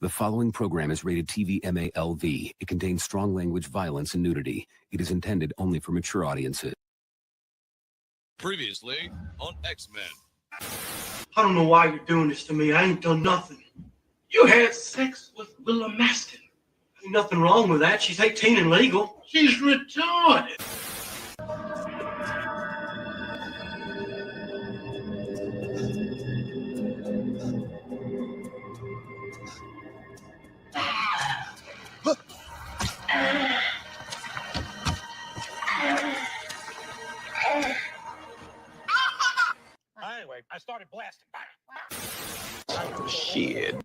The following program is rated TV MALV. It contains strong language, violence, and nudity. It is intended only for mature audiences. Previously on X-Men. I don't know why you're doing this to me. I ain't done nothing. You had sex with Willa Maston. Ain't nothing wrong with that. She's 18 and legal. She's retarded. Anyway, I started blasting. Shit.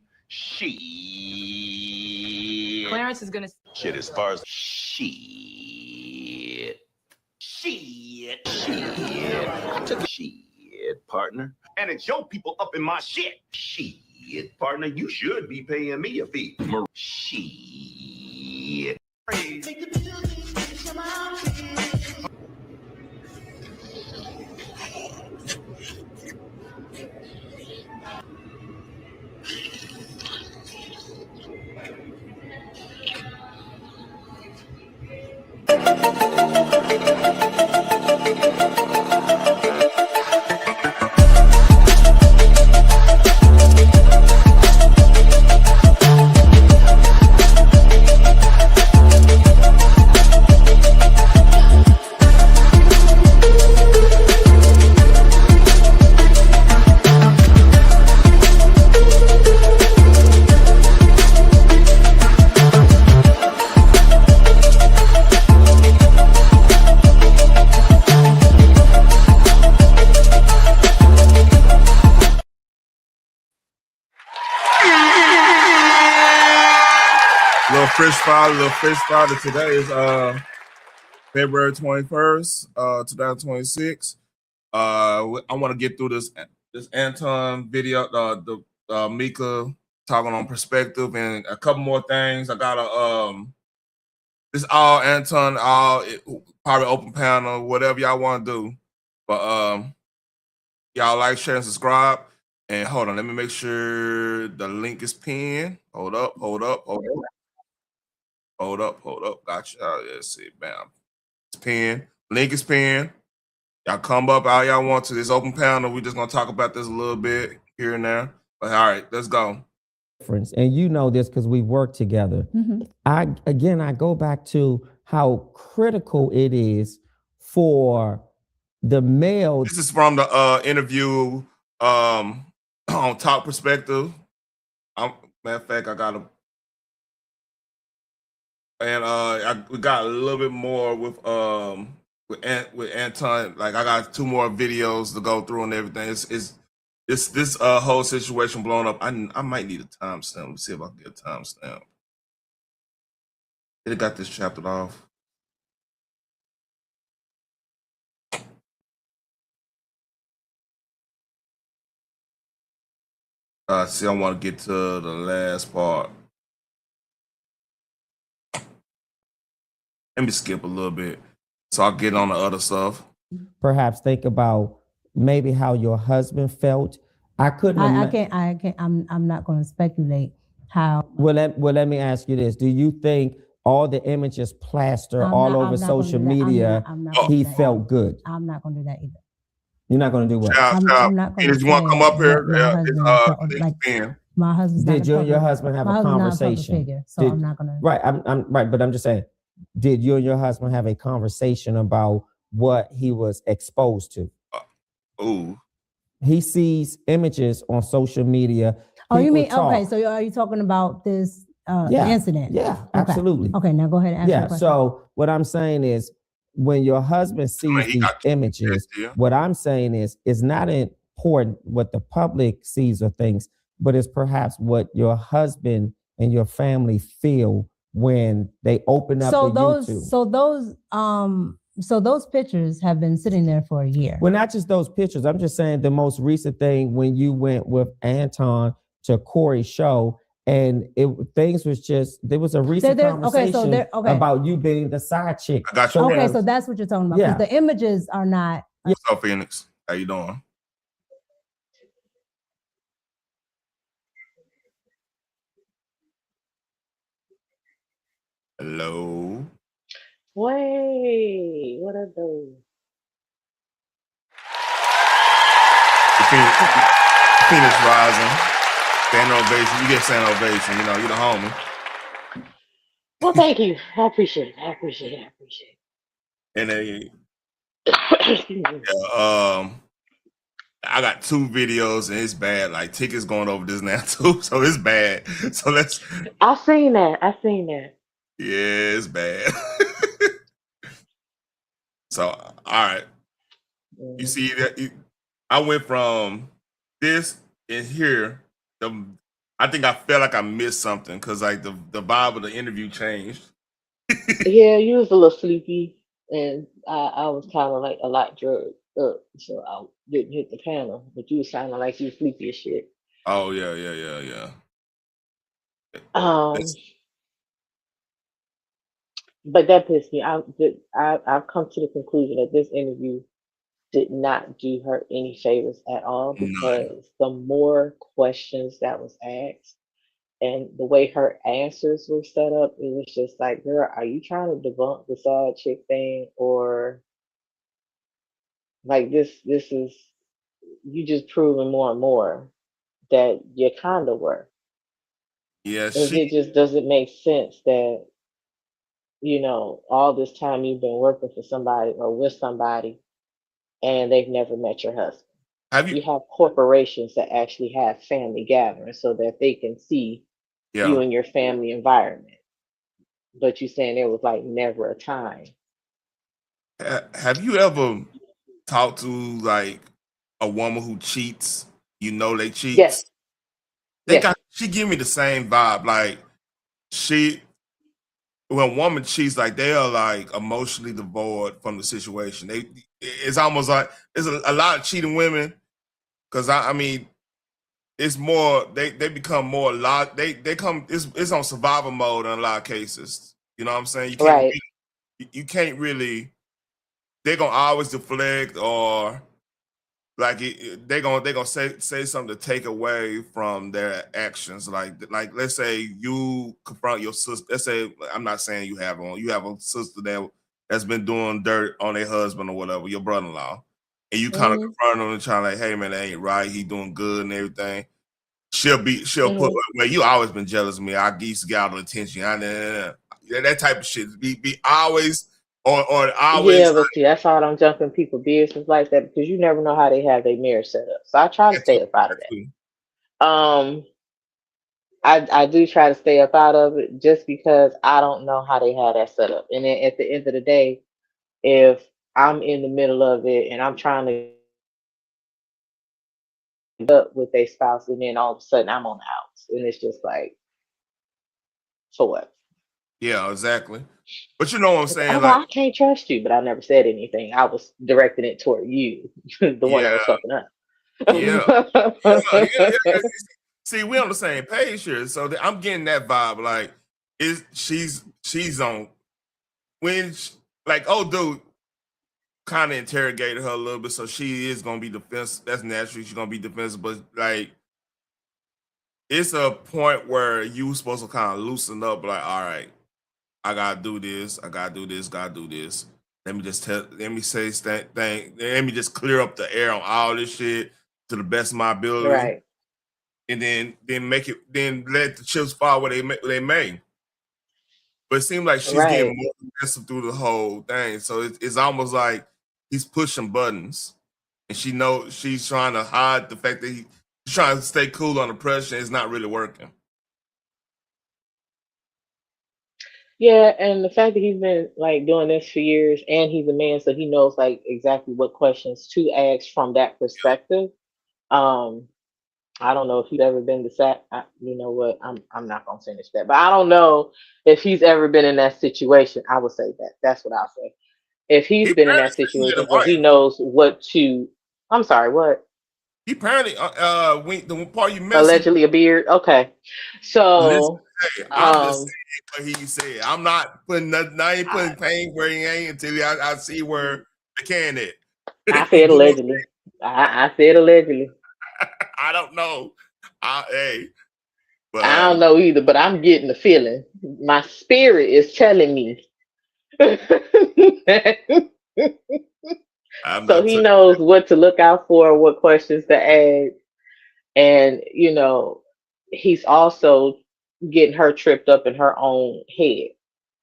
Clarence is gonna. Shit, as far as shit. I took a shit, partner. And it's your people up in my shit. Shit, partner, you should be paying me a fee. Shit. Little fish fry. Today is February 21st, 2026. I want to get through this Anton video, the Micca talking on perspective, and a couple more things. I got this all Anton, probably open panel, whatever y'all want to do. But y'all like, share, and subscribe. And hold on, let me make sure the link is pinned. Hold up. Gotcha. Let's see. Bam. It's pinned. Link is pinned. Y'all come up all y'all want to this open panel. We're just gonna talk about this a little bit here and there. But all right, let's go. And you know this because we work together. Mm-hmm. I go back to how critical it is for the male. This is from the interview on Talk Perspective. Matter of fact, I got a. And we got a little bit more with Anton. Like, I got 2 more videos to go through and everything. It's this whole situation blown up. I might need a timestamp. Let me see if I can get a timestamp. It got this chaptered off. See, I want to get to the last part. Let me skip a little bit so I'll get on the other stuff. Perhaps think about maybe how your husband felt. I can't. I'm not going to speculate how. Well, let me ask you this: do you think all the images plastered all over social media, he felt good? I'm not going to do that either. You're not going to do what? I'm not going to. You want to come up here? My husband. Did you and your husband have a conversation? I'm not going to. Right, I'm right, but I'm just saying. Did you and your husband have a conversation about what he was exposed to? He sees images on social media. Oh, you mean, okay, so are you talking about this incident? Yeah, okay. Absolutely. Okay, now go ahead and answer the question. So what I'm saying is when your husband sees these images, what I'm saying is it's not important what the public sees or thinks, but it's perhaps what your husband and your family feel when they open up YouTube. So those pictures have been sitting there for a year. Well, not just those pictures. I'm just saying the most recent thing when you went with Anton to Corey's show, and things was just, there was a recent conversation about you being the side chick. I got you. Okay, so that's what you're talking about. Because the images are not. What's up, Phoenix? How you doing? Hello. Wait, what are those? Phoenix Rising. Standing ovation. You get standing ovation. You know, you're the homie. Well, thank you. I appreciate it. I appreciate it. I appreciate And then, it. Excuse me. I got 2 videos and it's bad. Like tickets going over this now too, so it's bad. So let's. I seen that. I seen that. Yeah, it's bad. So all right, you see that I went from this and here. I think I felt like I missed something because like the vibe of the interview changed. Yeah, you was a little sleepy, and I was kind of like a lot drugged up, so I didn't hit the panel. But you was sounding like you was sleepy as shit. Oh yeah. Um, but that pissed me. I've come to the conclusion that this interview did not do her any favors at all None. because the more questions that was asked and the way her answers were set up, it was just like, girl, are you trying to debunk the side chick thing, or like this is you just proving more and more that you kind of were. Yeah, And it just doesn't make sense that, all this time you've been working for somebody or with somebody and they've never met your husband. Have You have corporations that actually have family gatherings so that they can see you Yeah. and your family environment. But you saying there was like never a time. Have you ever talked to like a woman who cheats? You know they cheats. Yes. Yes. She give me the same vibe. Like when a woman cheats, like they are like emotionally divorced from the situation. It's almost like there's a lot of cheating women because I mean it's more they become more they come it's on survival mode in a lot of cases. You know what I'm saying? Right. You can't really they're gonna always deflect or like they're gonna say something to take away from their actions. Like let's say you confront your sister. Let's say I'm not saying you have a sister that's been doing dirt on their husband or whatever, your brother-in-law, and you kind of confront them and try like, hey man, that ain't right. He doing good and everything. She'll put well, you always been jealous of me. I used to get all the attention. That type of shit. Be always or always. Yeah, but see, that's all I'm jumping people business like that because you never know how they have their marriage set up. So I try to stay up out of that. I do try to stay up out of it just because I don't know how they have that set up. And then at the end of the day, if I'm in the middle of it and I'm trying to get up with a spouse, and then all of a sudden I'm on the outs, and it's just like, for what? Yeah, exactly. But you know what I'm saying? Oh, Like, I can't trust you, but I never said anything. I was directing it toward you, the one that was fucking up. Yeah. See, we on the same page here, so I'm getting that vibe. Like, she's on like, oh, dude, kind of interrogated her a little bit, so she is gonna be defensive. That's natural. She's gonna be defensive, but like, it's a point where you supposed to kind of loosen up. Like, all right, I gotta do this. I gotta do this. Gotta do this. Let me say that thing. Let me just clear up the air on all this shit to the best of my ability. Right. And then let the chips fall where they may. But it seems like she's getting more aggressive through the whole thing. So it's almost like he's pushing buttons, and she knows she's trying to hide the fact that he's trying to stay cool under pressure. It's not really working. Yeah, and the fact that he's been like doing this for years, and he's a man, so he knows like exactly what questions to ask from that perspective. I don't know if he's ever been to you know what? I'm not gonna finish that, but I don't know if he's ever been in that situation. I would say that. That's what I'll say. If he's been in that situation where he knows what to. I'm sorry. What? He apparently the part you missed Allegedly a beard. Okay, so listen, hey, I'm just saying what he said. I'm not putting nothing. I ain't putting pain where he ain't until I see where the can is. I said allegedly. I said allegedly. I don't know. Hey, But I don't know either, but I'm getting the feeling. My spirit is telling me. I'm So not he telling knows what to look out for, what questions to ask. And, you know, he's also getting her tripped up in her own head,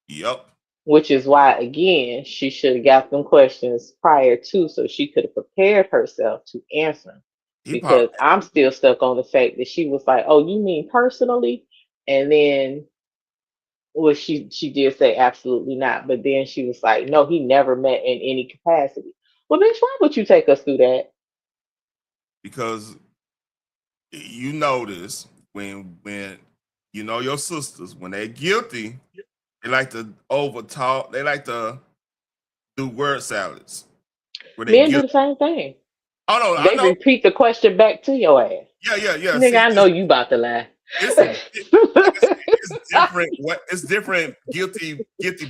you. Yep. which is why, again, she should have got them questions prior to so she could have prepared herself to answer them. He Because probably I'm still stuck on the fact that she was like, "Oh, you mean personally?" And then, well, she did say absolutely not. But then she was like, "No, he never met in any capacity." Well, bitch, why would you take us through that? because you notice when you know your sisters when they're guilty, they like to over talk. They like to do word salads when they Men do guilty. the same thing. Oh no, I They know. repeat the question back to your ass. Yeah. Nigga, See, I know you about to lie. it's like I said, it's different. It's different guilty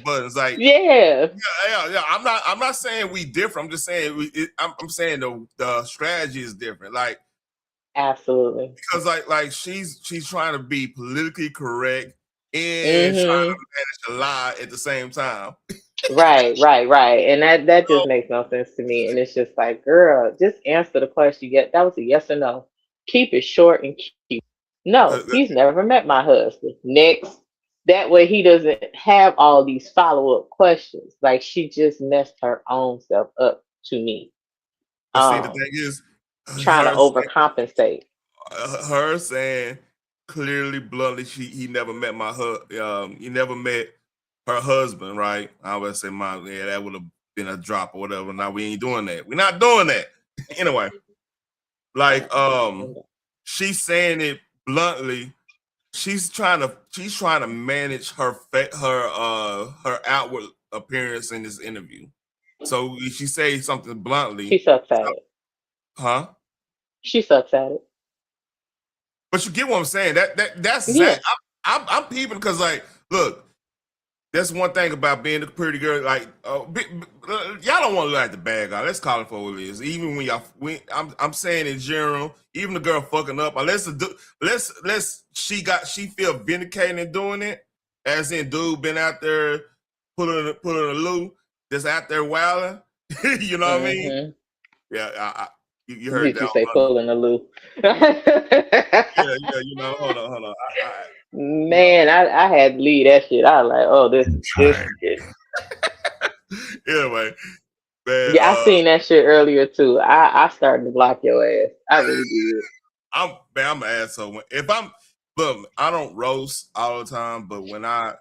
buttons. Like Yeah, yeah. I'm not saying we different. I'm just saying I'm saying the strategy is different. Like absolutely. because like she's trying to be politically correct and trying Hmm. to manage to lie at the same time. Right. And that just So, makes no sense to me. And it's just like, girl, just answer the question. That was a yes or no. Keep it short and keep. No, 'cause, he's never met my husband. Next. That way he doesn't have all these follow-up questions. Like she just messed her own self up to me. but see, the thing is, Trying to her overcompensate. her saying clearly, bluntly, he never met he never met her husband, right? I would say, yeah, that would have been a drop or whatever. Now we ain't doing that. We're not doing that. Anyway, like she's saying it bluntly. She's trying to manage her outward appearance in this interview. So if she says something She bluntly, sucks at it. huh? She sucks at it. But you get what I'm saying. That's Yeah. Zach. I'm peeping because like, look, that's one thing about being a pretty girl. Like, y'all don't want to look like the bad guy. Let's call it for what it is. Even when I'm saying in general, even the girl fucking up, unless she feel vindicated in doing it, as in dude been out there pulling a loo, just out there wilding. You know what I mean? Mm-hmm. Yeah, you heard Did that. you say pulling a loop? Yeah. You know, hold on. Man, I had to leave that shit. I was like, oh, this shit. Anyway, man, Yeah, I seen that shit earlier too. I started to block your ass. I really did. I'm an asshole. Look, I don't roast all the time, but when I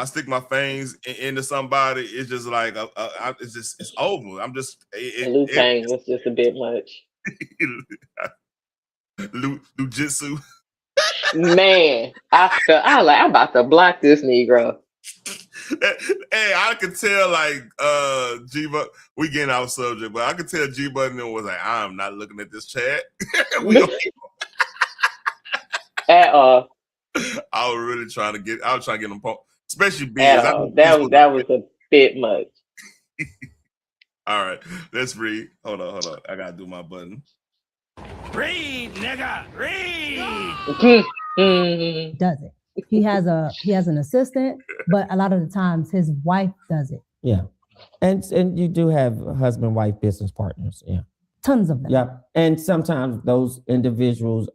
stick my fangs into somebody, it's just like it's over. I'm just Liu Kang was just a bit much. Jitsu. Man, I like I'm about to block this Negro. Hey, I could tell like G Button, we getting out subject, but I could tell G Button was like, I'm not looking at this chat. At all. I was really trying to get them, especially At Biz. all. That was a bit much. All right, let's read. Hold on. I gotta do my button. Read, nigga, read. Does it? He has an assistant, but a lot of the times his wife does it. Yeah. And you do have husband-wife business partners. Yeah. Tons of them. Yeah. And sometimes those individuals,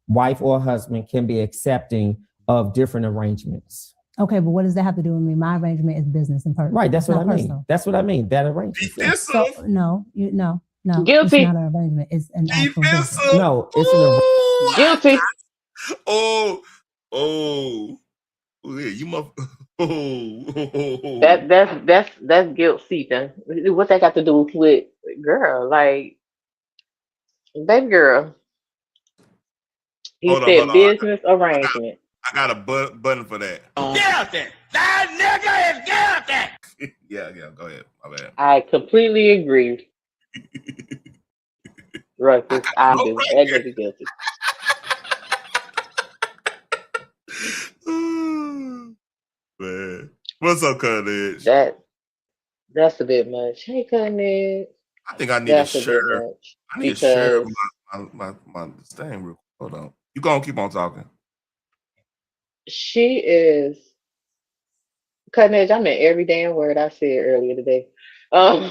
wife or husband, can be accepting of different arrangements. Okay, but what does that have to do with me? My arrangement is business and personal. Right. That's what I mean. Personal. That's what I mean. That arrangement. Yeah. So no. Guilty. It's not an arrangement. It's an actual business. No, it's an arrangement. Guilty. Yeah, you must. Oh. That's guilt seeping. What that got to do with girl? Like, baby girl. He said business arrangement. I got a button for that. Guilty. That nigga is guilty. Yeah. Go ahead. My bad. I completely agree. Ruckus, I do. That nigga guilty. Man, what's up, Cutting Edge? That's a bit much. Hey, Cutting Edge. I think I need to share. I need to share my thing. Hold on. You gonna keep on talking. She is cutting edge. I meant every damn word I said earlier today. Um,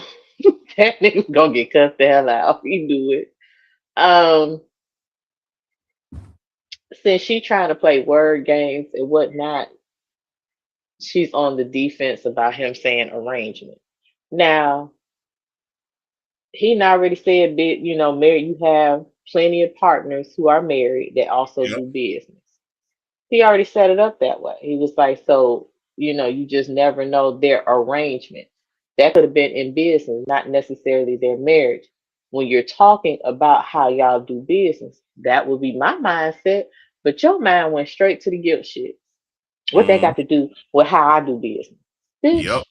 that nigga's gonna get cussed the hell out. He do it. Um, since she trying to play word games and whatnot, she's on the defense about him saying arrangement. Now, he already said, married. You have plenty of partners who are married that also Yep. do business. He already set it up that way. He was like, so, you just never know their arrangement. That could have been in business, not necessarily their marriage. When you're talking about how y'all do business, that would be my mindset. But your mind went straight to the guilt shit. What they Mm-hmm. got to do with how I do business? Bitch. Yep.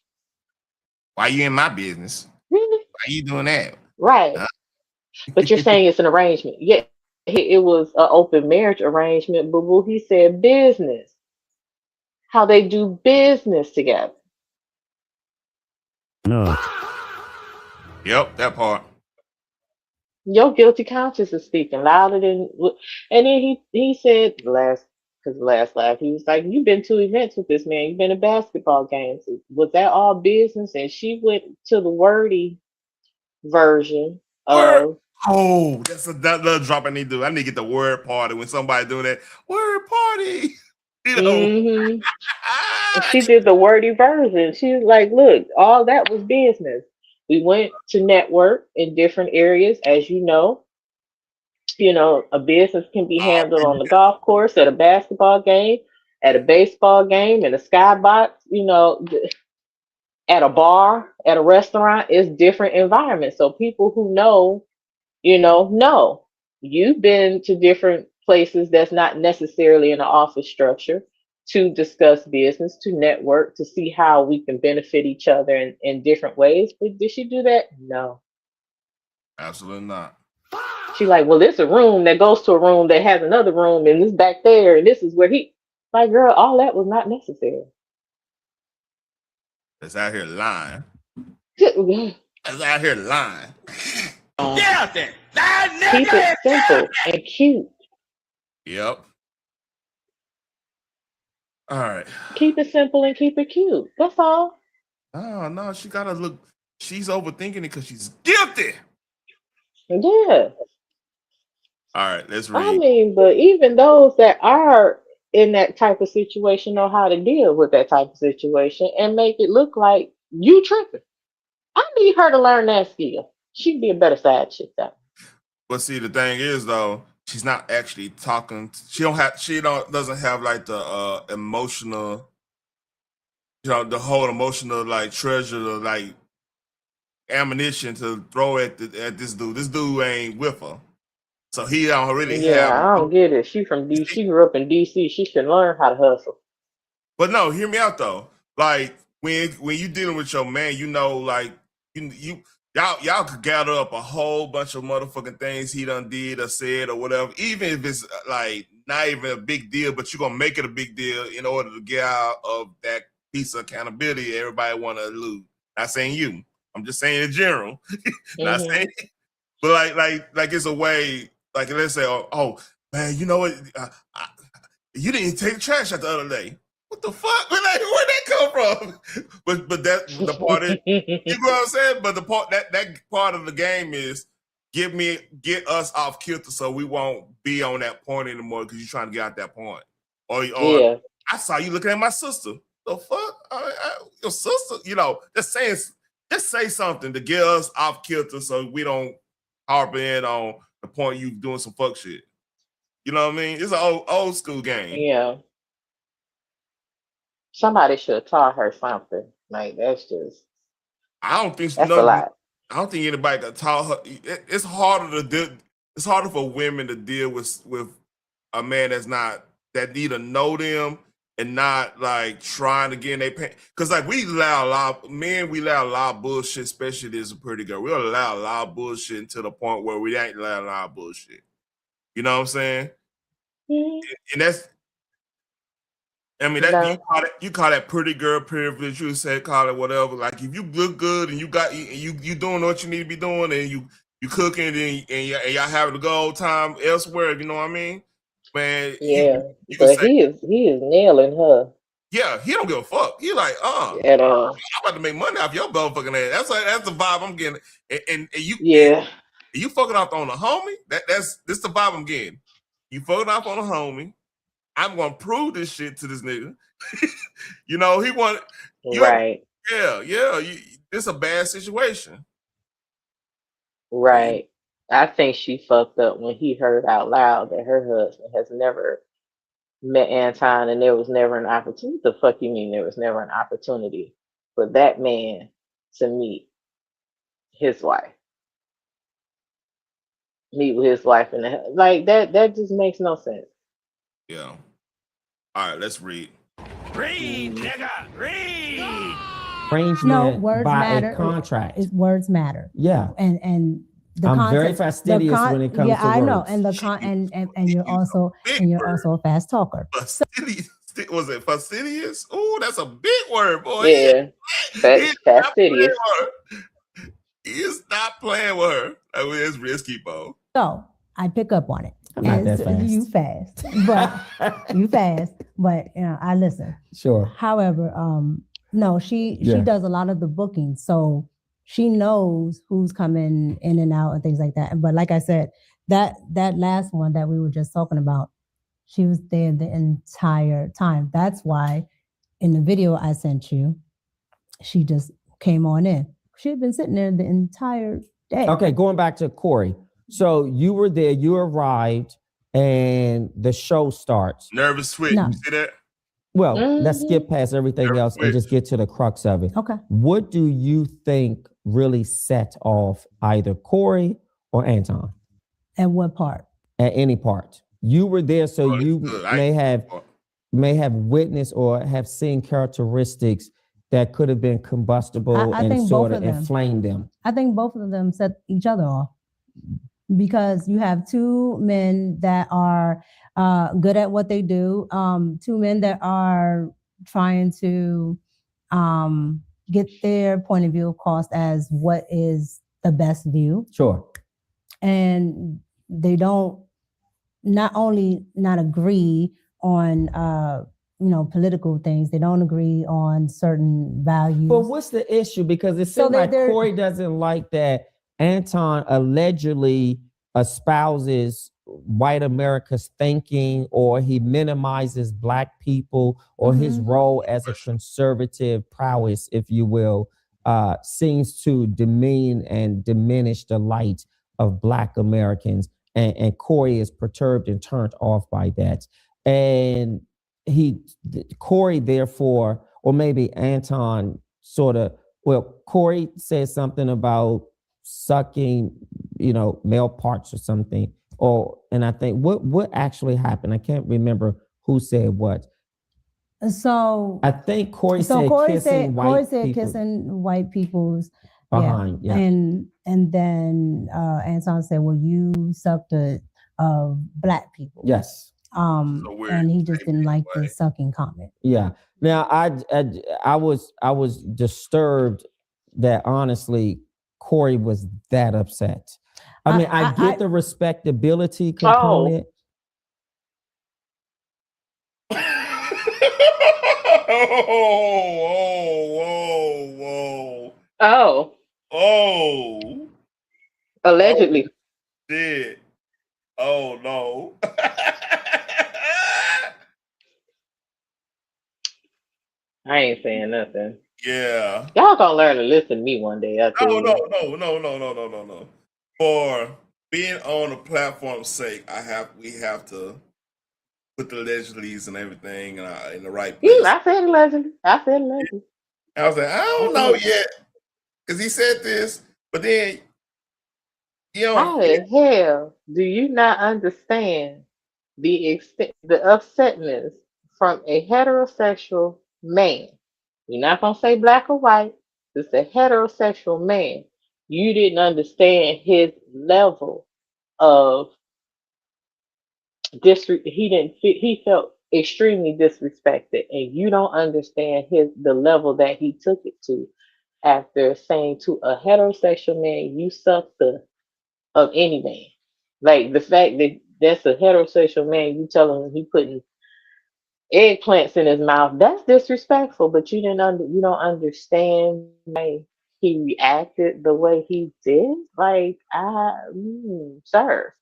Why you in my business? Really? Why you doing that? Right. But you're saying it's an arrangement. Yeah, it was an open marriage arrangement, but what he said business. How they do business together. No. Yep, that part. Your guilty conscience is speaking louder than. And then he said last laugh, he was like, "You've been to events with this man. You've been to basketball games. Was that all business?" And she went to the wordy version Word. of. Oh, that's that little drop I need to do. I need to get the word party when somebody doing that word party. Mm-hmm. She did the wordy version. She was like, "Look, all that was business. We went to network in different areas, as you know." A business can be handled on the golf course, at a basketball game, at a baseball game, in a skybox, at a bar, at a restaurant. It's different environments. So people who know. You've been to different places that's not necessarily in an office structure to discuss business, to network, to see how we can benefit each other in different ways. But did she do that? No. Absolutely not. She like, well, it's a room that goes to a room that has another room, and this back there, and this is where he. Like, girl, all that was not necessary. That's out here lying. Keep That's out here lying. Get out there. That it nigga simple and cute. Yep. All right. Keep it simple and keep it cute. That's all. Oh no, she gotta look. She's overthinking it because she's guilty. Yeah. All right, let's I read. mean, but even those that are in that type of situation know how to deal with that type of situation and make it look like you tripping. I need her to learn that skill. She'd be a better side chick though. But see, the thing is though, she's not actually talking. She doesn't have like the emotional, the whole emotional like treasure, like ammunition to throw at this dude. This dude ain't with her, so he don't really Yeah, have. I don't get it. She from D. She grew up in DC. She should learn how to hustle. But no, hear me out though. Like when you dealing with your man, like y'all could gather up a whole bunch of motherfucking things he done did or said or whatever, even if it's like not even a big deal, but you're gonna make it a big deal in order to get out of that piece of accountability everybody want to lose. Not saying you. I'm just saying in general. Not saying, but like it's a way. Like let's say, oh man, you know what? You didn't take the trash out the other day. What the fuck? Where'd that come from? But that the part is, you know what I'm saying? But the part that part of the game is get us off kilter so we won't be on that point anymore because you're trying to get out that point. Or Yeah. I saw you looking at my sister. The fuck? Your sister? Just say something to get us off kilter so we don't harp in on the point you doing some fuck shit. You know what I mean? It's an old school game. Yeah. Somebody should have taught her something. Like that's I don't think a lot. I don't think anybody could taught her. It's harder to do. It's harder for women to deal with a man that neither know them and not like trying to get in their pants. Because like we allow a lot of bullshit, especially if it's a pretty girl. We'll allow a lot of bullshit to the point where we ain't allow a lot of bullshit. You know what I'm saying? And that's. I mean, that you call that pretty girl privilege. You said call it whatever. Like if you look good and you doing what you need to be doing and you cooking and y'all having a good old time elsewhere. You know what I mean? Man, Yeah, you can but say, he is nailing her yeah, he don't give a fuck. He like, at all. I'm about to make money off your motherfucking ass. That's the vibe I'm getting. And Yeah, you fucking off on a homie. This the vibe I'm getting. You fucking off on a homie. I'm gonna prove this shit to this nigga. You know, he want you. right, Yeah. This a bad situation. right. I think she fucked up when he heard out loud that her husband has never met Anton and there was never an opportunity. What the fuck you mean there was never an opportunity for that man to his wife? Meet with his wife and like that just makes no sense. Yeah. All right, let's read. Read, nigga, read. Arrangement words by matter. a contract. Words matter. Yeah. And the I'm context, very fastidious when it comes to I know, words. and and you're also a fast talker. Fastidious. Was it fastidious? Oh, that's a big word, boy. Yeah, fastidious. He's not playing with her. I mean, it's risky, Bo. So I pick up on it. I'm not that fast. You fast, but I listen. Sure. However, no, she does a lot of the booking, so she knows who's coming in and out and things like that. But like I said, that last one that we were just talking about, she was there the entire time. That's why in the video I sent you, she just came on in. She had been sitting there the entire day. Okay, going back to Corey. So you were there, you arrived, and the show starts. Nervous switch. No. You see that? Well, let's skip past everything else and just get to the crux of it. Okay. What do you think really set off either Corey or Anton? At what part? At any part. You were there, so you may have witnessed or have seen characteristics that could have been combustible and sort of inflamed them. I think both of them set each other off because you have two men that are good at what they do, two men that are trying to get their point of view across as what is the best view. Sure. And they don't not only not agree on political things, they don't agree on certain values. But what's the issue? Because it seems like Corey doesn't like that Anton allegedly espouses white America's thinking, or he minimizes Black people, or his role as a conservative prowess, if you will, seems to demean and diminish the light of Black Americans. And Corey is perturbed and turned off by that. And Corey, therefore, or maybe Anton Corey said something about sucking, male parts or something. And I think what actually happened? I can't remember who said what. So I think Corey said kissing white people's behind. Yeah. And then Anton said, well, you sucked Black people. Yes. And he just didn't like the sucking comment. Yeah. Now I was disturbed that honestly Corey was that upset. I mean, I get the respectability component. Oh. Allegedly. Shit. Oh no. I ain't saying nothing. Yeah. Y'all gonna learn to listen to me one day. No. For being on a platform's sake, we have to put the allegedlys and everything in the right place. I said allegedly. I was like, I don't know yet, because he said this, but then how the hell do you not understand the upsetness from a heterosexual man? You're not gonna say Black or white. It's a heterosexual man. You didn't understand his level of he felt extremely disrespected, and you don't understand the level that he took it to after saying to a heterosexual man, you suck of any man. Like the fact that that's a heterosexual man. You telling him he putting eggplants in his mouth. That's disrespectful. But you don't understand why he reacted the way he did. Like, sir,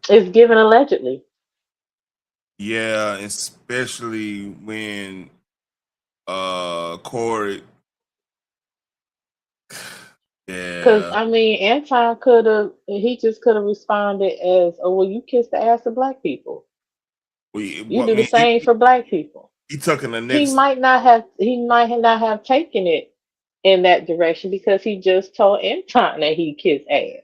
it's given allegedly. Yeah, especially when Corey. Because Yeah, I mean, Anton could have. He just could have responded as, "Oh, well, you kiss the ass of black people. You I do the mean, same for black people." he took in the He next. might not have. He might not have taken it in that direction because he just told Anton that he kissed ass.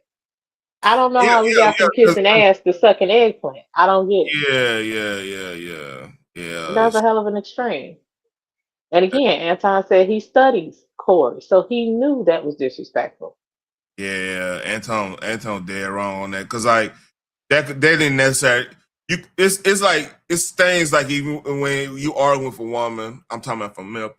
I don't know Yeah, how we yeah, got from kissing ass to sucking eggplant. I don't get it. yeah. That's a hell of an extreme. And again, Anton said he studies Corey, so he knew that was disrespectful. Yeah, Anton dead wrong on that because like they didn't necessarily it's like it's things like even when you argue with a woman, I'm talking about from male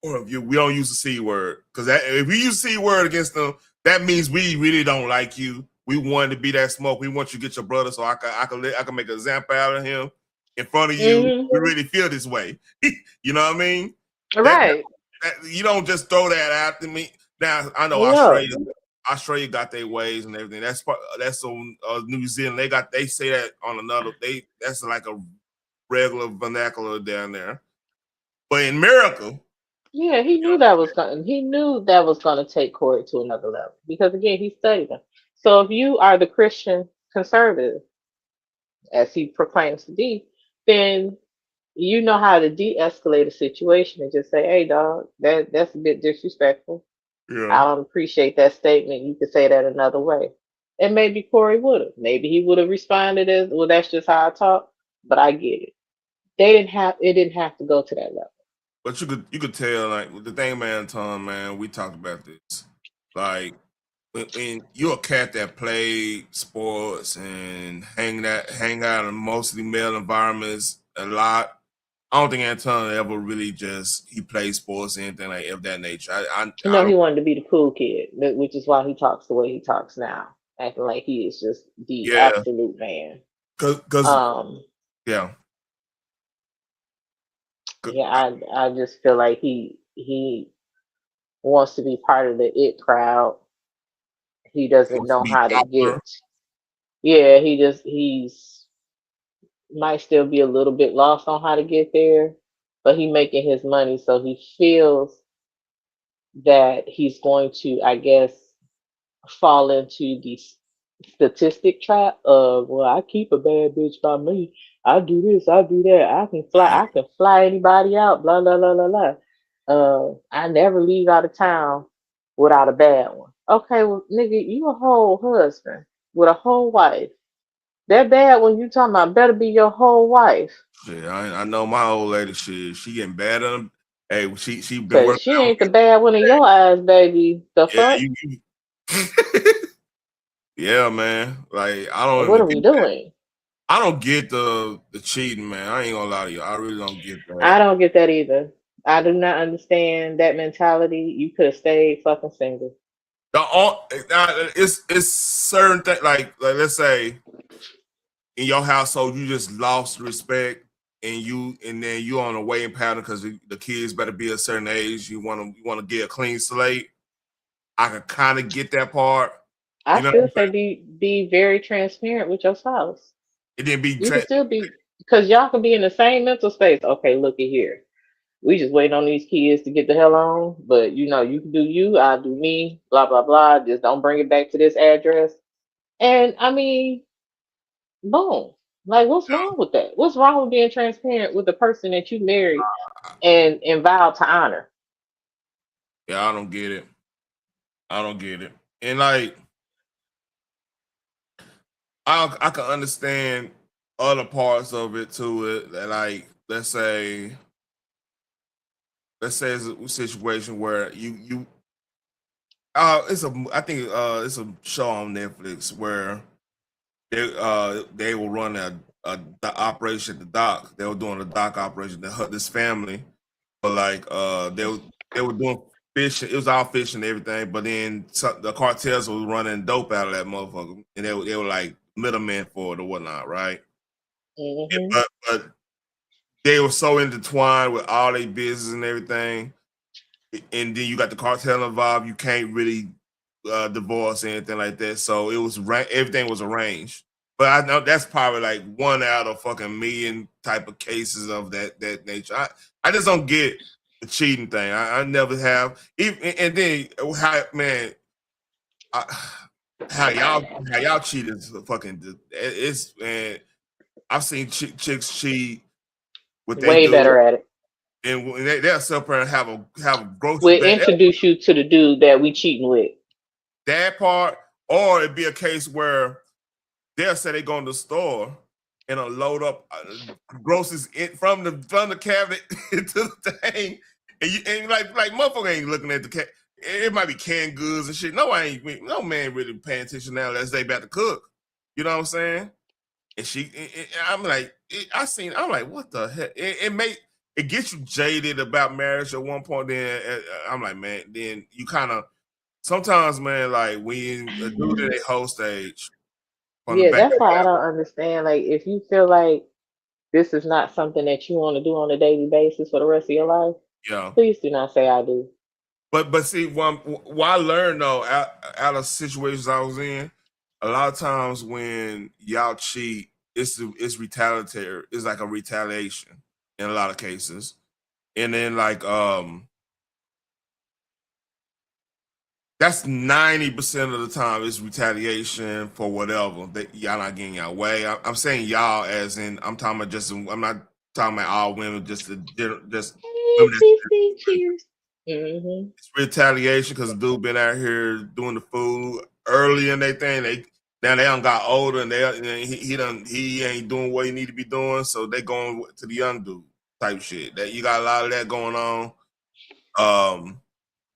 point of view, we don't use the C word because if we use C word against them, that means we really don't like you. We want to be that smoke. We want you to get your brother so I can make an example out of him in front of you. Hmm. We really feel this way. You know what I mean? That, Right. that you don't just throw that out to me. Now I know No. Australia got their ways and everything. That's on New Zealand. They say that on another. That's like a regular vernacular down there. But in America, Yeah, he knew that was gonna take Corey to another level. Because again, he studied him. So if you are the Christian conservative, as he proclaims to be, then you know how to de-escalate a situation and just say, "Hey, dog, that's a bit disrespectful. yeah. I don't appreciate that statement. You could say that another way." And maybe Corey would have. Maybe he would have responded as, "Well, that's just how I talk." But I get it. It didn't have to go to that level. But you could tell like the thing, man, Tom, man. We talked about this. Like when you're a cat that played sports and hang out in mostly male environments a lot. I don't think Anton ever really just he played sports or anything like of that nature. I No, don't he wanted to be the cool kid, which is why he talks the way he talks now, acting like he is just the yeah absolute man. because Um, yeah yeah, I just feel like he wants to be part of the it crowd. He doesn't wants to know be how to popular. get. Yeah, he's might still be a little bit lost on how to get there, but he making his money, so he feels that he's going to, I guess, fall into the statistic trap of, well, I keep a bad bitch by me. I do this, I do that. I can fly anybody out, blah blah blah blah blah. I never leave out of town without a bad one. Okay, well, nigga, you a whole husband with a whole wife. That bad one you talking about better be your whole wife. Yeah, I know my old lady. She getting better. Hey, she been Cause working she out. ain't the bad one in your eyes, baby. The Yeah, fuck? you yeah, man. Like What are we doing? I don't get the cheating, man. I ain't gonna lie to you. I really don't get that. I don't get that either. I do not understand that mentality. You could have stayed fucking single. It's certain things like let's say in your household you just lost respect and then you on a waiting pattern because the kids better be a certain age. You want to get a clean slate. I can kind of get that part. I You know, still say be very transparent with your spouse. it didn't be You can still be because y'all can be in the same mental space. Okay, looky here. We just waiting on these kids to get the hell on. But you can do you, I'll do me, blah blah blah. Just don't bring it back to this address. And I mean, boom. Like what's wrong with that? What's wrong with being transparent with the person that you married and vowed to honor? yeah, I don't get it. I don't get it. And like I can understand other parts of it to it. That like let's say it's a situation where you it's a I think it's a show on Netflix where they will run the operation at the dock. They were doing a dock operation to hurt this family, but like they were doing fishing. It was all fishing and everything, but then the cartels was running dope out of that motherfucker, and they were like middlemen for it or whatnot, right? Mm-hmm. But they were so intertwined with all their business and everything, and then you got the cartel involved. You can't really divorce or anything like that. So it was everything was arranged. But I know that's probably like 1 out of fucking million type of cases of that nature. I just don't get the cheating thing. I never have. And then how y'all cheat is fucking. It's man. I've seen chicks cheat. What they Way do, better at it. and they'll sit up and have a grocery We'll bag. introduce you to the dude that we cheating with. That part, or it'd be a case where they'll say they go in the store and load up groceries from the cabinet into the thing, and like motherfucker ain't looking at the cat. It might be canned goods and shit. No man really paying attention now unless they about to cook. You know what I'm saying? And I'm like, I'm like, what the heck? It gets you jaded about marriage at one point. Then I'm like, man, then you kind of sometimes, man, like when a dude at a whole stage. Yeah, that's why I don't understand. Like, if you feel like this is not something that you want to do on a daily basis for the rest of your life, yeah, please do not say I do. But see, what I learned though out of situations I was in, a lot of times when y'all cheat, it's retaliatory. It's like a retaliation in a lot of cases, and then like that's 90% of the time it's retaliation for whatever that y'all not getting your way. I'm saying y'all as in I'm talking about I'm not talking about all women, just women. Cheers. Mm-hmm. It's retaliation because the dude been out here doing the food early in their thing. Now they done got older and he ain't doing what he need to be doing, so they going to the young dude type shit. That you got a lot of that going on.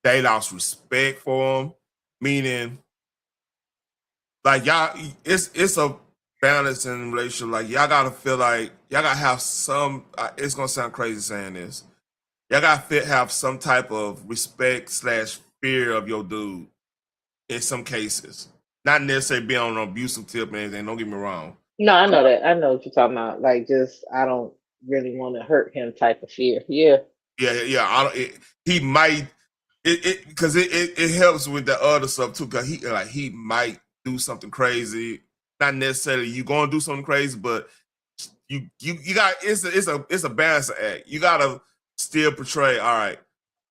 They lost respect for him, meaning like y'all, it's a balance in relationship. Like y'all gotta feel like y'all gotta have some. It's gonna sound crazy saying this. Y'all gotta have some type of respect / fear of your dude. In some cases, not necessarily be on an abusive tip or anything. Don't get me wrong. No, I know that. I know what you're talking about. Like, just I don't really want to hurt him type of fear. Yeah. Yeah. He might. Because it helps with the other stuff too. Because he might do something crazy. Not necessarily you gonna do something crazy, but you got it's a balance act. You gotta still portray. All right,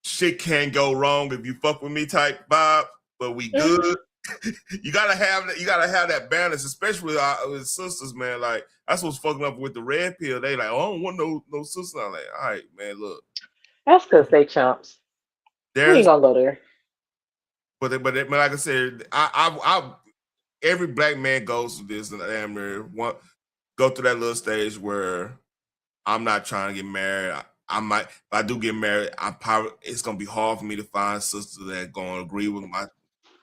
shit can't go wrong if you fuck with me type vibe, but we good. You gotta have that balance, especially with sisters, man. Like that's what's fucking up with the red pill. They like, oh, I don't want no sister. I'm like, all right, man, look. That's because they chumps. We ain't gonna go there. But like I said, I every black man goes through this, and go through that little stage where I'm not trying to get married. I might, if I do get married, it's gonna be hard for me to find sisters that gonna agree with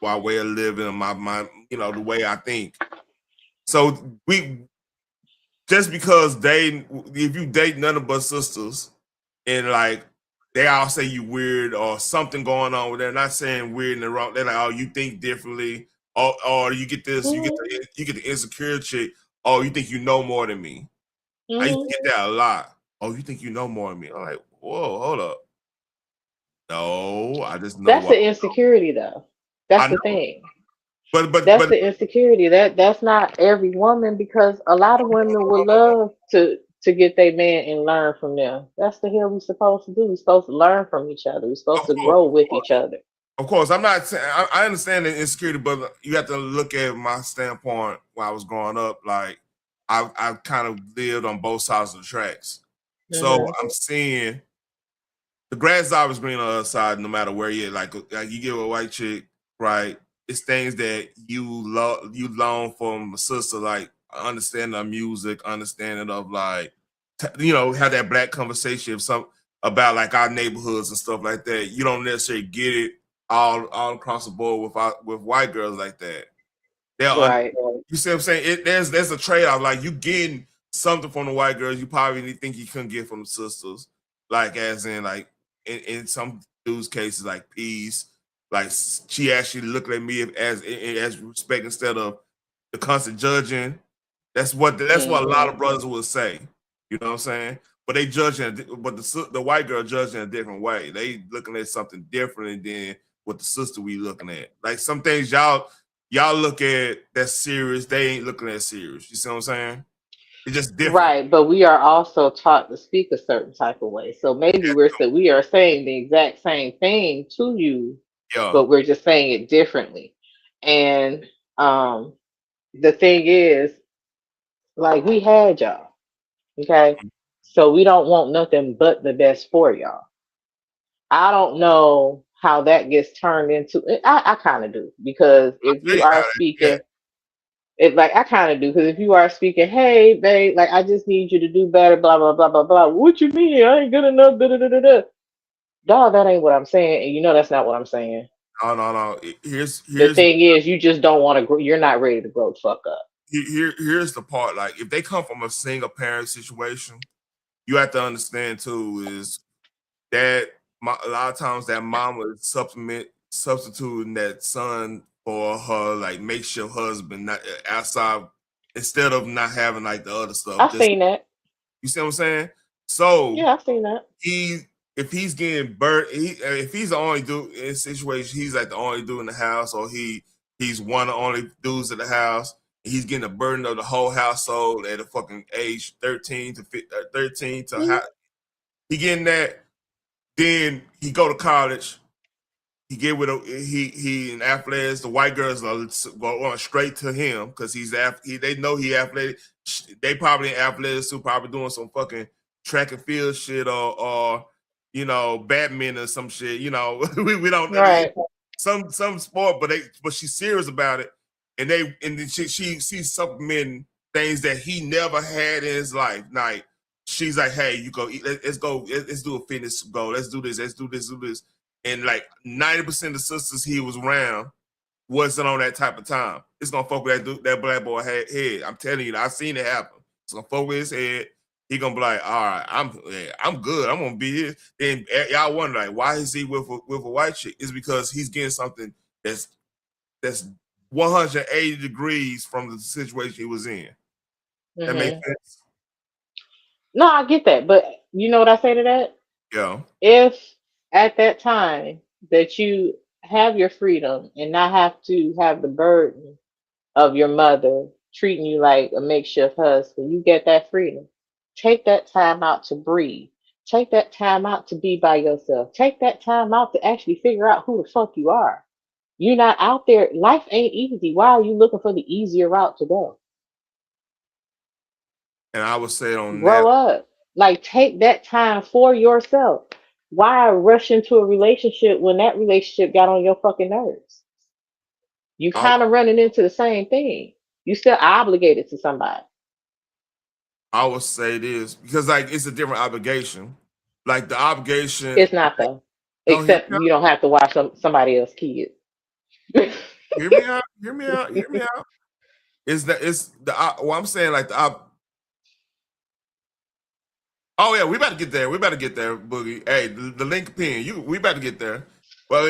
my way of living and my the way I think. So just because if you date none but sisters and like they all say you weird or something going on with them, not saying weird and wrong. They're like, oh, you think differently, or you get this, you get the insecure chick. Oh, you think you know more than me. I used to get that a lot. Oh, you think you know more than me? I'm like, whoa, hold up. No, I just know. That's the insecurity, though. That's the thing. But that's the insecurity. That's not every woman, because a lot of women would love to get their man and learn from them. That's the hell we're supposed to do. We're supposed to learn from each other. We're supposed to grow with each other. Of course, I'm not saying I understand the insecurity, but you have to look at my standpoint when I was growing up. Like I kind of lived on both sides of the tracks. So I'm seeing the grass is always green on the other side, no matter where you're. Like you get a white chick, right? It's things that you long from a sister, like understanding of music, understanding of like, have that black conversation about like our neighborhoods and stuff like that. You don't necessarily get it all across the board with white girls like that. Right. You see what I'm saying? There's a trade-off. Like you getting something from the white girls you probably think you couldn't get from the sisters. Like as in like in some dude's cases like peace. Like she actually looked at me as respect instead of the constant judging. That's what a lot of brothers will say. You know what I'm saying? But they judging, but the white girl judging a different way. They looking at something different than what the sister we looking at. Like some things y'all look at that's serious, they ain't looking at serious. You see what I'm saying? It's just different. Right, but we are also taught to speak a certain type of way. So maybe we are saying the exact same thing to you, but we're just saying it differently. And the thing is, like, we had y'all, okay? So we don't want nothing but the best for y'all. I don't know how that gets turned into. I kind of do, because if you are speaking, it like I kind of do, because if you are speaking, hey babe, like I just need you to do better, blah blah blah blah blah. What you mean? I ain't good enough. Da, da, da, da, da. Dog, that ain't what I'm saying, and you know that's not what I'm saying. No. Here's the thing is, you just don't want to grow. You're not ready to grow the fuck up. Here's the part. Like, if they come from a single parent situation, you have to understand too is that a lot of times that mama is substituting that son for her like makeshift husband, not outside, instead of not having like the other stuff. I've seen that. You see what I'm saying? So yeah, I've seen that. If he's getting burnt, if he's the only dude in a situation, he's like the only dude in the house, or he's one of the only dudes in the house. He's getting the burden of the whole household at a fucking age 13 to he getting that. Then he go to college. He get with he in athletics. The white girls are going straight to him because they know he athletic. They probably in athletics too, probably doing some fucking track and field shit or you know, badminton or some shit. You know, we don't know. Right. Some sport, but she's serious about it. And then she supplementing things that he never had in his life. Like, she's like, hey, you go eat, let's go, let's do a fitness goal. Let's do this. And like 90% of the sisters he was around wasn't on that type of time. It's gonna focus that black boy head. I'm telling you, I've seen it happen. It's gonna focus his head. He gonna be like, all right, I'm good. I'm gonna be here. Then y'all wonder like, why is he with a white chick? It's because he's getting something that's 180 degrees from the situation he was in. That makes sense. No, I get that, but you know what I say to that? Yeah. If at that time that you have your freedom and not have to have the burden of your mother treating you like a makeshift husband, you get that freedom. Take that time out to breathe. Take that time out to be by yourself. Take that time out to actually figure out who the fuck you are. You're not out there. Life ain't easy. Why are you looking for the easier route to go? And I would say on Grow up. Like, take that time for yourself. Why rush into a relationship when that relationship got on your fucking nerves? You kind of running into the same thing. You still obligated to somebody. I would say this because like it's a different obligation. Like the obligation, it's not though. Except you don't have to watch somebody else's kids. Hear me out. Is that it's the what I'm saying? Like oh yeah, we about to get there. Boogie. Hey, the link pin. We about to get there. Well,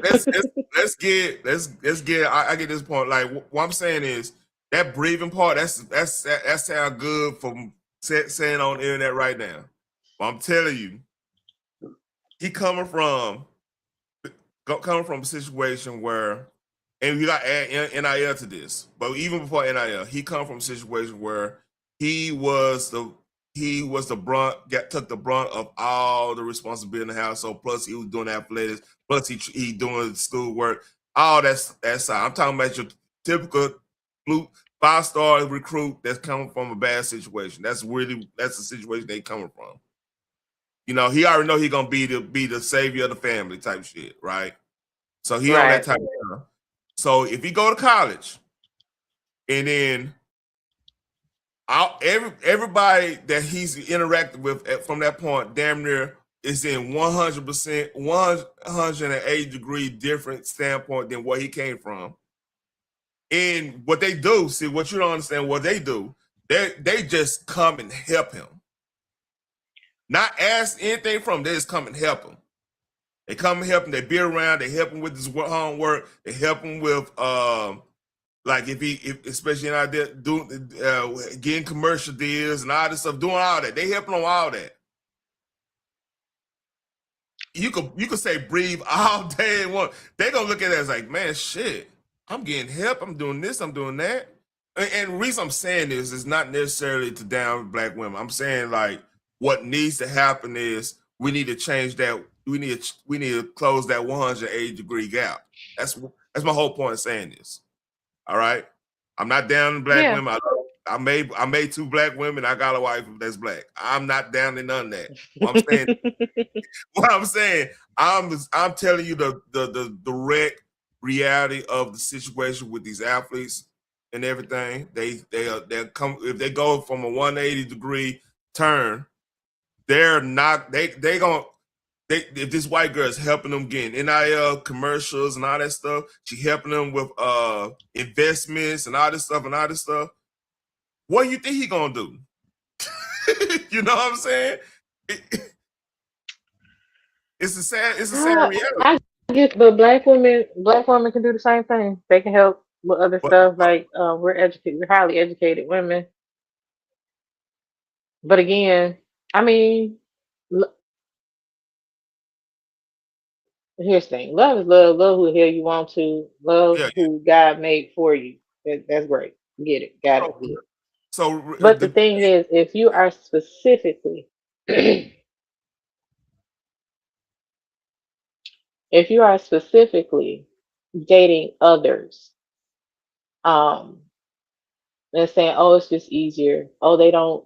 let's get. I get this point. Like what I'm saying is that breathing part. That sound good from saying on the internet right now. But I'm telling you, he coming from a situation where, and you got to add NIL to this. But even before NIL, he come from a situation where he was the brunt, took the brunt of all the responsibility in the household. Plus, he was doing athletics. Plus, he doing school work. All that side. I'm talking about your typical blue 5-star recruit that's coming from a bad situation. That's the situation they coming from. You know, he already know he gonna be the savior of the family type shit, right? So he on that type of stuff. So if he go to college, and then everybody that he's interacted with from that point, damn near is in 100%, 180 degree different standpoint than what he came from. And what they do, see, what you don't understand, what they do, they just come and help him. Not ask anything from him, they just come and help him. They come and help him. They be around. They help him with his homework. They help him with like if especially out there doing getting commercial deals and all this stuff, doing all that. They help him on all that. You could say breathe all day and one. They gonna look at it as like, man, shit. I'm getting help. I'm doing this. I'm doing that. And the reason I'm saying this is not necessarily to down black women. I'm saying like what needs to happen is we need to change that. We need to close that 180-degree gap. That's my whole point of saying this. All right. I'm not down in black women. I made 2 black women. I got a wife that's black. I'm not down in none of that. What I'm saying, I'm telling you the direct reality of the situation with these athletes and everything. They come if they go from a 180-degree turn, they're not if this white girl is helping them get NIL commercials and all that stuff, she helping them with investments and all this stuff. What do you think he gonna do? You know what I'm saying? It's a sad reality. I guess, but black women can do the same thing. They can help with other stuff. Like we're highly educated women. But again, I mean, here's the thing: love is love. Love who the hell you want to. Love who God made for you. That's great. Get it. Got it. Good. But the thing is, if you are specifically dating others, and saying, "Oh, it's just easier. Oh, they don't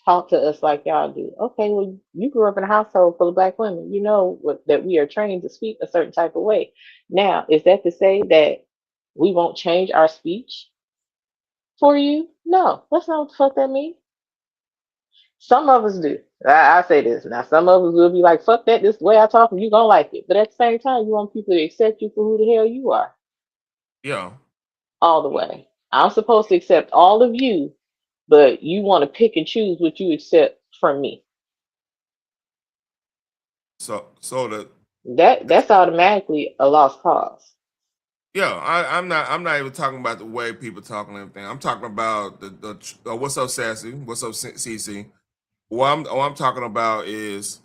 talk to us like y'all do." Okay, well, you grew up in a household full of black women. You know that we are trained to speak a certain type of way. Now, is that to say that we won't change our speech for you? No, that's not what the fuck that means. Some of us do. I say this now. Some of us will be like, "Fuck that! This is the way I talk, and you gonna like it." But at the same time, you want people to accept you for who the hell you are. Yeah. All the way. I'm supposed to accept all of you, but you want to pick and choose what you accept from me. That's automatically a lost cause. Yeah, I'm not even talking about the way people talk and everything. I'm talking about the what's up, Sassy? What's up, CC? What I'm talking about is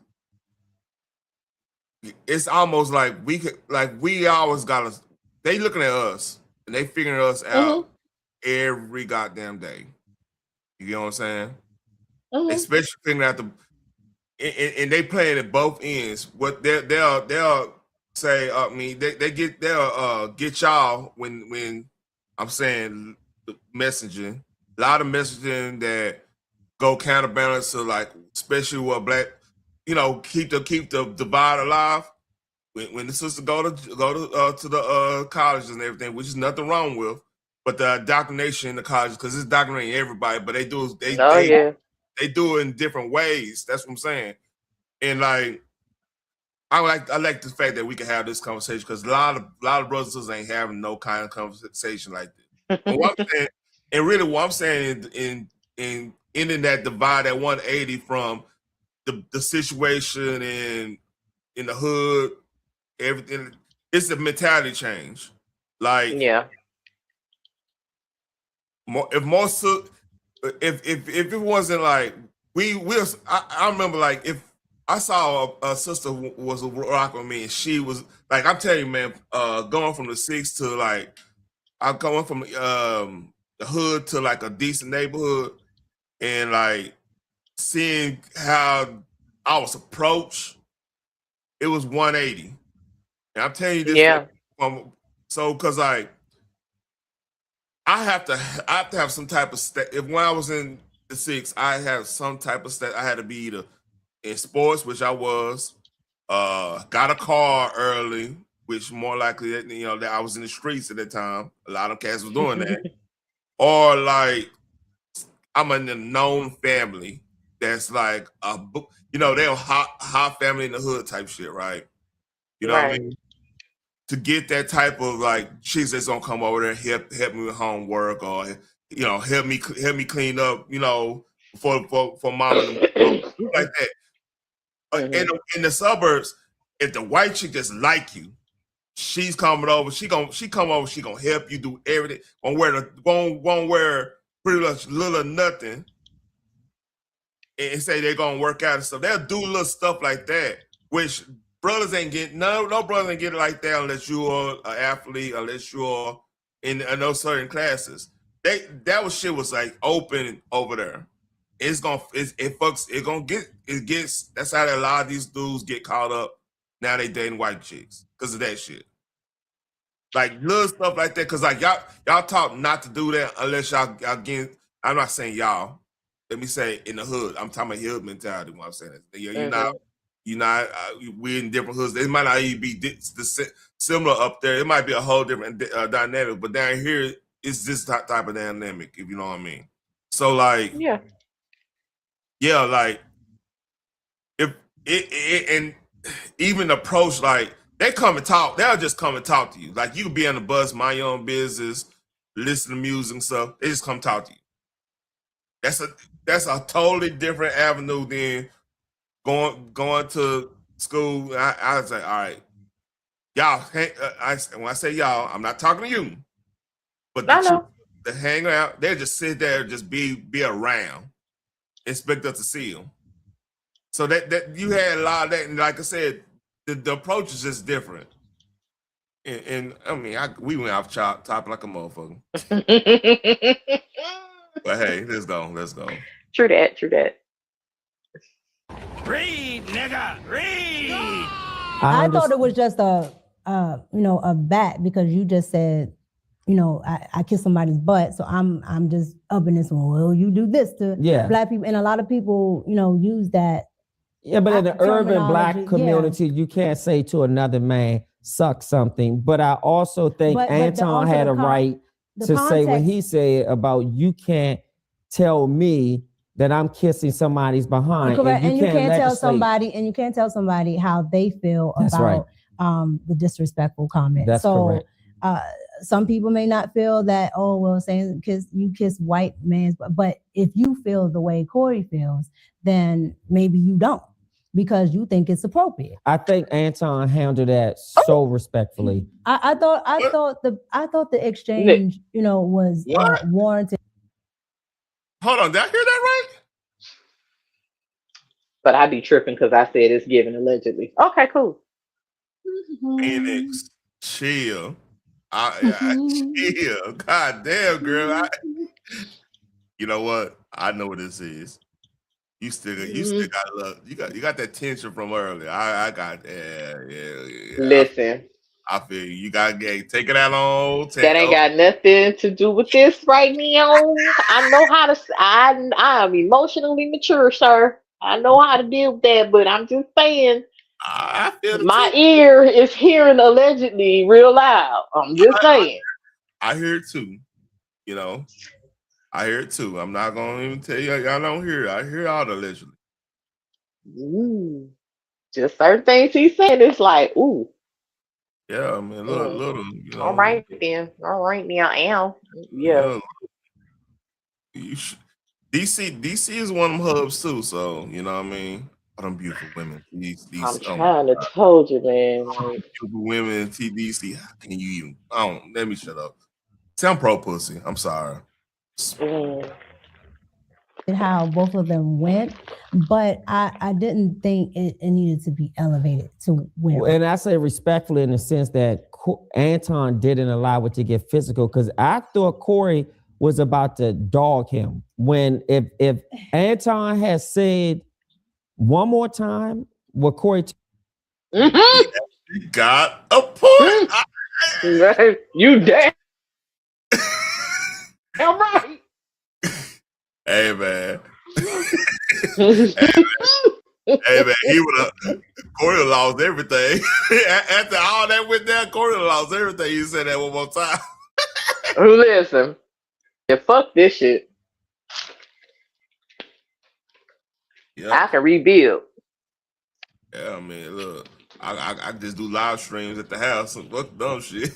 it's almost like we always gotta. They looking at us and they figuring us out every goddamn day. You know what I'm saying? Especially figuring out and they playing at both ends. What they'll say, I mean, they'll get y'all when I'm saying messaging, a lot of messaging that go counterbalance to like, especially what black, keep the divide alive. When the sisters go to the colleges and everything, which is nothing wrong with, but the indoctrination in the colleges, because it's indoctrinating everybody, but they do it in different ways. That's what I'm saying. And like I like the fact that we can have this conversation because a lot of brothers and sisters ain't having no kind of conversation like this. And what I'm saying, and really what I'm saying in ending that divide at 180 from the situation in the hood, everything, it's a mentality change. Like if it wasn't like I remember like if I saw a sister was rocking with me and she was like, I'm telling you, man, going from the 6 to like I'm going from the hood to like a decent neighborhood and like seeing how I was approached, it was 180. And I'm telling you this because like I have to have some type of if when I was in the 6, I had some type of I had to be either in sports, which I was, got a car early, which more likely that I was in the streets at that time. A lot of cats was doing that. Or like I'm in a known family that's like they're a hot family in the hood type shit, right? You know what I mean? To get that type of like she's just gonna come over there and help me with homework or help me clean up, for mom and them, like that. In the suburbs, if the white chick just like you, she's coming over. She gonna help you do everything. Won't wear pretty much little or nothing, and say they're gonna work out and stuff. They'll do little stuff like that, which brothers ain't getting. No brothers ain't getting like that unless you're an athlete, unless you're in those certain classes. That shit was like open over there. That's how a lot of these dudes get caught up. Now they dating white chicks because of that shit. Like little stuff like that. Cause like y'all taught not to do that unless y'all get. I'm not saying y'all. Let me say in the hood. I'm talking about hood mentality when I'm saying that. You're not. We're in different hoods. It might not even be similar up there. It might be a whole different dynamic. But down here, it's this type of dynamic. If you know what I mean. So like, yeah, like if it and even approach like they come and talk. They'll just come and talk to you. Like you could be on the bus, mind your own business, listen to music and stuff. They just come talk to you. That's a totally different avenue than going to school. I was like, all right, y'all. When I say y'all, I'm not talking to you, but the hang out, they just sit there, just be around, expect us to see them. So that you had a lot of that, and like I said, the approach is just different. And I mean, we went off top like a motherfucker. But hey, let's go. True that. Read, nigga, read. I thought it was just a bat because you just said, I kiss somebody's butt, so I'm just upping this one. Well, you do this to black people, and a lot of people, use that. Yeah, but in the urban black community, you can't say to another man, suck something. But I also think Anton had a right to say what he said about you can't tell me that I'm kissing somebody's behind. Correct. And you can't tell somebody how they feel about the disrespectful comment. That's correct. Some people may not feel that, saying you kiss white man's, but if you feel the way Corey feels, then maybe you don't, because you think it's appropriate. I think Anton handled that so respectfully. I thought the exchange, was warranted. Hold on, did I hear that right? But I be tripping because I said it's given allegedly. Okay, cool. Phoenix, chill. Chill. God damn, girl. You know what? I know what this is. You still got love. You got that tension from earlier. I got Listen. I feel you. You got take it out on. That ain't got nothing to do with this right now. I know how to. I'm emotionally mature, sir. I know how to deal with that, but I'm just saying. I feel my ear is hearing allegedly real loud. I'm just saying. I hear it too. I hear it too. I'm not gonna even tell you. Y'all don't hear it. I hear all the allegedly. Ooh. Just certain things he's saying. It's like, ooh. Yeah, I mean, little. All right then. All right now, Al. Yeah. DC is one of them hubs too. So you know what I mean. All them beautiful women. I'm trying to told you, man. Like, beautiful women in TDC. How can you even? Let me shut up. See, I'm pro pussy. I'm sorry. How both of them went, but I didn't think it needed to be elevated to where. And I say respectfully in the sense that Anton didn't allow it to get physical, because I thought Corey was about to dog him. When if Anton has said one more time what Corey you got a point. You damn right. Hey man. Hey man, he would have Corey lost everything. After all that went down, Corey lost everything. You said that one more time. Listen. Yeah, fuck this shit. Yep. I can rebuild. Yeah, I mean, look, I just do live streams at the house and fuck dumb shit.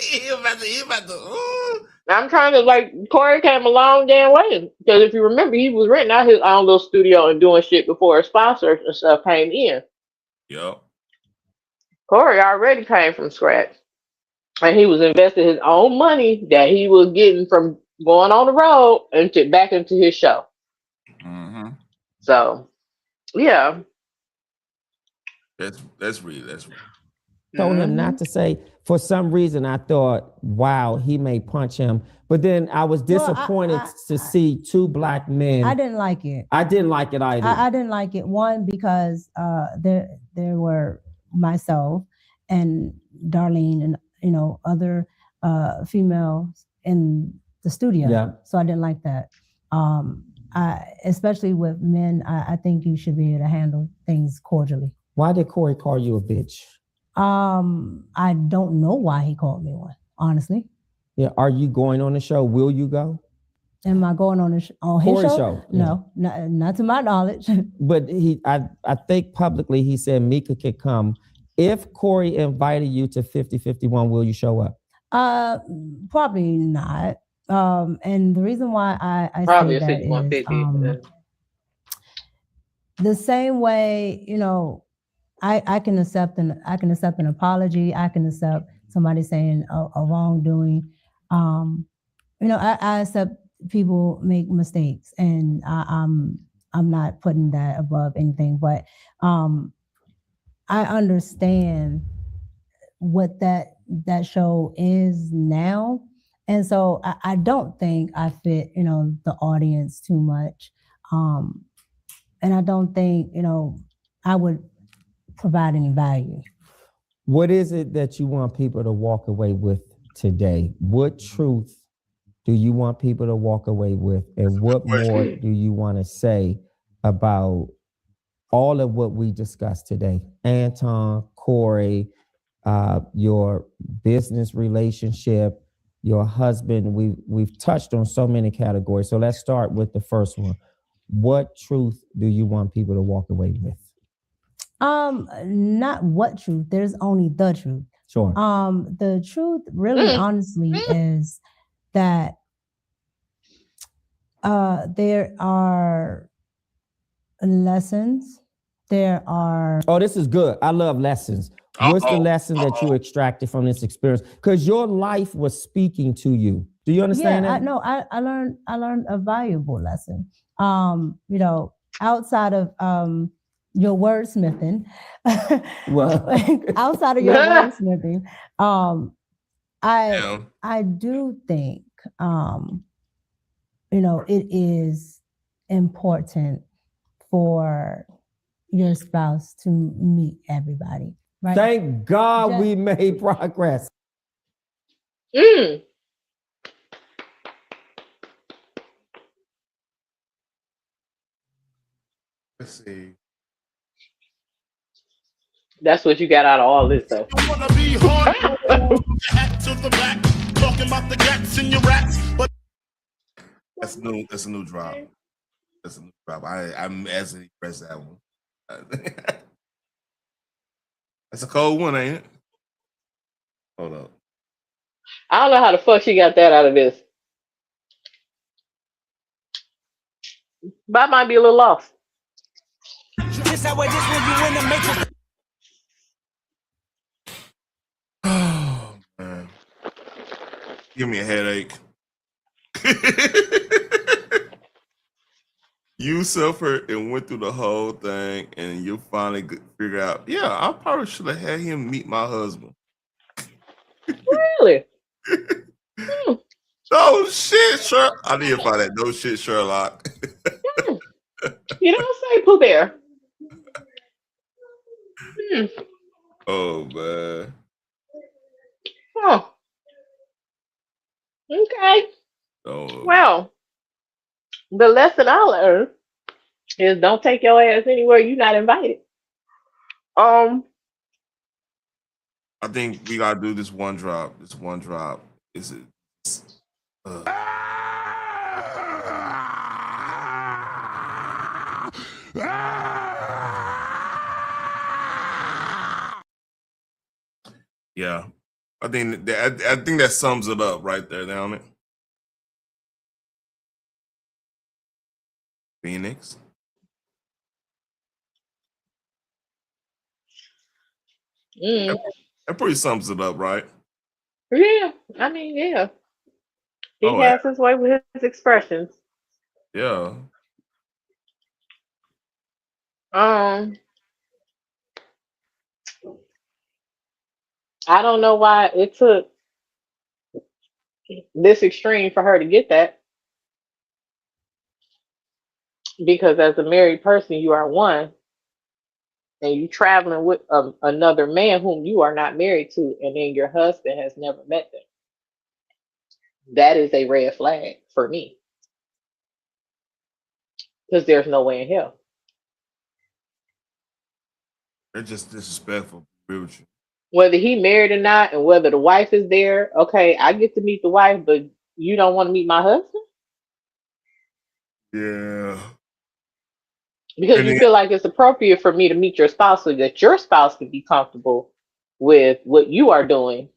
he about to. I'm trying to Corey came a long damn way, because if you remember, he was renting out his own little studio and doing shit before his sponsors and stuff came in. Yep. Corey already came from scratch. And he was investing his own money that he was getting from going on the road into back into his show. Mm-hmm. So yeah. That's real. Told him not to say. For some reason, I thought, wow, he may punch him. But then I was disappointed to see two black men. I didn't like it. I didn't like it either. I didn't like it. One, because there were myself and Darlene and other females in the studio. Yeah. So I didn't like that. Especially with men, I think you should be able to handle things cordially. Why did Corey call you a bitch? I don't know why he called me one, honestly. Yeah. Are you going on the show? Will you go? Am I going on his show? No, not to my knowledge. But I think publicly he said Micca could come. If Corey invited you to 50-51, will you show up? Probably not. And the reason why I Probably say a that 5150. is the same way, I can accept an apology. I can accept somebody saying a wrongdoing. I accept people make mistakes, and I'm not putting that above anything. But I understand what that show is now, and so I don't think I fit the audience too much, and I don't think I would provide any value. What is it that you want people to walk away with today? What truth do you want people to walk away with? And what more do you want to say about all of what we discussed today? Anton, Corey, your business relationship, your husband. We've touched on so many categories. So let's start with the first one. What truth do you want people to walk away with? Not what truth. There's only the truth. Sure. The truth really honestly is that there are lessons. There are this is good. I love lessons. What's the lesson that you extracted from this experience? Because your life was speaking to you. Do you understand that? I learned a valuable lesson. Outside of your wordsmithing, well, outside of your wordsmithing, I do think it is important for your spouse to meet everybody. Right? Thank God we made progress. Let's see. That's what you got out of all this, though. I wanna be hard hat to the back, talking about the gats in your rats, but That's new. That's a new drop. That's a new drop. I'm as impressed that one. That's a cold one, ain't it? Hold up. I don't know how the fuck she got that out of this. But I might be a little lost. Oh man, give me a headache. You suffered and went through the whole thing, and you finally figure out, yeah, I probably should have had him meet my husband. Really? No shit, Sherlock. I need to find that. No shit, Sherlock. You don't say Pooh Bear. Oh man. Huh. Okay. Oh. Well, the lesson I learned is don't take your ass anywhere you're not invited. I think we gotta do this one drop. This one drop. Is it? Yeah, I think that sums it up right there, don't it? Phoenix. Mm. That pretty sums it up, right? Yeah, I mean, yeah. He Oh, has his way with his expressions. yeah. I don't know why it took this extreme for her to get that. Because as a married person, you are one, and you traveling with another man whom you are not married to, and then your husband has never met them. That is a red flag for me, because there's no way in hell. They're just disrespectful. Whether he married or not, and whether the wife is there, okay, I get to meet the wife, but you don't want to meet my husband Yeah. because And you then, feel like it's appropriate for me to meet your spouse so that your spouse can be comfortable with what you are doing,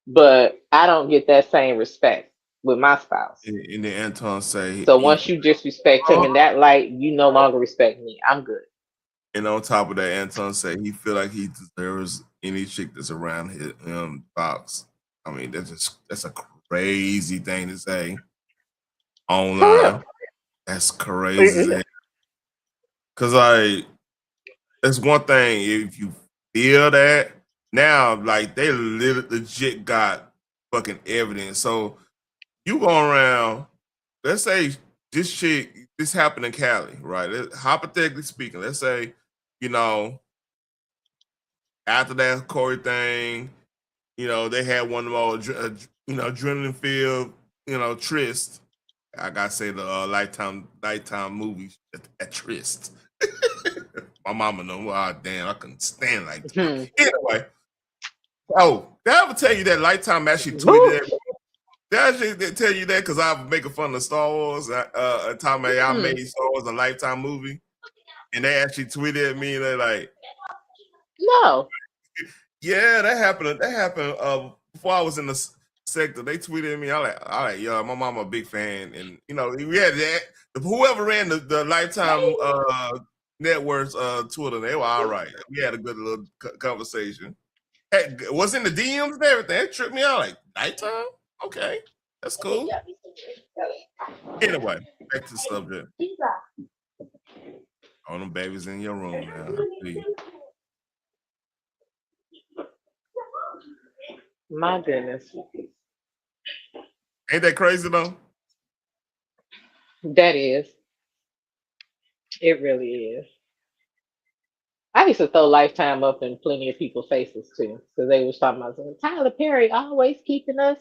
but I don't get that same respect with my spouse. and then Anton say, So once you disrespect him in that light, you no longer respect me. I'm good. and on top of that, Anton say he feel like he deserves any chick that's around his box. I mean, that's a crazy thing to say online. That's crazy. Cause like, it's one thing if you feel that. Now, like they legit got fucking evidence. So you go around. Let's say this happened in Cali, right? Hypothetically speaking, let's say, after that Corey thing, they had one of the more, adrenaline filled, tryst. I gotta say the lifetime movies at tryst. My mama know. Oh, damn, I couldn't stand like that. Anyway, did I ever tell you that Lifetime actually tweeted that? Did I actually tell you that because I'm making fun of Star Wars? Time I made Star Wars a Lifetime movie, and they actually tweeted at me. And they're like, "No, yeah, that happened. That happened before I was in the sector. They tweeted at me. I like, yo, my mama a big fan, and we had that. Whoever ran the Lifetime networks Twitter, they were all right. We had a good little conversation. Hey, was in the DMs and everything. It tripped me out. Like, Lifetime? Okay, that's cool. Anyway, back to the subject. All them babies in your room now. my goodness, Ain't that crazy though? that is. It really is. I used to throw Lifetime up in plenty of people's faces too, because they was talking about Tyler Perry always keeping us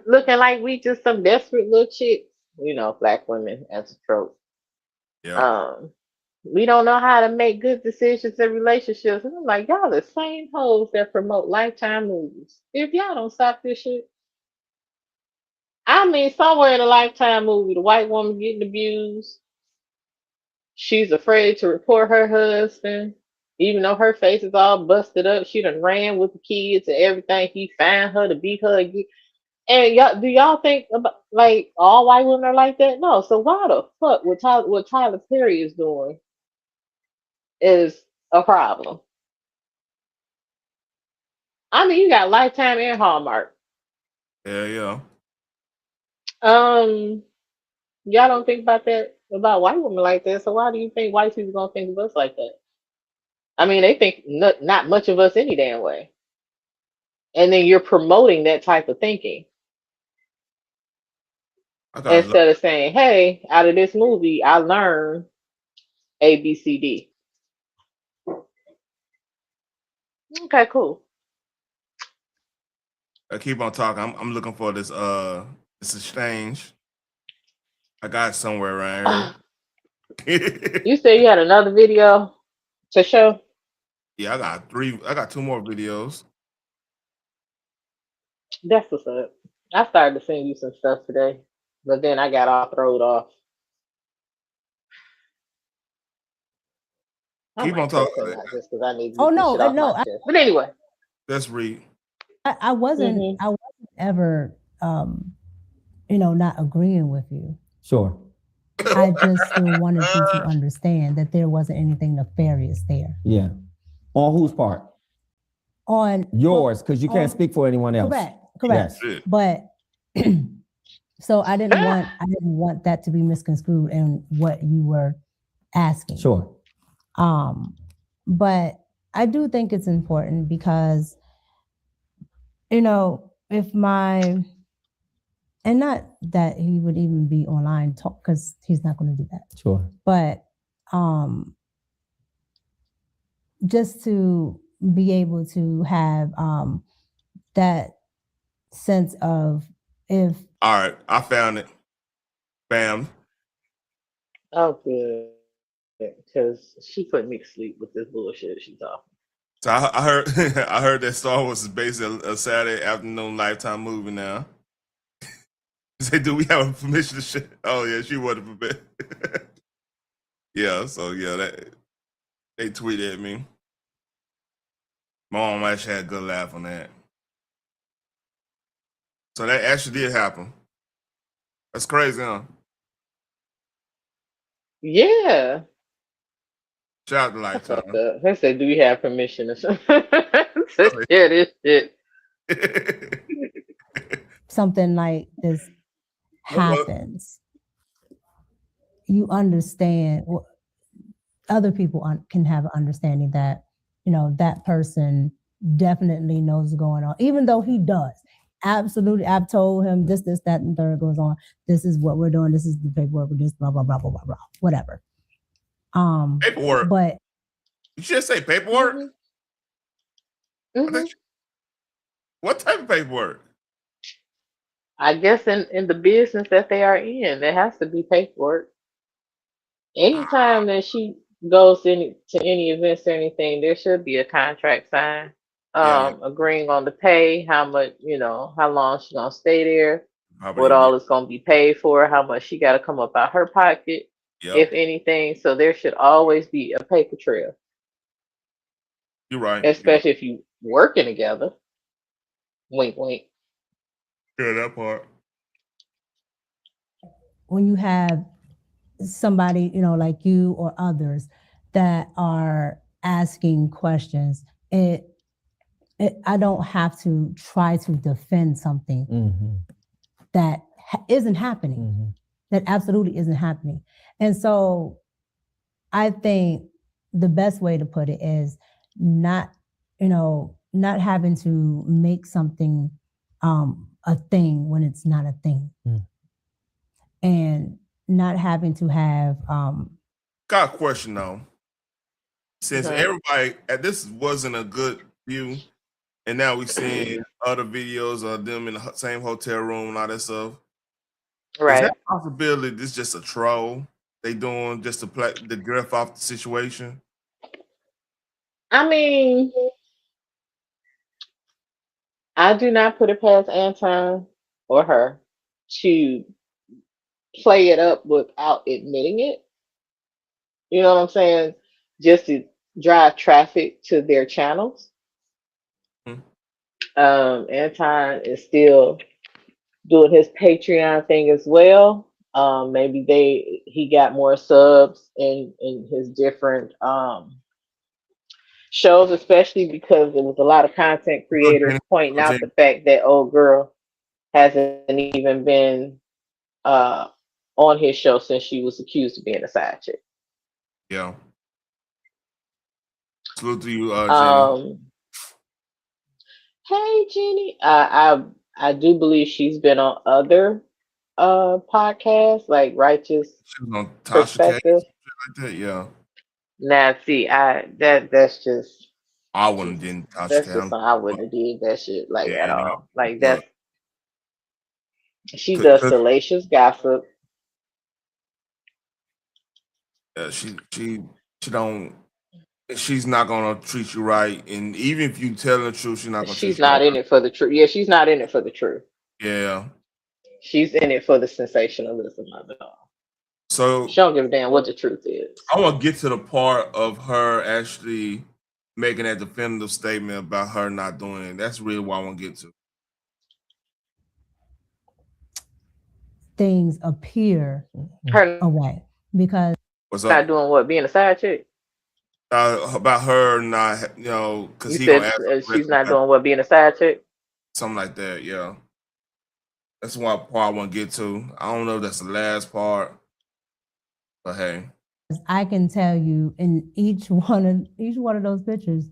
looking like we just some desperate little chicks. Black women as a trope. Yeah. We don't know how to make good decisions in relationships. And I'm like, y'all the same hoes that promote Lifetime movies. If y'all don't stop this shit. I mean, somewhere in a Lifetime movie, the white woman getting abused. She's afraid to report her husband. Even though her face is all busted up, she done ran with the kids and everything. He found her to beat her again. And do y'all think about like all white women are like that? No. So why the fuck what Tyler Perry is doing is a problem? I mean, you got Lifetime and Hallmark. Yeah. Y'all don't think about that about white women like that. So why do you think white people gonna think of us like that? I mean, they think not much of us any damn way. And then you're promoting that type of thinking. Instead of saying, hey, out of this movie, I learned A, B, C, D. Okay, cool. I keep on talking. I'm looking for this exchange. I got it somewhere around here. You said you had another video to show? Yeah, I got 2 more videos. That's what's up. I started to send you some stuff today, but then I got all thrown off. Keep on talking. Just because I need to no. But anyway, let's read. I wasn't ever not agreeing with you. Sure. I just still wanted you to understand that there wasn't anything nefarious there. Yeah. On whose part? On yours, because you can't speak for anyone else. Correct. Yes. But so I didn't want that to be misconstrued in what you were asking. Sure. But I do think it's important because, if and not that he would even be online talk, because he's not going to do that. Sure. But just to be able to have that sense of if. All right, I found it. Bam. Oh, good. Because she put me to sleep with this bullshit she's talking. So I heard I heard that Star Wars is based on a Saturday afternoon Lifetime movie now. Say, do we have permission to share? Oh yeah, she wanted permission. Yeah, so yeah, that they tweeted at me. My mom actually had a good laugh on that. So that actually did happen. That's crazy, huh? Yeah. Shout out to Lifetime. They said, do we have permission to share this shit? Something like this happens, you understand. Other people can have an understanding that that person definitely knows what's going on, even though he does. Absolutely, I've told him this, that, and third goes on. This is what we're doing. This is the paperwork. We're just blah blah blah blah blah blah. Whatever. Paperwork. But you should say paperwork. Mm-hmm. What type of paperwork? I guess in the business that they are in, there has to be paperwork. Anytime that she goes to any events or anything, there should be a contract signed, agreeing on the pay, how much, how long she's gonna stay there, what all is gonna be paid for, how much she got to come up out her pocket, if anything. So there should always be a paper trail. You're right. Especially if you working together. Wink, wink. Yeah, that part. When you have somebody, like you or others that are asking questions, I don't have to try to defend something that isn't happening, that absolutely isn't happening. And so I think the best way to put it is not having to make something a thing when it's not a thing. And not having to have got a question though. Since everybody this wasn't a good view, and now we're seeing other videos of them in the same hotel room and all that stuff. Right. Is that a possibility this is just a troll they doing just to play the griff off the situation? I mean, I do not put it past Anton or her to play it up without admitting it. You know what I'm saying? Just to drive traffic to their channels. Anton is still doing his Patreon thing as well. Maybe he got more subs in his different shows, especially because there was a lot of content creators pointing out the fact that old girl hasn't even been on his show since she was accused of being a side chick. Yeah. Salute to you, Jenny. Hey, Jenny. I do believe she's been on other podcasts, like Righteous She was on Perspective. like that, yeah. Now, see, that's just. I wouldn't have done That's just something I wouldn't have did that shit at all. Like that's. She does salacious gossip. Yeah, she don't. She's not gonna treat you right, and even if you tell the truth, she's not gonna. She's not in it for the truth. Yeah, she's not in it for the truth. Yeah, she's in it for the sensationalism of it all. So she don't give a damn what the truth is. I want to get to the part of her actually making that definitive statement about her not doing it. That's really what I want to get to. Things appear away because not doing what, being a side chick. About her not, because You he gonna said ask she's not doing what, being a side chick? something like that. Yeah, that's one part I want to get to. I don't know if that's the last part, but hey, I can tell you in each one of those pictures,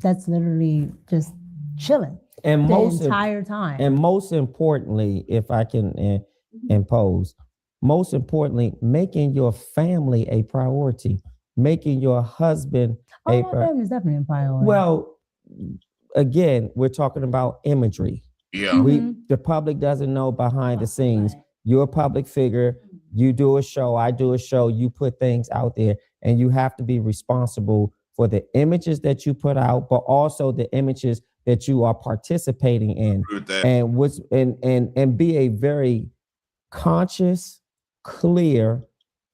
that's literally just chilling And the most entire time. And most importantly, if I can impose, most importantly, making your family a priority, making your husband my family is definitely a priority. Well, again, we're talking about imagery. yeah, The public doesn't know behind the scenes. You're a public figure. You do a show, I do a show, you put things out there, and you have to be responsible for the images that you put out, but also the images that you are participating in. And be a very conscious, clear,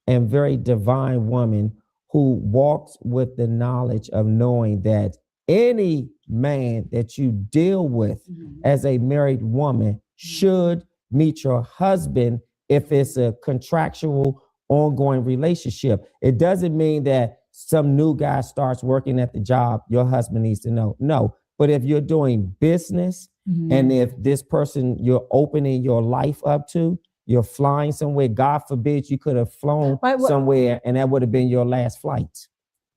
and very divine woman who walks with the knowledge of knowing that any man that you deal with as a married woman should meet your husband if it's a contractual ongoing relationship. It doesn't mean that some new guy starts working at the job, your husband needs to know. No, but if you're doing business and if this person you're opening your life up to, you're flying somewhere, God forbid you could have flown somewhere and that would have been your last flight.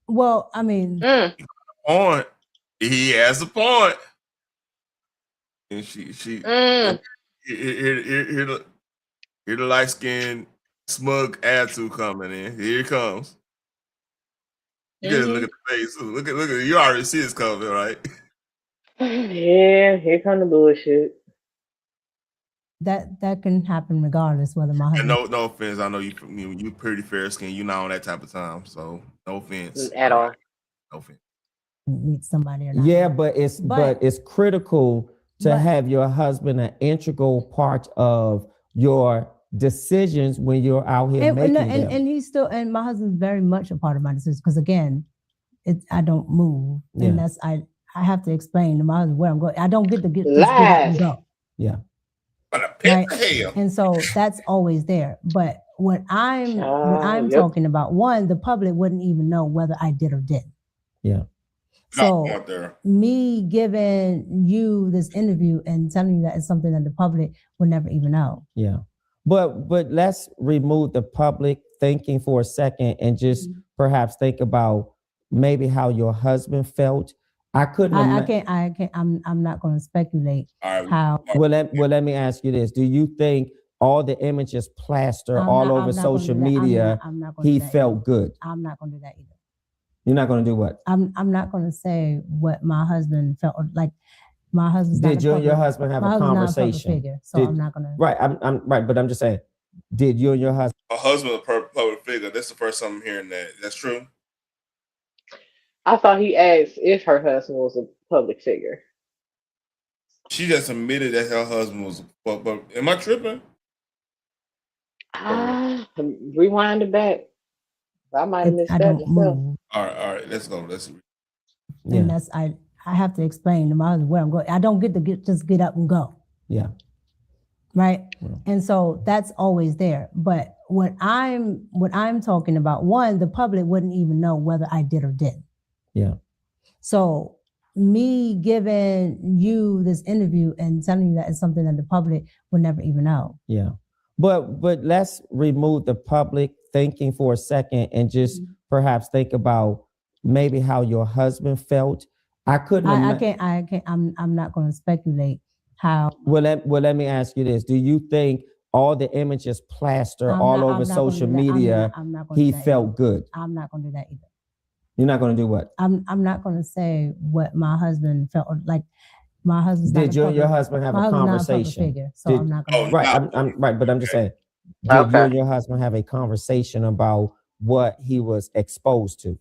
Well, I mean, point. He has a point. And here the light skinned smug attitude coming in. Here it comes. You just look at the face. Look at you already see it's coming, right? Yeah, here come the bullshit. That can happen regardless whether my husband. And no offense. I know you pretty fair skinned. You're not on that type of time, so no offense at all. No offense. Meet somebody or not. Yeah, but it's critical to have your husband an integral part of your decisions when you're out here making them. And he's still, and my husband's very much a part of my decisions because again, I don't move, and that's I have to explain to my husband where I'm going. I don't get to just get up and go. Yeah. Right? And so that's always there. But what I'm talking about, one, the public wouldn't even know whether I did or didn't. Yeah. So me giving you this interview and telling you that it's something that the public would never even know. Yeah. But let's remove the public thinking for a second and just perhaps think about maybe how your husband felt. I can't. I'm not going to speculate how. Well, let me ask you this: do you think all the images plastered all over social media, he felt good? I'm not going to do that either. You're not going to do what? I'm not going to say what my husband felt like. My husband. Did you and your husband have a conversation? Figure, so I'm not going to. Right. I'm right, but I'm just saying. Did you and your husband? A husband, a public figure. That's the first time I'm hearing that. That's true. I thought he asked if her husband was a public figure. She just admitted that her husband was. But am I tripping? Rewind it back. I might have missed that myself. All right. Let's go. And that's I have to explain to my husband where I'm going. I don't get to just get up and go. Yeah. Right. Yeah. And so that's always there. But what I'm talking about, one, the public wouldn't even know whether I did or didn't. Yeah. So me giving you this interview and telling you that it's something that the public would never even know. Yeah. But let's remove the public thinking for a second and just perhaps think about maybe how your husband felt. I can't. I'm not going to speculate how. Well, let me ask you this: do you think all the images plastered all over social media, he felt good? I'm not going to do that either. You're not going to do what? I'm not going to say what my husband felt like. My husband. Did you and your husband have a conversation? Figure, so I'm not going to. Right. I'm right, but I'm just saying. Did you and your husband have a conversation about what he was exposed to?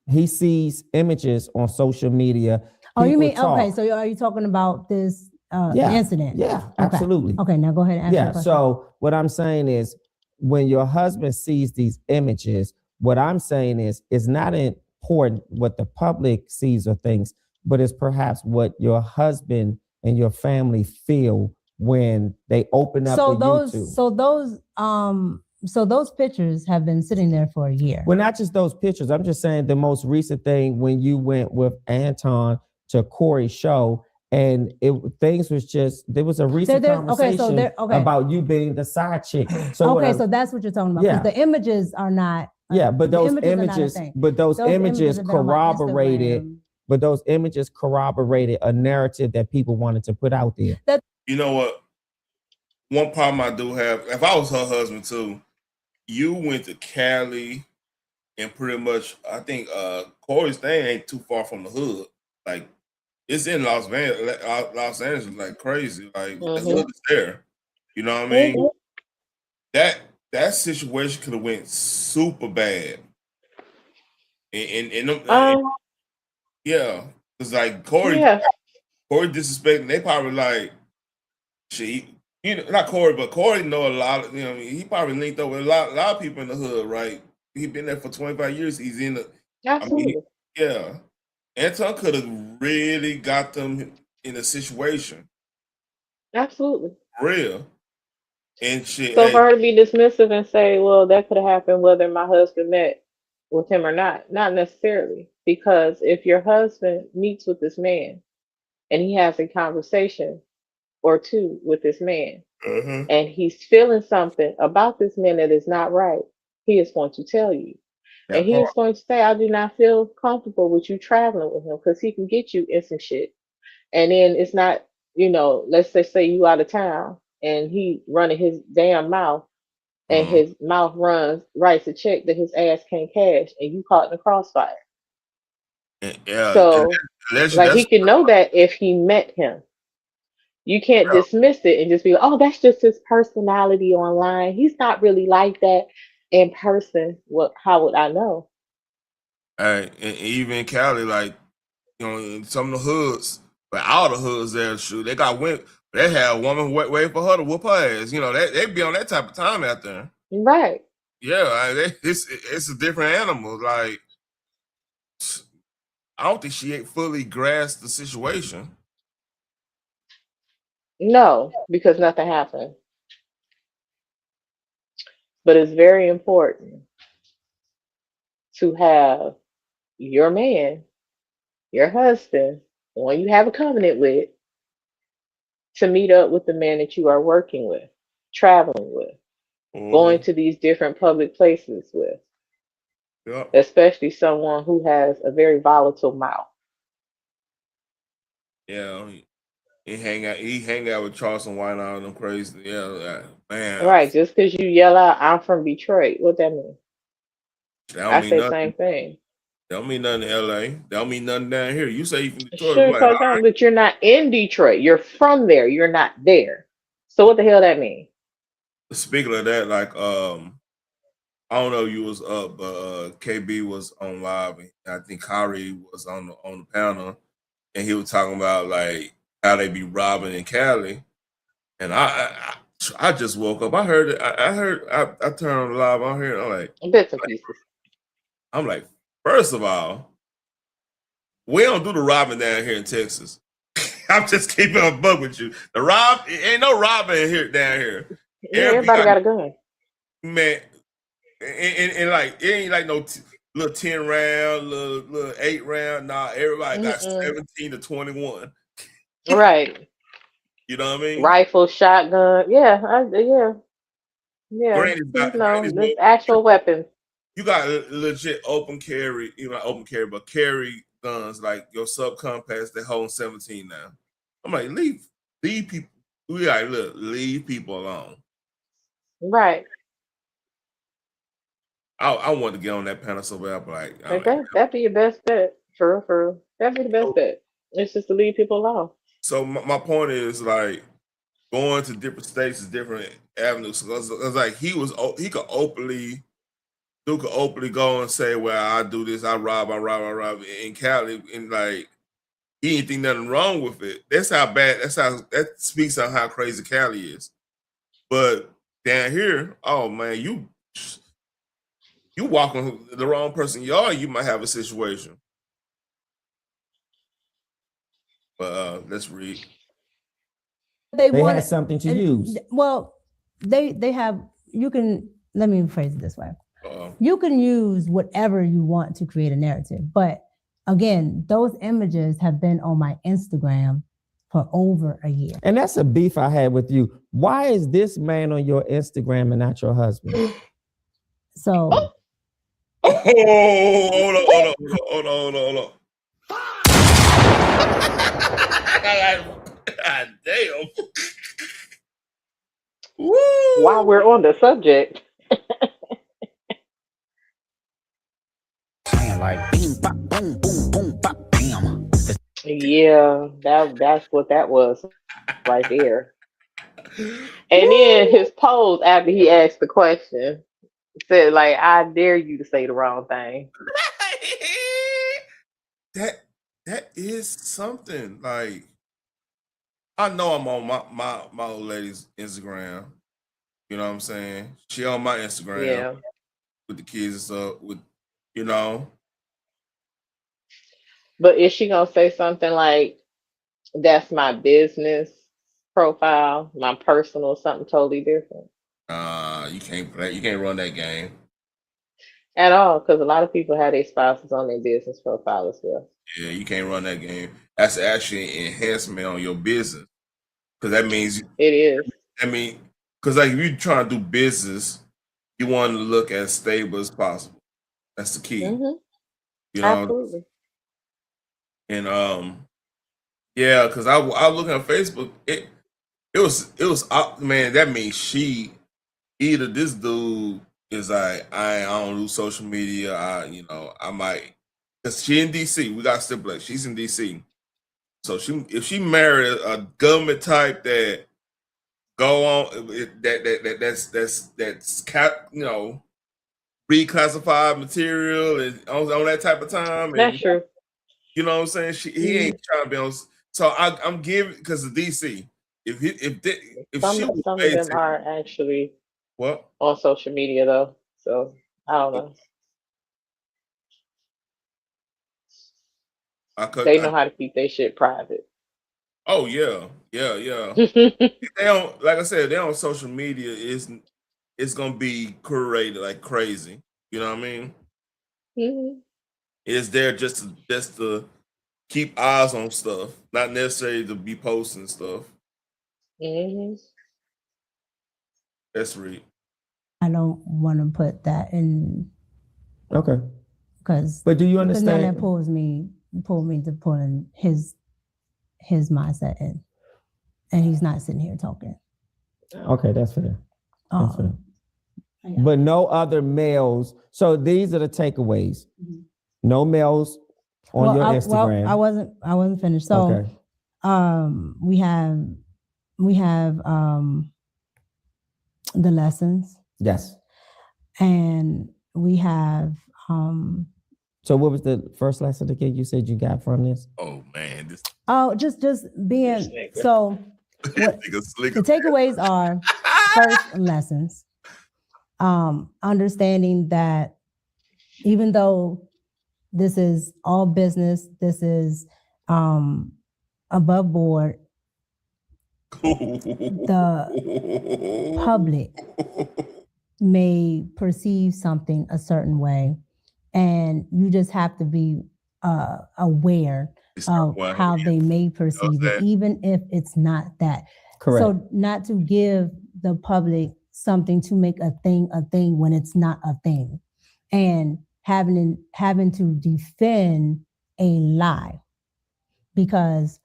He sees images on social media. Oh, you mean okay? So are you talking about this incident? Yeah, okay. Absolutely. Okay, now go ahead and answer the question. So what I'm saying is, when your husband sees these images, what I'm saying is, it's not important what the public sees or thinks, but it's perhaps what your husband and your family feel when they open up YouTube. So those pictures have been sitting there for a year. Well, not just those pictures. I'm just saying the most recent thing when you went with Anton to Corey's show, and things was just there was a recent conversation about you being the side chick. So so that's what you're talking about. Yeah. The images are not. But those images corroborated. But those images corroborated a narrative that people wanted to put out there. You know what? One problem I do have, if I was her husband too, you went to Cali and pretty much, I think Corey's thing ain't too far from the hood. Like, it's in Los Angeles, like crazy. Like, the hood is there. You know what I mean? That situation could have went super bad. Yeah. It's like Corey disrespecting, they probably like, shit, not Corey, but Corey know a lot of, he probably linked up with a lot of people in the hood, right? He been there for 25 years. He's in the, absolutely. Anton could have really got them in a situation. Absolutely. Real. And shit. So for her to be dismissive and say, well, that could have happened whether my husband met with him or not necessarily. Because if your husband meets with this man and he has a conversation or two with this man, and he's feeling something about this man that is not right, he is going to tell you. And he is going to say, I do not feel comfortable with you traveling with him because he can get you in some shit. And then it's not, let's just say you out of town and he running his damn mouth and his mouth writes a check that his ass can't cash and you caught in the crossfire. Yeah. So he can know that if he met him. You can't dismiss it and just be like, oh, that's just his personality online. He's not really like that in person. How would I know? And even in Cali, like, in some of the hoods, but all the hoods there, shoot, they got women. They had a woman wait for her to whoop her ass. They be on that type of time out there. Right. Yeah, it's a different animal. Like, I don't think she ain't fully grasped the situation. No, because nothing happened. But it's very important to have your man, your husband, the one you have a covenant with, to meet up with the man that you are working with, traveling with, going to these different public places with, especially someone who has a very volatile mouth. Yeah, he hang out with Charleston White and all them crazy. Yeah, man. Right, just because you yell out, I'm from Detroit, what that mean? I say the same thing. Don't mean nothing in LA. Don't mean nothing down here. You say you from Detroit. Sure, but you're not in Detroit. You're from there. You're not there. So what the hell that mean? Speaking of that, like, I don't know if you was up, but KB was on live. And I think Kyrie was on the panel, and he was talking about like how they be robbing in Cali. And I just woke up. I heard it. I turned on the live on here. I'm like, bits and pieces. I'm like, first of all, we don't do the robbing down here in Texas. I'm just keeping a bug with you. Ain't no robbing here down here. Yeah, everybody got a gun. Man, and like it ain't like no little 10 round, little 8 round. Nah, everybody got 17 to 21. Right. You know what I mean? Rifle, shotgun. Yeah. There's actual weapons. You got legit open carry, not open carry, but carry guns like your subcompass that hold 17 now. I'm like, leave people. We gotta leave people alone. Right. I want to get on that panel so bad, but that'd be your best bet. For real. That'd be the best bet. It's just to leave people alone. So my point is like going to different states is different avenues. Cause like he could openly go and say, well, I do this, I rob in Cali, and like he ain't think nothing wrong with it. That speaks on how crazy Cali is. But down here, oh man, you walking the wrong person yard, you might have a situation. But let's read. They had something to use. Well, they have. You can let me phrase it this way. You can use whatever you want to create a narrative, but again, those images have been on my Instagram for over a year. And that's a beef I had with you. Why is this man on your Instagram and not your husband? So hold on. God damn. While we're on the subject, Like boom, bop, boom, boom, boom, bop, bam. yeah, that's what that was right there. And then his pose after he asked the question said, like, I dare you to say the wrong thing. that is something. Like, I know I'm on my old lady's Instagram. You know what I'm saying? She on my Instagram Yeah. with the kids and stuff. With you know. But is she gonna say something like, that's my business profile, my personal, something totally different? You can't play. You can't run that game At all, because a lot of people have their spouses on their business profile as well. Yeah, you can't run that game. That's actually an enhancement on your business, because that means it is. I mean, because like if you're trying to do business, you want to look as stable as possible. That's the key. Mm-hmm. You know. Absolutely. And yeah, because I look at Facebook. It was man. That means either this dude is like I don't do social media. I might, because she in DC. We got stipulate she's in DC. So if she married a government type that go on that's reclassified material and on that type of time. That's true. You know what I'm saying? He ain't trying to be on. So I'm giving, because of DC. If some of them are actually what on social media though. So I don't know. They know how to keep their shit private. Oh yeah. They don't, like I said, they're on social media. It's gonna be curated like crazy. You know what I mean? Mm-hmm. It's there just to keep eyes on stuff, not necessarily to be posting stuff. Mm-hmm. That's real. I don't want to put that in. Okay. But do you understand? That pulled me to pulling his mindset in, and he's not sitting here talking. Okay, that's fair. That's fair. Yeah. But no other males. So these are the takeaways. Mm-hmm. No males on your Instagram. Well, I wasn't finished. So, okay. We have the lessons. Yes. And we have. So what was the first lesson again you said you got from this? Oh man, just being so. What, the takeaways are first lessons. Understanding that even though this is all business, this is above board, the public may perceive something a certain way, and you just have to be aware of how they may perceive it, even if it's not that. Correct. So not to give the public something to make a thing when it's not a thing, and having to defend a lie, because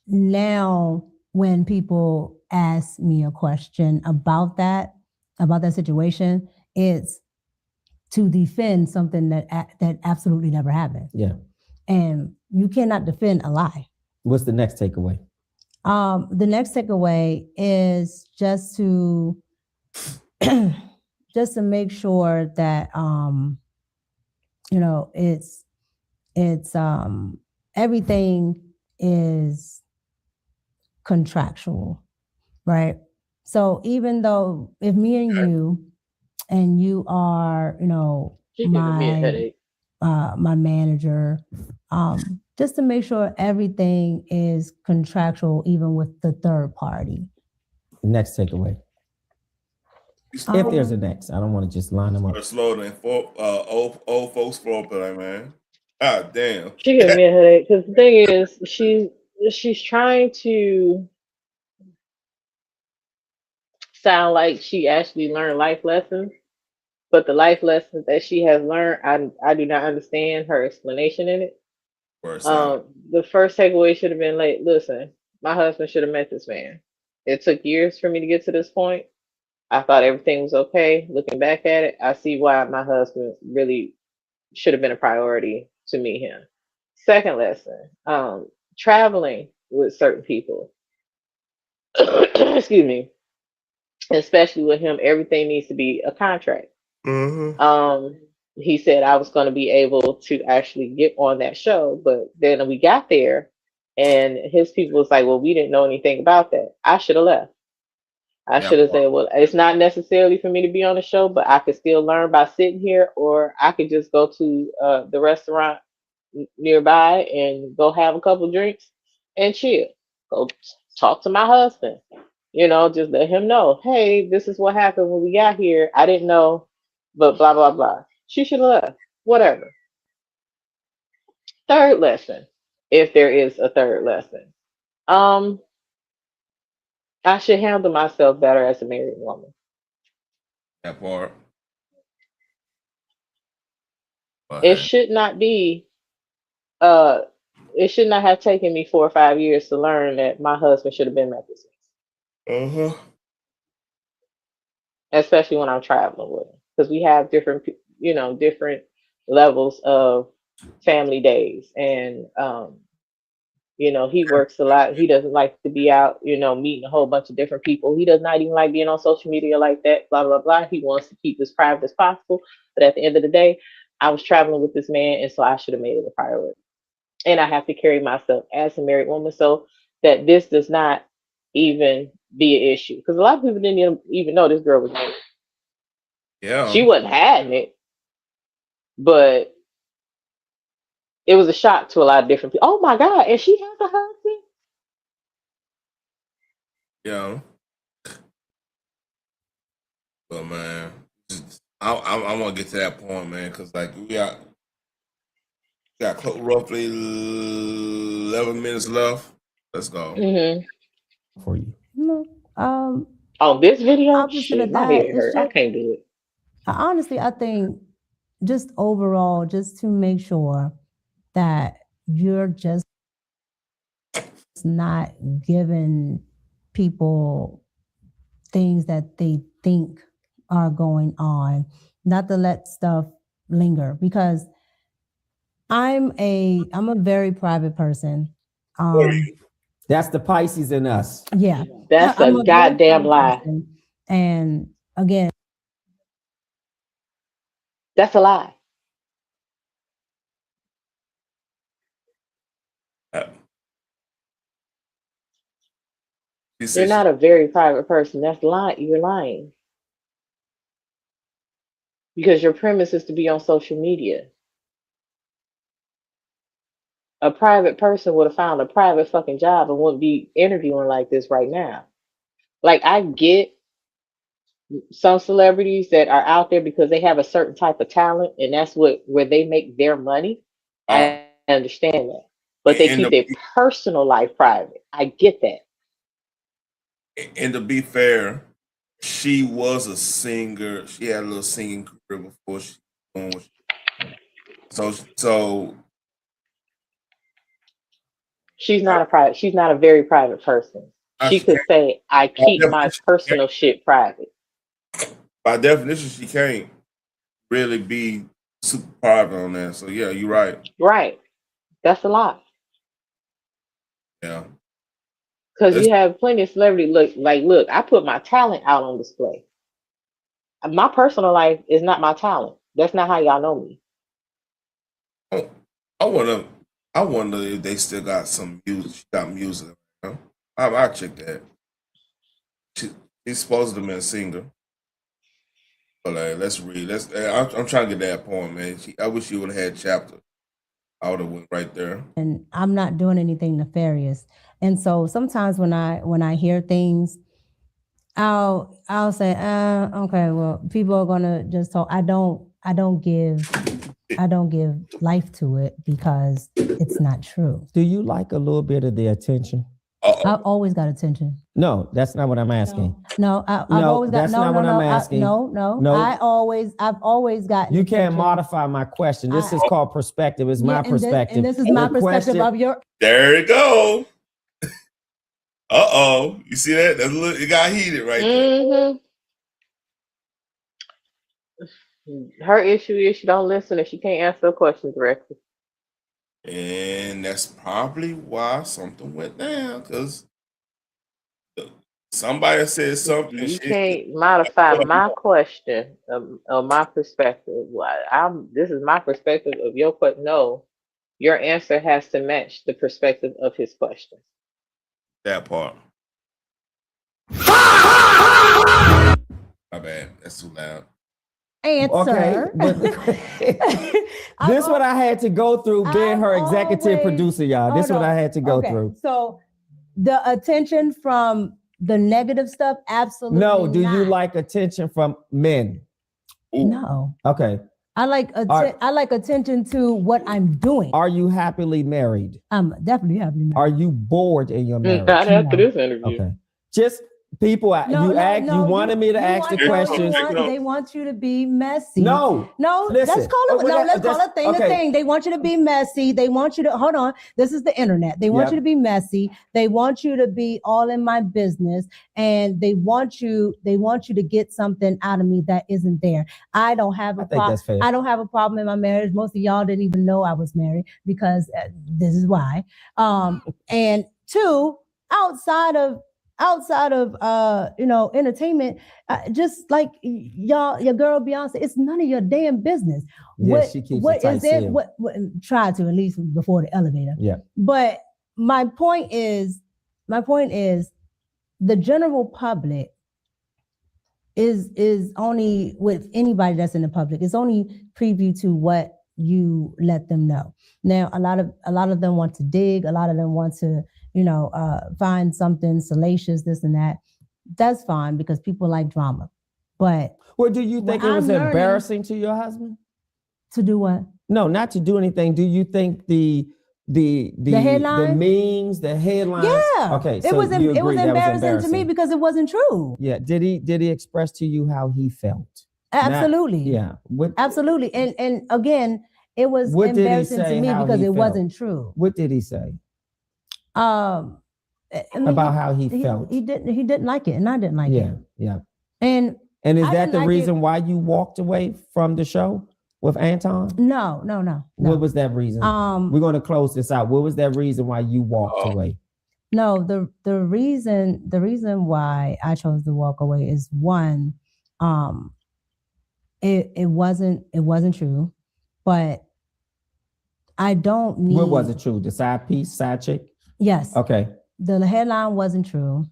now when people ask me a question about that situation, it's to defend something that absolutely never happened. Yeah. And you cannot defend a lie. What's the next takeaway? The next takeaway is just to make sure that it's everything is contractual, right? So even though if me and you are, my manager, just to make sure everything is contractual, even with the third party. Next takeaway. If there's a next, I don't want to just line them up. Slower than old folks floor play, man. God damn. She giving me a headache because the thing is, she's trying to sound like she actually learned life lessons, but the life lessons that she has learned, I do not understand her explanation in it. The first takeaway should have been like, listen, my husband should have met this man. It took years for me to get to this point. I thought everything was okay. Looking back at it, I see why my husband really should have been a priority to meet him. Second lesson, traveling with certain people, excuse me, especially with him, everything needs to be a contract. He said I was going to be able to actually get on that show, but then we got there and his people was like, well, we didn't know anything about that. I should have left. I should have said, well, it's not necessarily for me to be on the show, but I could still learn by sitting here, or I could just go to the restaurant nearby and go have a couple drinks and chill. Go talk to my husband. You know, just let him know, hey, this is what happened when we got here. I didn't know, but blah, blah, blah. She should have left. Whatever. Third lesson, if there is a third lesson. I should handle myself better as a married woman. That part. It should not be, it should not have taken me 4 or 5 years to learn that my husband should have been at this. Especially when I'm traveling with him, because we have different, different levels of family days, and he works a lot. He doesn't like to be out, meeting a whole bunch of different people. He does not even like being on social media like that. Blah blah blah. He wants to keep as private as possible. But at the end of the day, I was traveling with this man, and so I should have made it a priority. And I have to carry myself as a married woman so that this does not even be an issue. Because a lot of people didn't even know this girl was married. Yeah. She wasn't hiding it, but it was a shock to a lot of different people. Oh my God, and she has a husband? Yeah. But man, I want to get to that point, man, because like we got roughly 11 minutes left. Let's go. For you. On this video, opposite of my that, head hurt. I can't do it. Honestly, I think just overall, just to make sure that you're just not giving people things that they think are going on, not to let stuff linger, because I'm a very private person. That's the Pisces in us. Yeah. That's a goddamn lie. Person. And again, that's a lie. You're not a very private person. That's lying. You're lying. Because your premise is to be on social media. A private person would have found a private fucking job and wouldn't be interviewing like this right now. Like, I get some celebrities that are out there because they have a certain type of talent, and that's where they make their money. I understand that. But they keep their personal life private. I get that. And to be fair, she was a singer. She had a little singing career before she so she's not a very private person. She could say, I keep my personal shit private. By definition, she can't really be super private on that. So yeah, you're right. Right. That's a lie. Yeah. Because you have plenty of celebrities look, I put my talent out on display. My personal life is not my talent. That's not how y'all know me. I wonder if they still got some music. She got music. You know? I check that. She's supposed to be a singer. But let's read. I'm trying to get that point, man. I wish you would have had chapter. I would have went right there. And I'm not doing anything nefarious. And so sometimes when I hear things, I'll say, okay, well, people are gonna just talk. I don't give life to it because it's not true. Do you like a little bit of the attention? I've always got attention. No, that's not what I'm asking. No, I've always got. That's not what I'm asking. No. I've always got. You can't modify my question. This is called perspective. It's my perspective. And this is my perspective of your. There you go. You see that? That's it got heated right there. Her issue is she don't listen and she can't answer a question directly. And that's probably why something went down, because somebody said something. You can't modify my question or my perspective. This is my perspective of your question. No, your answer has to match the perspective of his question. That part. My bad. That's too loud. Answer. Okay. This is what I had to go through being her executive producer, y'all. This is what I had to go through. So the attention from the negative stuff, absolutely no. Do not. You like attention from men? Ooh. No. Okay. I like attention to what I'm doing. Are you happily married? I'm definitely happily married. Are you bored in your marriage? Not after this interview. Okay. Just people, you wanted me to ask the questions. They want you to be messy. No, let's call it. Let's call it thing. Okay. The thing. They want you to be messy. They want you to hold on. This is the internet. They want you to be messy. They want you to be all in my business, and they want you to get something out of me that isn't there. I don't have a problem. I don't have a problem in my marriage. Most of y'all didn't even know I was married because this is why. And two, outside of entertainment, just like your girl Beyonce, it's none of your damn business. She keeps it tight seal. What try to, at least before the elevator. Yeah. But my point is the general public is only, with anybody that's in the public, is only preview to what you let them know. Now, a lot of them want to dig, a lot of them want to find something salacious, this and that. That's fine because people like drama. But do you think it was embarrassing to your husband? To do what? No, not to do anything. Do you think the headline, the memes, the headlines? Yeah. Okay. So it was embarrassing to me because it wasn't true. Yeah. Did he express to you how he felt? Absolutely. Absolutely. And again, it was embarrassing to me because it wasn't true. What did he say? About how he felt. He didn't like it, and I didn't like it. Yeah. And is that the reason why you walked away from the show with Anton? No. What was that reason? We're going to close this out. What was that reason why you walked away? No, the reason why I chose to walk away is one, it wasn't true, but I don't need. What wasn't true? The side chick? Yes. Okay. The headline wasn't true.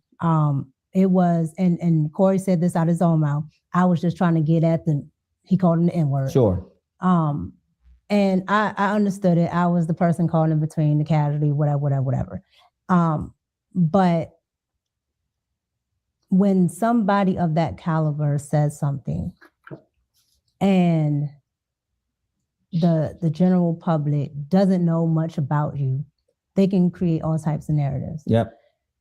It was, and Corey said this out of his own mouth. I was just trying to get at he called him the N-word. Sure. And I understood it. I was the person calling in between, the casualty, whatever. But when somebody of that caliber says something and the general public doesn't know much about you, they can create all types of narratives. Yep.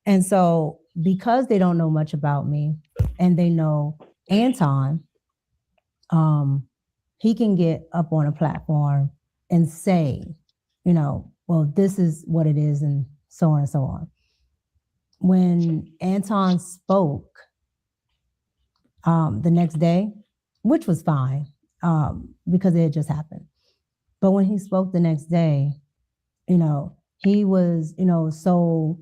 And so because they don't know much about me and they know Anton, he can get up on a platform and say, well, this is what it is, and so on and so on. When Anton spoke the next day, which was fine, because it had just happened. But when he spoke the next day, he was, so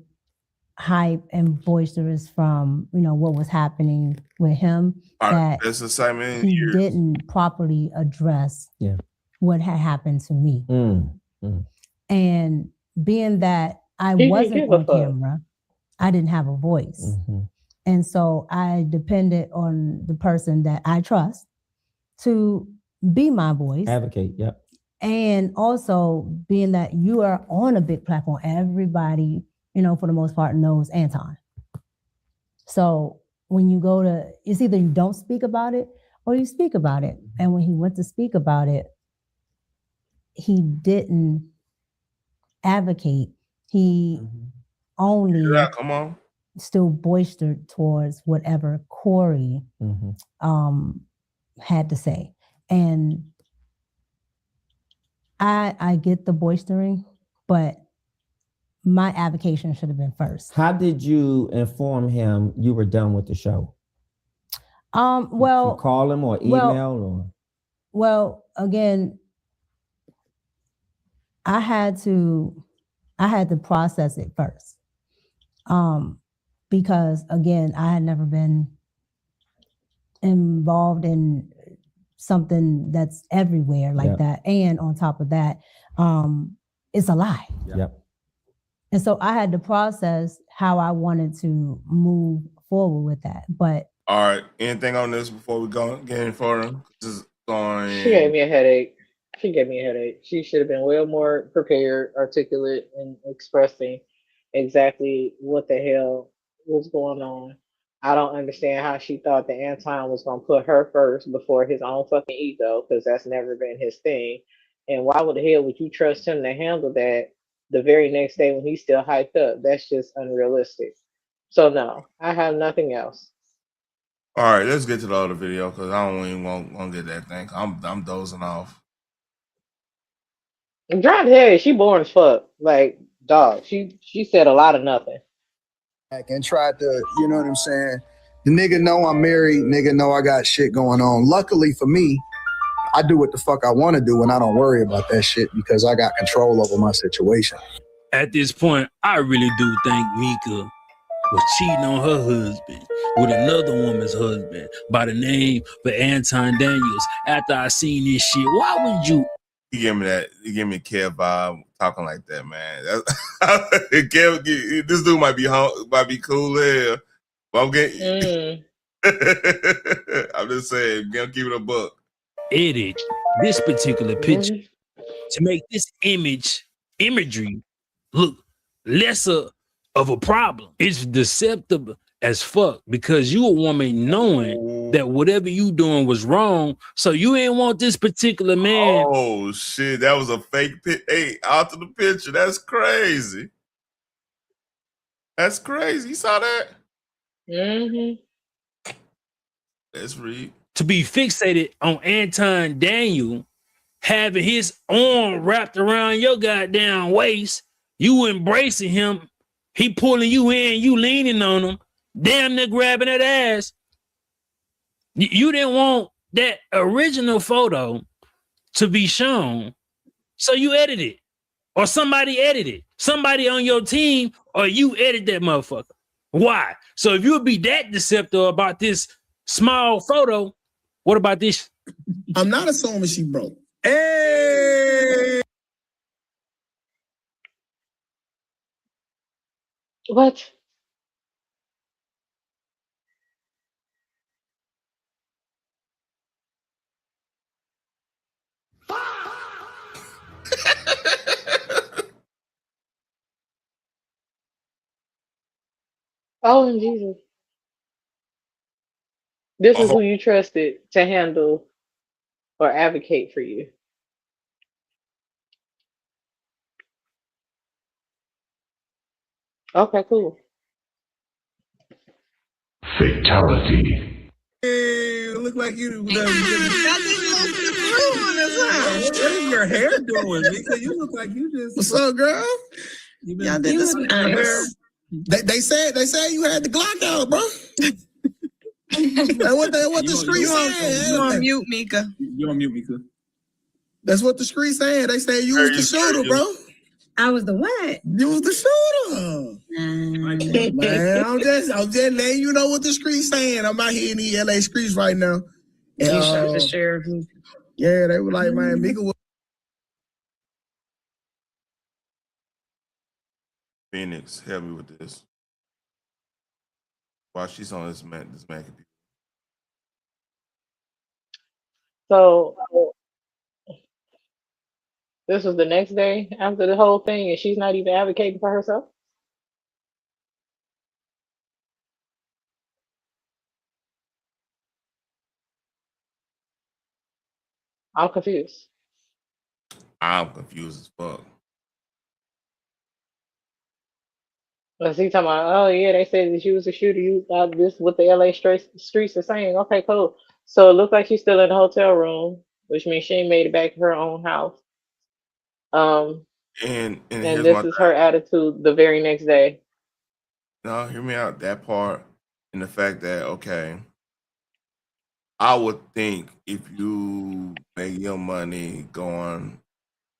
hype and boisterous from, what was happening with him that that's the same he didn't properly address what had happened to me. And being that I wasn't on camera, I didn't have a voice. And so I depended on the person that I trust to be my voice. Advocate, yep. And also being that you are on a big platform, everybody, for the most part knows Anton. So when you go to, it's either you don't speak about it or you speak about it. And when he went to speak about it, he didn't advocate. He only come on. still boistered towards whatever Corey had to say. And I get the boistering, but my advocation should have been first. How did you inform him you were done with the show? Well, you call him or email or? Well, again, I had to process it first. Because again, I had never been involved in something that's everywhere like that. And on top of that, it's a lie. Yep. And so I had to process how I wanted to move forward with that. But all right, anything on this before we go get any further? This is going. She gave me a headache. She should have been well more prepared, articulate, and expressing exactly what the hell was going on. I don't understand how she thought that Anton was going to put her first before his own fucking ego, because that's never been his thing. And why would the hell would you trust him to handle that the very next day when he's still hyped up? That's just unrealistic. So no, I have nothing else. All right, let's get to the other video because I don't even want to get that thing. I'm dozing off. Drop head, she boring as fuck. Like, dog, she said a lot of nothing. And tried to, you know what I'm saying? The nigga know I'm married, nigga know I got shit going on. Luckily for me, I do what the fuck I want to do and I don't worry about that shit because I got control over my situation. At this point, I really do think Micca was cheating on her husband with another woman's husband by the name of Anton Daniels. After I seen this shit, why would you? You give me that. You give me a Kev vibe talking like that, man. Kev, this dude might be cool there, but I'm getting. I'm just saying, keep it a buck. Edit this particular picture to make this imagery look lesser of a problem. It's deceptive as fuck because you a woman knowing that whatever you doing was wrong, so you ain't want this particular man. Oh shit, that was a fake pic. Hey, out to the picture. That's crazy. That's crazy. You saw that? Let's read. To be fixated on Anton Daniel having his arm wrapped around your goddamn waist, you embracing him, he pulling you in, you leaning on him, damn near grabbing that ass. You didn't want that original photo to be shown, so you edited, or somebody edited, somebody on your team, or you edit that motherfucker. Why? So if you would be that deceptive about this small photo, what about this? I'm not assuming she broke. Hey! What? Oh, Jesus. This is who you trusted to handle or advocate for you. Okay, cool. Fatality. Hey, look like you. What is your hair doing, Micca? You look like you just. What's up, girl? Y'all did this hair. They said you had the Glock out, bro. what the street saying? You on mute, Micca. You on mute, Micca. That's what the street saying. They say you was the shooter, bro. I was the what? You was the shooter. Man, I'm just letting you know what the streets saying. I'm out here in the LA streets right now. And, you shot the sheriff. Yeah, they were like, man, Micca was. Phoenix, help me with this. While she's on this man computer. So this was the next day after the whole thing, and she's not even advocating for herself. I'm confused. I'm confused as fuck. Let's see, talking about, oh yeah, they said that you was a shooter. You this what the LA streets are saying. Okay, cool. So it looks like she's still in the hotel room, which means she ain't made it back to her own house. And And here's my this is her attitude the very next day. no, hear me out. That part and the fact that okay, I would think if you make your money going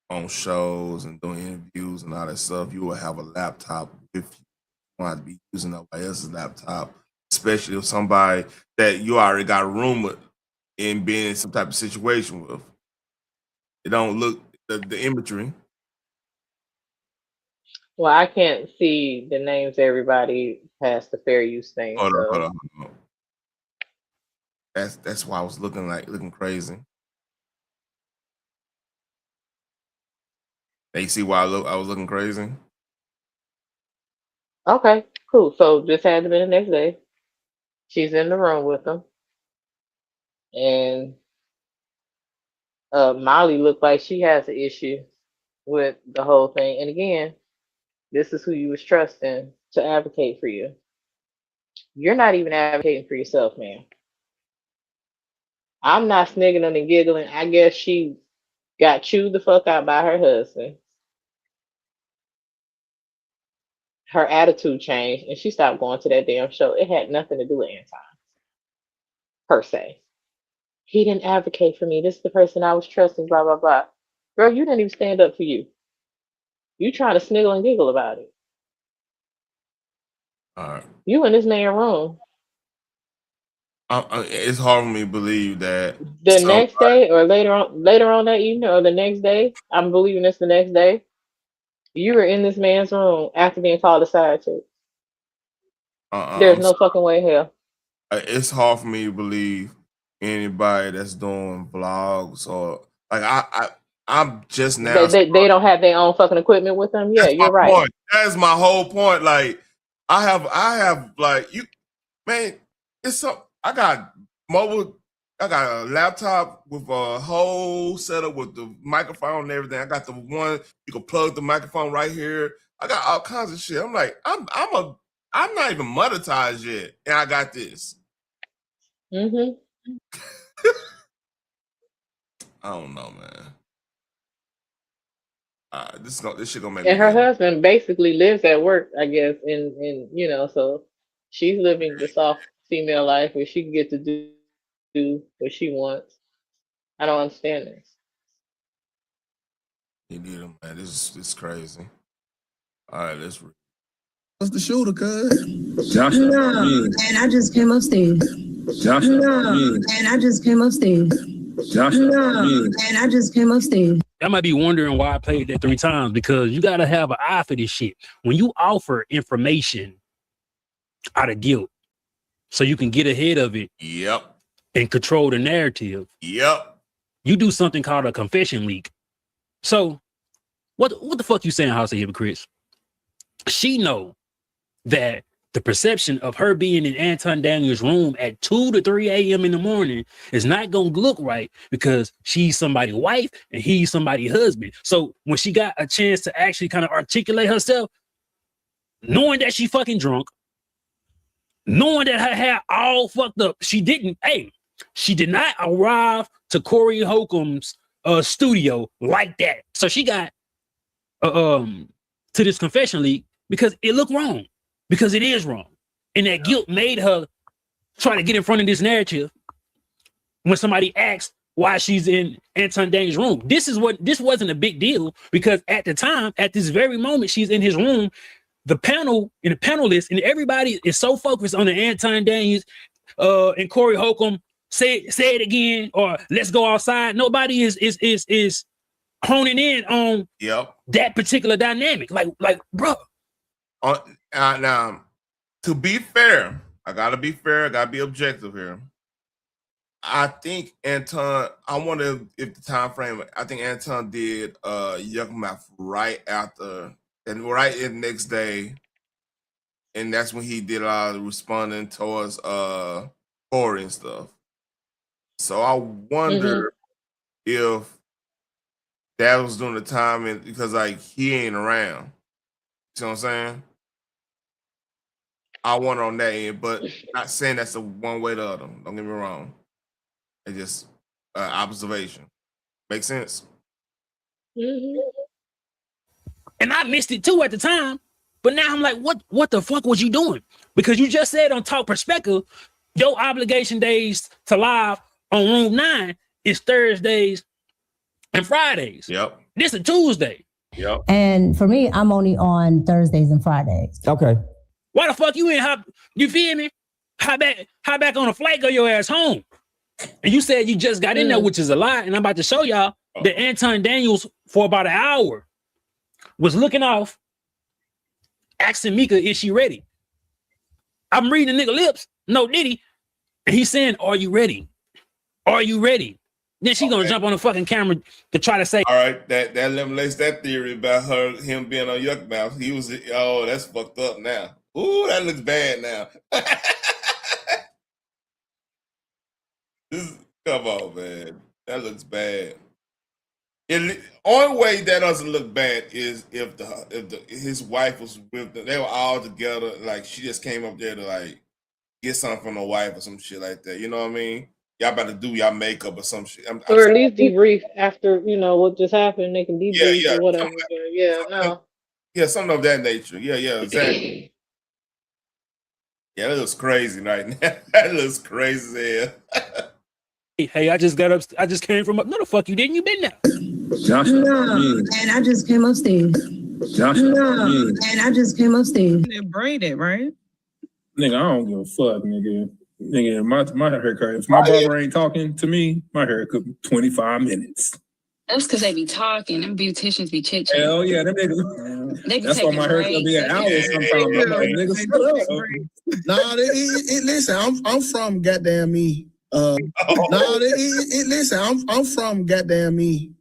on shows and doing interviews and all that stuff, you will have a laptop with you. You want to be using nobody else's laptop, especially if somebody that you already got a room with and being in some type of situation with. It don't look the imagery. Well, I can't see the names of everybody past the fair use thing. Hold on, So hold on, hold on. That's why I was looking crazy. Now you see why I was looking crazy? okay, cool. So this had to be the next day. She's in the room with them, and Molly looked like she has an issue with the whole thing. And again, this is who you was trusting to advocate for you. You're not even advocating for yourself, man. I'm not sniggering and giggling. I guess she got chewed the fuck out by her husband. Her attitude changed, and she stopped going to that damn show. It had nothing to do with Anton, per se. He didn't advocate for me. This is the person I was trusting, blah, blah, blah. Girl, you didn't even stand up for you. You trying to sniggle and giggle about it. All right. You in this man's room. It's hard for me to believe that The next day or later on that evening or the next day, I'm believing it's the next day, you were in this man's room after being called a side chick. There's I'm no fucking way in hell. it's hard for me to believe anybody that's doing vlogs or like I'm just now. They don't have their own fucking equipment with them. Yeah, That's you're my right. point. That's my whole point. Like I have like you, man. It's so I got mobile. I got a laptop with a whole setup with the microphone and everything. I got the one you can plug the microphone right here. I got all kinds of shit. I'm like, I'm not even monetized yet, and I got this. Mm-hmm. I don't know, man. This shit gonna make And me her mad. husband basically lives at work, I guess, in so she's living the soft female life where she can get to do what she wants. I don't understand this. You need him, man. This is crazy. All right, let's. What's the shooter, cuz? Joshua. No, and I just came upstairs. Joshua. No, and I just came upstairs. Joshua. No, and I just came upstairs. I might be wondering why I played that 3 times because you gotta have an eye for this shit. When you offer information out of guilt, so you can get ahead of it. Yep. And control the narrative. Yep. You do something called a confession leak. So, what the fuck you saying, House of Hypocrites? She know that the perception of her being in Anton Daniels' room at 2 to 3 a.m. in the morning is not gonna look right because she's somebody's wife and he's somebody's husband. So when she got a chance to actually kind of articulate herself, knowing that she fucking drunk, knowing that her hair all fucked up, she did not arrive to Corey Holcomb's studio like that. So she got to this confession leak because it looked wrong. Because it is wrong. And that guilt made her try to get in front of this narrative when somebody asks why she's in Anton Daniels' room. This wasn't a big deal because at the time, at this very moment, she's in his room. The panel and the panelists and everybody is so focused on the Anton Daniels and Corey Holcomb. Say it again or let's go outside. Nobody is honing in on that particular dynamic. Like, bro. Now, to be fair, I gotta be fair. I gotta be objective here. I think Anton. I wonder if the time frame. I think Anton did Yuck Mouth right after, and right in the next day, and that's when he did a lot of responding towards Corey and stuff. So I wonder if that was during the time, and because like he ain't around. You see what I'm saying? I wonder on that end, but not saying that's a one way or the other. Don't get me wrong. It's just observation. Make sense? And I missed it too at the time. But now I'm like, what the fuck was you doing? Because you just said on Talk Perspective, your obligation days to live on Room 9 is Thursdays and Fridays. Yep. This is a Tuesday. Yep. And for me, I'm only on Thursdays and Fridays. Okay. Why the fuck you ain't hop? You feel me? Hop back on a flight, go your ass home. And you said you just got in there, which is a lie. And I'm about to show y'all that Anton Daniels, for about an hour, was looking off, asking Micca, is she ready? I'm reading the nigga lips, no Diddy, and he's saying, are you ready? Are you ready? Then she gonna jump on the fucking camera to try to say, all right, that eliminates that theory about him being on Yuck Mouth. He was, oh, that's fucked up now. Ooh, that looks bad now. Come on, man. That looks bad. Only way that doesn't look bad is if his wife was with them. They were all together. Like she just came up there to like get something from the wife or some shit like that. You know what I mean? Y'all about to do y'all makeup or some shit. Or at least debrief after what just happened. They can debrief or whatever. Yeah, something of that nature. Yeah, exactly. Yeah, that looks crazy right now. That looks crazy as hell. Hey, I just got up. I just came from up. No, the fuck you didn't. You been there. No, and I just came upstairs. No, and I just came upstairs. They're braided, right? Nigga, I don't give a fuck, nigga. Nigga, my haircut. If my barber ain't talking to me, my haircut 25 minutes. That's because they be talking. Them beauticians be chit-chatting. Hell yeah, them niggas. They be that's why my haircut be an hour sometimes. I'm like, nigga, shut up. Nah, listen, I'm from goddamn me. Listen, I'm from goddamn me.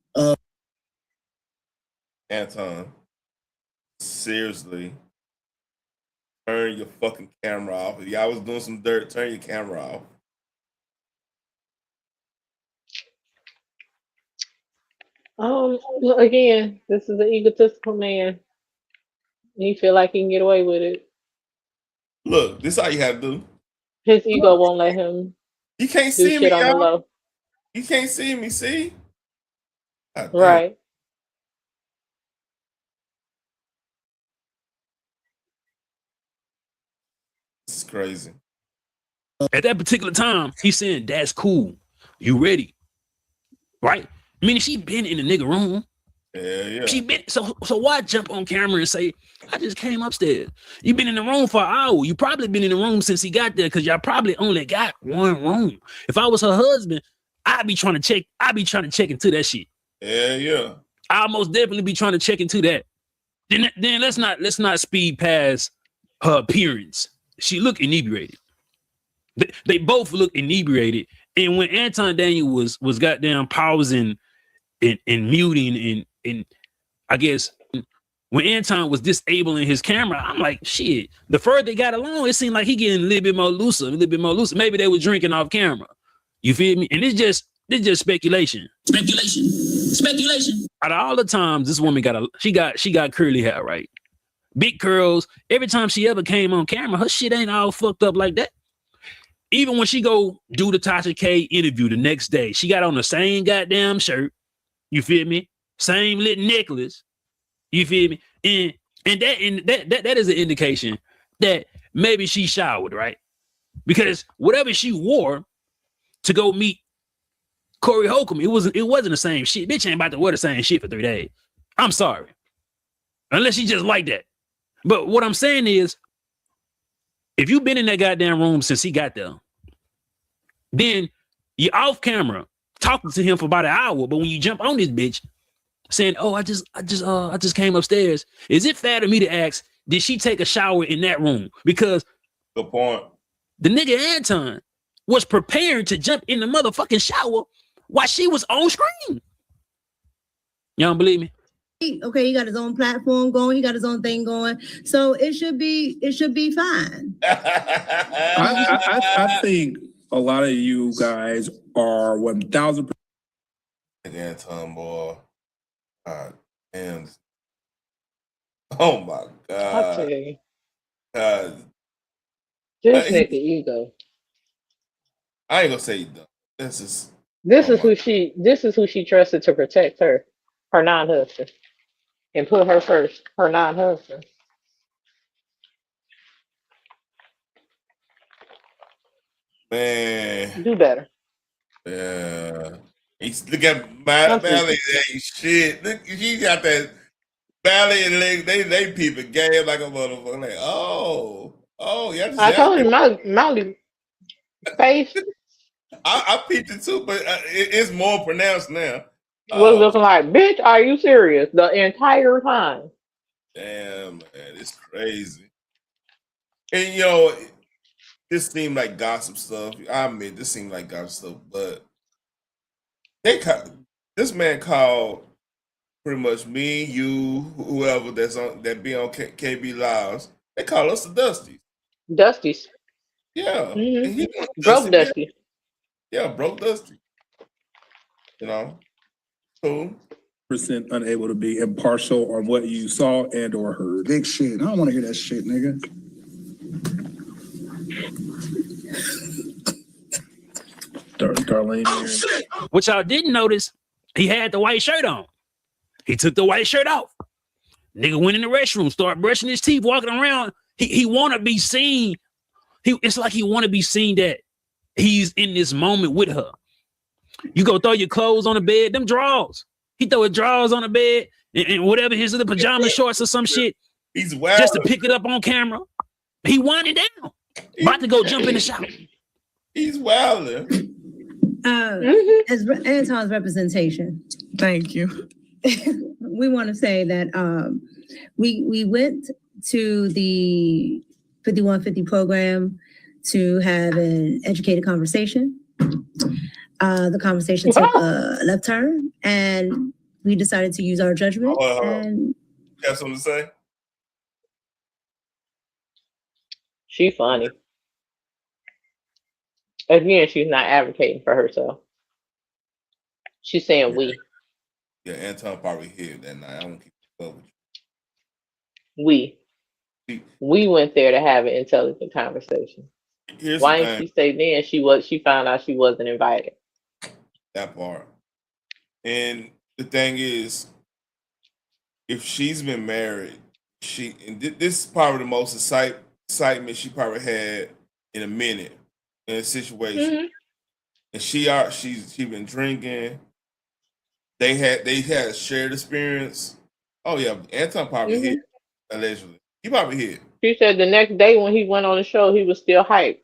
Anton, seriously, turn your fucking camera off. If y'all was doing some dirt, turn your camera off. Again, this is an egotistical man. He feel like he can get away with it. Look, this is how you have to do. His ego won't let him. You can't do see shit me, on the y'all. low. You can't see me, see? Right. This is crazy. At that particular time, he's saying, that's cool. You ready? Right? I mean, she been in the nigga room. Yeah. She been so why jump on camera and say, I just came upstairs? You been in the room for an hour. You probably been in the room since he got there because y'all probably only got one room. If I was her husband, I'd be trying to check into that shit. Yeah. I'll most definitely be trying to check into that. Then let's not speed past her appearance. She looked inebriated. They both look inebriated. And when Anton Daniel was goddamn pausing and muting and I guess when Anton was disabling his camera, I'm like, shit. The further they got along, it seemed like he getting a little bit more looser. Maybe they were drinking off camera. You feel me? And it's just speculation. Speculation. Out of all the times this woman she got curly hair, right? Big curls. Every time she ever came on camera, her shit ain't all fucked up like that. Even when she go do the Tasha K interview the next day, she got on the same goddamn shirt. You feel me? Same lit necklace. You feel me? And that is an indication that maybe she showered, right? Because whatever she wore to go meet Corey Holcomb, it wasn't the same shit. Bitch ain't about to wear the same shit for 3 days. I'm sorry. Unless she just like that. But what I'm saying is, if you've been in that goddamn room since he got there, then you're off camera talking to him for about an hour. But when you jump on this bitch saying, "Oh, I just came upstairs," is it fair to me to ask, did she take a shower in that room? Because good point. The nigga Anton was preparing to jump in the motherfucking shower while she was on screen. Y'all don't believe me? Okay, he got his own platform going. He got his own thing going. So it should be fine. I think a lot of you guys are 1,000%. Anton, boy. God damn. Oh my I tell God. you, God. this nigga ego. I ain't gonna say he dumb. This is This is who she trusted to protect her non-husband, and put her first, her non-husband. man. Do better. Yeah. Look at ballet ain't shit. Look, she got that ballet and leg. They peeping game like a motherfucker. Like, oh, y'all just I told you, Molly face I peeped it too, but it's more pronounced now. was looking like, bitch, are you serious? The entire time. Damn, man, it's crazy. And you know, this seemed like gossip stuff. I admit this seemed like gossip stuff, but this man called pretty much me, you, whoever that be on KB Lives. They call us the Dusties. Dusties. Yeah. Mm-hmm. And he broke Dusty. Yeah, broke Dusty. You know, cool. Percent unable to be impartial on what you saw and or heard. Big shit. I don't want to hear that shit, nigga. Darlene. What y'all didn't notice, he had the white shirt on. He took the white shirt off. Nigga went in the restroom, started brushing his teeth, walking around. He want to be seen. It's like he want to be seen that he's in this moment with her. You go throw your clothes on the bed, them drawers. He throw his drawers on the bed and whatever his little pajama shorts or some shit. He's wild. Just to pick it up on camera. He winding down. About to go jump in the shower. He's wilding. As Anton's representation. Thank you. We want to say that we went to the 5150 program to have an educated conversation. The conversation took a left turn, and we decided to use our judgment. And you have something to say? She funny. Again, she's not advocating for herself. She's saying we. Yeah, Anton probably here that night. I won't keep it up with you. We went there to have an intelligent conversation. Why didn't she say then she found out she wasn't invited? That part. And the thing is, if she's been married, this is probably the most excitement she probably had in a minute in a situation. Mm-hmm. And she's been drinking. They had a shared experience. Oh yeah, Anton probably hit, allegedly. He probably hit. She said the next day when he went on the show, he was still hyped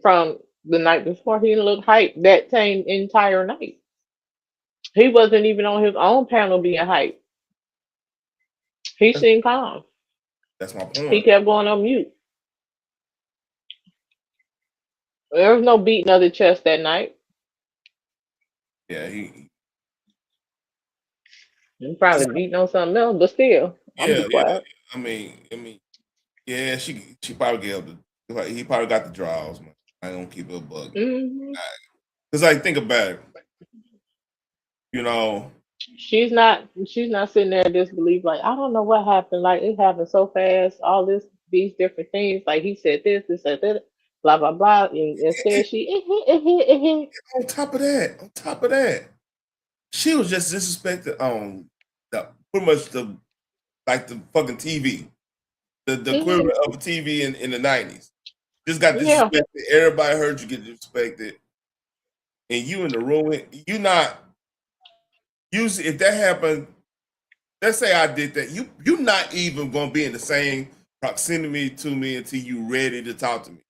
from the night before. He looked hyped that same entire night. He wasn't even on his own panel being hyped. He seemed calm. That's my point. He kept going on mute. There was no beating of the chest that night. Yeah, he probably beating on something else, but still. Yeah. I mean, yeah, she probably gave he probably got the draws, man. I don't keep it a bug. Because I think about it. You know, she's not sitting there in disbelief, like, I don't know what happened. Like, it happened so fast, these different things. Like, he said this said that, blah, blah, blah. And instead she on top of that, she was just disrespected on pretty much the fucking TV. The equivalent of a TV in the 90s. Just got disrespected. Yeah. Everybody heard you get disrespected. And you in the room, you not usually if that happened, let's say I did that, you're not even gonna be in the same proximity to me until you ready to talk to me.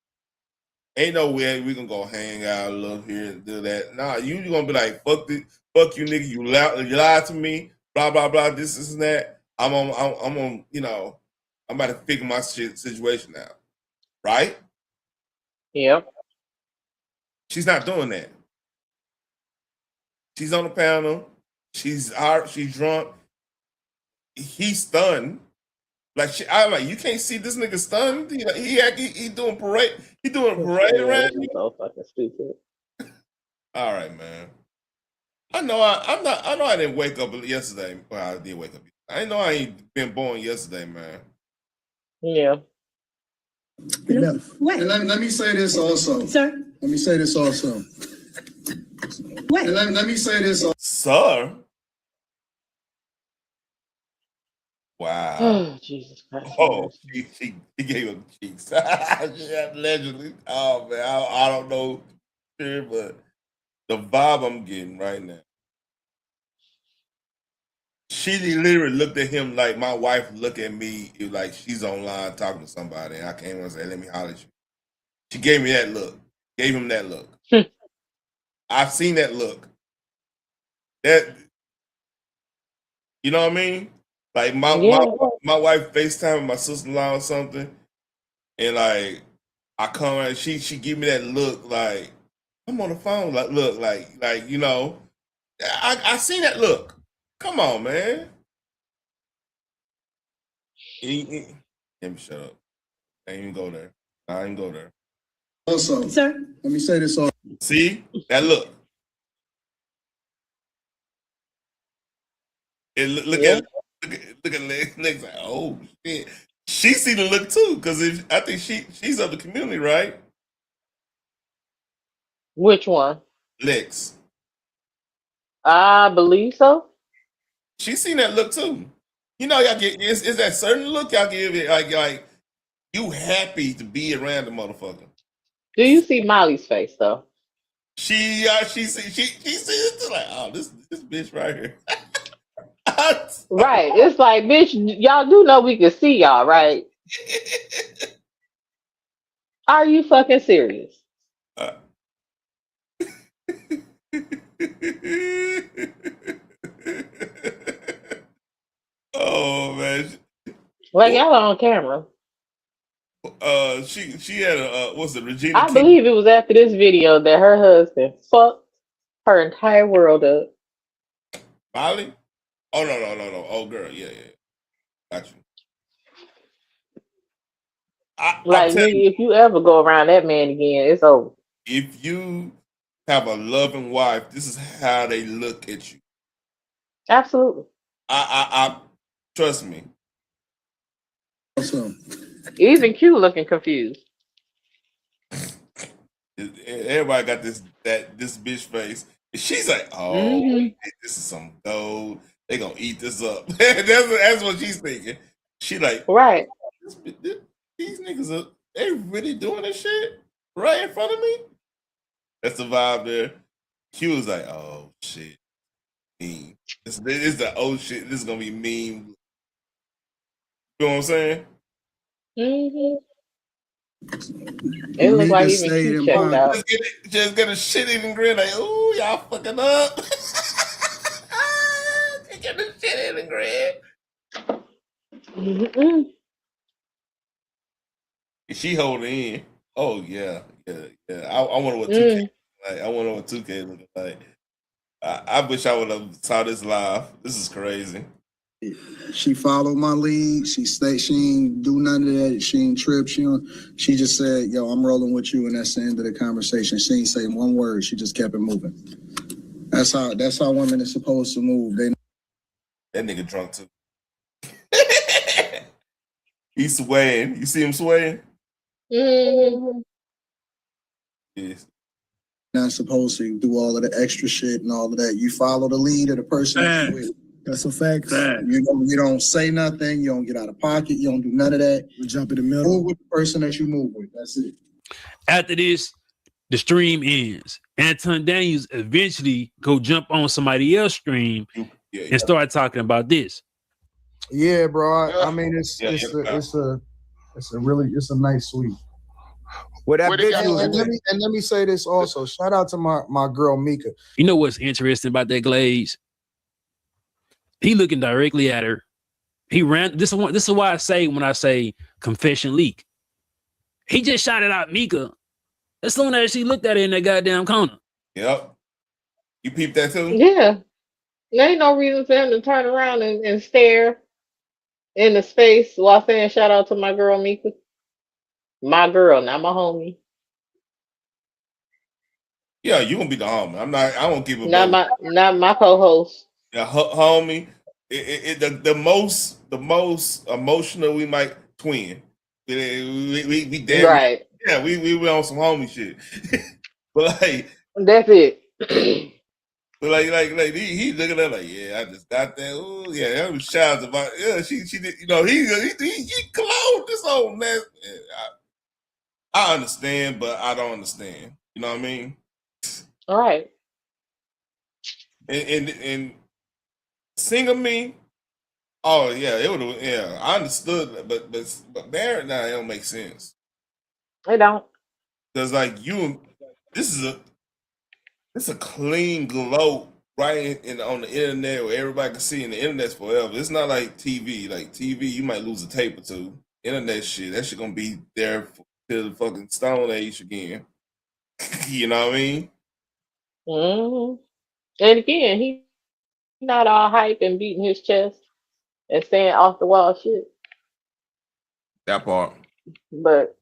Ain't no way we gonna go hang out a little here and do that. Nah, you gonna be like, fuck you nigga, you lied to me, blah blah blah, this and that. I'm on, you know, I'm about to figure my situation out. Right? Yep. She's not doing that. She's on the panel. She's drunk. He's stunned. I'm like, you can't see this nigga stunned. He doing parade. He doing a parade around you. So fucking stupid. All right, man. I I didn't wake up yesterday. Well, I did wake up. I know I ain't been born yesterday, man. Yeah. Wait. And let me say this also. Sir? Let me say this also. Wait. And let me say this also. Sir? Wow. Oh, Jesus Christ. Oh, she gave him cheeks. Allegedly. Oh, man. I don't know, sure, but the vibe I'm getting right now. She literally looked at him like my wife look at me like she's online talking to somebody, and I came and said, "Let me holler at you." She gave me that look. Gave him that look. I've seen that look. That, you know what I mean? Like my wife FaceTime my sister-in-law or something, and like I come and she give me that look like I'm on the phone. Like look like you know, I seen that look. Come on, man. Let me shut up. I ain't even go there. I ain't go there. Also, sir, let me say this also. See that look. And look at legs like, oh shit. She see the look too, because I think she's of the community, right? Which one? Lex. I believe so. She seen that look too. You know, y'all get is that certain look y'all give it like you happy to be around the motherfucker. Do you see Molly's face though? She sees it like, oh, this bitch right here. Right. It's like, bitch, y'all do know we can see y'all, right? Are you fucking serious? Oh man. Like y'all are on camera. She had a what's it, Regina I King? believe it was after this video that her husband fucked her entire world up. Molly? Oh no. Oh girl, yeah. Got you. Like, nigga, if you ever go around that man again, it's over. If you have a loving wife, this is how they look at you. Absolutely. I trust me. Awesome. Even Q looking confused. Everybody got this bitch face. And she's like, oh, this is some gold. They gonna eat this up. that's what she's thinking. She like, right. These niggas are they really doing this shit right in front of me? That's the vibe there. Q was like, oh shit. Mean. This is the old shit. This is gonna be mean. You know what I'm saying? It looked like even Q checked out. Just get a shit eating grin like, ooh, y'all fucking up. Just get a shit eating grin. She holding in. Oh yeah. I wonder what 2K like. I wonder what 2K looking like. I wish I would have saw this live. This is crazy. She followed my lead. She ain't do none of that. She ain't trip. She just said, yo, I'm rolling with you, and that's the end of the conversation. She ain't say one word. She just kept it moving. That's how women are supposed to move. That nigga drunk too. He's swaying. You see him swaying? Yes. Not supposed to do all of the extra shit and all of that. You follow the lead of the person that you with. That's a fact. You don't say nothing. You don't get out of pocket. You don't do none of that. You jump in the middle. Move with the person that you move with. That's it. After this, the stream ends. Anton Daniels eventually go jump on somebody else's stream and start talking about this. Yeah, bro. I mean, it's a nice sweep. What that bitch and let me say this also. Shout out to my girl Micca. You know what's interesting about that Glaze? He looking directly at her. He ran. This is why I say when I say confession leak. He just shot it out Micca as soon as she looked at it in that goddamn corner. Yep. You peeped that too? Yeah. There ain't no reason for him to turn around and stare in the space while saying shout out to my girl Micca. My girl, not my homie. Yeah, you gonna be the homie. I won't give a Not my co-host. Yeah, homie. The most emotional we might twin. We damn Right. yeah. We on some homie shit. But like that's it. But like he looking at like, yeah, I just got that. Ooh, yeah, that was shouts about. Yeah, she did. You know, he cloned this old man. I understand, but I don't understand. You know what I mean? All right. And single me. Oh yeah, it would have. Yeah, I understood, but married now it don't make sense. It don't. Cause like this is a clean glow right on the internet where everybody can see, and the internet's forever. It's not like TV. Like TV, you might lose a tape or two. Internet shit, that shit gonna be there till the fucking Stone Age again. You know what I mean? Mm-hmm. And again, he not all hype and beating his chest and saying off the wall shit. That part. But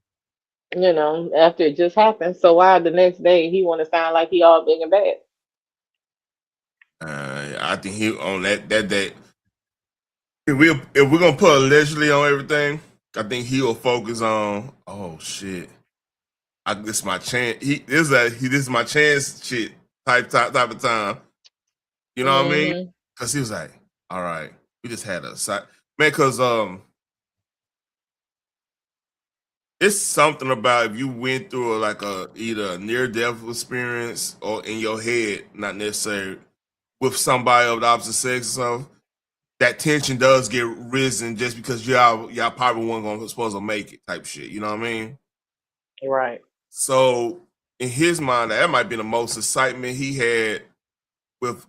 after it just happened, so why the next day he want to sound like he all big and bad? I think he on that day. If we're gonna put allegedly on everything, I think he'll focus on. Oh shit! This is my chance. This is my chance. Shit, type of time. You know what I mean? Because he was like, all right, we just had a side man. Because it's something about if you went through either a near death experience or in your head, not necessarily with somebody of the opposite sex or something. That tension does get risen just because y'all probably weren't supposed to make it type shit. You know what I mean? Right. So in his mind, that might be the most excitement he had with,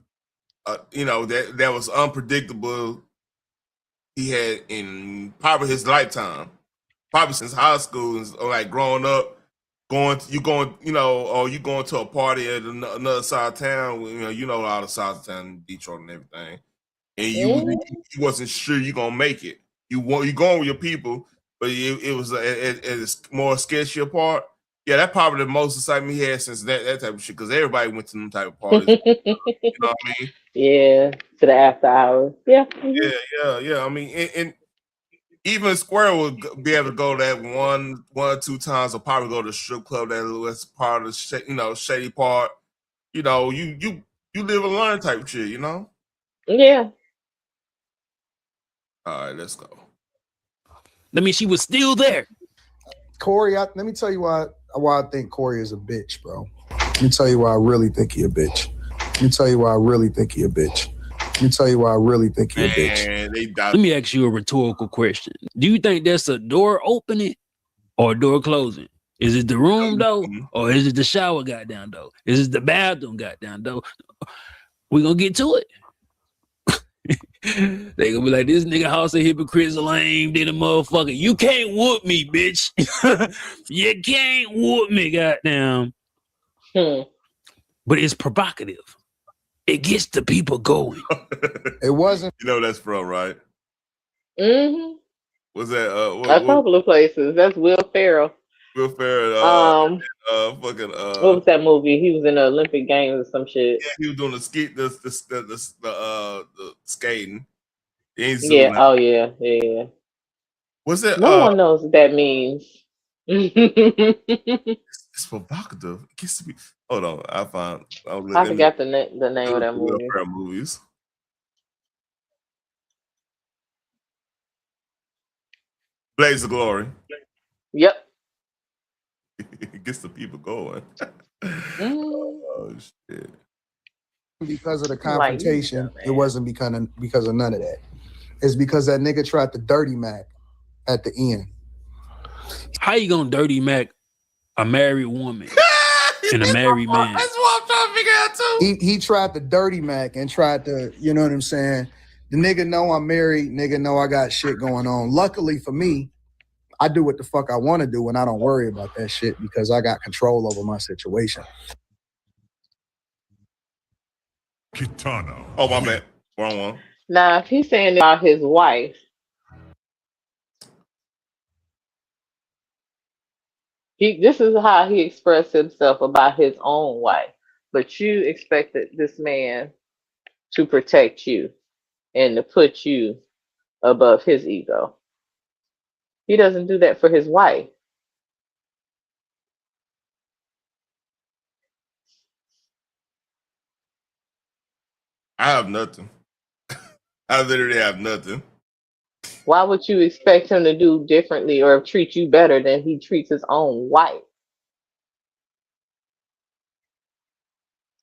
that was unpredictable. He had in probably his lifetime, probably since high school or like growing up. Or you going to a party at another side of town. You know all the sides of town, Detroit and everything. And you wasn't sure you're gonna make it. You going with your people, but it was a more sketchier part. Yeah, that probably the most excitement he had since that type of shit. Because everybody went to them type of parties. You know what I mean? Yeah, to the after hours. Yeah. Yeah. I mean, and even Square would be able to go that one or two times, or probably go to the strip club. That's part of the shady part. You live and learn type shit. You know? Yeah. All right, let's go. I mean, she was still there. Corey, let me tell you why I think Corey is a bitch, bro. Let me tell you why I really think he a bitch. Let me tell you why I really think he a bitch. Let me tell you why I really think he a bitch. Let me ask you a rhetorical question. Do you think that's a door opening or a door closing? Is it the room though? Or is it the shower goddamn though? Is it the bathroom goddamn though? We're gonna get to it. They gonna be like, this nigga house of hypocrites lame, did a motherfucker. You can't whoop me, bitch. You can't whoop me, goddamn. But it's provocative. It gets the people going. It wasn't. That's from, right? Mm-hmm. Was that a couple of places? That's Will Ferrell. Will Ferrell. What was that movie? He was in the Olympic Games or some shit. Yeah, he was doing the skating. Yeah. Oh yeah. Yeah. Was it? No one knows what that means. It's provocative. It gets to be. Hold on, I forgot the name of that movie. Movies. Blaze of Glory. Yep. It gets the people going. Oh shit. Because of the confrontation, it wasn't because of none of that. It's because that nigga tried to dirty Mac at the end. How you gonna dirty Mac a married woman and a married man? That's what I'm trying to figure out too. He tried to dirty Mac and tried to, you know what I'm saying? The nigga know I'm married, nigga know I got shit going on. Luckily for me, I do what the fuck I want to do and I don't worry about that shit because I got control over my situation. Kitana. Oh, my bad. Wrong one. Now, if he's saying about his wife, this is how he expressed himself about his own wife. but you expected this man to protect you and to put you above his ego. He doesn't do that for his wife. I have nothing. I literally have nothing. Why would you expect him to do differently or treat you better than he treats his own wife?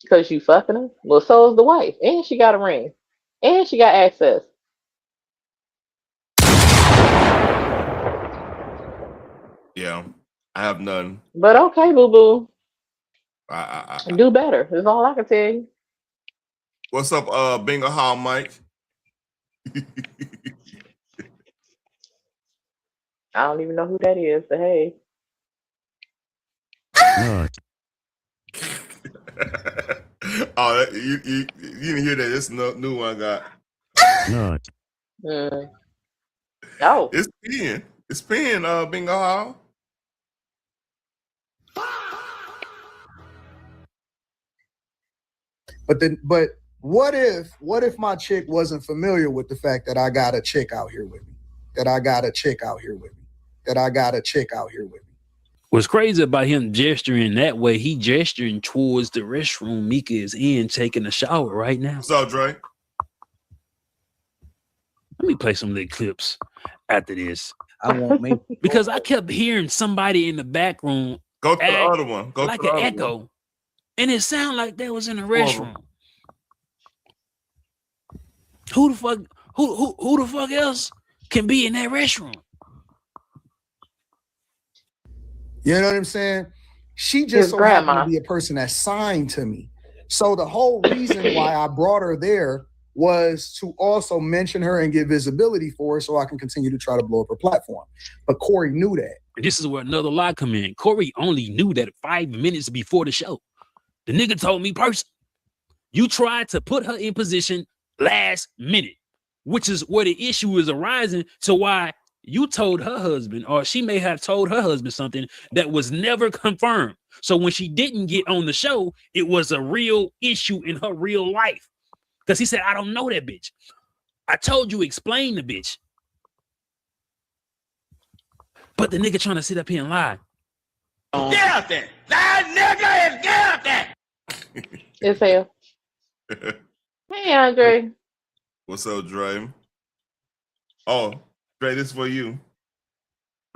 Because you fucking her? Well, so is the wife. And she got a ring. And she got access. Yeah, I have none. But okay, boo boo. I Do better. That's all I can tell you. What's up, Bingo Hall Mike? I don't even know who that is, but hey. Oh, you didn't hear that? This new one I got. Oh. It's Pen. It's Pen, Bingo Hall. But what if my chick wasn't familiar with the fact that I got a chick out here with me? What's crazy about him gesturing that way, he gesturing towards the restroom Micca is in taking a shower right now. What's up, Dre? Let me play some of the clips after this. I want me because I kept hearing somebody in the back room go to the other one. Go like to the an other echo. one. And it sounded like they was in the restroom. Who the fuck else can be in that restroom? You know what I'm saying? She just so happened to be a person that's signed to me. So the whole reason why I brought her there was to also mention her and get visibility for her so I can continue to try to blow up her platform. But Corey knew that. And this is where another lie come in. Corey only knew that 5 minutes before the show. The nigga told me personally, you tried to put her in position last minute, which is where the issue is arising to why you told her husband, or she may have told her husband something that was never confirmed. So when she didn't get on the show, it was a real issue in her real life. Because he said, I don't know that bitch. I told you, explain the bitch. But the nigga trying to sit up here and lie. Get out there! That nigga is get out there! It's hell. Hey, Andre. What's up, Dre? Oh, Dre, this is for you.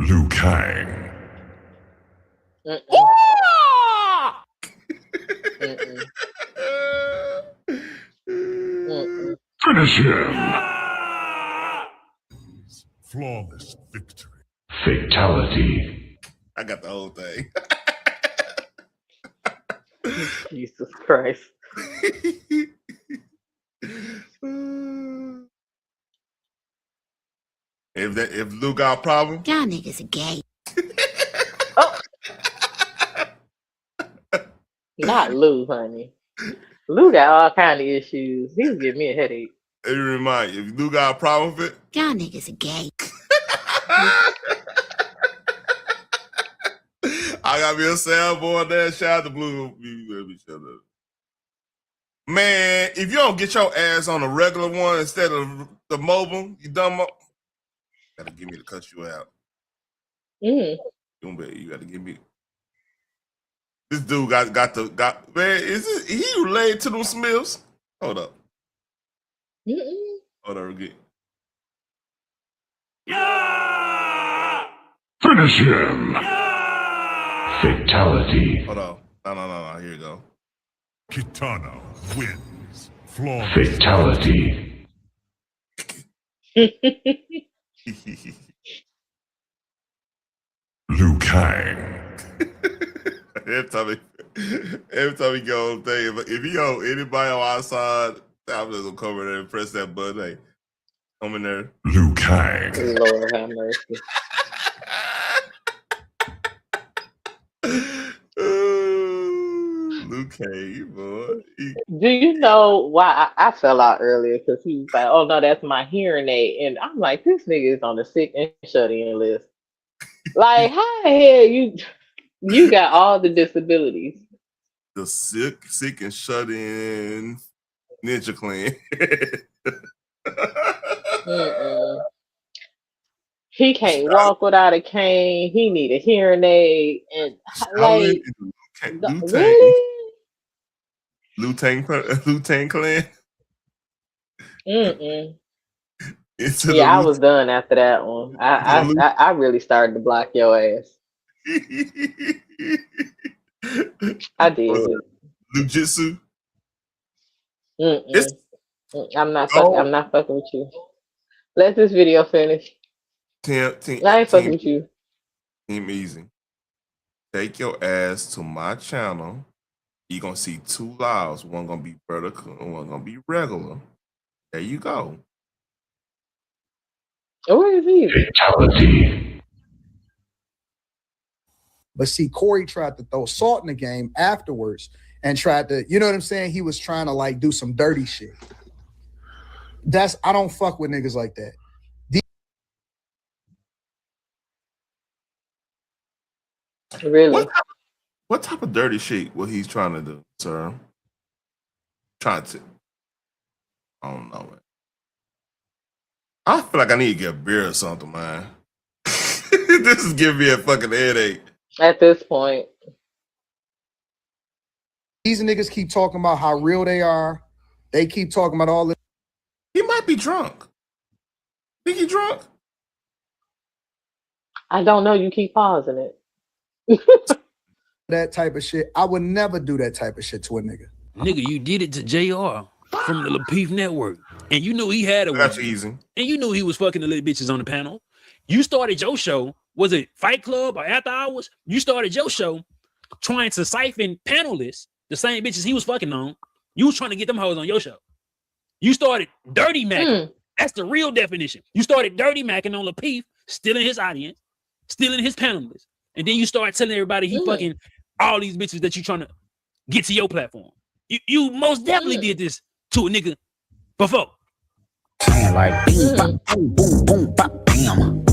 Liu Kang. Finish him. Flawless victory. Fatality. I got the whole thing. Jesus Christ. If Lou got a problem, y'all niggas are gay. Not Lou, honey. Lou got all kind of issues. He was giving me a headache. it remind you, if Lou got a problem with it, Y'all niggas are gay. I gotta be a sad boy there. Shout out to Blue. Shut up. Man, if you don't get your ass on a regular one instead of the mobile, you dumb. Gotta give me to cut you out. You gotta give me. This dude got man. Is he related to them Smiths? Hold up. Hold up again. Finish him. Fatality. Hold on. No. Here you go. Kitana wins. Flawless. Fatality. Liu Kang. Every time we go on thing, if you know anybody on our side, I'm just gonna come in there and press that button. Hey, come in there. Liu Kang. Lord have mercy. Liu Kang, boy. Do you know why I fell out earlier? Because he was like, oh no, that's my hearing aid. And I'm like, this nigga is on the sick and shut-in list. Like, how the hell you got all the disabilities the sick and shut in Ninja Clan. He can't walk without a cane. He need a hearing aid, and like, really? Liu-Tang Clan. Yeah, I was done after that one. I really started to block your ass. I did. Jiu-Jitsu. I'm not fucking with you. Let this video finish. I ain't fucking with you. Team Easy. Take your ass to my channel. You're gonna see 2 lives. One gonna be vertical and one gonna be regular. There you go. Where is he? Fatality. But see, Corey tried to throw salt in the game afterwards and tried to, you know what I'm saying? He was trying to like do some dirty shit. I don't fuck with niggas like that. Really? What type of dirty shit what he's trying to do, sir? I don't know, man. I feel like I need to get a beer or something, man. This is giving me a fucking headache. At this point. These niggas keep talking about how real they are. They keep talking about all this. He might be drunk. Think he drunk? I don't know. You keep pausing it. That type of shit. I would never do that type of shit to a nigga. Nigga, you did it to JR from the Lapeef Network. And you knew he had a That's easy. And you knew he was fucking the little bitches on the panel. You started your show. Was it Fight Club or After Hours? You started your show trying to siphon panelists, the same bitches he was fucking on. You was trying to get them hoes on your show. You started dirty macking. That's the real definition. You started dirty macking on Lapeef, stealing his audience, stealing his panelists. And then you start telling everybody he fucking all these bitches that you trying to get to your platform. You most definitely did this to a nigga before. Like boom, boom, boom, bam.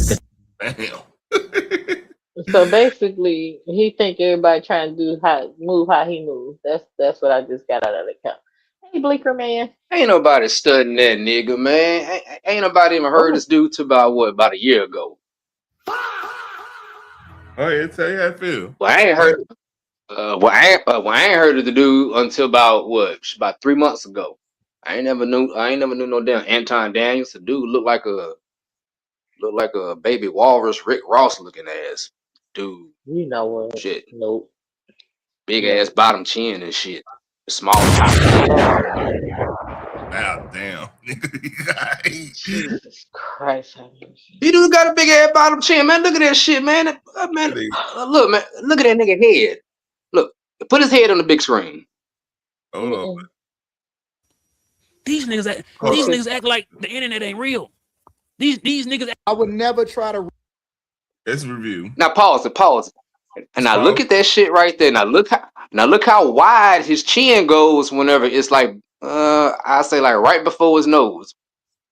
So basically, he think everybody trying to move how he moves. That's what I just got out of the count. Hey, Bleeker man. Ain't nobody studying that nigga, man. Ain't nobody even heard this dude till about a year ago. Oh yeah, tell you how I feel. Well, I ain't heard. I ain't heard of the dude until about 3 months ago. I ain't never knew no damn Anton Daniels. The dude looked like a baby walrus, Rick Ross looking ass dude. You know what? Shit. Nope. Big ass bottom chin and shit. Small top. Wow, damn. Jesus Christ. You dude got a big ass bottom chin, man. Look at that shit, man. Look, man. Look at that nigga head. Look, put his head on the big screen. These niggas act like the internet ain't real. These niggas. I would never try to. Let's review. Now pause it. And now look at that shit right there. Now look how wide his chin goes whenever it's like I say like right before his nose,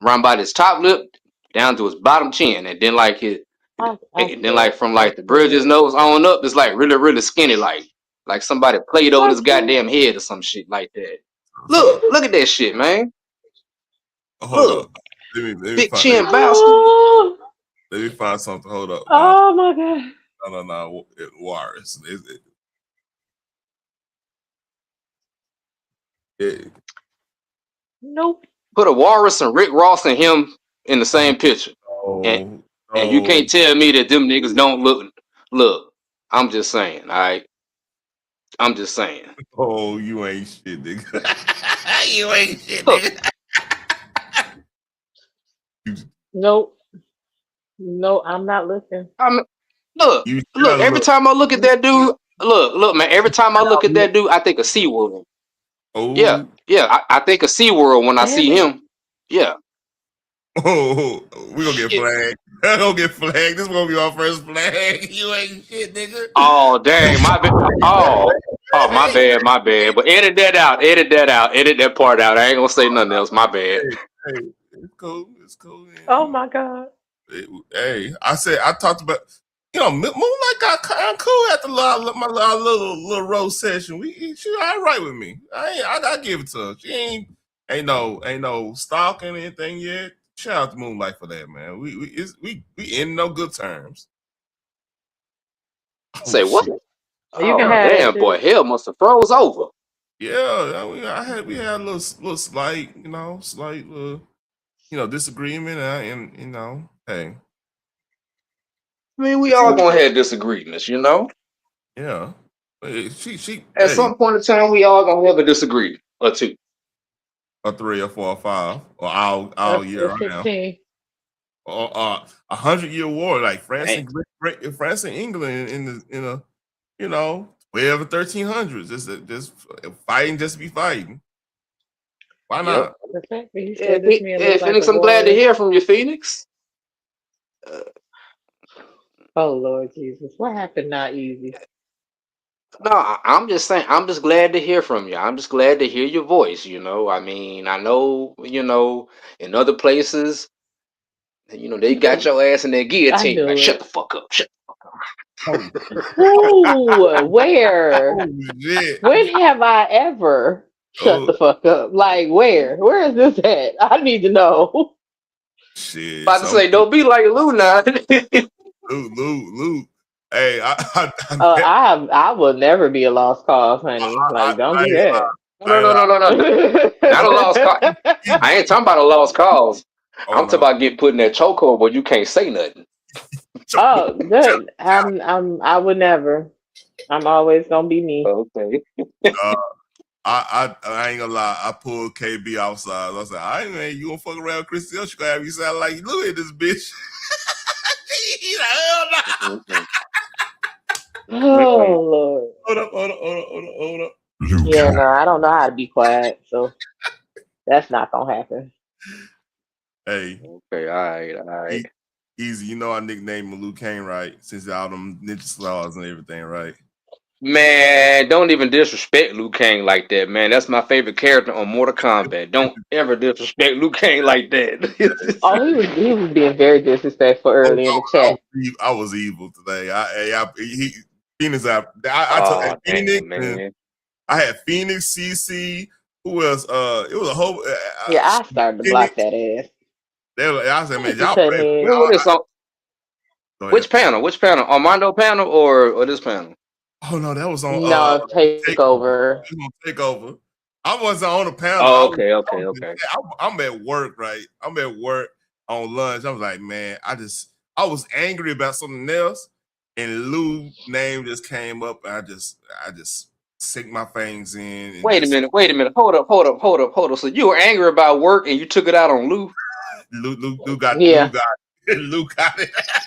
around by his top lip down to his bottom chin, and then like from like the bridge of his nose on up, it's like really really skinny, like somebody played over his goddamn head or some shit like that. Look at that shit, man. Hold up. Let me big find chin it. bastard. Let me find something. Hold up. Oh my god. No. Walrus. Nope. Put a walrus and Rick Ross and him in the same picture. And you can't tell me that them niggas don't look. I'm just saying, all right? I'm just saying. Oh, you ain't shit, nigga. You ain't shit, nigga. Nope. No, I'm not looking. Look, every time I look at that dude, look, man, every time I look at that dude, I think of SeaWorld. Oh. Yeah, I think of SeaWorld when I see him. Yeah. Oh, we gonna get flagged. I'm gonna get flagged. This gonna be our first flag. You ain't shit, nigga. Oh, dang, my bad. Oh, my bad. But edit that out. Edit that part out. I ain't gonna say nothing else. My bad. Hey, it's cool. Man. Oh my god. Hey, I talked about Moonlight got kind of cool after my little rose session. She all right with me. I give it to her. She ain't no stalking anything yet. Shout out to Moonlight for that, man. We in no good terms. Say what? You can have damn, that boy, shit. hell must have froze over. Yeah, we had a little slight, disagreement, and hey. I mean, we all gonna have disagreements, Yeah. She At some point in time, we all gonna have a disagreement or two. Or 3 or 4 or 5 or all Up year to round. 16. Or 100-year war like France and England in the 12 or 1300s. Just fighting just to be fighting. Why not? The fact that he said this man looks like Phoenix, a I'm glad to walrus. hear from you, Phoenix. Oh Lord Jesus, what happened? Not easy. No, I'm just saying. I'm just glad to hear from you. I'm just glad to hear your voice. I mean, I know, in other places, they got your ass in their I guillotine. Like, knew shut it. the fuck up. Shut the fuck up. Ooh, where? Shit. When have I ever shut the fuck up? Like, where? Where is this at? I need to know. Shit. About to say, don't be like Lou now. Lou. Hey, I will never be a lost cause, honey. Like, don't do that. No. Not a lost cause. I ain't talking about a lost cause. I'm talking about getting put in that chokehold where you can't say nothing. Oh, good. I would never. I'm always gonna be me. Okay. I ain't gonna lie. I pulled KB outside. I said, "I man, you gonna fuck around with Christy? She gonna have you sound like look at this bitch." He's like, hell no. Oh Lord. Hold up. Yeah, no, I don't know how to be quiet, so that's not gonna happen. Hey. Okay, all right. Easy. You know I nicknamed him Liu Kang, right? Since all them ninja stars and everything, right? Man, don't even disrespect Liu Kang like that, man. That's my favorite character on Mortal Kombat. Don't ever disrespect Liu Kang like that. Oh, he was being very disrespectful early in the chat. I was evil today. Phoenix. I took Phoenix. Man. I had Phoenix, CC. Who else? It was a whole. Yeah, I started to block that ass. I said, man, y'all Which panel? Which panel? Armando panel or this panel? Oh no, that was on Takeover. Takeover. I wasn't on the panel. Oh, okay. I'm at work, right? I'm at work on lunch. I was like, man, I was angry about something else, and Lou's name just came up, and I just sink my fangs in. And wait a minute. Hold up. So you were angry about work and you took it out on Lou? Lou got it.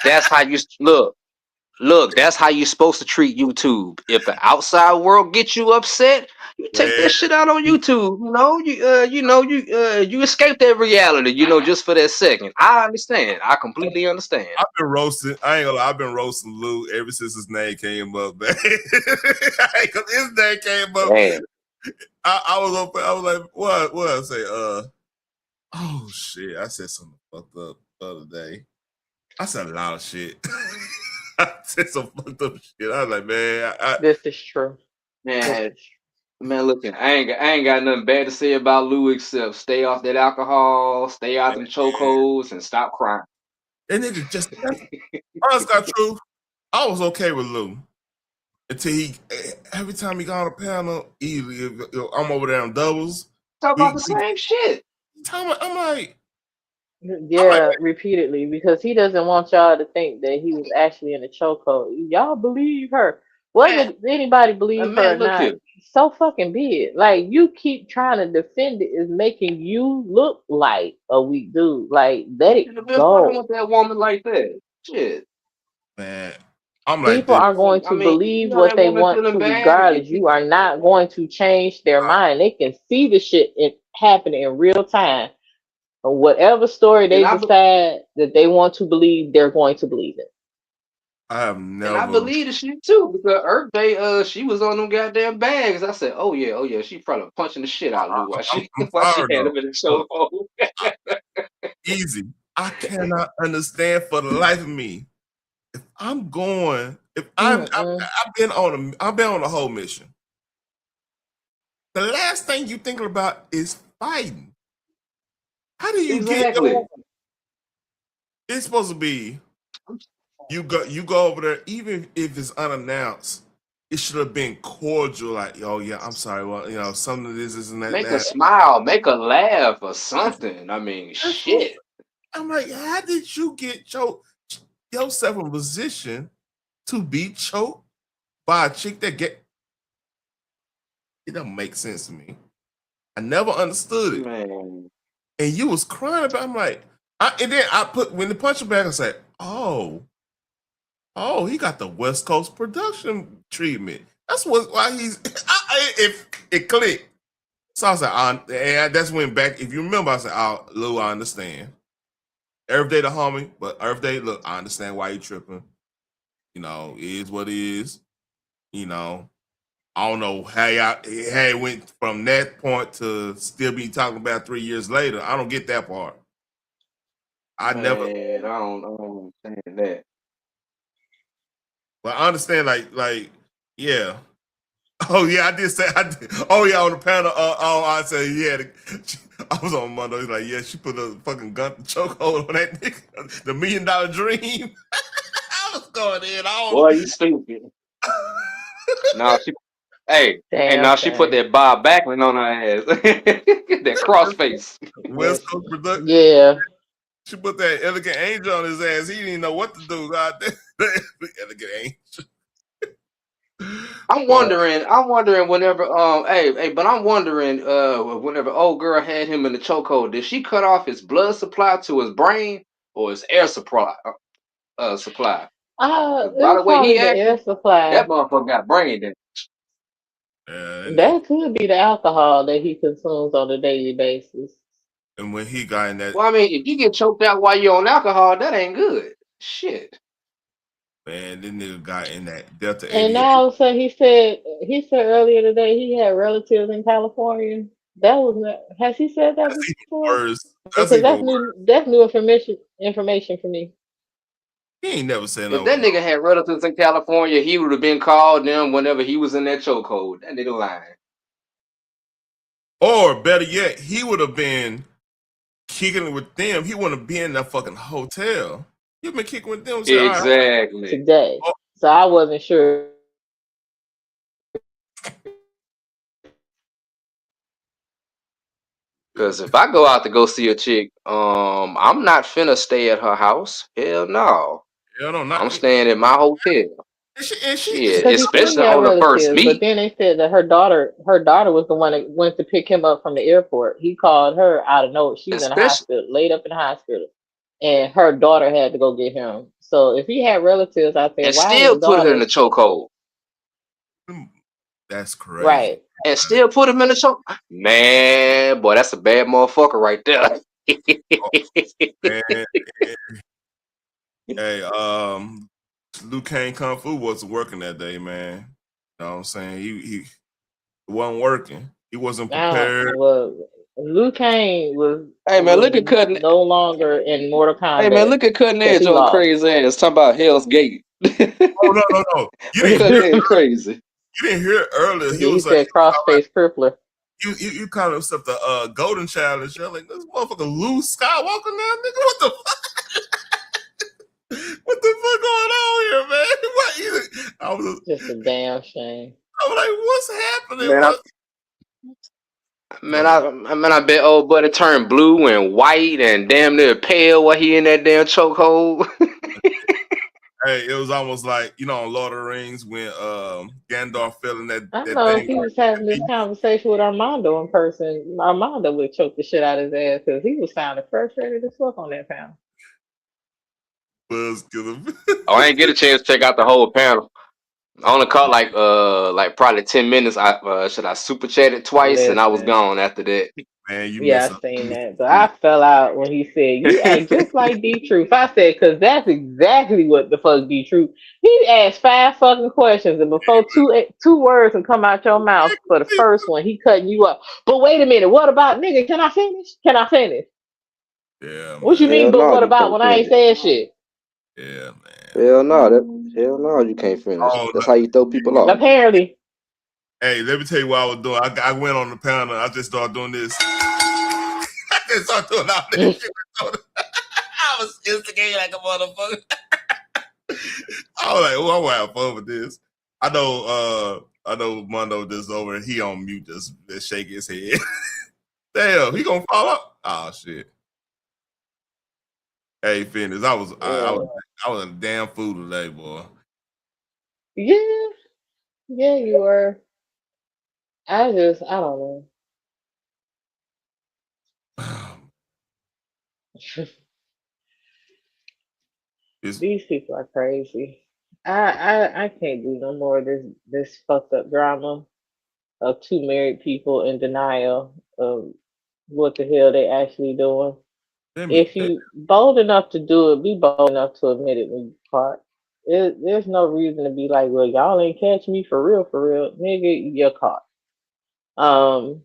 That's how you look. That's how you're supposed to treat YouTube. If the outside world gets you upset, you take that shit out on YouTube. You escape that reality. Just for that second. I understand. I completely understand. I've been roasting. I ain't gonna lie. I've been roasting Lou ever since his name came up, man. Because his name came up. Man. I was like, what? I say, oh shit! I said something fucked up the other day. I said a lot of shit. I said some fucked up shit. I was like, man, this is true. Man, look, I ain't got nothing bad to say about Lou except stay off that alcohol, stay out them chokeholds, and stop crying. That nigga just honest got truth. I was okay with Lou until every time he got on a panel, I'm over there on doubles. Talk about the same shit. I'm like, repeatedly, because he doesn't want y'all to think that he was actually in a chokehold. Y'all believe her. Whether anybody believe her or not, here. so fucking be it. Like, you keep trying to defend it is making you look like a weak dude. Like, let it go. I want that woman like that. Shit. Man. People are going to believe what they want to regardless. You are not going to change their mind. They can see the shit happening in real time. Or whatever story they decide that they want to believe, they're going to believe it. I have never. And I believe the shit too, because Earth Day, she was on them goddamn bags. I said, oh yeah, she probably punching the shit out of Lou while she had him in the show. Easy. I cannot understand for the life of me. If I'm going. If I've been on a whole mission. The last thing you thinking about is fighting. How do you get? It's supposed to be. You go over there, even if it's unannounced. It should have been cordial, like, oh yeah, I'm sorry. Well, some of this isn't that. Make her smile, make her laugh, or something. I mean, shit. I'm like, how did you get yourself in position to be choked by a chick that get? It doesn't make sense to me. I never understood it. Man. And you was crying about. I'm like, and then when the punch back, I said, oh, he got the West Coast production treatment. That's why he's. If it clicked, so I was like, and that's when back. If you remember, I said, oh, Lou, I understand. Every day the homie, but every day, look, I understand why you tripping. It is what it is. I don't know how it went from that point to still be talking about 3 years later. I don't get that part. I don't understand that. But I understand, like, yeah. Oh yeah, I did say Oh yeah, on the panel. I said yeah. I was on Monday. He's like, yeah, she put a fucking gun chokehold on that nigga. The $1 Million Dream. I was going in. Boy, you stupid. Now she. Hey, and now she put that Bob Backlund on her ass. That crossface. West Coast production. Yeah. She put that Elegant Angel on his ass. He didn't even know what to do. Elegant Angel. I'm wondering whenever but I'm wondering whenever old girl had him in the chokehold, did she cut off his blood supply to his brain or his air supply? Supply. By the way he acted, air supply. That motherfucker got brain damage. That could be the alcohol that he consumes on a daily basis. And when he got in that, well, I mean, if you get choked out while you're on alcohol, that ain't good. Shit. Man, this nigga got in that Delta 88. And now, so he said earlier today he had relatives in California. That was not. Has he said that before? Because that's new information for me. He ain't never said if that nigga had relatives in California, he would have been called them whenever he was in that chokehold. That nigga lying. Or better yet, he would have been kicking it with them. He wouldn't have been in that fucking hotel. He'd been kicking with them. Exactly. Today. So I wasn't sure. Because if I go out to go see a chick, I'm not finna stay at her house. Hell no. Hell no, I'm staying at my hotel. Yeah, especially on the first meet. But then they said that her daughter was the one that went to pick him up from the airport. He called her out of nowhere. She's in the hospital, laid up in the hospital, and her daughter had to go get him. So if he had relatives out there, and still put her in the chokehold. That's correct. Right. And still put him in the choke. Man, boy, that's a bad motherfucker right there. Hey, Liu Kang Kung Fu wasn't working that day, man. You know what I'm saying? He wasn't working. He wasn't prepared. Liu Kang was. Hey man, look at Cutting. No longer in Mortal Kombat. Hey man, look at Cutting Edge on crazy ass talking about Hell's Gate. Oh no! You didn't hear crazy. You didn't hear it earlier. He was like crossface crippler. You call himself the Golden Challenge. You're like, this motherfucker Luke Skywalker now, nigga. What the fuck? What the fuck going on here, man? I was just a damn shame. I was like, what's happening? I bet old buddy turned blue and white and damn near pale while he in that damn chokehold. Hey, it was almost like, on Lord of the Rings when Gandalf fell in that I know if he was having this conversation with Armando in person, Armando would choke the shit out of his ass because he was sounding frustrated as fuck on that panel. I ain't get a chance to check out the whole panel. I only caught like probably 10 minutes. I super chatted twice and I was gone after that. Man, I seen that. But I fell out when he said, you act just like D-Truth. I said, because that's exactly what the fuck D-Truth. He asked 5 fucking questions, and before two words can come out your mouth for the first one, he cutting you up. But wait a minute, what about nigga? Can I finish? Yeah. What you mean, but what about when I ain't saying shit? Yeah, man. Hell no, you can't finish. Oh, That's how you throw people off. Apparently. Hey, let me tell you what I was doing. I went on the panel. I just started doing this. I just started doing all that shit. I was instigating like a motherfucker. I was like, oh, I'm gonna have fun with this. I know Mondo just over and he on mute just shake his head. Damn, he gonna fall up. Oh shit. Hey, Fitness, I was a damn fool today, boy. Yeah, you were. I don't know. These people are crazy. I can't do no more of this fucked up drama of two married people in denial of what the hell they actually doing. If you bold enough to do it, be bold enough to admit it when you caught. There's no reason to be like, well, y'all ain't catch me for real, nigga. You're caught. I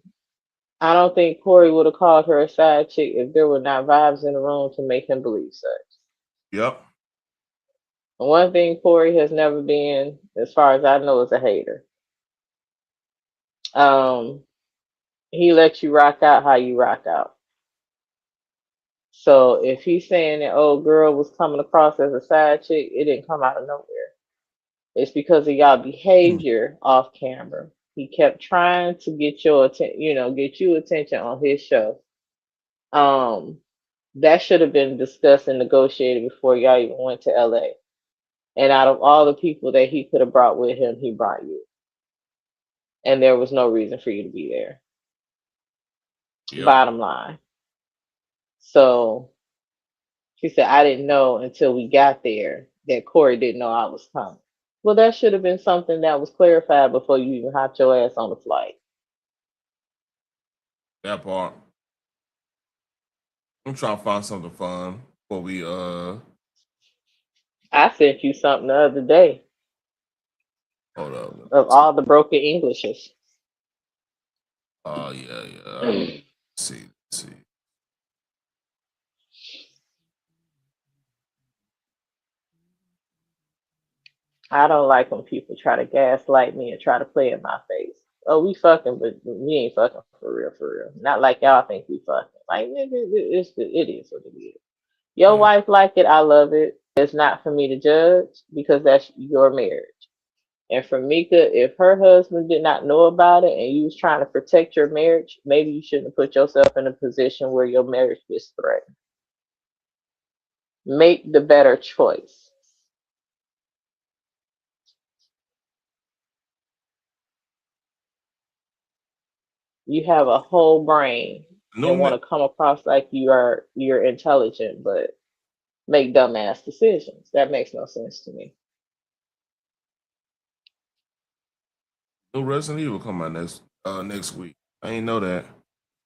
don't think Corey would have called her a side chick if there were not vibes in the room to make him believe such. Yep. One thing Corey has never been, as far as I know, is a hater. He lets you rock out how you rock out. So if he's saying that old girl was coming across as a side chick, it didn't come out of nowhere. It's because of y'all behavior off camera. He kept trying to get your get you attention on his show. That should have been discussed and negotiated before y'all even went to LA. And out of all the people that he could have brought with him, he brought you. And there was no reason for you to be there. Yep. Bottom line. So she said, I didn't know until we got there that Corey didn't know I was coming. Well, that should have been something that was clarified before you even hopped your ass on the flight. That part. I'm trying to find something fun before we I sent you something the other day. Hold up. Of all the broken Englishes. Oh yeah. Let's see. I don't like when people try to gaslight me and try to play in my face. Oh, we fucking, but we ain't fucking for real. Not like y'all think we fucking. Like, nigga, it is what it is. Your wife like it, I love it. It's not for me to judge because that's your marriage. And for Micca, if her husband did not know about it and you was trying to protect your marriage, maybe you shouldn't have put yourself in a position where your marriage gets threatened. Make the better choice. You have a whole brain and want to come across like you're intelligent, but make dumbass decisions. That makes no sense to me. New Resident Evil come out next week. I ain't know that.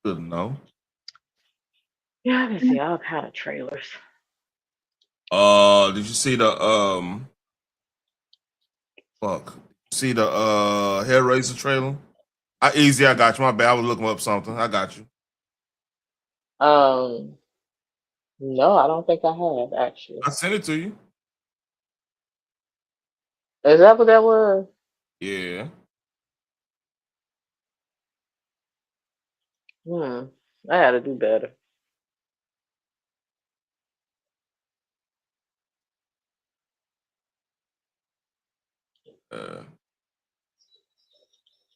Good to know. Yeah, I've been seeing all kind of trailers. Did you see the See the Hellraiser trailer? I got you. My bad. I was looking up something. I got you. No, I don't think I have actually. I sent it to you. Is that what that was? Yeah. I had to do better.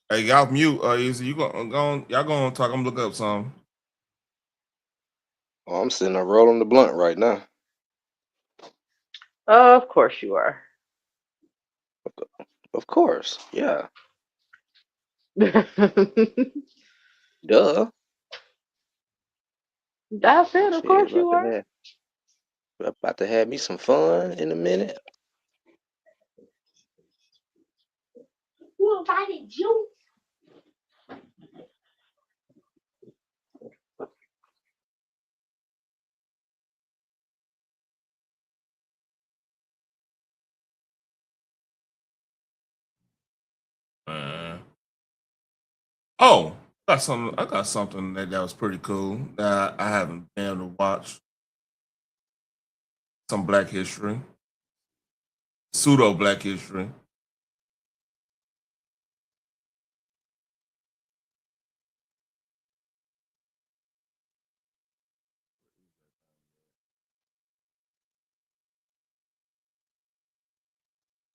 Hey, y'all mute. Easy. You y'all gonna talk? I'm gonna look up something. Oh, I'm sitting there rolling the blunt right now. Of course you are. Of course, yeah. Duh. That's it. Of course you are. About to have me some fun in a minute. Who invited you? Oh, I got something that was pretty cool that I haven't been able to watch. Some Black History. pseudo Black history.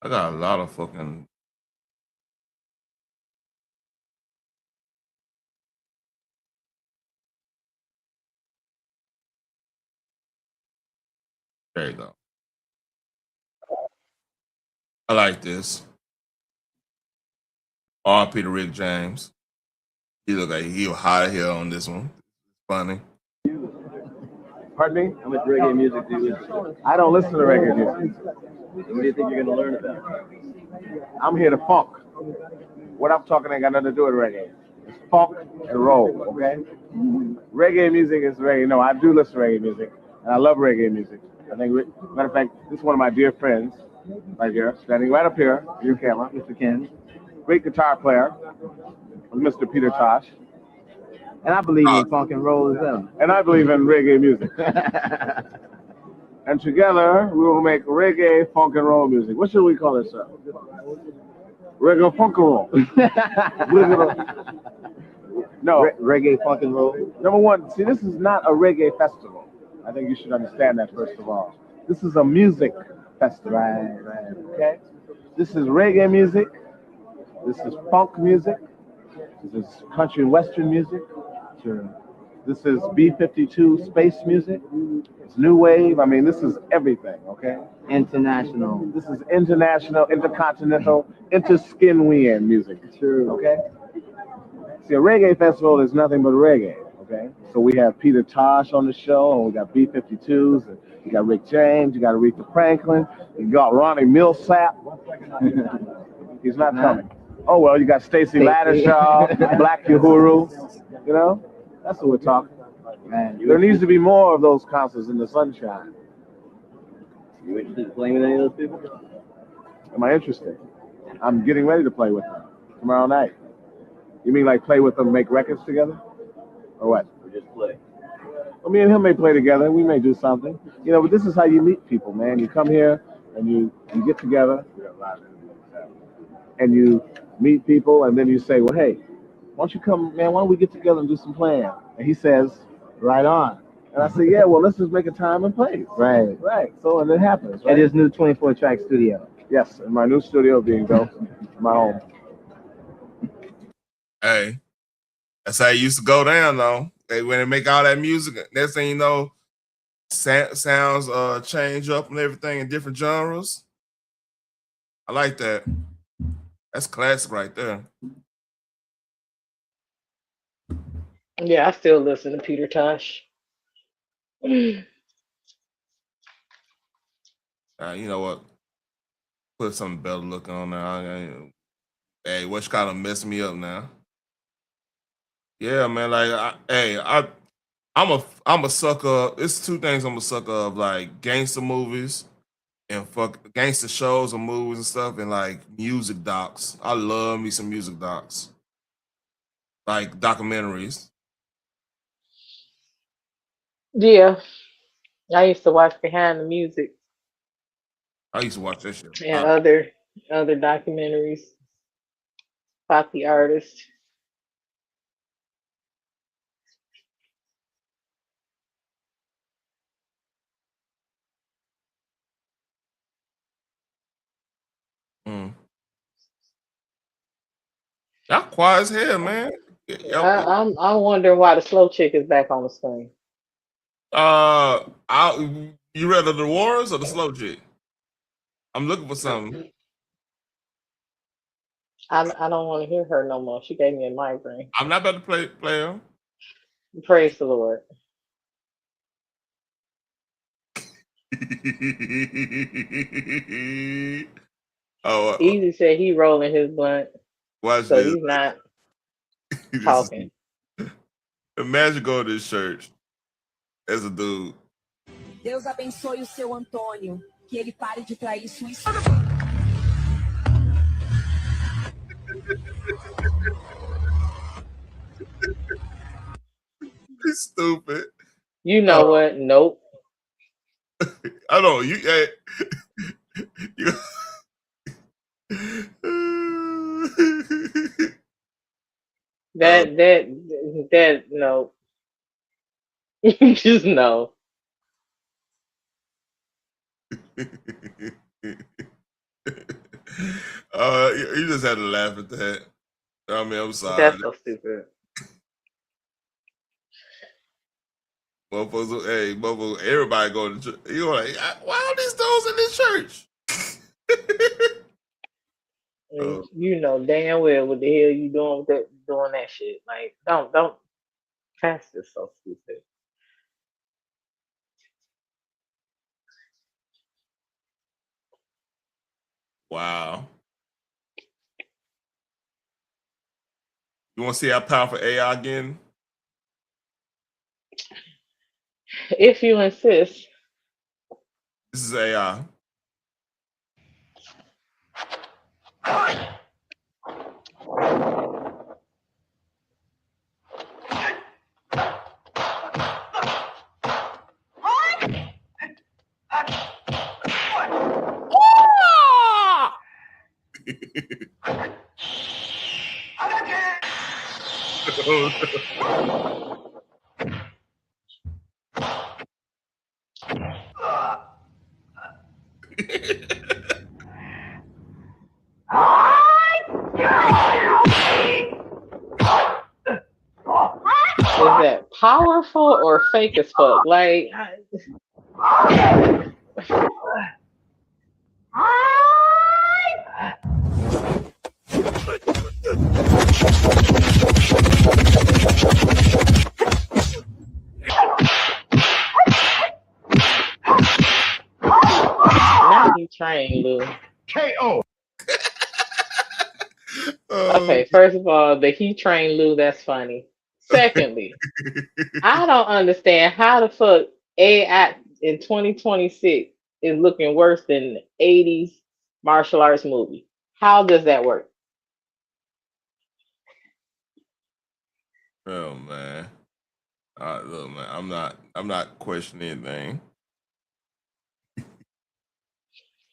I got a lot of fucking. There you go. I like this. R.P. to Rick James. He look like he was hot here on this one. Funny. Pardon me? How much reggae music do you listen to? I don't listen to reggae music. What do you think you're going to learn about? I'm here to funk. What I'm talking ain't got nothing to do with reggae. It's funk and roll, okay? Reggae music is reggae. No, I do listen to reggae music, and I love reggae music. I think, matter of fact, this is one of my dear friends, right here, standing right up here, your camera, Mr. Ken. Great guitar player, Mr. Peter Tosh. And I believe in funk and roll as well. And I believe in reggae music. And together, we will make reggae, funk, and roll music. What should we call it, sir? Reggae, funk, and roll. No. Reggae, funk, and roll? Number one, see, this is not a reggae festival. I think you should understand that, first of all. This is a music festival. Right. Okay? This is reggae music. This is funk music. This is country and western music. Sure. This is B-52 space music. It's new wave. I mean, this is everything, okay? International. This is international, intercontinental, interskinwian music. True. Okay? See, a reggae festival is nothing but reggae, okay? So we have Peter Tosh on the show, and we got B-52s, and you got Rick James, you got Aretha Franklin, you got Ronnie Millsap. He's not coming. Oh, well, you got Stacey Lattishaw, Black Uhuru, you know? That's what we're talking. Man, there needs to be more of those concerts in the sunshine. You interested in playing with any of those people? Am I interested? I'm getting ready to play with them tomorrow night. You mean like play with them, make records together? Or what? Or just play? Well, me and him may play together. We may do something. You know, but this is how you meet people, man. You come here and you get together. And you meet people, and then you say, well, hey, why don't you come, man, why don't we get together and do some playing? And he says, right on. And I say, yeah, well, let's just make a time and play. Right. Right. So, and it happens, right? At his new 24-track studio. Yes, in my new studio being built, my home. Hey, that's how it used to go down, though. Hey, when they make all that music, next thing you know, sounds change up and everything in different genres. I like that. That's classic right there. Yeah, I still listen to Peter Tosh. You know what? Put something better looking on now. Hey, what's kind of messing me up now? Yeah, man. Like, I'm a sucker. It's two things I'm a sucker of, like gangster movies and gangster shows or movies and stuff, and like music docs. I love me some music docs, like documentaries. Yeah, I used to watch Behind the Music I used to watch that shit. and other documentaries about the artist. Y'all quiet as hell, man. I'm wondering why the slow chick is back on the screen. You rather the Wars or the slow chick? I'm looking for something. I don't want to hear her no more. She gave me a migraine. I'm not about to play her. Praise the Lord. Easy said he rolling his blunt. Watch so this. He's not talking. Imagine going to this church as a dude. Deus abençoe o seu Antônio, que ele pare de trair sua esposa. He's stupid. You know what? Nope. I don't. That no. Just no. You just had to laugh at that. I mean, I'm sorry. That's so stupid. Motherfuckers, hey, motherfuckers, everybody go to church. You're like, why are these dudes in this church? You know damn well what the hell you doing with that, doing that shit. Like, don't. Pastor's so stupid. Wow. You want to see how powerful AI again? If you insist. This is AI. Is that powerful or fake as fuck? Like, now he trained, Lou. KO. Okay, first of all, the he trained Lou, that's funny. Secondly, I don't understand how the fuck AI in 2026 is looking worse than the 80s martial arts movie. How does that work? Oh man. Look, man, I'm not questioning anything.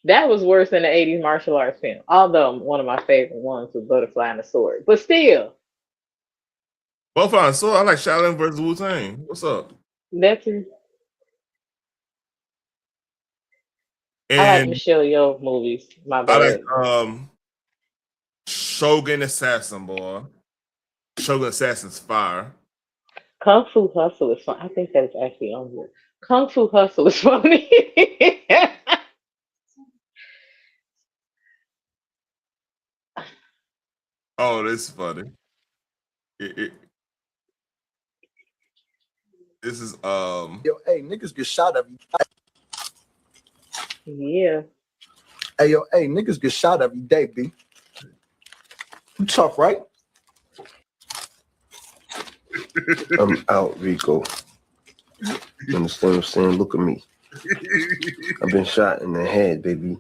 That was worse than the 80s martial arts film. Although one of my favorite ones was Butterfly and the Sword. But still. Butterfly and the Sword, I like Shaolin versus Wu-Tang. What's up? That's I like Michelle Yeoh movies. My bad. I like Shogun Assassin, boy. Shogun Assassin's fire. Kung Fu Hustle is fun. I think that is actually on here. Kung Fu Hustle is funny. Oh, this is funny. This is Yo, hey, niggas get shot every Yeah. Hey, yo, hey, niggas get shot every day, B. You tough, right? I'm out, Rico. You understand what I'm saying? Look at me. I've been shot in the head, baby.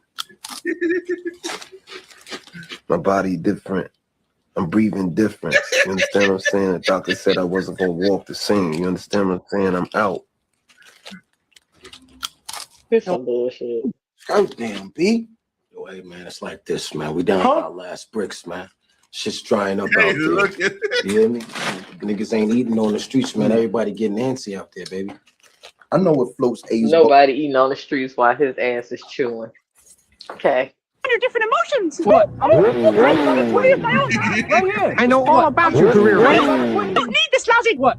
My body different. I'm breathing different. You understand what I'm saying? The doctor said I wasn't gonna walk the same. You understand what I'm saying? I'm out. It's some bullshit. Oh damn, B. Yo, hey man, it's like this, man. We down to our last bricks, man. Shit's drying up out there. You hear me? Niggas ain't eating on the streets, man. Everybody getting antsy out there, baby. I know what floats A's. Nobody eating on the streets while his ass is chewing. Okay. Different emotions. What? I'm I know all about your career. Don't need this lousy. What?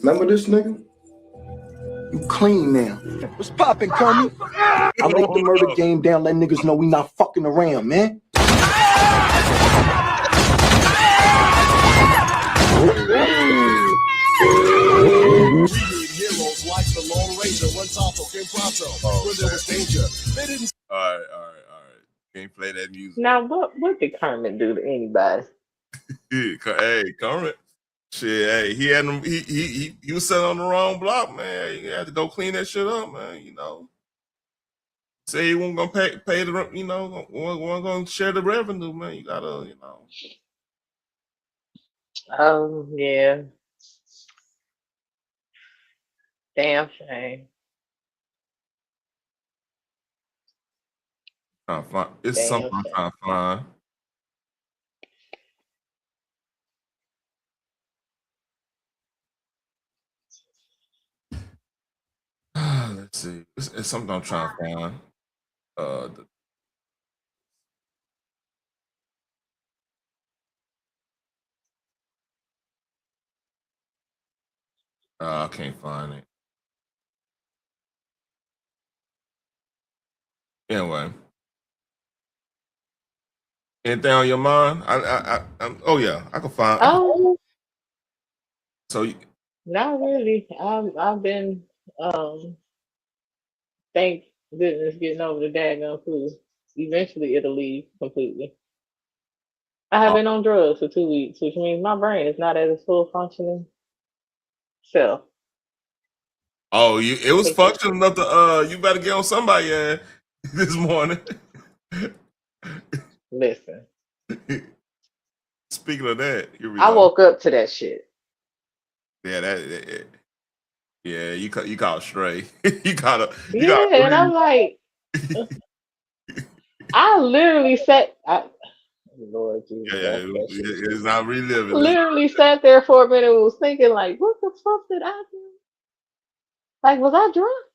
Remember this nigga? You clean now. What's poppin', Kermit? I laid the murder game down, let niggas know we not fucking around, man. Heroes like the Lone Ranger once off of Impromptu when there was danger. They didn't. All right. Can't play that music. Now what did Kermit do to anybody? Hey, Kermit. Shit, hey, he had him. He was sitting on the wrong block, man. You had to go clean that shit up, man. You know, say he wasn't gonna pay the, you know, wasn't gonna share the revenue, man. You gotta, you know. Yeah. Damn shame. It's something I'm trying to find. Let's see. It's something I'm trying to find. I can't find it. Anyway, anything on your mind? Oh yeah, I can find. So not really. I've been thank goodness getting over the daggone flu. Eventually it'll leave completely. I have been on drugs for 2 weeks, which means my brain is not at its full functioning self. Oh, it was functional enough to you better get on somebody this morning. Listen. Speaking of that, here we I go. woke up to that shit. Yeah, yeah, you caught stray. you got and I'm like, I literally sat. Lord Jesus, it's not reliving. Literally sat there for a minute and was thinking, like, what the fuck did I do? Like, was I drunk?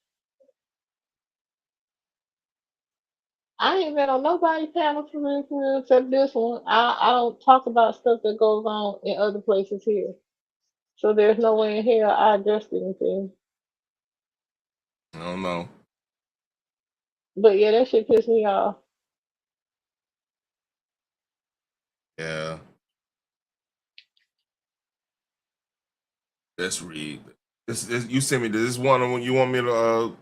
I ain't been on nobody's panel for real except this one. I don't talk about stuff that goes on in other places here. So there's no way in hell I addressed anything. I don't know. But yeah, that shit pissed me off. Yeah. Let's read. This you sent me this one you want me to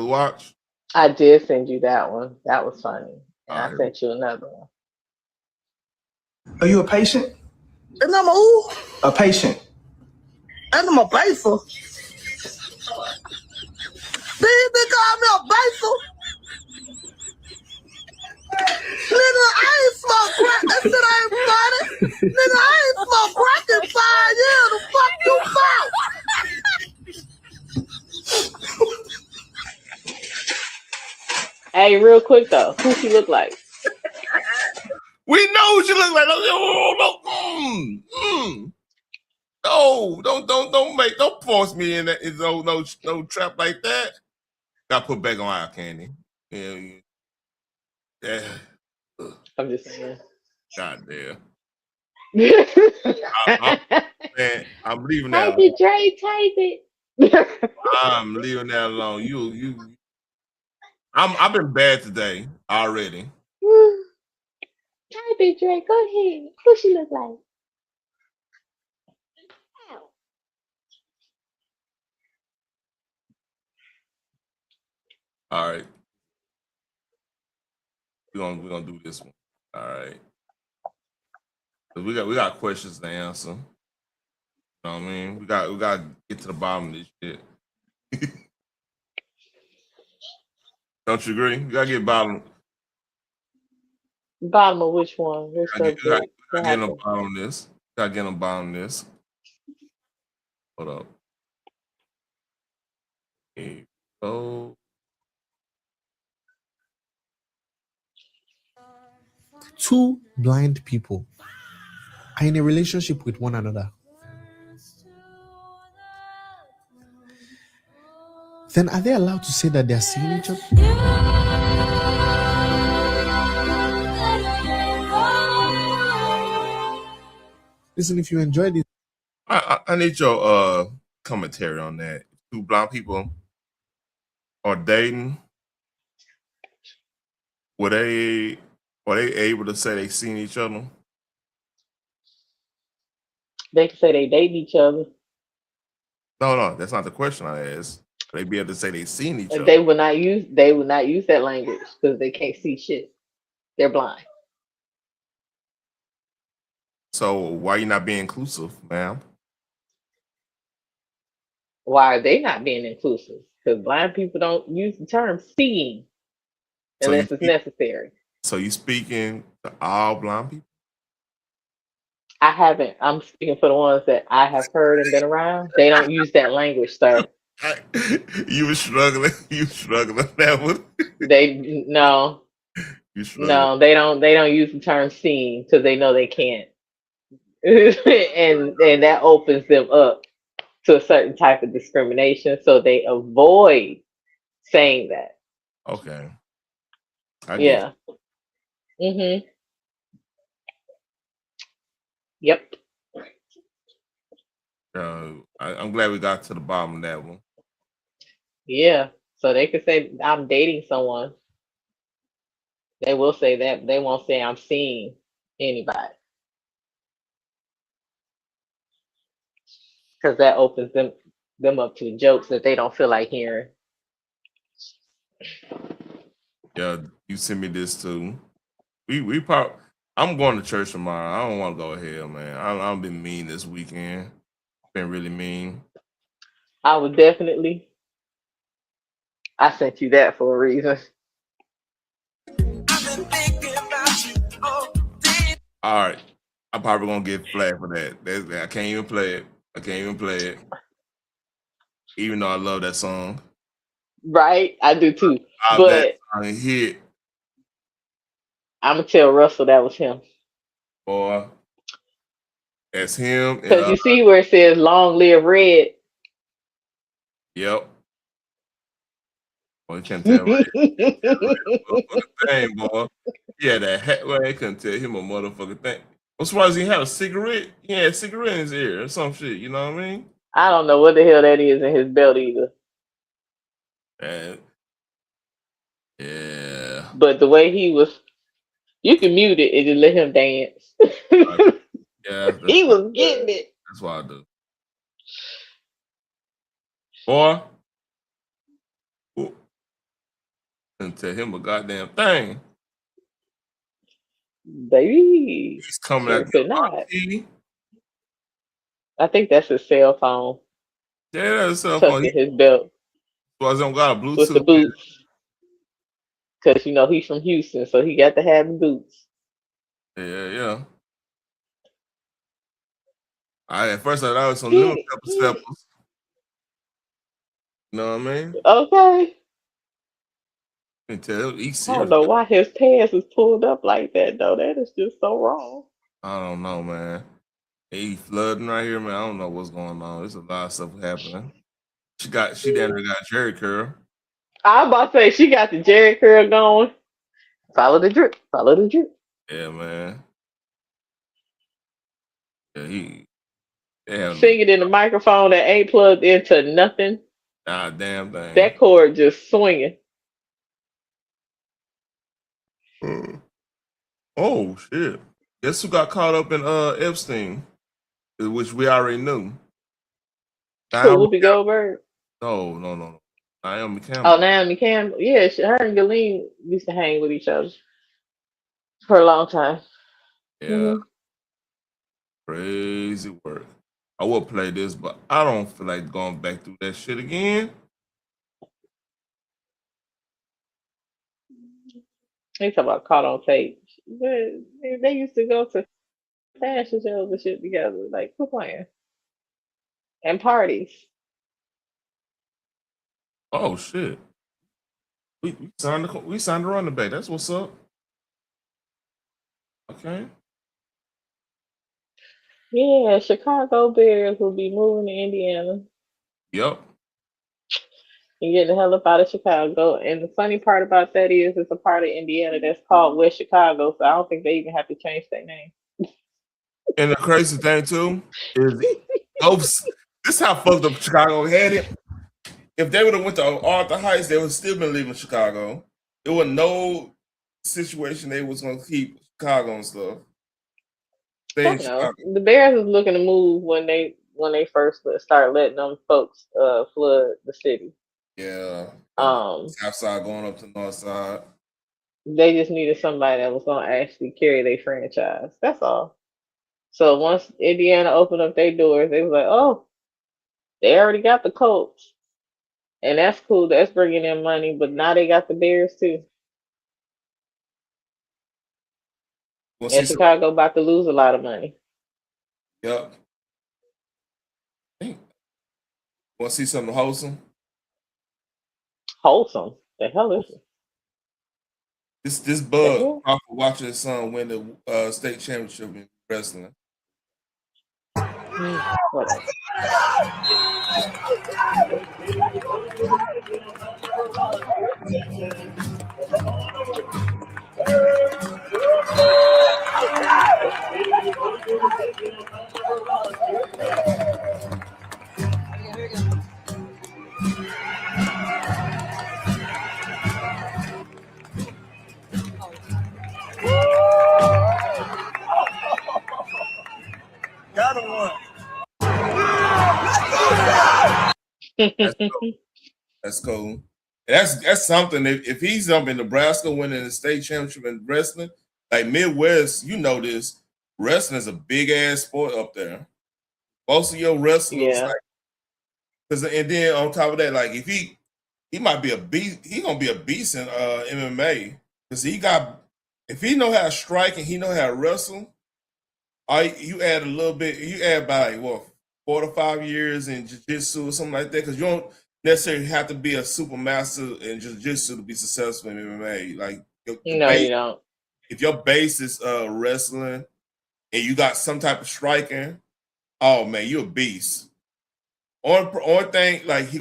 watch? I did send you that one. That was funny. And I right. sent you another one. Are you a patient? And I'm who? A patient. And I'm a baser. These niggas call me a baser. Nigga, I ain't smoked crack. That shit ain't funny. Nigga, I ain't smoked crack in 5 years. The fuck you thought? Hey, real quick though, who she look like? We know who she look like. No, don't force me in that. No trap like that. Got put back on eye candy. Yeah. I'm just saying. God damn. I'm leaving that. Type it, Dre. Type it. I'm leaving that alone. I've been bad today already. Type it, Dre. Go ahead. Who she look like? All right. We're gonna do this one. All right. We got questions to answer. You know what I mean? We got to get to the bottom of this shit. Don't you agree? We gotta get bottom. Bottom of which one? Which subject? Gotta get on bottom of this. Gotta get on bottom of this. Hold up. Okay. Oh. Two blind people are in a relationship with one another. Then are they allowed to say that they are seeing each other? Listen, if you enjoy this, I need your commentary on that. Two blind people are dating. Were they able to say they seen each other? They can say they date each other. No, that's not the question I asked. They be able to say they seen each other. They would not use that language because they can't see shit. They're blind. So why you not being inclusive, ma'am? Why are they not being inclusive? Because blind people don't use the term seeing unless it's necessary. So you speaking to all blind people? I haven't. I'm speaking for the ones that I have heard and been around. They don't use that language, sir. You were struggling. You struggling that one. No. No, they don't. They don't use the term "seen" because they know they can't, and that opens them up to a certain type of discrimination. So they avoid saying that. Okay. I get Yeah. Mhm. Yep. I'm glad we got to the bottom of that one. Yeah. So they could say I'm dating someone. They will say that. They won't say I'm seeing anybody because that opens them up to jokes that they don't feel like hearing. Yeah, you sent me this too. We pop. I'm going to church tomorrow. I don't want to go ahead, man. I've been mean this weekend. Been really mean. I would definitely. I sent you that for a reason. All right, I'm probably gonna get flagged for that. I can't even play it. I can't even play it, even though I love that song. Right? I do too. That But song hit, I'm gonna tell Russell that was him. boy. That's him. And Because you see where it says "Long Live Red." yep. Well, you can't tell Red. Motherfucking thing, boy. Yeah, that hat. Well, they couldn't tell him a motherfucking thing. I'm surprised he had a cigarette. He had a cigarette in his ear or some shit. You know what I mean? I don't know what the hell that is in his belt either. And yeah. But the way he was, you can mute it and just let him dance. Yeah, He was getting it. That's what I do. Boy, couldn't tell him a goddamn thing. Baby, He's coming sure at could the not. auntie. I think that's his cell phone Yeah, that's his cell phone. tucked in his belt He don't got a with the Bluetooth. boots. Because, he's from Houston, so he got to have the boots. Yeah. At first I thought it was some new steppers. You know what I mean? Okay. You can tell he's I don't serious. know why his pants is pulled up like that, though. That is just so wrong. I don't know, man. He flooding right here, man. I don't know what's going on. There's a lot of stuff happening. She down there got Jerry curl. I was about to say, she got the Jerry curl going. Follow the drip. Follow the drip. Yeah, man. Yeah, they have Singing in the microphone that ain't plugged into nothing. damn thing. That cord just swinging. Oh shit! Guess who got caught up in Epstein, which we already knew. Who, Whoopi Goldberg? No. Naomi Campbell. Oh, Naomi Campbell. Yeah, her and Ghislaine used to hang with each other for a long time. Yeah. Mm-hmm. Crazy work. I will play this, but I don't feel like going back through that shit again. They talk about caught on tape. They used to go to fashion shows and shit together. Like, quit playing. And parties. Oh shit. We signed the running back. That's what's up. Okay. Yeah, Chicago Bears will be moving to Indiana. Yep. And getting the hell up out of Chicago. And the funny part about that is it's a part of Indiana that's called West Chicago, so I don't think they even have to change their name. And the crazy thing too is this is how fucked up Chicago had it. If they would have went to Arthur Heights, they would still been leaving Chicago. There was no situation they was gonna keep Chicago and stuff. The Bears is looking to move when they first start letting them folks flood the city. Yeah. South side going up to north side. They just needed somebody that was gonna actually carry their franchise. That's all. So once Indiana opened up their doors, they was like, oh, they already got the Colts. And that's cool. That's bringing in money. But now they got the Bears too. And Chicago about to lose a lot of money. Yep. Want to see something wholesome? Wholesome? The hell is it? This bug off of watching his son win the state championship in wrestling. Whatever. Got him one. That's cool. That's something. If he's up in Nebraska winning the state championship in wrestling, like Midwest, you know this. Wrestling is a big ass sport up there. Most of your wrestlers, Yeah. and then on top of that, like if he might be a beast, he gonna be a beast in MMA because if he know how to strike and he know how to wrestle, you add a little bit, you add by like 4 to 5 years in jiu-jitsu or something like that, because you don't necessarily have to be a super master in jiu-jitsu to be successful in MMA. Like You don't. If your base is wrestling and you got some type of striking, oh man, you're a beast. Only thing, like he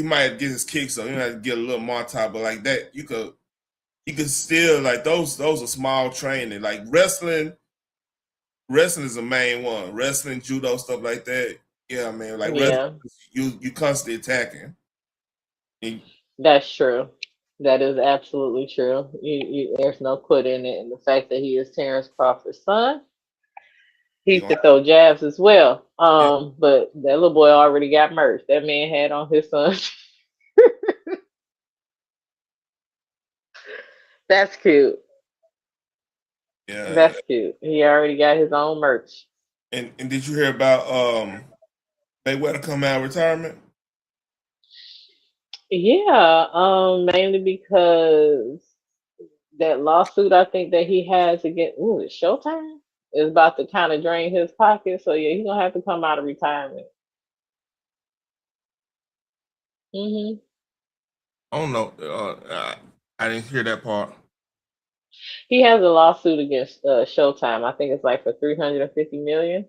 might get his kicks, so he might have to get a little more time, but like that, you could still, like those are small training. Like wrestling is the main one. Wrestling, judo, stuff like that. Yeah, man. Like wrestling, you constantly attacking. That's true. That is absolutely true. There's no quitting it, and the fact that he is Terrence Crawford's son, he could throw jabs as well. But that little boy already got merged. That man had on his son. That's cute. Yeah, that's cute. He already got his own merch. And did you hear about Mayweather coming out of retirement? Yeah, mainly because that lawsuit I think that he has against Showtime is about to kind of drain his pocket. So yeah, he's gonna have to come out of retirement. I don't know. I didn't hear that part. He has a lawsuit against Showtime. I think it's like for $350 million.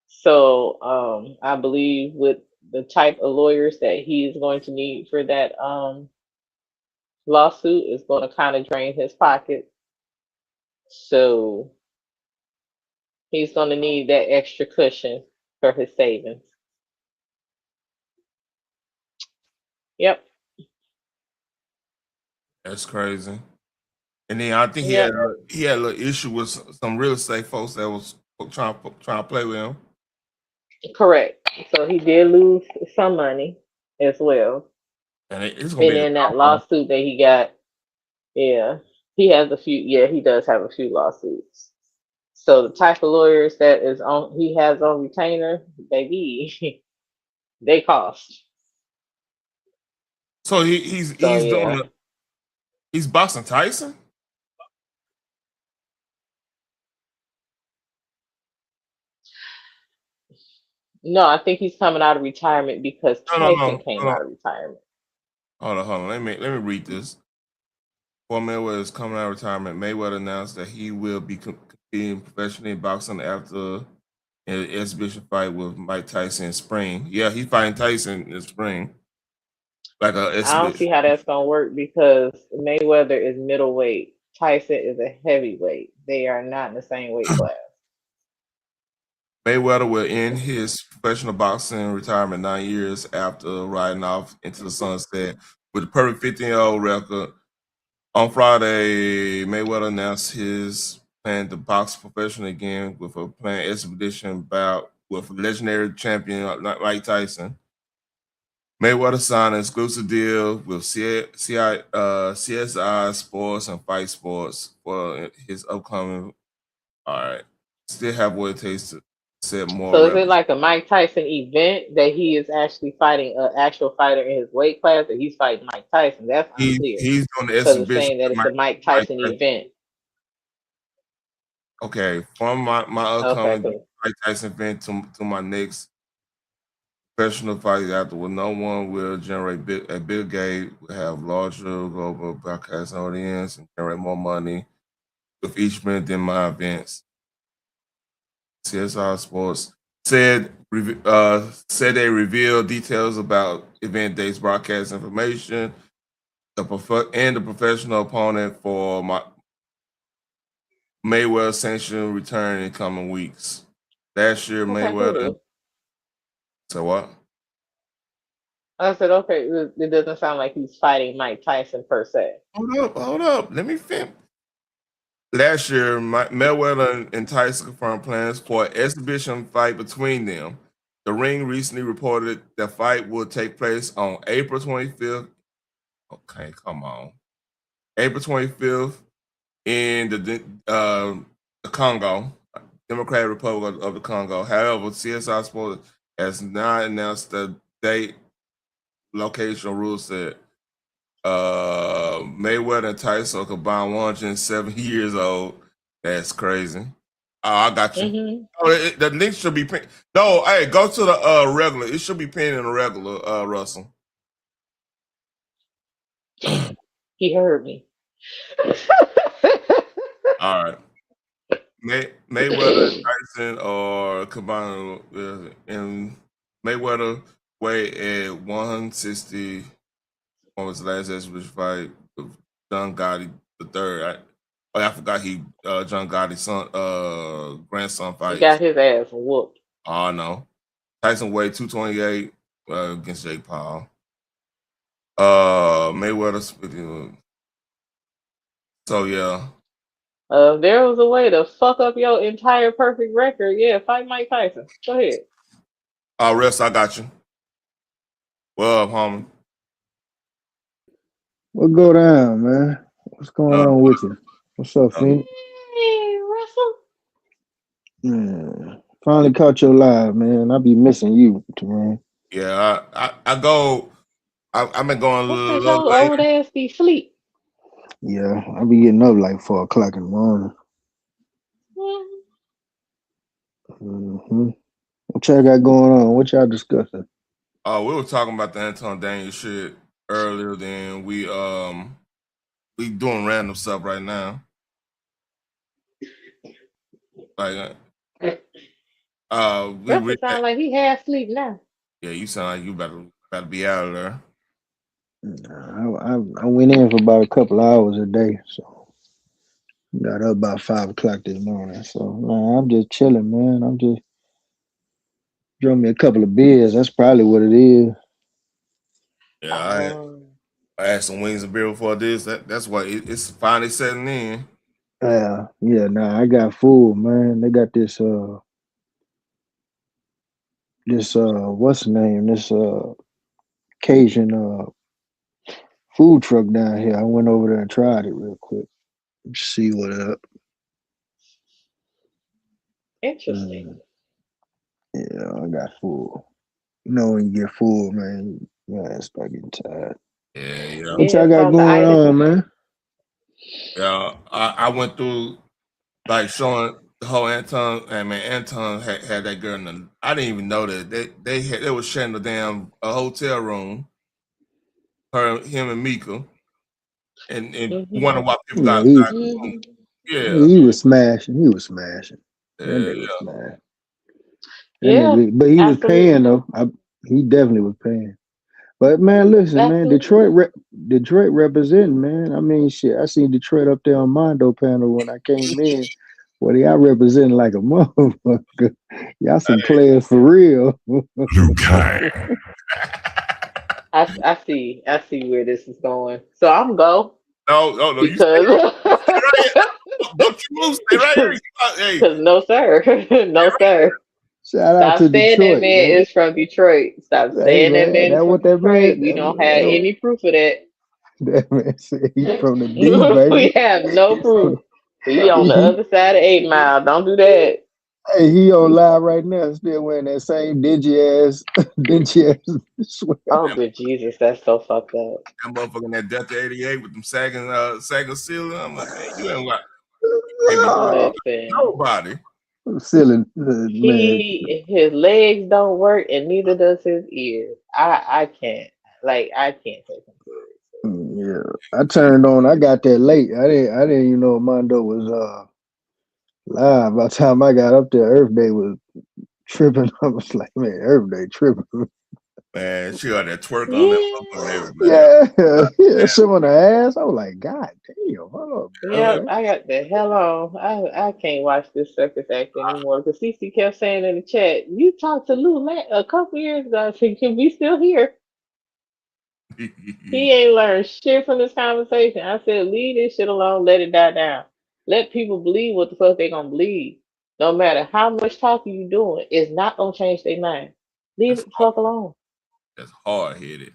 So I believe with the type of lawyers that he is going to need for that lawsuit is going to kind of drain his pocket. So he's going to need that extra cushion for his savings. Yep. That's crazy. And then I think he had a little issue with some real estate folks that was trying to play with him. Correct. So he did lose some money as well. And it's gonna be in that lawsuit that he got, he has a few. Yeah, he does have a few lawsuits. So the type of lawyers that he has on retainer, baby, they cost. So he's boxing Tyson. No, I think he's coming out of retirement because Tyson came out of retirement. Hold on. Let me read this. Before Mayweather is coming out of retirement, Mayweather announced that he will be competing professionally in boxing after an exhibition fight with Mike Tyson in spring. Yeah, he's fighting Tyson in spring. Like I don't see how that's gonna work because Mayweather is middleweight. Tyson is a heavyweight. They are not in the same weight class. Mayweather will end his professional boxing retirement 9 years after riding off into the sunset with a perfect 15-year-old record. On Friday, Mayweather announced his plan to box professionally again with a planned exhibition bout with legendary champion Mike Tyson. Mayweather signed an exclusive deal with CSI Sports and Fight Sports for his upcoming. All right, still have what it takes to set more. So is it like a Mike Tyson event that he is actually fighting an actual fighter in his weight class, or he's fighting Mike Tyson? That's unclear. He's doing the exhibition. It's saying that it's a Mike Tyson event. Okay, from my upcoming Mike Tyson event to my next professional fight afterward. No one will generate a Bill Gates will have larger global broadcast audience and generate more money with each minute than my events. CSR Sports said they revealed details about event dates, broadcast information, the professional opponent for Mayweather sanction return in coming weeks. Last year, Okay, Mayweather. cool. So what? I said, okay, it doesn't sound like he's fighting Mike Tyson per se. Hold up. Let me finish. Last year, Mayweather and Tyson confirmed plans for an exhibition fight between them. The Ring recently reported the fight will take place on April 25th. Okay, come on. April 25th in the Congo, Democratic Republic of the Congo. However, CSI Sports has not announced the date, location, or rule set. Mayweather and Tyson are combined 107 years old. That's crazy. Oh, I got you. Mm-hmm. Oh, the link should be pinned. No, hey, go to the regular. It should be pinned in the regular, Russell. He heard me. All right. Mayweather and Tyson are combined, and Mayweather weighed at 160. What was the last exhibition fight? John Gotti the third. I forgot he John Gotti's son, grandson fight. He got his ass whooped. Oh no, Tyson weighed 228 against Jake Paul. Mayweather. So yeah. There was a way to fuck up your entire perfect record. Yeah, fight Mike Tyson. Go ahead. Rest, I got you. Well, homie. What go down, man? What's going on with you? What's up, Phoenix? Hey, Russell. Man, finally caught your live, man. I be missing you, man. Yeah, I go. I've been going a What little your old ass be sleep? Yeah, I be getting up like 4 o'clock in the morning. Mm-hmm. What y'all got going on? What y'all discussing? Oh, we were talking about the Anton Daniel shit earlier. Then we doing random stuff right now. Like Russell sound like he half asleep now. Yeah, you sound like you better be out of there. I went in for about a couple hours a day, so got up about 5 o'clock this morning. So nah, I'm just chilling, man. I'm just drunk me a couple of beers. That's probably what it is. Yeah, I had some wings and beer before this. That's why it's finally setting in. Yeah, nah, I got full, man. They got this what's the name? This Cajun food truck down here. I went over there and tried it real quick. See what up. Interesting. Yeah, I got full. You know when you get full, man, I start getting tired. Yeah. What y'all got going on, man? Yeah, I went through like showing the whole Anton. And man, Anton had that girl in the. I didn't even know that they were sharing the damn hotel room. Him and Micca, and wonder why people got. He was smashing. That nigga was smashing. But he was paying though. He definitely was paying. But man, listen, man, Detroit representing, man. I mean, shit, I seen Detroit up there on Mondo panel when I came in. Well, y'all representing like a motherfucker. Y'all some players for real. I see where this is going. So I'm go. No, because don't you move? Stay right here. Because no, sir. No, sir. Shout out to saying Detroit. That man is from Detroit. Stop saying that man is from Detroit. We don't have any proof of that. That man said he's from the D, baby. We have no proof. He on the other side of 8 Mile. Don't do that. Hey, he on live right now, still wearing that same dingy ass sweater. Oh, good Jesus, that's so fucked up. That motherfucker in that Delta 88 with them sagging ceiling. I'm like, man, you ain't got nobody. Silly man. His legs don't work, and neither does his ears. I can't. I can't take him Yeah, I turned on. I got that late. I didn't even know Mondo was live. By the time I got up there, Earth Day was tripping. I was like, man, Earth Day tripping. Man, she got that twerk on that motherfucker, man. Yeah, some on the ass. I was like, God damn, hold up. Yep, I got the hell on. I can't watch this circus act anymore because CC kept saying in the chat, "You talked to Lou a couple years ago. I said, can we still here?" He ain't learned shit from this conversation. I said, leave this shit alone. Let it die down. Let people believe what the fuck they gonna believe. No matter how much talking you doing, it's not gonna change their mind. Leave it the fuck alone. That's hard headed.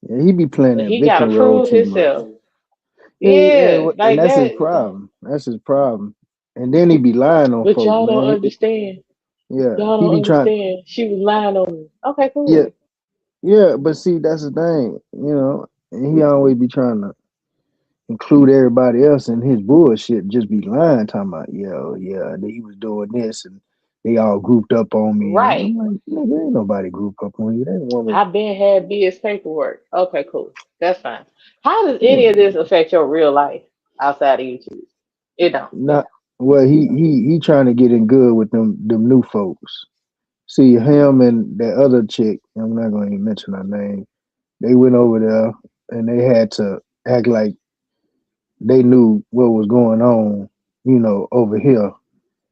Yeah, he be playing But that he gotta victim role prove too much. himself. Yeah, And like that's his that. problem. That's his problem. And then he be lying on But folks, y'all don't man. understand. Yeah, Y'all he don't be trying. understand. She was lying on me. Okay, Yeah, cool. yeah, but see, that's the thing, and he always be trying to include everybody else in his bullshit, just be lying, talking about, yeah, that he was doing this and they all grouped up on me. And I'm Right. like, nigga, ain't nobody grouped up on you. That woman, I've been had BS paperwork. Okay, cool. That's fine. How does any of this affect your real life outside of YouTube? It don't. not well, he trying to get in good with them new folks. See him and that other chick, I'm not gonna even mention her name. They went over there and they had to act like they knew what was going on, over here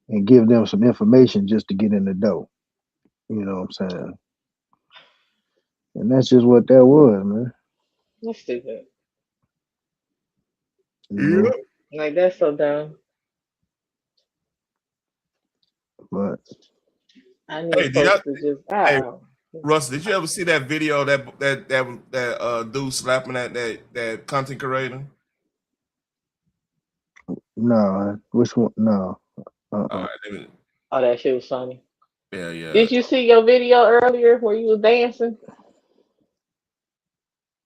and give them some information just to get in the door. You know what I'm saying? And that's just what that was, man. That's stupid. You know? Like that's so dumb. But I Hey, need did y'all, folks to just hey, Russ, did you ever see that video that dude slapping that content creator? no, which one? No. All right, Oh, that shit was funny. yeah. Did you see your video earlier where you was dancing?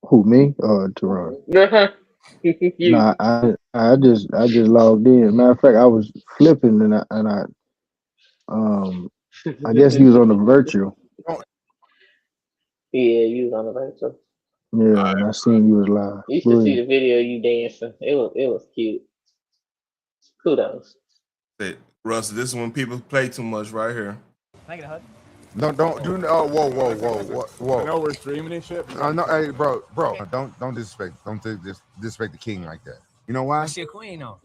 Who, me or Teron? You. Nah, I just logged in. Matter of fact, I was flipping and I guess he was on the virtual. Yeah, you was on the virtual. Yeah, and I seen you was live. You Go should see ahead. the video you dancing. It was cute. Kudos. Hey, Russ, this is when people play too much right here. Can I get a hug? Don't do. Oh, whoa. I know we're streaming and shit. I know, hey, bro. Don't disrespect. Don't disrespect the king like that. You know why? She a queen though.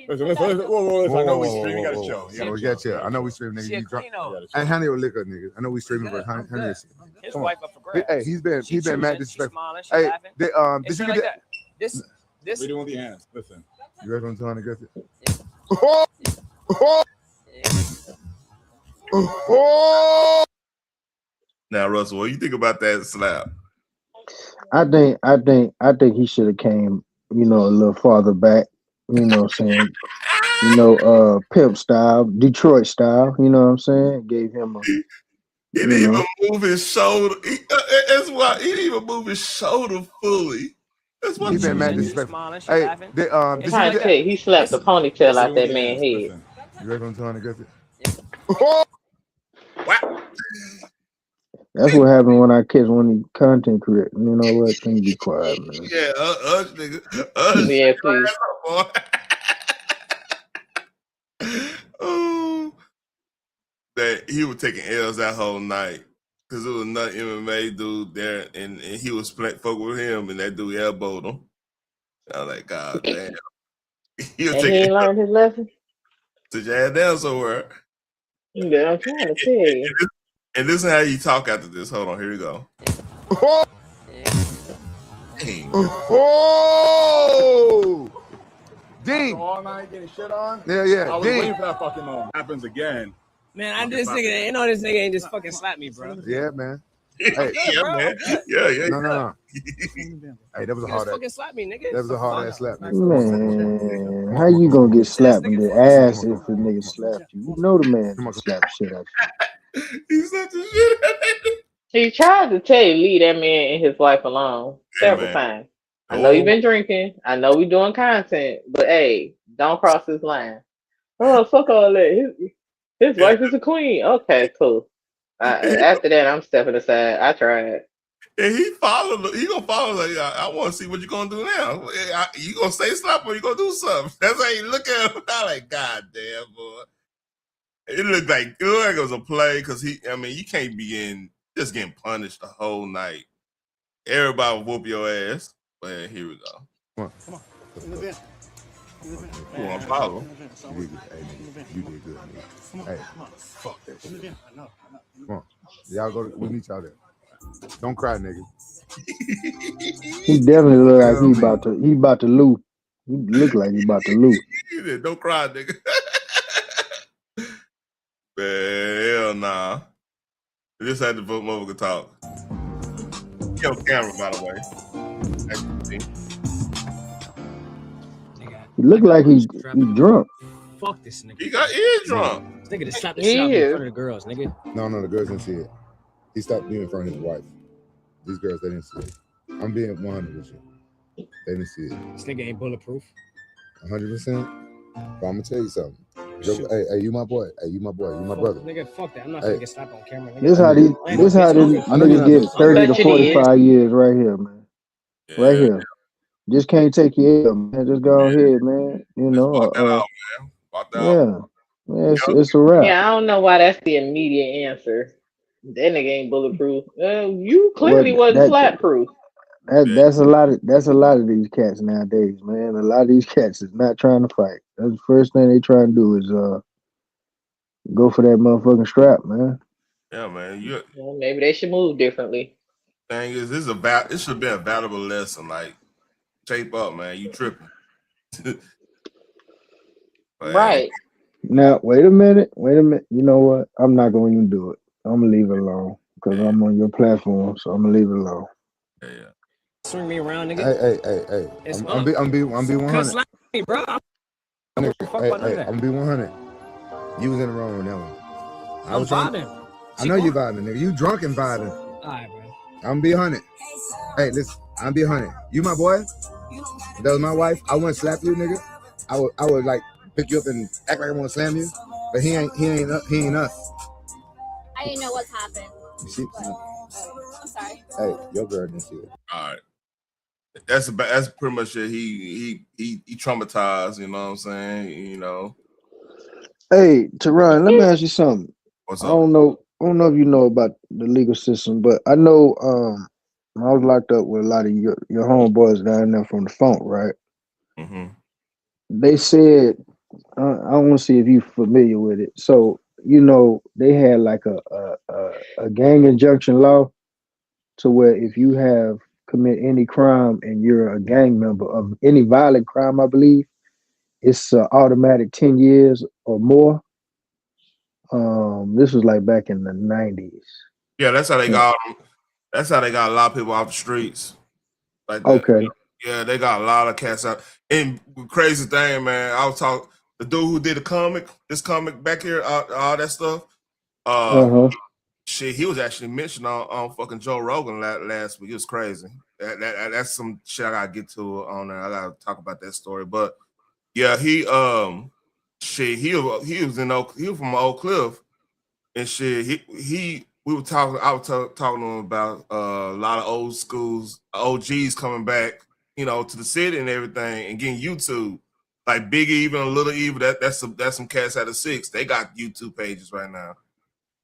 Listen, I know we streaming. You gotta chill. Yeah, we got you. I know we streaming, She nigga. a You drunk. queen though. Hey, honey, will lick up, nigga. I know we streaming, but honey, His come wife on. up for grabs. Hey, he's been mad She disrespectful. smiling, she Hey, laughing. did It's you like get that. This. We doing with your hands. Listen. You ready on the time to get it? Now, Russell, what do you think about that slap? I think he should have came, a little farther back. You know what I'm saying? Pimp style, Detroit style. You know what I'm saying? Gave him a. He didn't even move his shoulder. That's why he didn't even move his shoulder fully. That's what He been mad disrespectful. Hey, did you Trying to tell you, he slapped the ponytail out that man's head. You ready on the time to get it? That's what happened when I catch one of these content creators. You know what? Let me be quiet, man. Yeah, nigga. Yeah, please. Oh, that he was taking L's that whole night because it was another MMA dude there, and he was fuck with him, and that dude elbowed him. I was like, God damn. He was And he taking ain't learned his lesson. to jab down somewhere. Yeah, I'm trying to tell you. And this is how you talk after this. Hold on, here we go. Dang. Oh! Ding! All night getting shit on. Yeah. I was Ding! waiting for that fucking moment. Happens again. Man, I just nigga, this nigga ain't just fucking slap me, bro. Yeah, man. Hey, Yeah, man. Yeah. No. Hey, that was a You hard just fucking slap me, nigga. That was a hard ass slap, man. Man, how you gonna get slapped in the ass if a nigga slapped you? You know the man can slap shit out you. He slapped the shit out of you. He tried to tell you, leave that man and his wife alone several times. I know you've been drinking. I know we doing content, but hey, don't cross this line. Oh, fuck all that. His wife is a queen. Okay, cool. After that, I'm stepping aside. I tried. And he gonna follow. Like, I want to see what you gonna do now. You gonna say something or you gonna do something? That's how you look at him. I'm like, God damn, boy. It looked like it was a play because you can't be just getting punished the whole night. Everybody will whoop your ass. But here we go. Come on. In the vent. You want to follow? You did good, nigga. Hey, fuck that shit. Come on. Y'all we meet y'all there. Don't cry, nigga. He definitely look like he about to lose. He look like he about to lose. Don't cry, nigga. Man, hell nah. I just had to vote mother talk. He on camera, by the way. He look like he drunk. Fuck this nigga. He is drunk. This nigga just slapped the shit out in front of the girls, nigga. No, the girls didn't see it. He stopped being in front of his wife. These girls, they didn't see it. I'm being 100 with you. They didn't see it. This nigga ain't bulletproof. 100%. But I'm gonna tell you something. Hey, you my boy. Hey, you my boy. You my brother. Nigga, fuck that. I'm not gonna get slapped on camera. Nigga. This how these niggas get 30 to 45 years right here, man. Yeah. Right here. Just can't take your L, man. Just go ahead, man. You know. Walk that out, man. Walk that out. Yeah, it's a wrap. Yeah, I don't know why that's the immediate answer. That nigga ain't bulletproof. You clearly wasn't slap proof. That's a lot of these cats nowadays, man. A lot of these cats is not trying to fight. That's the first thing they try to do is go for that motherfucking strap, man. Yeah, man. Well, maybe they should move differently. Thing is, this should be a valuable lesson. Like, tape up, man. You tripping. Right. Now, wait a minute. You know what? I'm not going to even do it. I'm going to leave it alone because I'm on your platform, so I'm going to leave it alone. Yeah. Swing me around, nigga. Hey. I'm be 100. Slap me, bro. I'm be 100. You was in the wrong on that one. I'm vibing. I know you vibing, nigga. You drunk and vibing. All right, bro. I'm be 100. Hey, listen. I'm be 100. You my boy. If that was my wife, I wouldn't slap you, nigga. I would like pick you up and act like I want to slam you. But he ain't us. I didn't know what's happened. You see? I'm sorry. Hey, your girl didn't see it. All right. That's pretty much it. He traumatized, you know what I'm saying? You know. Hey, Teron, let me ask you something. What's up? I don't know if you know about the legal system, but I know I was locked up with a lot of your homeboys down there from the funk, right? Mm-hmm. They said, I want to see if you're familiar with it. So, you know, they had like a gang injunction law to where if you have commit any crime and you're a gang member of any violent crime, I believe, it's automatic 10 years or more. This was like back in the 90s. Yeah, that's how they got. That's how they got a lot of people off the streets. Like that. Okay. Yeah, they got a lot of cats out. And crazy thing, man, I was talking the dude who did this comic back here, all that stuff. Shit, he was actually mentioned on fucking Joe Rogan last week. It was crazy. That's some shit I gotta get to on there. I gotta talk about that story. But yeah, he was from Oak Cliff and shit. We were talking. I was talking to him about a lot of old schools, OGs coming back, you know, to the city and everything, and getting YouTube. Like Biggie, even a Little Evil. That's some cats out of 6. They got YouTube pages right now.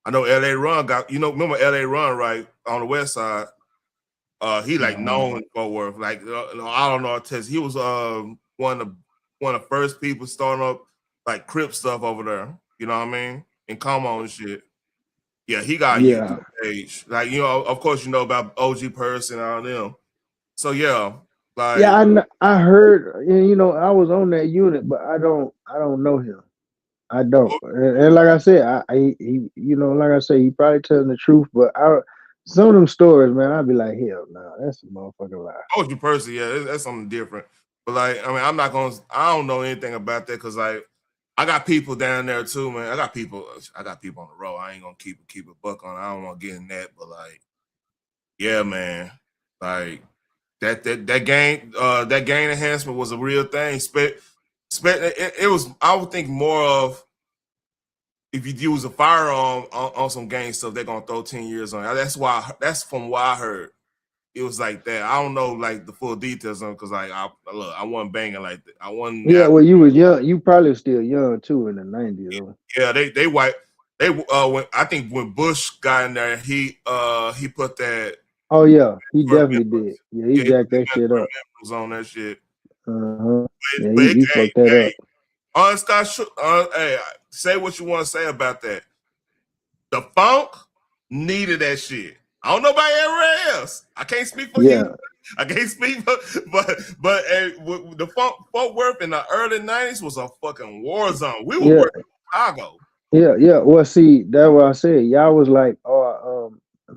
I know LA Ron got. Remember LA Ron, right, on the west side. He like known for work. Like I don't know. He was one of the first people starting up like Crip stuff over there. You know what I mean? And come on and shit. Yeah, he got a YouTube page. Like, of course, about OG Person and all them. So yeah, like I heard. I was on that unit, but I don't know him. I don't. And like I said, he he probably telling the truth. But some of them stories, man, I'd be like, hell no, that's a motherfucking lie. OG Person, yeah, that's something different. But like, I mean, I don't know anything about that because like. I got people down there too, man. I got people on the road. I ain't gonna keep a buck on. I don't want to get in that, but like, yeah, man. Like that gang enhancement was a real thing. It was. I would think more of if you use a firearm on some gang stuff, they're gonna throw 10 years on it. That's from what I heard. It was like that. I don't know like the full details on because like I wasn't banging like that. I wasn't. Yeah, well, you was young. You probably still young too in the 90s. Yeah, they white. They when I think when Bush got in there, he put that. Oh yeah, he definitely did. Yeah, he jacked that shit up. On that shit. Yeah, he fucked that up. Hey, say what you want to say about that. The funk needed that shit. I don't know about everywhere else. I can't speak for you. I can't speak for, but the Fort Worth in the early 90s was a fucking war zone. We were working in Chicago. Yeah. Well, see, that's what I said. Y'all was like,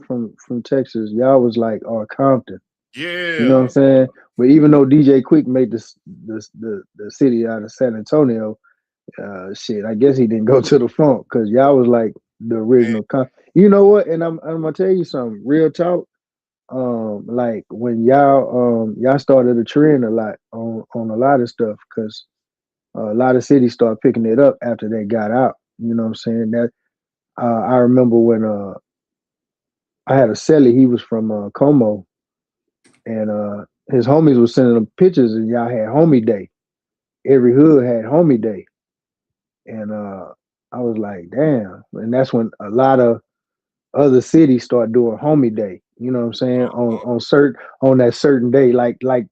from Texas, y'all was like, Compton. Yeah. You know what I'm saying? But even though DJ Quick made the city out of San Antonio, shit, I guess he didn't go to the funk because y'all was like the original. You know what? And I'm gonna tell you something. Real talk. Like when y'all started a trend a lot on a lot of stuff because a lot of cities started picking it up after they got out. You know what I'm saying? That I remember when I had a celly. He was from Como, and his homies was sending him pictures, and y'all had homie day. Every hood had homie day, and I was like, damn. And that's when a lot of other cities start doing homie day. You know what I'm saying? On that certain day, like I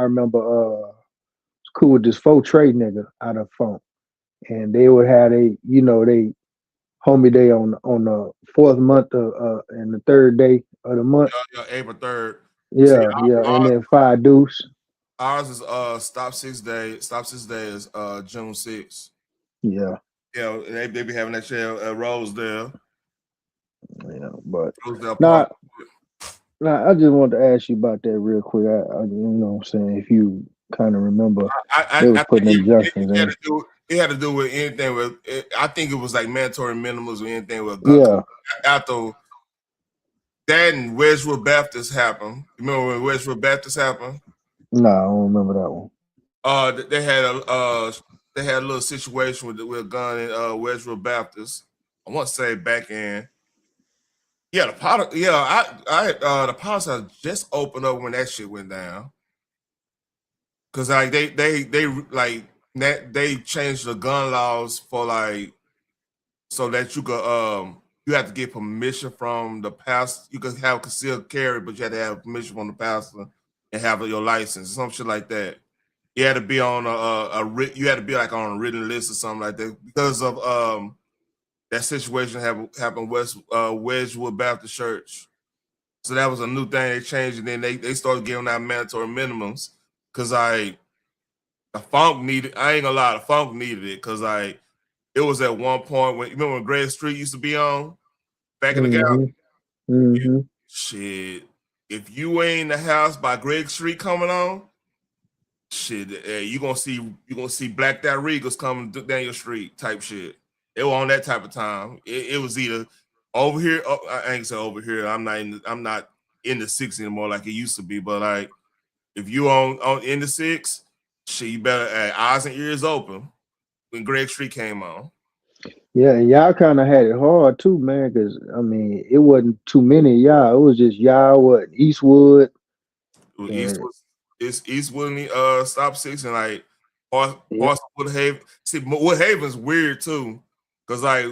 remember cool with this faux trade nigga out of funk, and they would have they homie day on the fourth month and the third day of the month. April 3rd. Yeah, and then 5 Deuce. Ours is Stop 6 Day. Stop 6 Day is June 6th. Yeah. Yeah, they be having that shit at Rosedale. Yeah, but Rosedale now Park. I just wanted to ask you about that real quick. I you know what I'm saying, if you kind of remember they was putting injunctions in. It had to do with anything with I think it was like mandatory minimums or anything with Yeah. After that and Wedgwood Baptist happened. You remember when Wedgwood Baptist happened? No, I don't remember that one. They had a little situation with a gun in Wedgwood Baptist. I want to say back in the policy just opened up when that shit went down. Cause like they like that they changed the gun laws for like so that you could you have to get permission from the pastor. You could have concealed carry, but you had to have permission from the pastor and have your license, some shit like that. You had to be on you had to be like on a written list or something like that because of that situation happened Wedgwood Baptist Church. So that was a new thing they changed, and then they started giving out mandatory minimums because the funk needed. I ain't gonna lie, the funk needed it because it was at one point when you remember when Greg Street used to be on back in the gap. Mm-hmm. Shit, if you ain't in the house by Greg Street coming on, shit, you gonna see blacked out Regals coming down your street type shit. They were on that type of time. It was either over here. I ain't say over here. I'm not in the 6 anymore like it used to be. But like, if you on in the 6, shit, you better eyes and ears open when Greg Street came on. Yeah, and y'all kind of had it hard too, man. Because I mean, it wasn't too many of y'all. It was just y'all, Eastwood. It's Eastwood and Stop 6 and like Woodhaven. See, Woodhaven's weird too, because like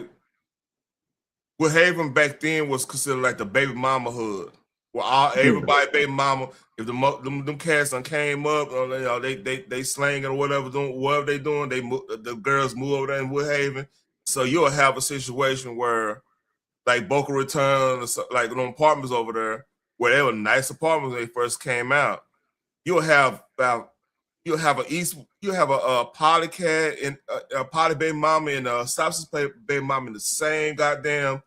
Woodhaven back then was considered like the baby mama hood, where everybody baby mama. If them cats done came up, they slanging or whatever they doing, the girls move over there in Woodhaven. So you'll have a situation where like Boca Raton, like them apartments over there, where they were nice apartments when they first came out. You'll have a polycat and a poly baby mama and a Stops's baby mama in the same goddamn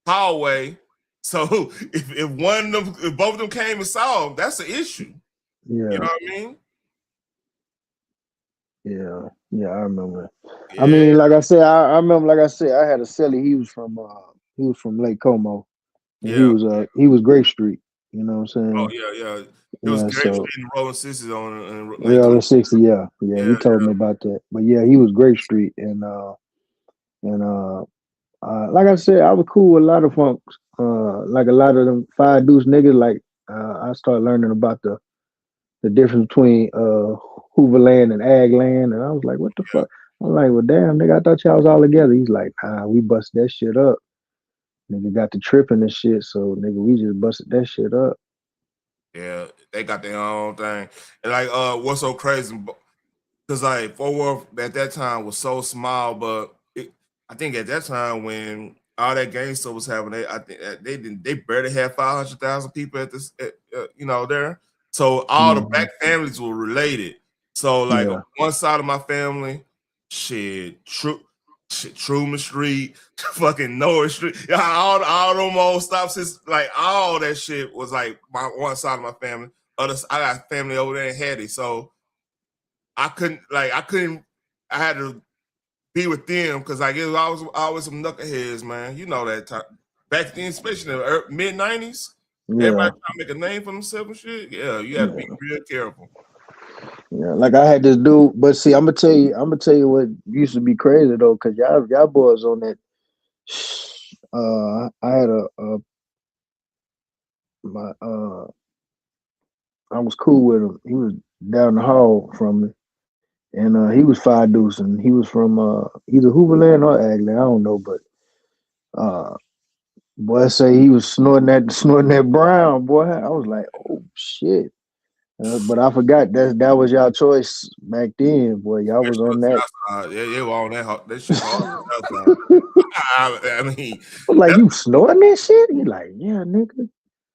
hallway. So if both of them came and saw them, that's an issue. Yeah. You know what I mean? Yeah, I remember. Yeah. I mean, like I said, I remember. Like I said, I had a celly. He was from Lake Como, and he was Grape Street. You know what I'm Oh saying? yeah. It was Yeah, Grape so Street and Rolling Sixties on yeah, like the 60, yeah. He told yeah. me about that. But yeah, he was Grape Street and like I said, I was cool with a lot of funks. Like a lot of them five deuce niggas, like I started learning about the difference between Hoover land and Ag land, and I was like, what the fuck? I'm like, well damn nigga, I thought y'all was all together. He's like, nah, we busted that shit up. Nigga got the tripping and shit, so nigga, we just busted that shit up. Yeah, they got their own thing. And like what's so crazy, because like Fort Worth at that time was so small, but I think at that time when all that gangster was happening, I think they barely had 500,000 people at this, there. So all the black families were related. So like on Yeah. one side of my family, Truman Street, fucking Norris Street, yeah, all them old stops, like all that shit was like my one side of my family. I got family over there in Hattie, so I had to be with them because like it was always some knuckleheads, man. You know that time back then, especially in the mid '90s, everybody Yeah. trying to make a name for themselves and shit. Yeah, you had to be real careful. Yeah, like I had this dude, but see, I'm gonna tell you what used to be crazy though, cause y'all boys on that. I had I was cool with him. He was down the hall from me, and he was five deuce, and he was from either Hooverland or Agland, I don't know, but boy, say he was snorting that brown, boy. I was like, oh shit. But I forgot that was y'all choice back then, boy. Y'all was on that. They were on that shit hard. I mean, I'm like, you snorting that shit? He like, yeah, nigga.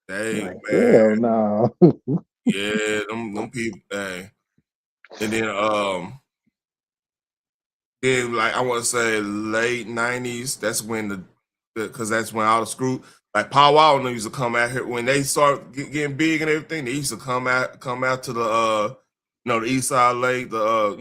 hey Like, man, hell no. yeah, them people. Hey. And then like I want to say late '90s. That's when because that's when all the screw like Pow Wow used to come out here when they start getting big and everything. They used to come out to the the East Side Lake, the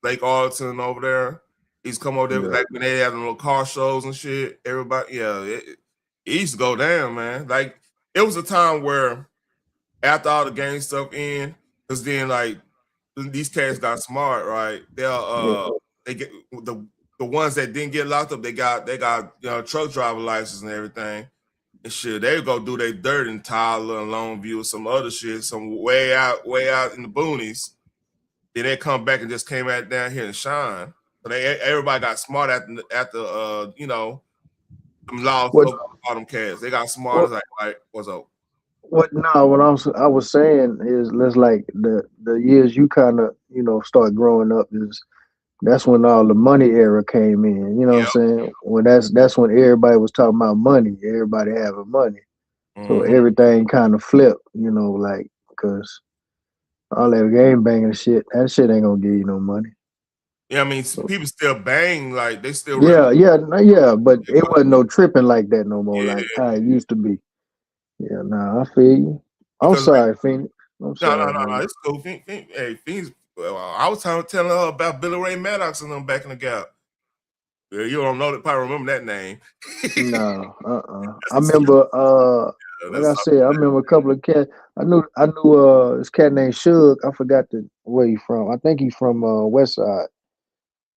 Lake Arlington over there. He's come over there Yeah. like when they had little car shows and shit. Everybody, yeah, it used to go down, man. Like it was a time where after all the gang stuff in, because then like these cats got smart, right? They get the ones that didn't get locked up, they got truck driver license and everything. And shit, they go do their dirt in Tyler and Longview or some other shit, some way out in the boonies. Then they come back and just came out down here and shine. So everybody got smart after them laws What all them cats. They got smart what as like what's up? what no, what I was saying is let's like the years you kinda, start growing up is that's when all the money era came in. You know what I'm Yep. saying? When that's when everybody was talking about money, everybody having money. So Mm-hmm. everything kind of flipped, like because all that game banging shit, that shit ain't gonna give you no money. Yeah, I mean, people still bang like they still Yeah, yeah, yeah, but it but wasn't no tripping like that no more, yeah, like how it used to be. Yeah, nah, I feel you. I'm because like sorry, Phoenix. I'm sorry, no, man. it's cool. Hey, Fiends, well, I was telling her about Billy Ray Maddox and them back in the gap. Yeah, you don't know that, probably remember that name. No, I remember, like I said, I remember a couple of cats. I knew this cat named Suge. I forgot where he from. I think he's from West Side.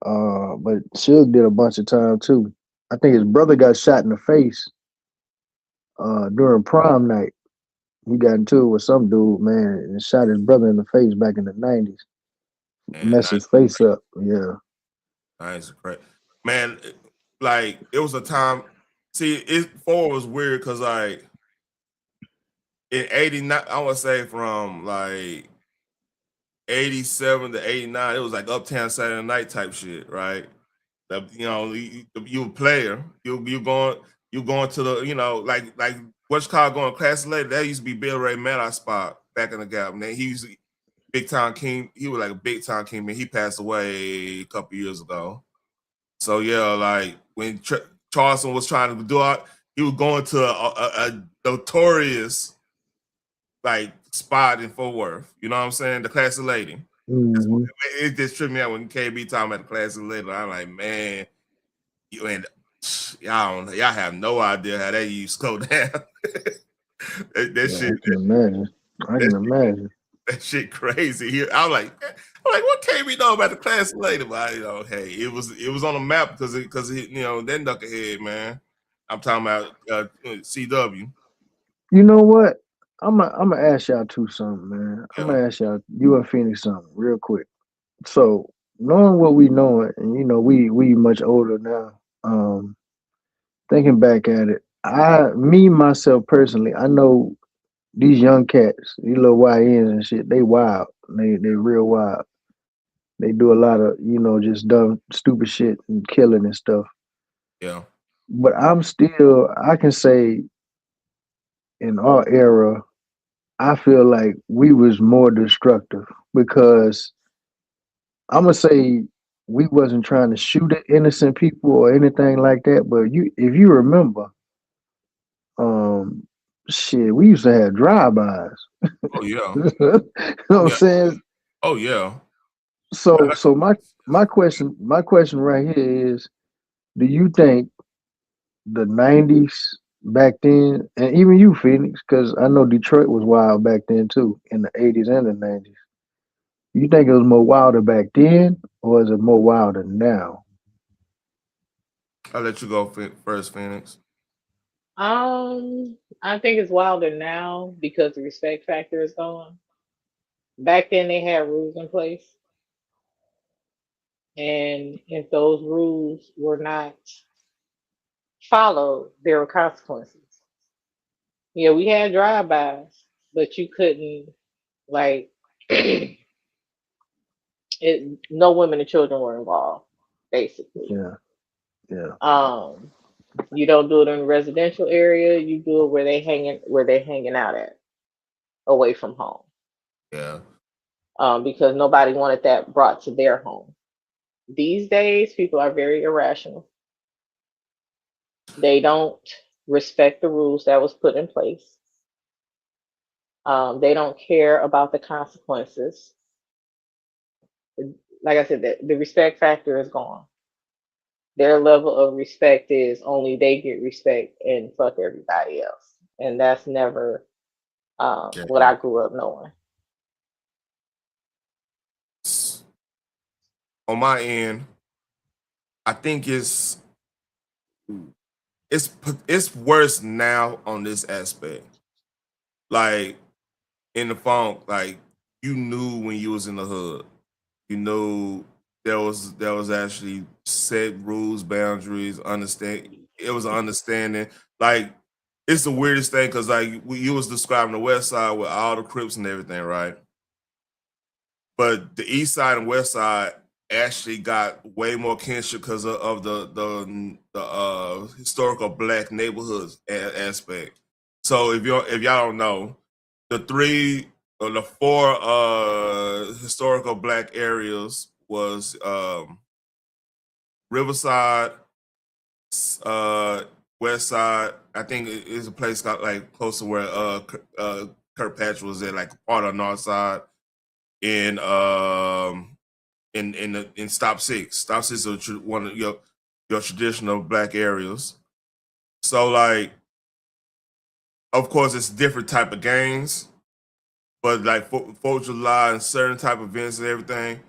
But Suge did a bunch of time too. I think his brother got shot in the face during prom night. He got into it with some dude, man, and shot his brother in the face back in the 90s. Man, Messed his face up. Yeah. nice, great. Man, like it was a time. See, forward was weird because like in '89, I would say from like '87 to '89, it was like Uptown Saturday Night type shit, right? You a player, you going to the like what's called going class later. That used to be Bill Ray Maddox spot back in the gap. Man, he was big time king. He was like a big time king. Man, he passed away a couple years ago. So yeah, like when Charleston was trying to do it, he was going to a notorious like spot in Fort Worth. You know what I'm saying? The Classy Lady. Mm-hmm. It just tripped me out when KB talking about the Classy Lady. I'm like, man, y'all have no idea how that used to go down. That shit. I can imagine. I can imagine. That shit crazy. I'm like, what can't we know about the class later? But hey, it was on the map because that knucklehead, man. I'm talking about CW. You know what? I'm gonna ask y'all two something, man. I'm gonna ask y'all, you and Phoenix, something real quick. So knowing what we know, and we much older now. Thinking back at it, myself personally, I know these young cats, these little YNs and shit, they wild. They real wild. They do a lot of, just dumb, stupid shit and killing and stuff. Yeah. But I can say in our era, I feel like we was more destructive because I'm gonna say we wasn't trying to shoot at innocent people or anything like that. But if you remember, shit, we used to have drive-bys. Oh yeah. You know what I'm saying? Oh yeah. So my question right here is, do you think the '90s back then, and even you, Phoenix, because I know Detroit was wild back then too, in the '80s and the '90s. You think it was more wilder back then, or is it more wilder now? I'll let you go first, Phoenix. I think it's wilder now because the respect factor is gone. Back then they had rules in place, and if those rules were not followed, there were consequences. Yeah, we had drive-bys, but you couldn't like no women and children were involved, basically. Yeah. You don't do it in a residential area, you do it where they're hanging out at, away from home. Yeah. Because nobody wanted that brought to their home. These days, people are very irrational. They don't respect the rules that was put in place. They don't care about the consequences. Like I said, the respect factor is gone. Their level of respect is only they get respect and fuck everybody else. And that's never what I grew up knowing. On my end, I think it's worse now on this aspect. Like in the funk, like you knew when you was in the hood, you knew there was actually set rules, boundaries, understand. It was an understanding. Like it's the weirdest thing because like you was describing the West Side with all the Crips and everything, right? But the East Side and West Side actually got way more kinship because of the historical Black neighborhoods aspect. So if y'all don't know, the four historical Black areas was Riverside, West Side. I think it is a place got like close to where Kirkpatrick was at, like part of the North Side. In Stop Six. Stop Six is one of your traditional Black areas. So like, of course, it's different type of games, but like 4th of July and certain type of events and everything,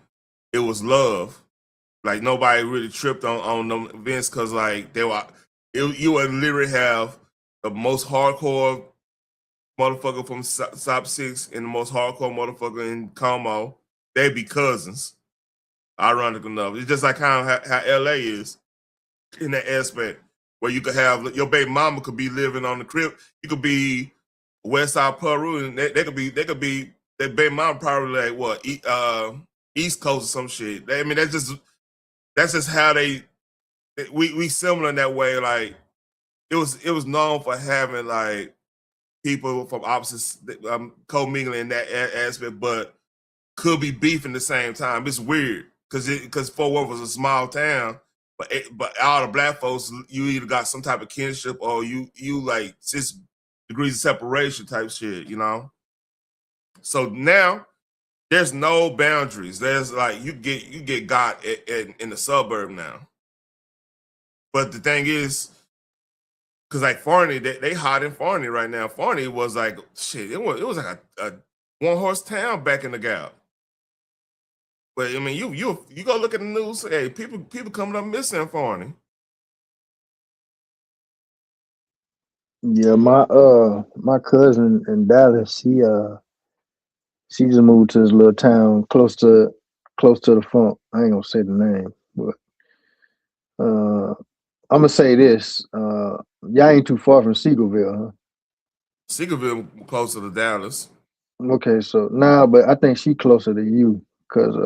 it was love. Like nobody really tripped on them events because like you would literally have the most hardcore motherfucker from Stop Six and the most hardcore motherfucker in Como. They be cousins. Ironic enough, it's just like how LA is in that aspect, where you could have your baby mama could be living on the crib. You could be West Side Peru, and they could be their baby mama probably like what East Coast or some shit. I mean that's just how we similar in that way. Like it was known for having like people from opposites co-mingling in that aspect, but could be beefing the same time. It's weird because Fort Worth was a small town, but all the Black folks, you either got some type of kinship or you like 6 degrees of separation type shit, you know. So now there's no boundaries. There's like you get got in the suburb now. But the thing is, Cause like Farney, they hot in Farney right now. Farney was like shit. It was like a 1-horse town back in the Gap. But I mean, you go look at the news. Hey, people coming up missing in Farney. Yeah, my cousin in Dallas, she just moved to this little town close to the funk. I ain't gonna say the name, but I'm gonna say this. Y'all ain't too far from Seagoville, huh? Seagoville closer to Dallas. Okay, so nah, but I think she closer to you because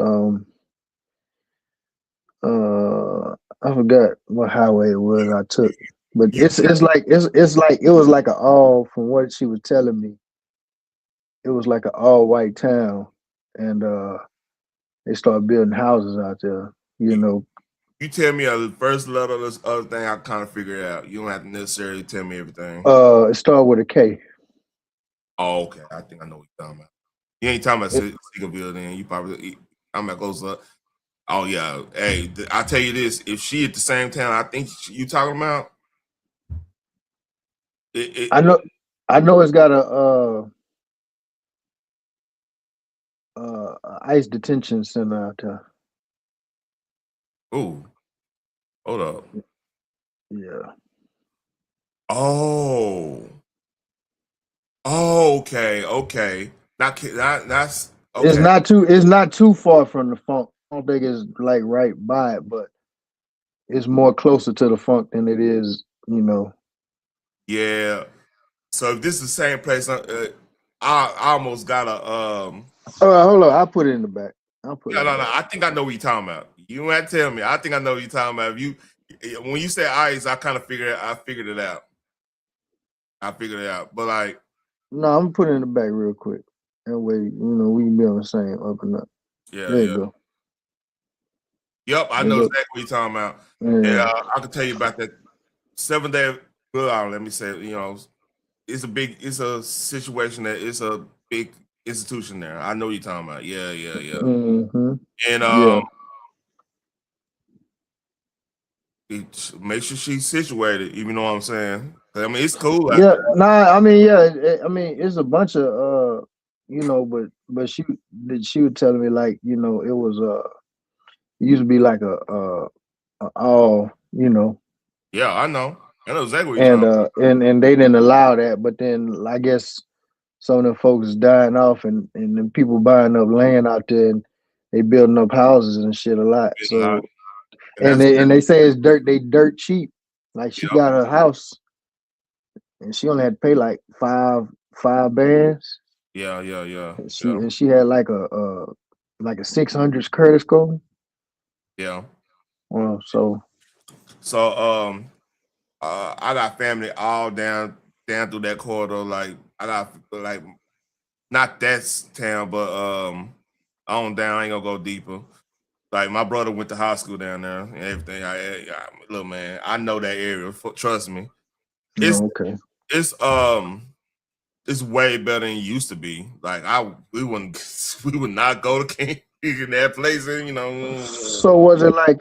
I forgot what highway it was I took. But it's like it was like a all from what she was telling me. It was like an all white town, and they started building houses out there. You know, You tell me the first letter of this other thing, I kind of figure it out. You don't have to necessarily tell me everything. it started with a K. Oh, okay. I think I know what you're talking about. You ain't talking about Seagoville, then you probably I'm at close up. Oh yeah. Hey, I tell you this: if she at the same town, I think you talking about. I know it's got a ICE detention center out there. Ooh, hold up. Yeah. Oh. Oh, okay. That's okay. It's not too far from the funk. I don't think it's like right by it, but it's more closer to the funk than it is, you know. Yeah. So if this is the same place, I almost got a All right, hold on. I'll put it in the back. No. I think I know what you're talking about. You don't have to tell me. I think I know what you're talking about. When you say ice, I kind of figured it out. But like, No, I'm gonna put it in the back real quick. That way, you know, we can be on the same up and up. yeah, There you go. Yep, I know exactly what you're talking about. Yeah. I can tell you about that 7-day. Well, let me say, you know, it's a situation that it's a big institution there. I know what you're talking about. Yeah. Mm-hmm. And make sure she's situated. Even know what I'm saying. I mean, it's cool. Yeah, nah. I mean, yeah. I mean, it's a bunch of you know, but she was telling me like, you know, it was it used to be like a all, you know. Yeah, I know exactly what you're And talking about. and they didn't allow that, but then I guess some of them folks is dying off, and then people buying up land out there, and they building up houses and shit a lot. So and they say it's dirt cheap. Like she got her house, and she only had to pay like five bands. Yeah. And she had like a 600s credit score. Yeah. Well, so I got family all down through that corridor. Like I got like not that town, but on down. I ain't gonna go deeper. Like my brother went to high school down there and everything. Look, man, I know that area. Trust me. okay. It's way better than it used to be. Like we would not go to King in that place, and you know. So was it like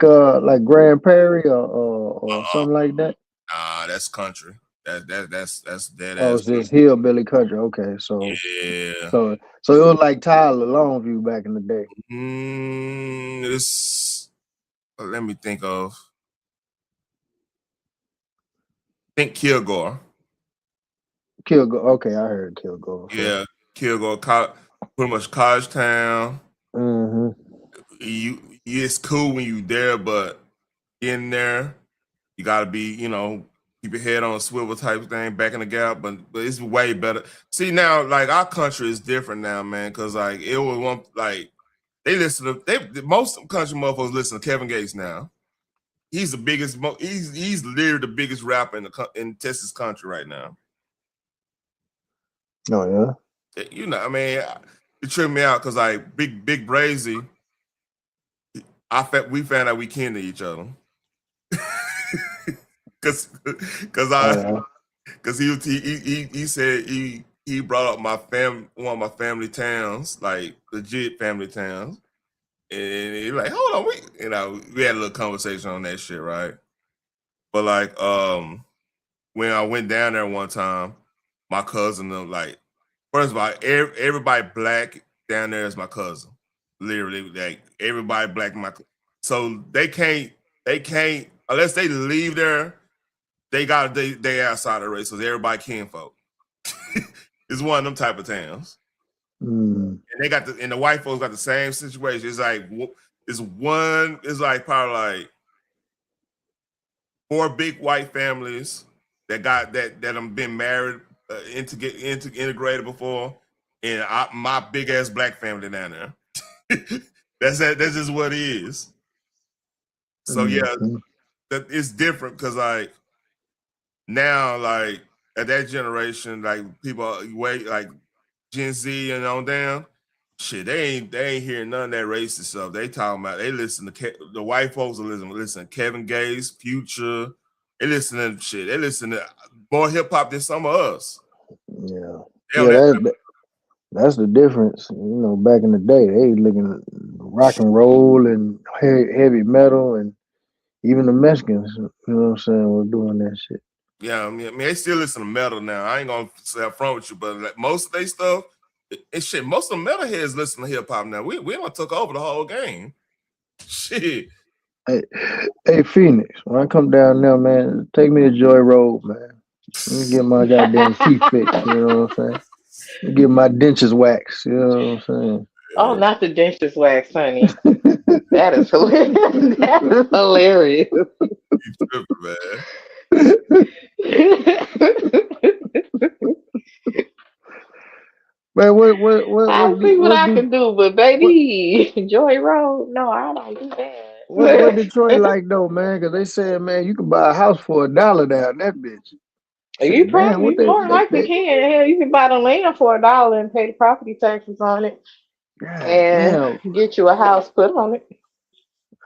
Grand Prairie or something like that? Nah, that's country. That's dead Oh, ass. it's just hillbilly country. Okay, so Yeah. so it was like Tyler Longview back in the day. Let me think of. Think Kilgore. Kilgore. Okay, I heard Kilgore. Yeah, Kilgore. Pretty much college town. Mm-hmm. It's cool when you there, but in there, you gotta be, you know, keep your head on a swivel type thing back in the Gap, but it's way better. See now, like our country is different now, man, because like it was one like they listen to most country motherfuckers listen to Kevin Gates now. He's the biggest. He's literally the biggest rapper in Texas country right now. Oh yeah. You know, I mean, it tripped me out because like Big Brazy, we found out we kin to each other. Cause he said he brought up one of my family towns, like legit family towns, and he like, hold on, we had a little conversation on that shit, right? But like when I went down there one time, my cousin, like, first of all, everybody black down there is my cousin. Literally, like everybody black. So they can't unless they leave there. They got they outside the race, so everybody kinfolk. It's one of them type of towns. And they got the white folks got the same situation. It's like it's like probably like 4 big white families that got that have been married integrated before, and my big ass black family down there. That's just what it is. So yeah, that it's different because like now, like at that generation, like people wait like Gen Z and on down, shit, they ain't hearing none of that racist stuff. They talking about they listen to the white folks are listen to Kevin Gates, Future. They listen to shit. They listen to more hip hop than some of us. Yeah, that's the difference. You know, back in the day, they looking at rock and roll and heavy metal, and even the Mexicans, you know what I'm saying, were doing that shit. Yeah, I mean, they still listen to metal now. I ain't gonna say up front with you, but like most of their stuff, and shit, most of the metalheads listen to hip hop now. We don't took over the whole game. Shit. Hey, Phoenix, when I come down there, man, take me to Joy Road, man. Let me get my goddamn teeth fixed. You know what I'm saying? Let me get my dentures waxed. You know what I'm saying? Oh, not the dentures wax, honey. That is hilarious. That is hilarious. Man, what I see what I can do, but baby, Joy Road, no, I don't do that. What Detroit like though, man? Because they said, man, you can buy a house for $1 down that bitch. You probably more likely can. Hell, you can buy the land for $1 and pay the property taxes on it, and get you a house put on it.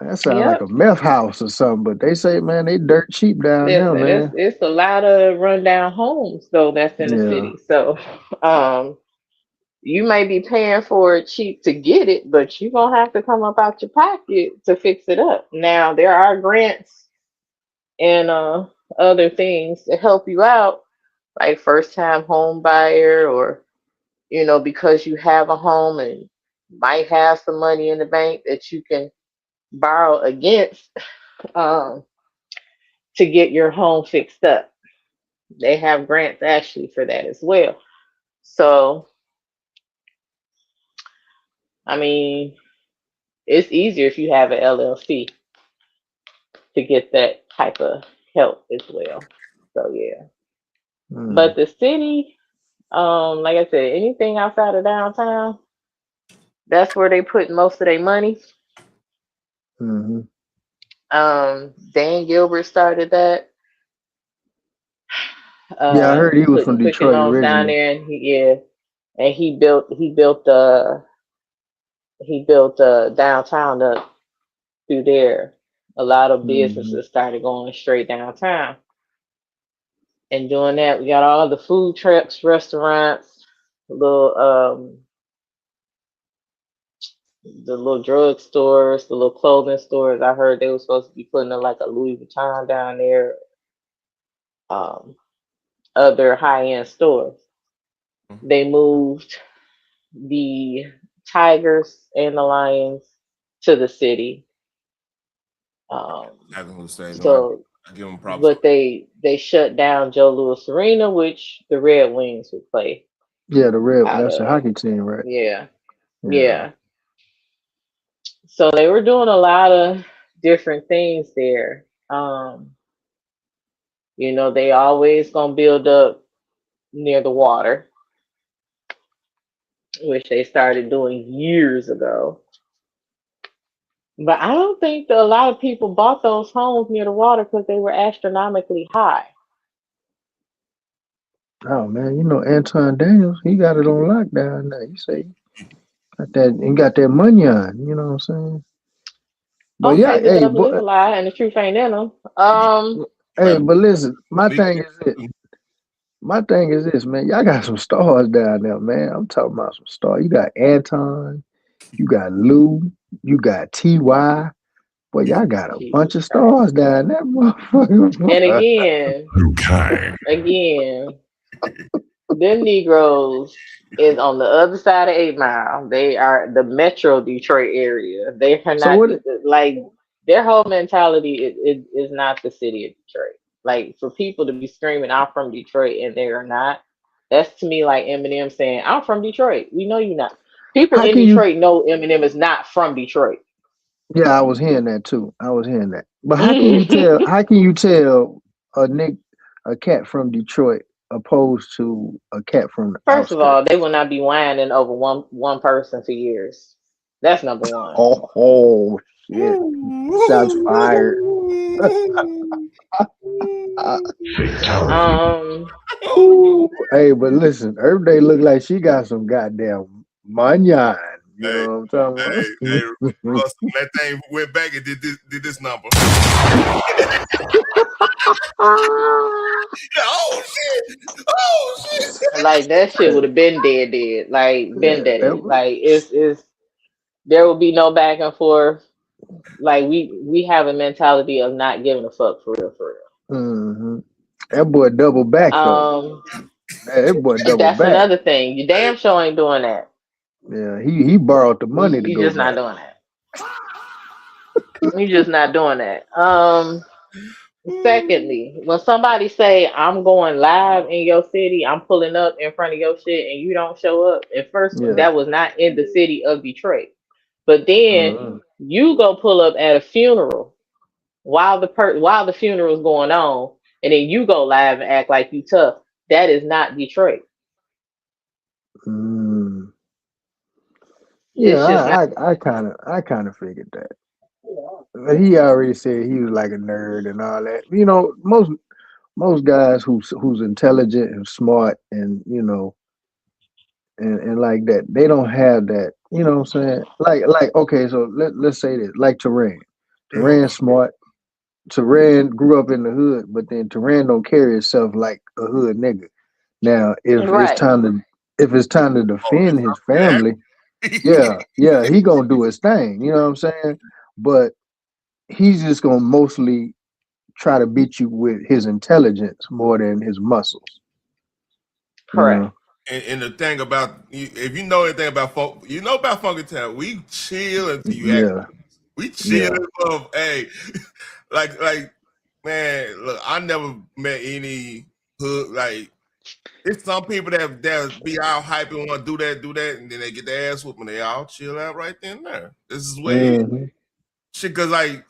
That sounds like a meth house or something, but they say, man, they dirt cheap down there, man. It's a lot of rundown homes though that's in the city. So, you may be paying for it cheap to get it, but you're gonna have to come up out your pocket to fix it up. Now there are grants and other things to help you out, like first time home buyer, or because you have a home and might have some money in the bank that you can borrow against to get your home fixed up. They have grants actually for that as well. So, I mean, it's easier if you have an LLC to get that type of help as well. So yeah. But the city, like I said, anything outside of downtown, that's where they put most of their money. Mm-hmm. Dan Gilbert started that. Yeah, I heard he was from Detroit originally. Down there, and he built downtown up through there. A lot of businesses started going straight downtown. And doing that, we got all the food trucks, restaurants, the little drug stores, the little clothing stores. I heard they were supposed to be putting in like a Louis Vuitton down there. Other high-end stores. They moved the Tigers and the Lions to the city. So, but they shut down Joe Louis Arena, which the Red Wings would play. Yeah, that's a hockey team, right? Yeah. So they were doing a lot of different things there. They always gonna build up near the water, which they started doing years ago. But I don't think that a lot of people bought those homes near the water because they were astronomically high. Oh man, Anton Daniels, he got it on lockdown now. You say got that money on, you know what I'm saying? But okay, the devil is a lie and the truth ain't in them. Hey, but listen, my thing is this, man. Y'all got some stars down there, man. I'm talking about some stars. You got Anton, you got Lou, you got TY. Boy, y'all got a bunch of stars down there, motherfucker. And again, Okay. them Negroes is on the other side of 8 Mile. They are the Metro Detroit area. They are So not what? like their whole mentality is not the city of Detroit. Like for people to be screaming, "I'm from Detroit," and they are not. That's to me like Eminem saying, "I'm from Detroit." We know you're not. People How in can you? Detroit know Eminem is not from Detroit. Yeah, I was hearing that too. I was hearing that. But how can you tell? How can you tell a cat from Detroit opposed to a cat from the First of all, outskirts? they will not be whining over one person for years. That's number one. Oh shit! Shots fired. Fatality. Ooh, hey, but listen, Earth Day look like she got some goddamn manyan. You know what I'm Hey, talking about? Russ, that thing went back and did this number. Oh shit! Oh shit! Like that shit would have been dead. Like been Yeah, dead. Like it's there will be no back and forth. Like we have a mentality of not giving a fuck for real, for hmm That boy double back real. though. That boy double That's back. another thing. You damn sure ain't doing that. Yeah, he borrowed the money to You go just not back. doing that. You just not doing that. Secondly, when somebody say I'm going live in your city, I'm pulling up in front of your shit, and you don't show up. And first, Yeah. that was not in the city of Detroit. But then Mhm. you go pull up at a funeral while the funeral's going on, and then you go live and act like you tough. That is not Detroit. Mm. Yeah, It's just not. I kind of figured that. But he already said he was like a nerd and all that. You know, most guys who's intelligent and smart and and like that, they don't have that. You know what I'm saying? Like okay, so let's say this. Like Terran. Terran smart. Terran grew up in the hood, but then Terran don't carry himself like a hood nigga. Now, Right. if it's time to defend his family, yeah, he gonna do his thing. You know what I'm saying? But he's just gonna mostly try to beat you with his intelligence more than his muscles. You Correct. know? And the thing about if you know anything about you know about Funky Town, we chill until you act. Yeah, We chill yeah. above. Hey, like man, look, I never met any hood like. It's some people that be out hyping, want to do that, and then they get their ass whooped, and they all chill out right then and there. This is way Mm-hmm. shit, cause like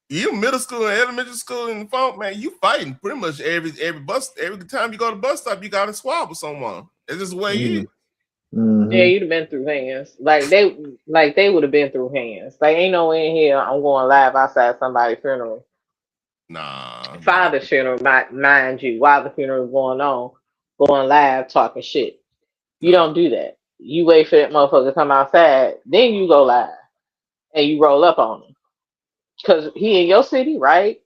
you middle school and elementary school in the funk, man, you fighting pretty much every time you go to bus stop, you got to swab with someone. It's just the way it is. Yeah, Mm-hmm. you'd have been through hands. Like they would have been through hands. Like ain't no way in here I'm going live outside somebody's funeral. Nah. Father's funeral, mind you, while the funeral is going on, going live talking shit. You don't do that. You wait for that motherfucker to come outside, then you go live and you roll up on him. Cause he in your city, right?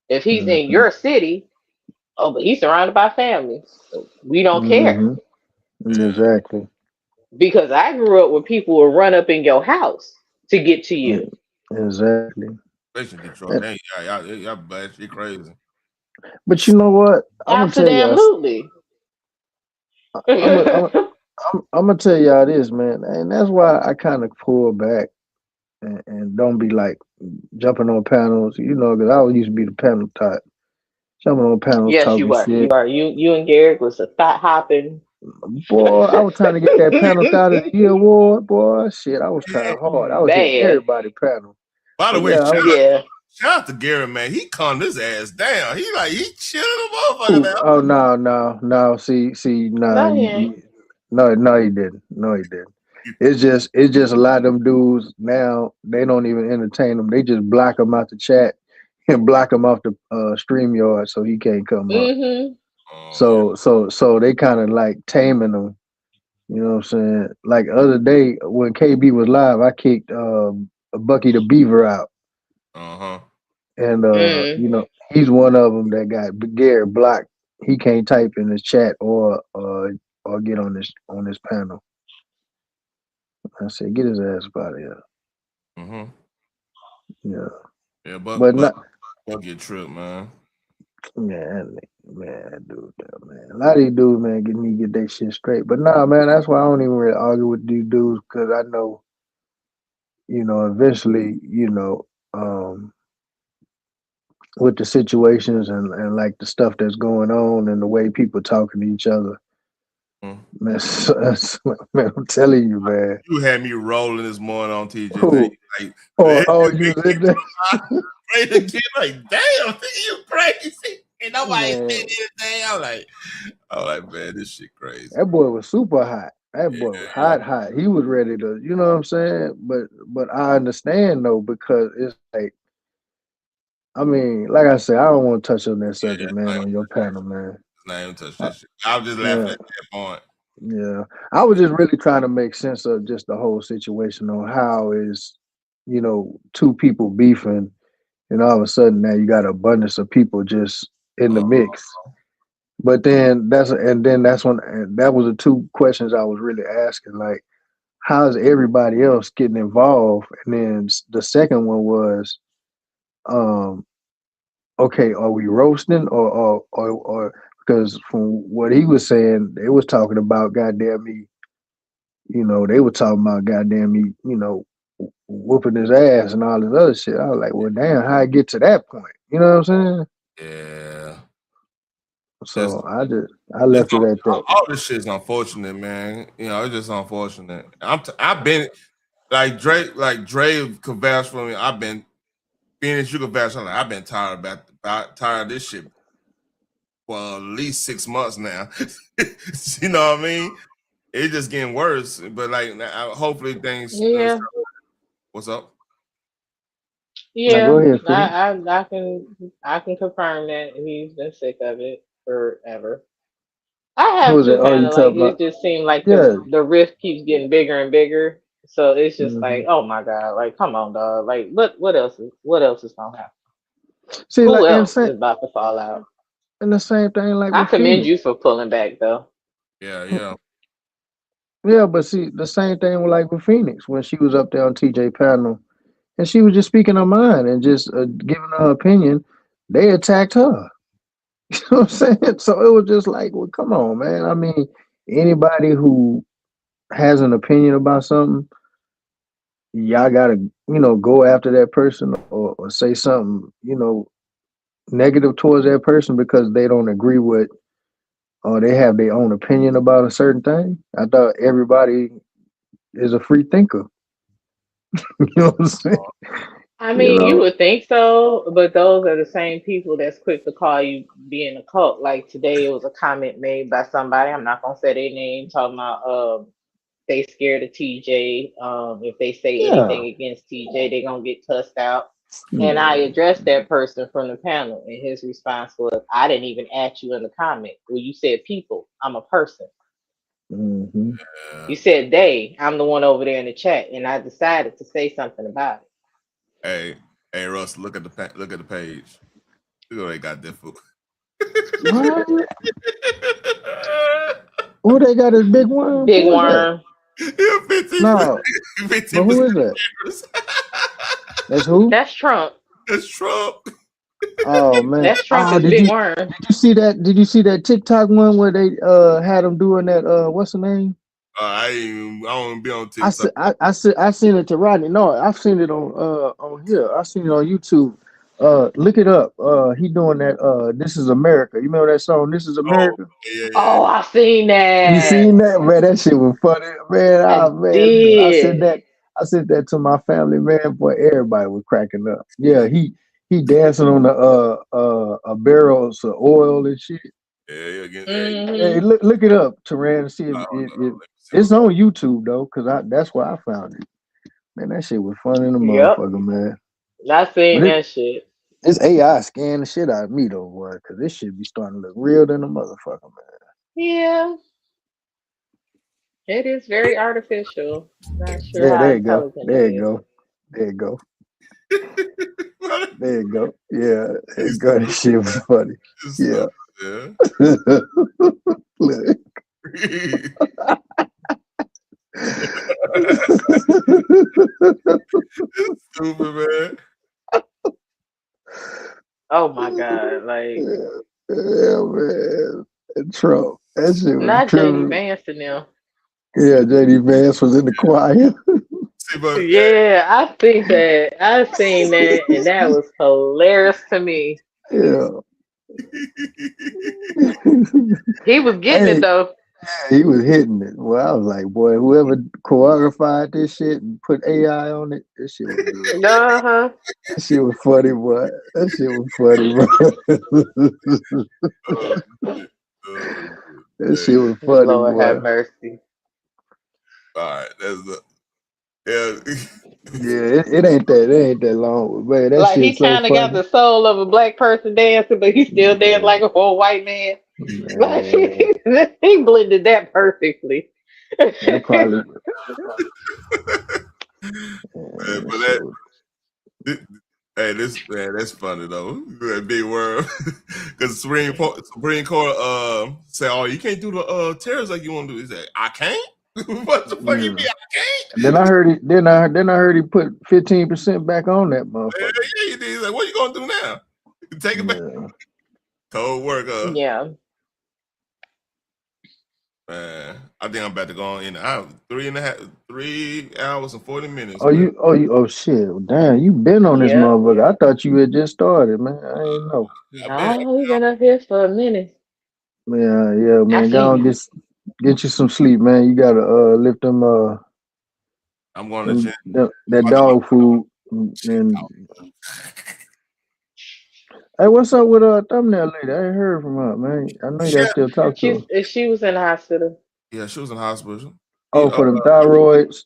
If he's in Mm-hmm. your city, oh, but he's surrounded by family. We don't care. Mm-hmm. Exactly. Because I grew up where people would run up in your house to get to you. Exactly. Especially Detroit. Hey, y'all bad shit crazy. But you know what? I'm gonna tell y'all. Absolutely. I'm gonna tell y'all this, man, and that's why I kind of pull back and don't be like jumping on panels, because I always used to be the panel type, jumping on panels Yes, you talking are. You shit. are. You and Garrick was a thought hopping. Boy, I was trying to get that panel thought of the year award. Boy, shit, I was trying hard. I was hitting Bad. everybody panel. By the But way, yeah, shout out to Gary, man. He calmed his ass down. He chilling the motherfucker Who? now. Oh no. See, nah, No, he ain't. no, he didn't. No, he didn't. It's just a lot of them dudes now. They don't even entertain them. They just block them out the chat and block him off the StreamYard so he can't come up. Mm-hmm. So they kind of like taming them. You know what I'm saying? Like the other day when KB was live, I kicked Bucky the Beaver out. And Mm. he's one of them that got Gary blocked. He can't type in his chat or get on this panel. I said, get his ass up out of here. Mm-hmm. Yeah. Yeah, but not. Buck get tripped, man. Man, dude, man. A lot of these dudes, man, get their shit straight. But nah, man, that's why I don't even really argue with these dudes because I know, eventually, with the situations and like the stuff that's going on and the way people talking to each other, man, man, I'm telling you, man. You had me rolling this morning on TJ. Who? Like, You was in there? Right again, like, damn, you crazy. Ain't nobody saying anything. I'm like, man, this shit crazy. That boy was super hot. That boy was hot. He was ready to, you know what I'm saying? But I understand though, because it's like, I mean, like I said, I don't want to touch on that subject, man, on your panel, man. Not even touch that shit. I was just laughing at that point. Yeah. I was just really trying to make sense of just the whole situation on how is, two people beefing and all of a sudden now you got an abundance of people just in the mix. But then that's when and that was the two questions I was really asking, like, how's everybody else getting involved? And then the second one was, okay, are we roasting or because from what he was saying, they was talking about goddamn me, they were talking about goddamn me, whooping his ass and all this other shit. I was like, well, damn, how I get to that point? You know what I'm saying? Yeah. So I left it at that. All this shit is unfortunate, man. It's just unfortunate. I've been like Dre could vouch for me. I've been Phoenix, you could vouch for me. I've been tired of this shit for at least 6 months now. You know what I mean? It's just getting worse. But like, hopefully things. Yeah. What's up? Yeah, go ahead, I can confirm that he's been sick of it forever. I Who have was too, that? Oh, kind you of like talking it about? just seemed like Yeah. the rift keeps getting bigger and bigger. So it's just like, Mhm. oh my God, like come on, dog. Like what else is gonna happen? See, Who like, else is about to fall out? and the same thing like I with commend Phoenix. you for pulling back though. Yeah. Yeah, but see, the same thing with like with Phoenix when she was up there on TJ panel and she was just speaking her mind and just giving her opinion. They attacked her. You know what I'm saying? So it was just like, well, come on, man. I mean, anybody who has an opinion about something, y'all gotta, go after that person or say something, negative towards that person because they don't agree with or they have their own opinion about a certain thing. I thought everybody is a free thinker. You know what I'm saying? I You mean, you know? would think so, but those are the same people that's quick to call you being a cult. Like today, it was a comment made by somebody. I'm not gonna say their name, talking about they scared of TJ. If they say Yeah. anything against TJ, they're gonna get cussed out. And I Yeah. addressed that person from the panel, and his response was, "I didn't even ask you in the comment. Well, you said people. I'm a person. Mm-hmm. You said they. I'm the one over there in the chat, and I decided to say something about it." Hey, Russ, look at the page. Look what they got there for. What? Who they got as Big Worm? Big Who is that? Worm. No. 15%. But who is that? That's who? That's Trump. That's Trump. Oh man. That's Trump Oh, is Big Worm. did you see that? Did you see that TikTok one where they had him doing that what's the name? I don't be on TikTok. I seen it to Rodney. No, I've seen it on here. I seen it on YouTube. Look it up. He doing that This Is America. You remember that song, This Is America? Yeah. Oh, I seen You that. seen that? Man, that shit was funny. Man, I man, did. I sent that to my family, man. Boy, everybody was cracking up. Yeah, he dancing on the a barrels of oil and shit. Yeah, again. Hey, look it up, Teran, and see if it's on YouTube though, cause that's where I found it. Man, that shit was fun in the Yep. motherfucker, man. I seen But that shit. this AI scan the shit out of me though, boy, cause this shit be starting to look real than a motherfucker, man. Yeah. It is very artificial. Not sure Yeah, how there you go. intelligent it There you is. go. There you go. There you go. Yeah, there you go. That shit was funny. Yeah. Look. Stupid, man. Trump. That shit was Not JD tripping. Vance now. Yeah, JD Vance was in the choir. See, but Yeah, I seen that, and that was hilarious to me. Yeah. He was getting it Hey, though. he was hitting it. Well, I was like, boy, whoever choreographed this shit and put AI on it, this shit was good. Uh-huh. That shit was funny, boy. That shit was funny, bro. That shit was funny, Lord boy. have mercy. all right, that's the yeah. Yeah, it ain't that long, but man, that Like he shit's so kind of got funny. the soul of a black person dancing, but he still danced like a whole white man. Like Man, he blended that perfectly. that probably Man, that but shit was, hey, this man, that's funny though. That big word, because Supreme Court say, "Oh, you can't do the terrorists like you want to do." He said, "I can't." What the fuck you yeah. mean I can't? Then I heard it. Then I heard he put 15% back on that motherfucker. Yeah, you did. He's like, "What you gonna do now? Take it back." Yeah. Cold work, Yeah. man. I think I'm about to go on in. I 3 hours and 40 minutes, Oh, man. oh shit. Damn, you been on this Yep. motherfucker. I thought you had just started, man. I ain't know. No, we've been up here for a minute. Yeah, I man. Go on, see. get you some sleep, man. You gotta lift them I'm going to gym. that dog food and hey, what's up with thumbnail lady? I ain't heard from her, man. I know you gotta still talk to her. She was in the hospital. Yeah, she was in the hospital. Oh, for them thyroids.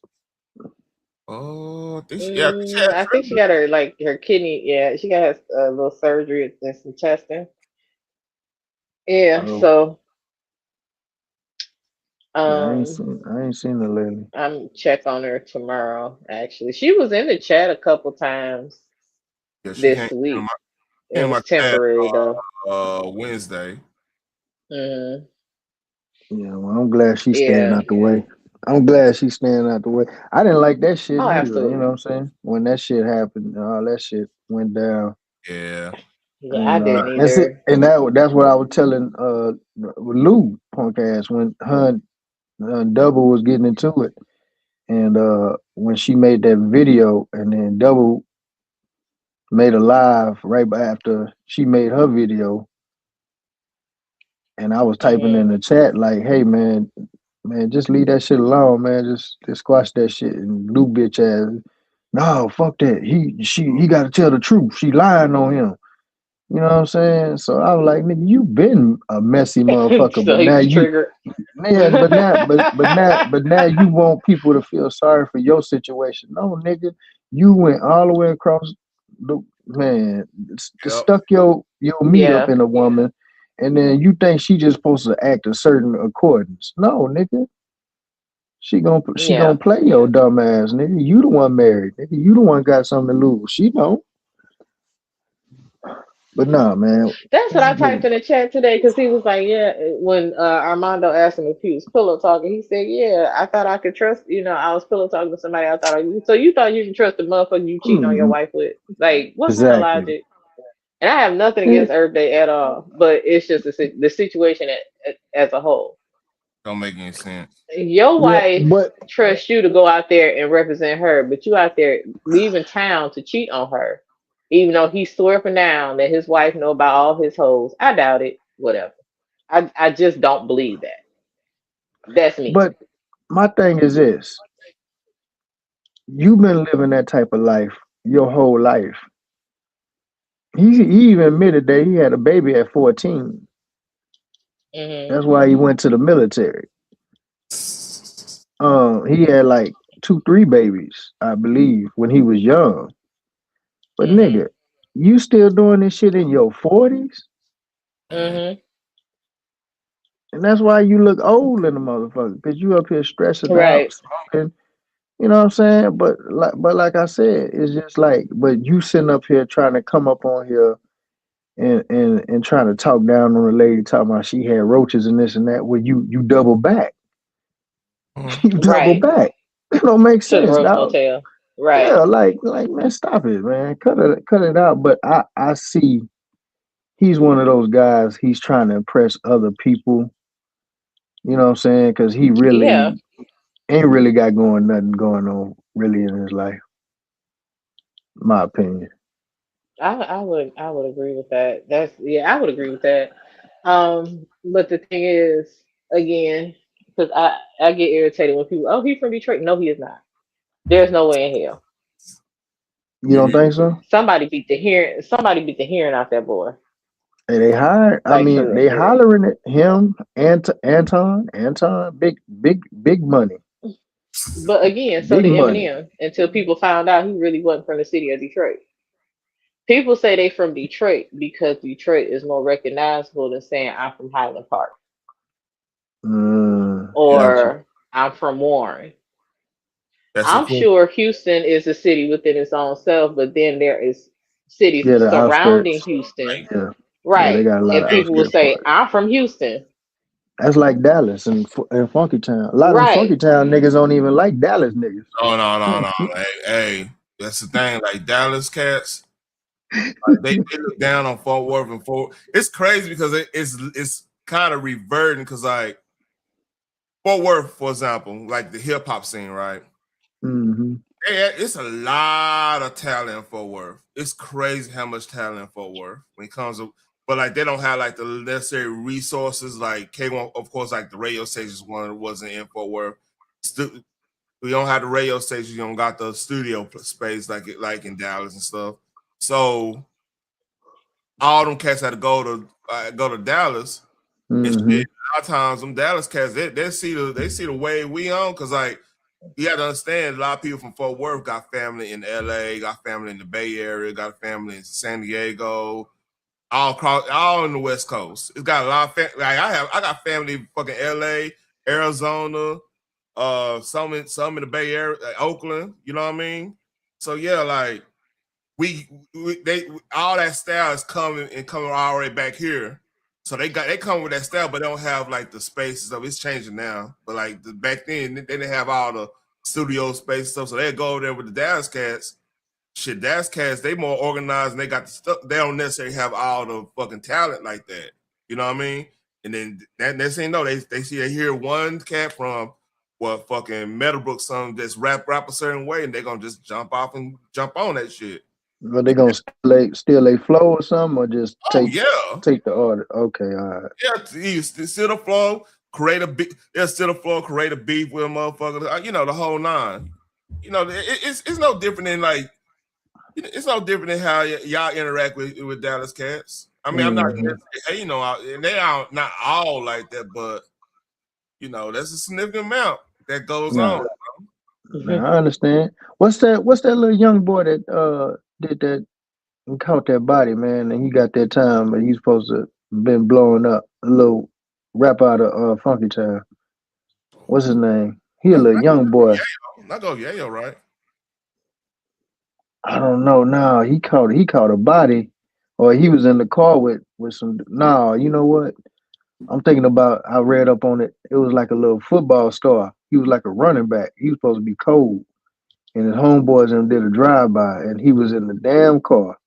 Oh, I think I think she got her kidney. Yeah, she got a little surgery and some testing. Yeah, Oh, so yeah, um, I ain't seen the lady. I'm check on her tomorrow. Actually, she was in the chat a couple times Yeah, she this came to week. my, It my was chat temporary though. Wednesday. Hmm. Yeah, well, I'm glad she's staying Yeah. out the way. I'm glad she's staying out the way. I didn't like that shit Oh, neither. You know what absolutely. I'm saying? When that shit happened, all that shit went down. Yeah. Yeah, I And didn't that's it. either. And that's what I was telling Lou punk ass when her and Double was getting into it. And when she made that video and then Double made a live right after she made her video, and I was typing in Hmm. the chat like, "Hey man, just leave that shit alone, man. Just squash that shit." And Lou bitch ass, no, fuck that. He got to tell the truth. She lying on him. You know what I'm saying? So I was like, nigga, you been a messy motherfucker, So but he now was you, triggered. yeah, but now you want people to feel sorry for your situation. No, nigga, you went all the way across the man, Yep. stuck your meat up Yeah. in a woman, and then you think she just supposed to act a certain accordance. No, nigga. She gonna Yeah. play your dumb ass, nigga. You the one married, nigga. You the one got something to lose. She don't. But nah, man. That's what I Nigga, typed in the chat today because he was like, yeah, when Armando asked him if he was pillow talking, he said, yeah, I thought I could trust, I was pillow talking to somebody I thought so you thought you could trust the motherfucker you cheating on your wife with? Like, what kind of exactly. logic? And I have nothing Yeah, against Earth Day at all, but it's just the situation as a whole. Don't make any sense. Your yeah, wife but trusts you to go out there and represent her, but you out there leaving town to cheat on her, even though he swore up and down that his wife know about all his hoes. I doubt it. Whatever. I just don't believe that. That's me. but my thing is this: you've been living that type of life your whole life. He even admitted that he had a baby at 14. Hmm. That's why he went to the military. He had like 2, 3 babies, I believe, when he was young. But Hmm. nigga, you still doing this shit in your 40s? Hmm. And that's why you look old in the motherfucker, because you up here stressing out, Right. smoking. You know what I'm saying? But like I said, it's just like, but you sitting up here trying to come up on here and trying to talk down on the lady, talking about she had roaches and this and that. Well, you double back, you double Right. back. It don't make To the sense, Roach dog. Motel. Right. Yeah, like man, stop it, man. Cut it out. But I see he's one of those guys. He's trying to impress other people, You know what I'm saying? Because he Yeah, really ain't really got nothing going on really in his life. My opinion. I would agree with that. That's yeah, I would agree with that. But the thing is, again, because I get irritated when people, oh, he's from Detroit. No, he is not. There's no way in hell. You don't think so? Somebody beat the hearing out that boy. And they hired. I Like for mean, real, they for real. hollering at him and Anton, big money, But again, so big did money. Eminem until people found out he really wasn't from the city of Detroit. People say they from Detroit because Detroit is more recognizable than saying I'm from Highland Park Yeah, or I'm from Warren. that's a I'm cool. sure Houston is a city within its own self, but then there is cities Yeah, the surrounding outskirts. Houston, Yeah, yeah, they right? got a lot And of people will outskirts say parts. I'm from Houston, That's like Dallas and Funky Town. A lot of them right? Funky Town niggas don't even like Dallas niggas. Oh no. Hey, that's the thing. Like Dallas cats, like, they look down on Fort Worth and Fort. It's crazy because it's kind of reverting because like Fort Worth, for example, like the hip hop scene, right? Mm-hmm. Yeah, it's a lot of talent in Fort Worth. It's crazy how much talent in Fort Worth when it comes to, but like they don't have like the necessary resources. Like K1, of course, like the radio stations one wasn't in Fort Worth. We don't have the radio stations. You don't got the studio space like in Dallas and stuff. So all them cats had to go to Dallas and Mm-hmm. shit. A lot of times them Dallas cats they see the way we on because like you have to understand a lot of people from Fort Worth got family in LA, got family in the Bay Area, got family in San Diego, all in the West Coast. It's got a lot of like I got family in fucking LA, Arizona, some in the Bay Area, Oakland, you know what I mean? So yeah, like they all that style is coming all the way back here. So they come with that style, but they don't have like the space stuff. It's changing now, but like back then they didn't have all the studio space stuff. So they go over there with the Dallas cats. Shit, Dallas cats they more organized and they got the stuff. They don't necessarily have all the fucking talent like that. You know what I mean? And then that next thing you know, they hear one cat from what fucking Meadowbrook song that's rap a certain way, and they gonna just jump off and jump on that shit. But they gonna steal a flow or something, or just Oh yeah, take the order. Okay, all right. yeah. You sit the floor, create a beat. Yeah, sit the floor, create a beat with a motherfucker. You know the whole nine. You know it's no different than like it's no different than how y'all interact with Dallas cats. I mean, I'm not Mm-hmm. hating on, and they are not all like that, but you know that's a significant amount that goes Nah, on. nah, I understand. What's that? What's that little young boy that did that and caught that body, man? And he got that time, but he's supposed to been blowing up. A little rap out of Funky Town. What's his name? He a little young boy. Not go Yayo, right? I don't know. No, he caught a body, or he was in the car with some. No, you know what? I'm thinking about. I read up on it. It was like a little football star. He was like a running back. He was supposed to be cold, and his homeboys and did a drive by, and he was in the damn car,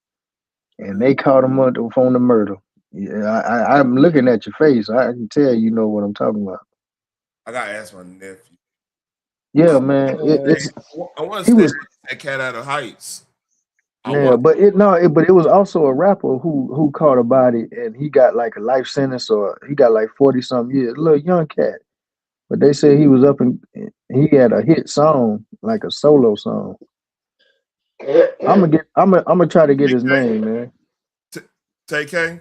and they caught him up on the murder. Yeah, I'm looking at your face. I can tell you know what I'm talking about. I gotta ask my nephew. Yeah, man. It's I want he to stay was. that cat out of heights. Yeah, but it was also a rapper who caught a body and he got like a life sentence or he got like 40 something years. A little young cat. But they said he was up and he had a hit song, like a solo song. I'm gonna try to get his name, man. TK.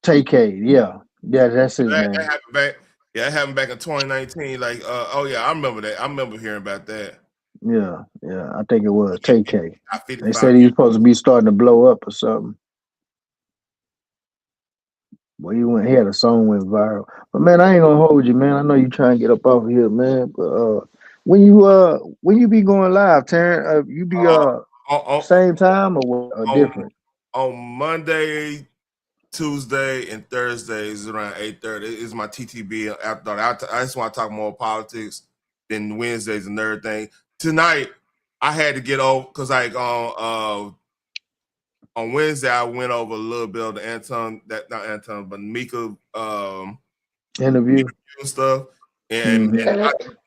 TK, yeah. Yeah, that's his That name. happened back. Yeah, it happened back in 2019. Like, oh yeah, I remember that. I remember hearing about that. Yeah, yeah. I think it was TK. Got They 55 said he was supposed to be starting to blow up or something. Well, he had a song went viral. But man, I ain't gonna hold you, man. I know you trying to get up off of here, man. But when you be going live, Taryn, you be same time or different? On Monday, Tuesday, and Thursdays around 8:30 is my TTB. After I just want to talk more politics. Then Wednesdays and everything. Tonight I had to get over because like on Wednesday I went over a little bit of the Anton, that not Anton, but Micca interview and stuff. And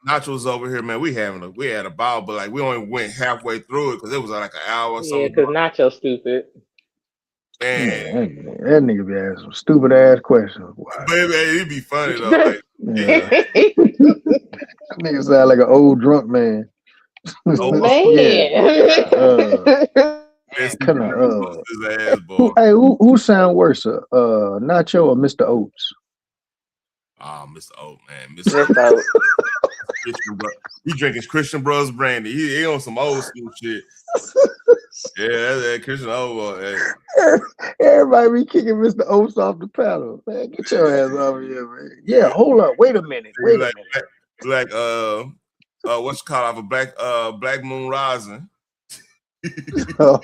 Nacho's over here, man. We had a ball, but like we only went halfway through it because it was like an hour or Yeah, something. because Nacho stupid. Man, that nigga be asking some stupid ass questions. Wow. Baby, it'd be funny though. Like, yeah. That nigga sound like an old drunk man. Come on. His ass, boy. Who sound worse, Nacho or Mr. Oates? Mr. Oates, man. Mr. Oates. He drinking Christian Brothers brandy. He on some old school shit. Yeah, that's that Christian old boy. Everybody be kicking Mr. Oates off the panel. Man, get your ass over here, man. Yeah, hold up. Wait a minute. Like what's called off of Black Moon Rising. Oh,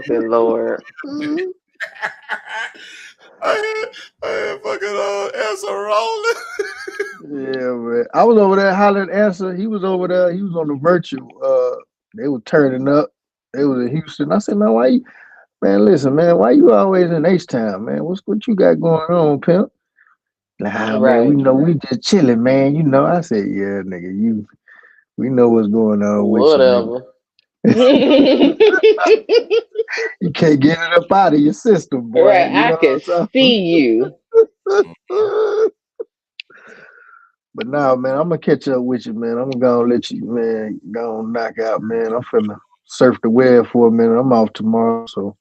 good Lord. I had fucking Elsa rolling. Yeah, man. I was over there hollering at Elsa. He was over there. He was on the virtual. They were turning up. They was in Houston. I said, man, listen, man, why you always in H-Town, man? What you got going on, pimp? Nah, man, we know we just chilling, man. You know, I said, yeah, nigga, we know what's going on with whatever. You can't get it up out of your system, boy. Right, you know I can see you. But now, man, I'm gonna catch up with you, man. I'm gonna let you, man, go on knock out, man. I'm finna surf the web for a minute. I'm off tomorrow, so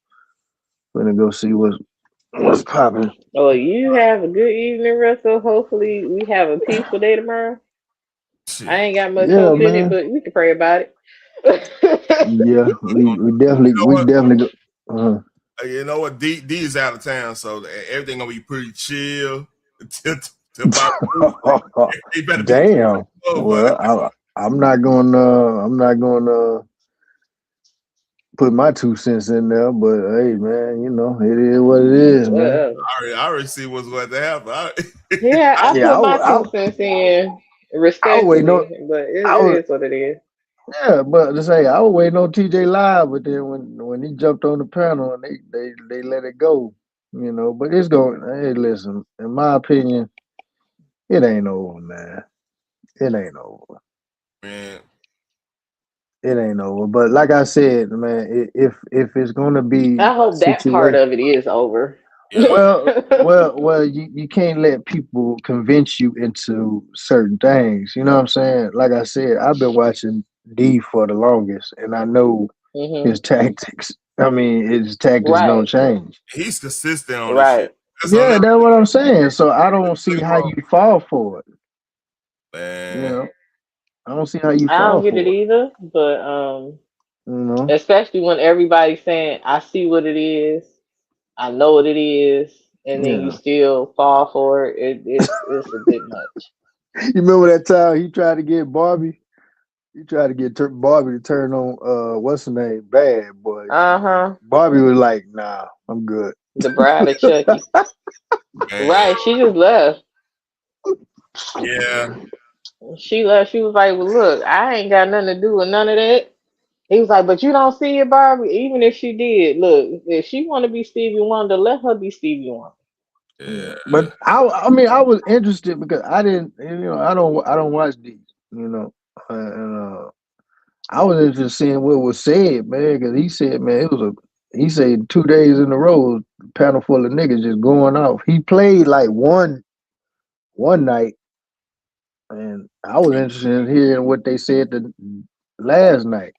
I'm gonna go see what's popping. Oh, you have a good evening, Russell. Hopefully, we have a peaceful day tomorrow. I ain't got much hope in it, but we can pray about it. Yeah, we definitely go. You know what? D is out of town, so everything gonna be pretty chill until about. Damn. Well, I'm not gonna put my 2 cents in there, but hey, man, you know it is what it is, man. I already see what's going to happen. Yeah, I put my 2 cents in respectfully, but it is what it is. Yeah, but to say I was waiting on TJ Live, but then when he jumped on the panel and they let it go, you know. But it's going. Hey, listen, in my opinion, it ain't over, man. It ain't over. Man. It ain't over. But like I said, man, if it's gonna be, I hope that part of it is over. Well, you can't let people convince you into certain things. You know what I'm saying? Like I said, I've been watching D for the longest, and I know his tactics. I mean, his tactics don't change. He's consistent on this shit. Yeah, that's what I'm saying. So I don't see how you fall for it. Man. You know, I don't see how you fall. I don't get for it either, but you know, especially when everybody's saying, "I see what it is, I know what it is," and then you still fall for it. It's a bit much. You remember that time he tried to get Barbie? He tried to get Barbie to turn on what's her name? Bad Boy. Barbie was like, "Nah, I'm good." The bride of Chucky. Right, she just left. Yeah. She left. She was like, "Well, look, I ain't got nothing to do with none of that." He was like, "But you don't see it, Barbie. Even if she did, look, if she want to be Stevie Wonder, let her be Stevie Wonder." Yeah. But I mean, I was interested because I didn't, I don't watch these, and I was interested in seeing what was said, man, because he said, man, he said 2 days in a row, a panel full of niggas just going off. He played like one night, and I was interested in hearing what they said the last night,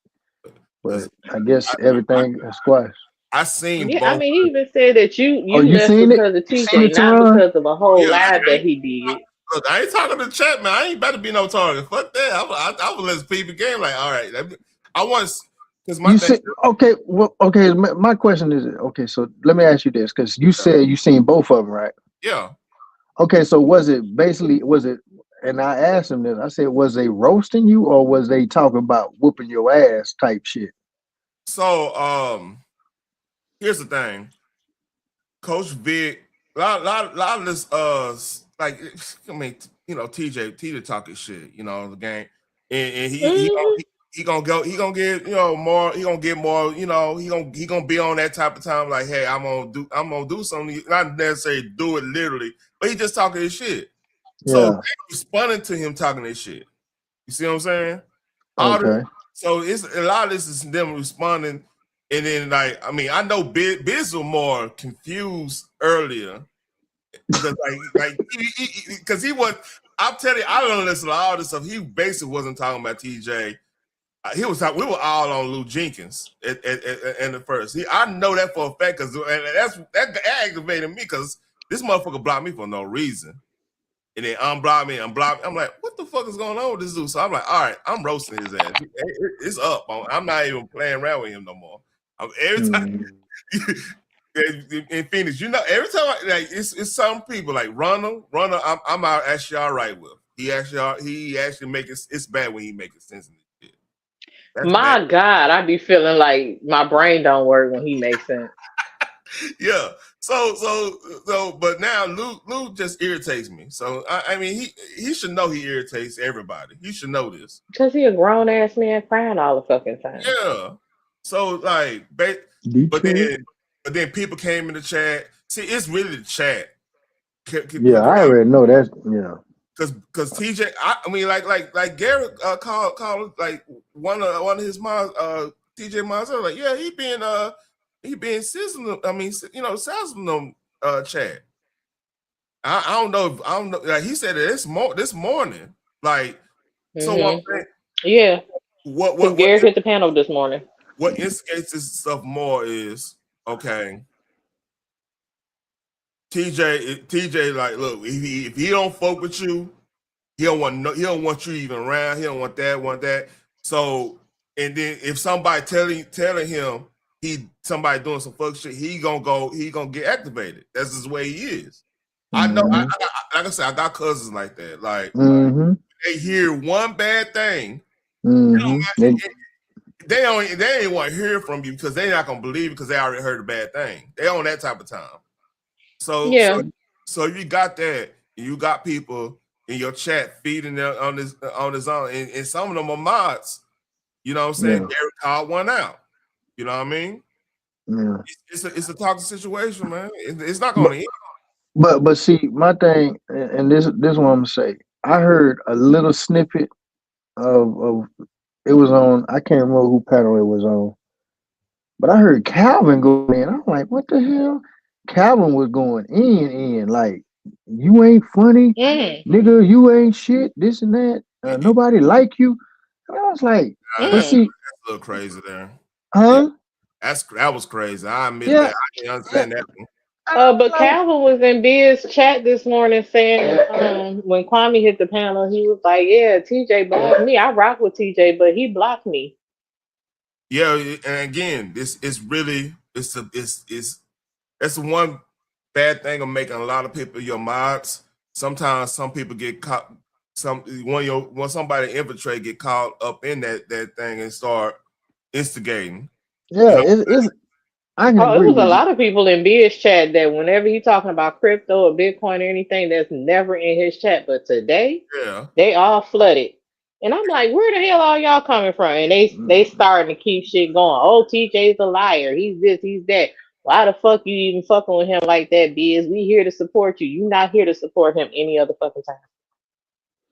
but I guess everything is squashed. I seen. Yeah, I mean, he even said that you you left seen because it? of TJ, not because of a whole live that he did. Look, I ain't talking to the chat, man. I ain't about to be no target. Fuck that. I was letting people game like, all right. I want because my thing. Okay. Well, okay. My question is, okay. So let me ask you this, because you said you seen both of them, right? Yeah. Okay. So was it? And I asked him this. I said, was they roasting you or was they talking about whooping your ass type shit? So, here's the thing. Coach Vic, a lot of this, like, I mean, TJ talking shit, the game, and he gonna get more, he gonna get more, he gonna be on that type of time, like, hey, I'm gonna do something, not necessarily do it literally, but he just talking his shit. So Yeah. they responding to him talking this shit. You see what I'm saying? Okay. So it's a lot of this is them responding, and then like I know Biz was more confused earlier because because he was. I'm telling you, I don't listen to all this stuff. He basically wasn't talking about TJ. He was talking. We were all on Lou Jenkins in the first. I know that for a fact because that aggravated me because this motherfucker blocked me for no reason. And then unblock me. I'm like, what the fuck is going on with this dude? So I'm like, all right, I'm roasting his ass. It's up. I'm not even playing around with him no more. Every time in Phoenix, every time it's some people like Runner, I'm out actually all right with. He actually make it. It's bad when he make it sense in this shit. That's My bad. God, I be feeling like my brain don't work when he makes sense. Yeah. So, but now Lou just irritates me. So I mean, he should know he irritates everybody. He should know this. Because he a grown ass man crying all the fucking time. Yeah. So like, but then people came in the chat. See, it's really the chat. Yeah, I already know that. Yeah. Because TJ, I mean, like Garrett called like one of his moms, TJ moms. Like, yeah, he been sizzling. I mean, sizzling them chat. I don't know. Like he said it this morning. Like, so what? Yeah. What Garrett hit the panel this morning. What instigates this stuff more is okay. TJ, like, look, if he don't fuck with you, he don't want you even around. He don't want that. So, and then if somebody telling him somebody doing some fuck shit, he gonna get activated. That's just the way he is. I know. Like I said, I got cousins like that. Like they hear one bad thing, they ain't want to hear from you because they're not gonna believe it because they already heard a bad thing. They on that type of time. So you got that. You got people in your chat feeding them on this own, and some of them are mods. You know what I'm saying? Yeah. Derek called one out. You know what I mean? Yeah. It's a toxic situation, man. It's not going to end. But see, my thing, and this what I'm gonna say. I heard a little snippet of it was on. I can't remember who panel it was on, but I heard Calvin go in. I'm like, what the hell? Calvin was going in like, you ain't funny, nigga. You ain't shit. This and that. Nobody like you. And I was like, but see, that's a little crazy there. Huh? Yeah, that was crazy. I admit Yeah. that. I didn't understand that one. But Calvin was in Biz chat this morning saying when Kwame hit the panel, he was like, yeah, TJ blocked me. I rock with TJ, but he blocked me. Yeah, and again, that's the one bad thing of making a lot of people your mods. Sometimes some people get caught. When somebody infiltrate, get caught up in that thing and start instigating. Yeah, it's I can agree it was with a you. lot of people in Biz chat that whenever he talking about crypto or Bitcoin or anything, that's never in his chat. But today, they all flooded. And I'm like, where the hell are y'all coming from? And they starting to keep shit going. Oh, TJ's a liar. He's this, he's that. Why the fuck you even fucking with him like that, Biz? We here to support you. You not here to support him any other fucking time.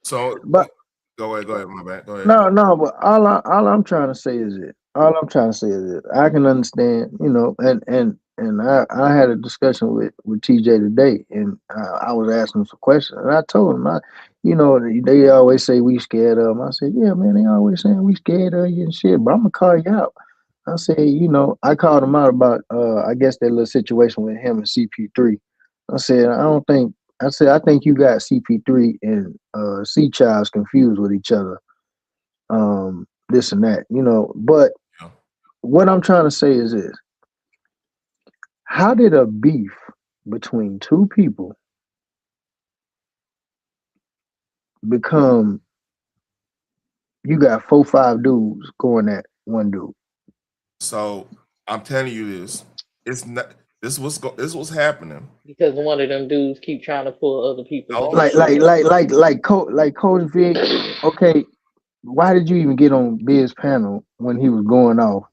So, but go ahead, my bad. Go ahead. No, but all I'm trying to say is it. All I'm trying to say is it. I can understand, and I had a discussion with TJ today, and I was asking him some questions, and I told him, they always say we scared of him. I said, yeah, man, they always saying we scared of you and shit, but I'm gonna call you out. I said, I called him out about, I guess that little situation with him and CP3. I said, I think you got CP3 and C Childs confused with each other. This and that, but what I'm trying to say is this. How did a beef between two people become you got 4-5 dudes going at one dude? So I'm telling you this. It's not this was happening. Because one of them dudes keep trying to pull other people. Like Coach Vic, okay, why did you even get on Biz's panel when he was going off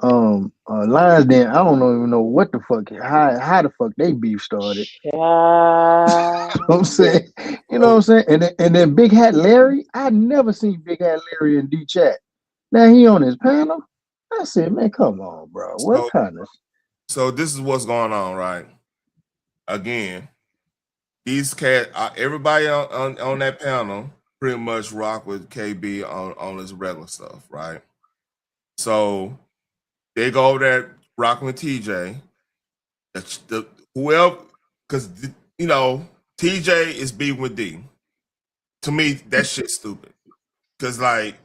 Lions Den. I don't even know what the fuck how the fuck they beef started. You know what I'm saying? You know what I'm saying? And then Big Hat Larry, I never seen Big Hat Larry in D chat. Now he on his panel. I said, man, come on, bro. What kind of So this is what's going on, right? Again, these cat, everybody on that panel pretty much rock with KB on his regular stuff, right? So they go over there rocking with TJ. Whoever, because you know TJ is beefing with D. To me, that shit's stupid. Because like,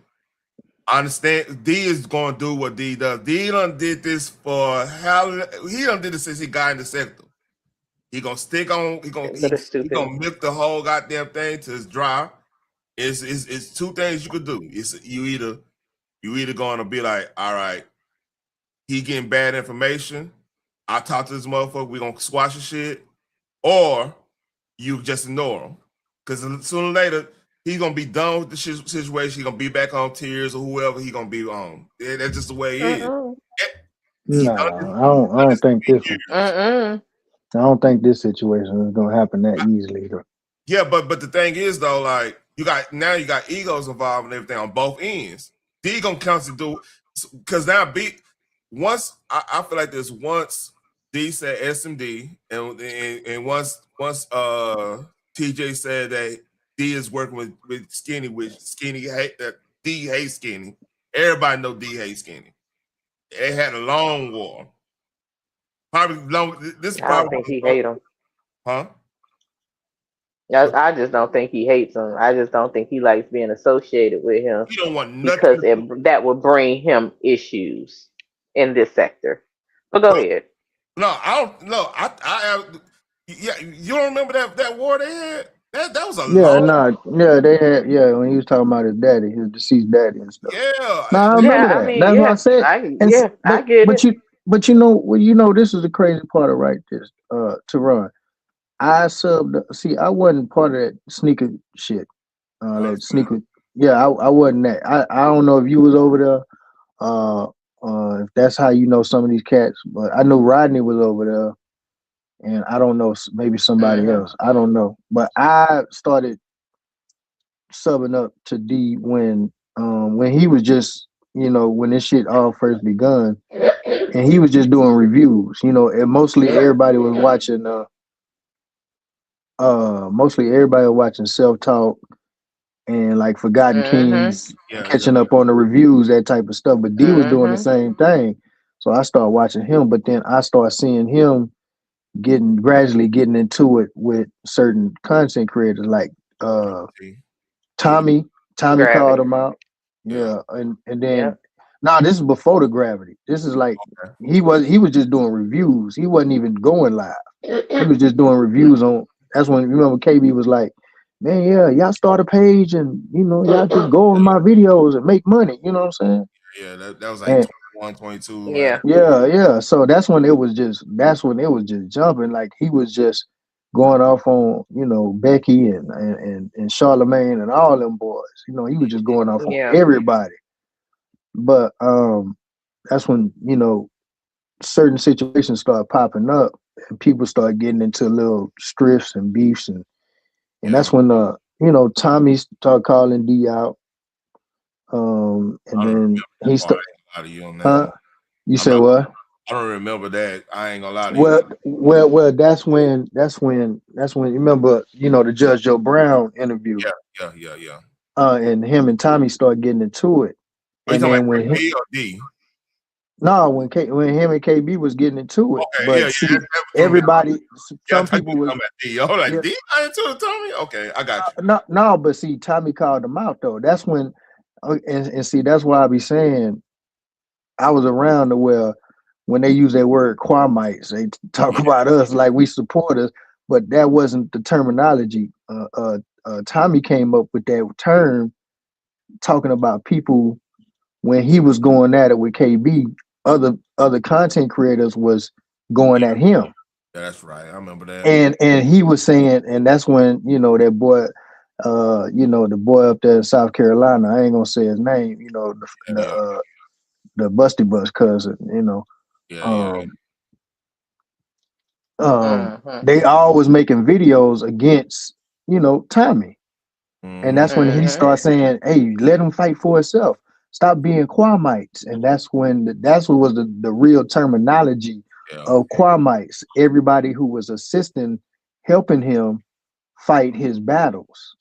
I understand D is going to do what D does. D done did this for how he done did this since he got in the sector. He gonna stick on. He gonna milk the whole goddamn thing till it's dry. It's two things you could do. It's you either gonna be like, all right, he getting bad information. I talk to this motherfucker. We gonna squash the shit, or you just ignore him. Because sooner or later he's gonna be done with the situation. He gonna be back on Tears or whoever he gonna be on. Yeah, that's just the way it is. No, I don't think this one. I don't think this situation is gonna happen that easily. Though. Yeah, but the thing is though, like you got egos involved and everything on both ends. D gonna constantly do because now once I feel like this once D said SMD and once TJ said that D is working with Skinny, which Skinny hate that D hates Skinny. Everybody know D hates Skinny. They had a long war. Probably long. This I don't think he hate him. Huh? I just don't think he hates him. I just don't think he likes being associated with him. He don't want nothing because that would bring him issues in this sector. But go ahead. No, I don't. No, I yeah. You don't remember that war they had? That was a long. They had when he was talking about his daddy, his deceased daddy and stuff. Yeah, no, I remember that. That's what I said. I get it. But you know, this is the crazy part of this. To run. I I wasn't part of that sneaker shit. That sneaker. Yeah, I wasn't that. I don't know if you was over there. If that's how you know some of these cats, but I know Rodney was over there, and I don't know, maybe somebody else. I don't know, but I started subbing up to D when he was just when this shit all first begun, and he was just doing reviews. And mostly everybody was watching. Mostly everybody was watching Self Talk and like Forgotten Kings, catching up on the reviews, that type of stuff. But D was doing the same thing. So I started watching him, but then I started seeing him gradually getting into it with certain content creators like Tommy called him out. Yeah. And then this is before the Gravity. This is like he was just doing reviews. He wasn't even going live. He was just doing reviews on. That's when remember KB was like, man, y'all start a page and y'all just go on my videos and make money. You know what I'm saying? Yeah, that was like 21, 22. Yeah. So that's when it was just jumping. Like he was just going off on Becky and Charlemagne and all them boys. He was just going off on everybody. But that's when certain situations start popping up and people start getting into little striffs and beefs and that's when Tommy started calling D out. And then he started. You said what? I don't remember that. I ain't gonna lie to you. Well. That's when. You remember, the Judge Joe Brown interview. Yeah. And him and Tommy started getting into it. And then when KB or D? No, when him and KB was getting into it. Okay, but see, everybody, some people was D. I'm like, D into it, Tommy? Okay, I got you. No, but see, Tommy called him out though. That's when, and see, that's why I be saying, I was around to where when they use that word Quamites, they talk about us like we supporters, but that wasn't the terminology. Tommy came up with that term, talking about people when he was going at it with KB. Other content creators was going at him. That's right. I remember that. And he was saying, and that's when that boy, the boy up there in South Carolina. I ain't gonna say his name. the Busty Bus cousin, they always making videos against, Tommy. And that's when he starts saying, hey, let him fight for himself. Stop being Quamites. And that's what was the real terminology of Quamites. Everybody who was assisting, helping him fight his battles.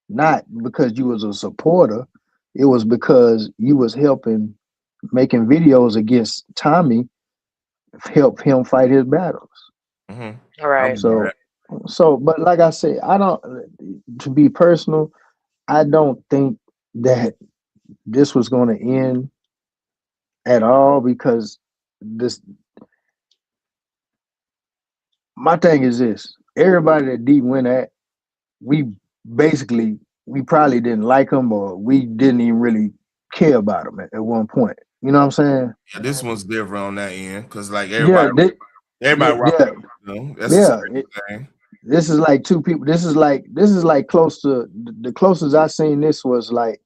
Not because you was a supporter. It was because you was helping, making videos against Tommy, help him fight his battles. Right. So, but like I said, to be personal, I don't think that this was going to end at all, because my thing is this: everybody that D went at, we probably didn't like him, or we didn't even really care about him at one point. You know what I'm saying? Yeah, this one's different on that end because like Yeah, everybody rock, that's the same thing. This is like two people. This is like close to the closest I seen this was like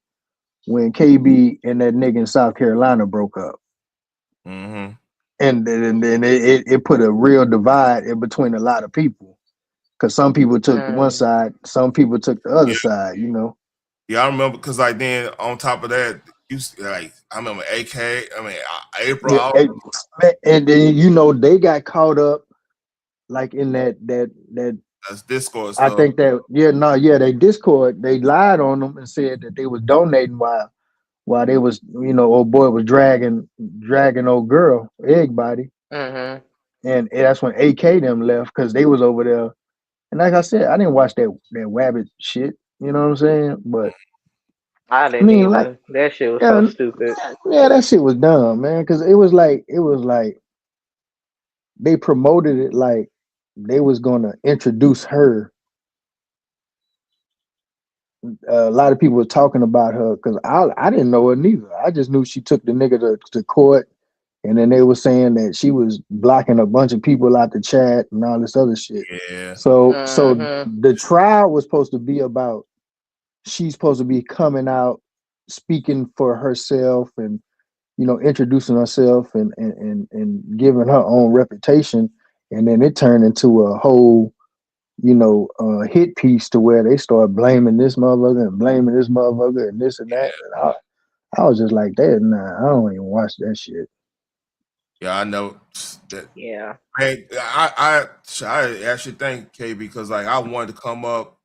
when KB and that nigga in South Carolina broke up. And then it put a real divide in between a lot of people, because some people took one side, some people took the other side. Yeah, I remember because like then on top of that, I remember April. Yeah, and then they got caught up like in that that's Discord I stuff. think that they Discord, they lied on them and said that they was donating while they was, old boy was dragging old girl, egg body. And that's when AK them left, because they was over there. And like I said, I didn't watch that Wabbit shit. You know what I'm saying? But I didn't either. That shit was so stupid. Yeah, that shit was dumb, man. Because it was like they promoted it like they was gonna introduce her. A lot of people were talking about her, because I didn't know her neither. I just knew she took the nigga to court, and then they were saying that she was blocking a bunch of people out the chat and all this other shit. Yeah. So the trial was supposed to be about, she's supposed to be coming out, speaking for herself, and introducing herself and giving her own reputation. And then it turned into a whole hit piece, to where they start blaming this motherfucker and blaming this motherfucker and this and that. And I was just like, that. Nah, I don't even watch that shit. Yeah, I know that. Yeah. Hey, I actually thank KB, because like I wanted to come up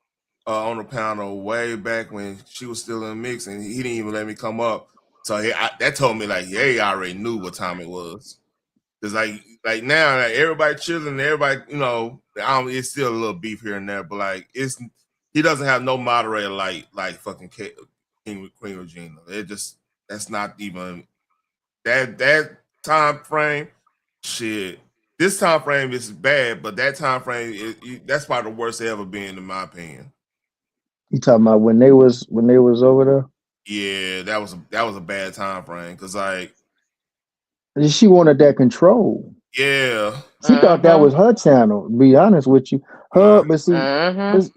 on the panel way back when she was still in the mix, and he didn't even let me come up. So that told me like, he already knew what time it was. Cause like now, like everybody chilling, everybody, it's still a little beef here and there, but like he doesn't have no moderator like fucking Queen Regina. That's not even that time frame. Shit, this time frame is bad, but that time frame that's probably the worst they ever been, in my opinion. You talking about when they was over there? Yeah, that was a bad time frame, because like she wanted that control. Yeah, she thought that was her channel. To be honest with you, but see,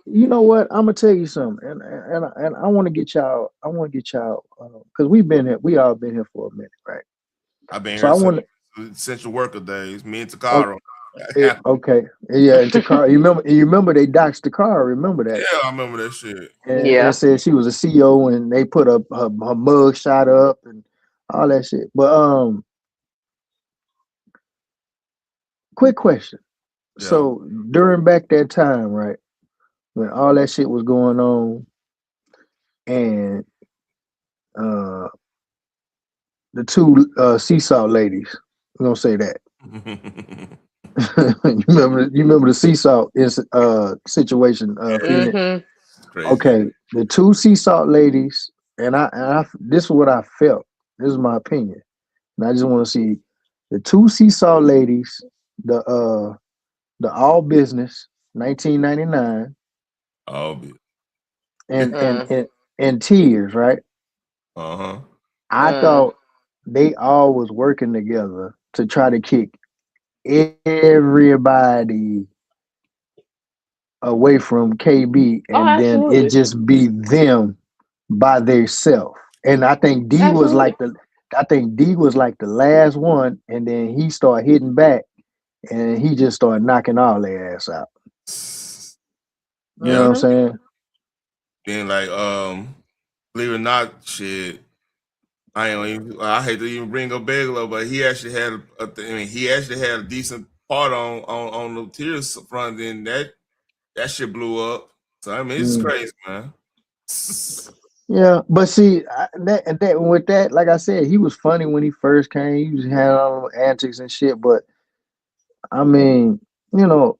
you know what? I'm gonna tell you something, and I want to get y'all. I want to get y'all because we all been here for a minute, right? I've been so here since essential worker days. Me and Takara. Okay, yeah, and Takara. You remember they doxed Takara? Remember that? Yeah, I remember that shit. And said she was a CEO, and they put up her mug shot up and all that shit. But quick question. Yeah. So during back that time, right, when all that shit was going on, and the two sea salt ladies, we're gonna say that. you remember the sea salt situation? Okay, the two sea salt ladies, and I this is what I felt. This is my opinion, and I just want to see the two sea salt ladies, the All Business 1999, and Tears, right? I thought they all was working together to try to kick everybody away from KB, and then it just be them by themselves. And I think D was like I think D was like the last one, and then he started hitting back, and he just started knocking all their ass out. You know Yeah. what I'm saying? Then like believe it or not, shit. I hate to even bring up Bigelow, but he actually had he actually had a decent part on the Tears front, and that shit blew up. So I mean, it's Mm. crazy, man. Yeah, but see that with that, like I said, he was funny when he first came. He was had all them antics and shit, but I mean, you know,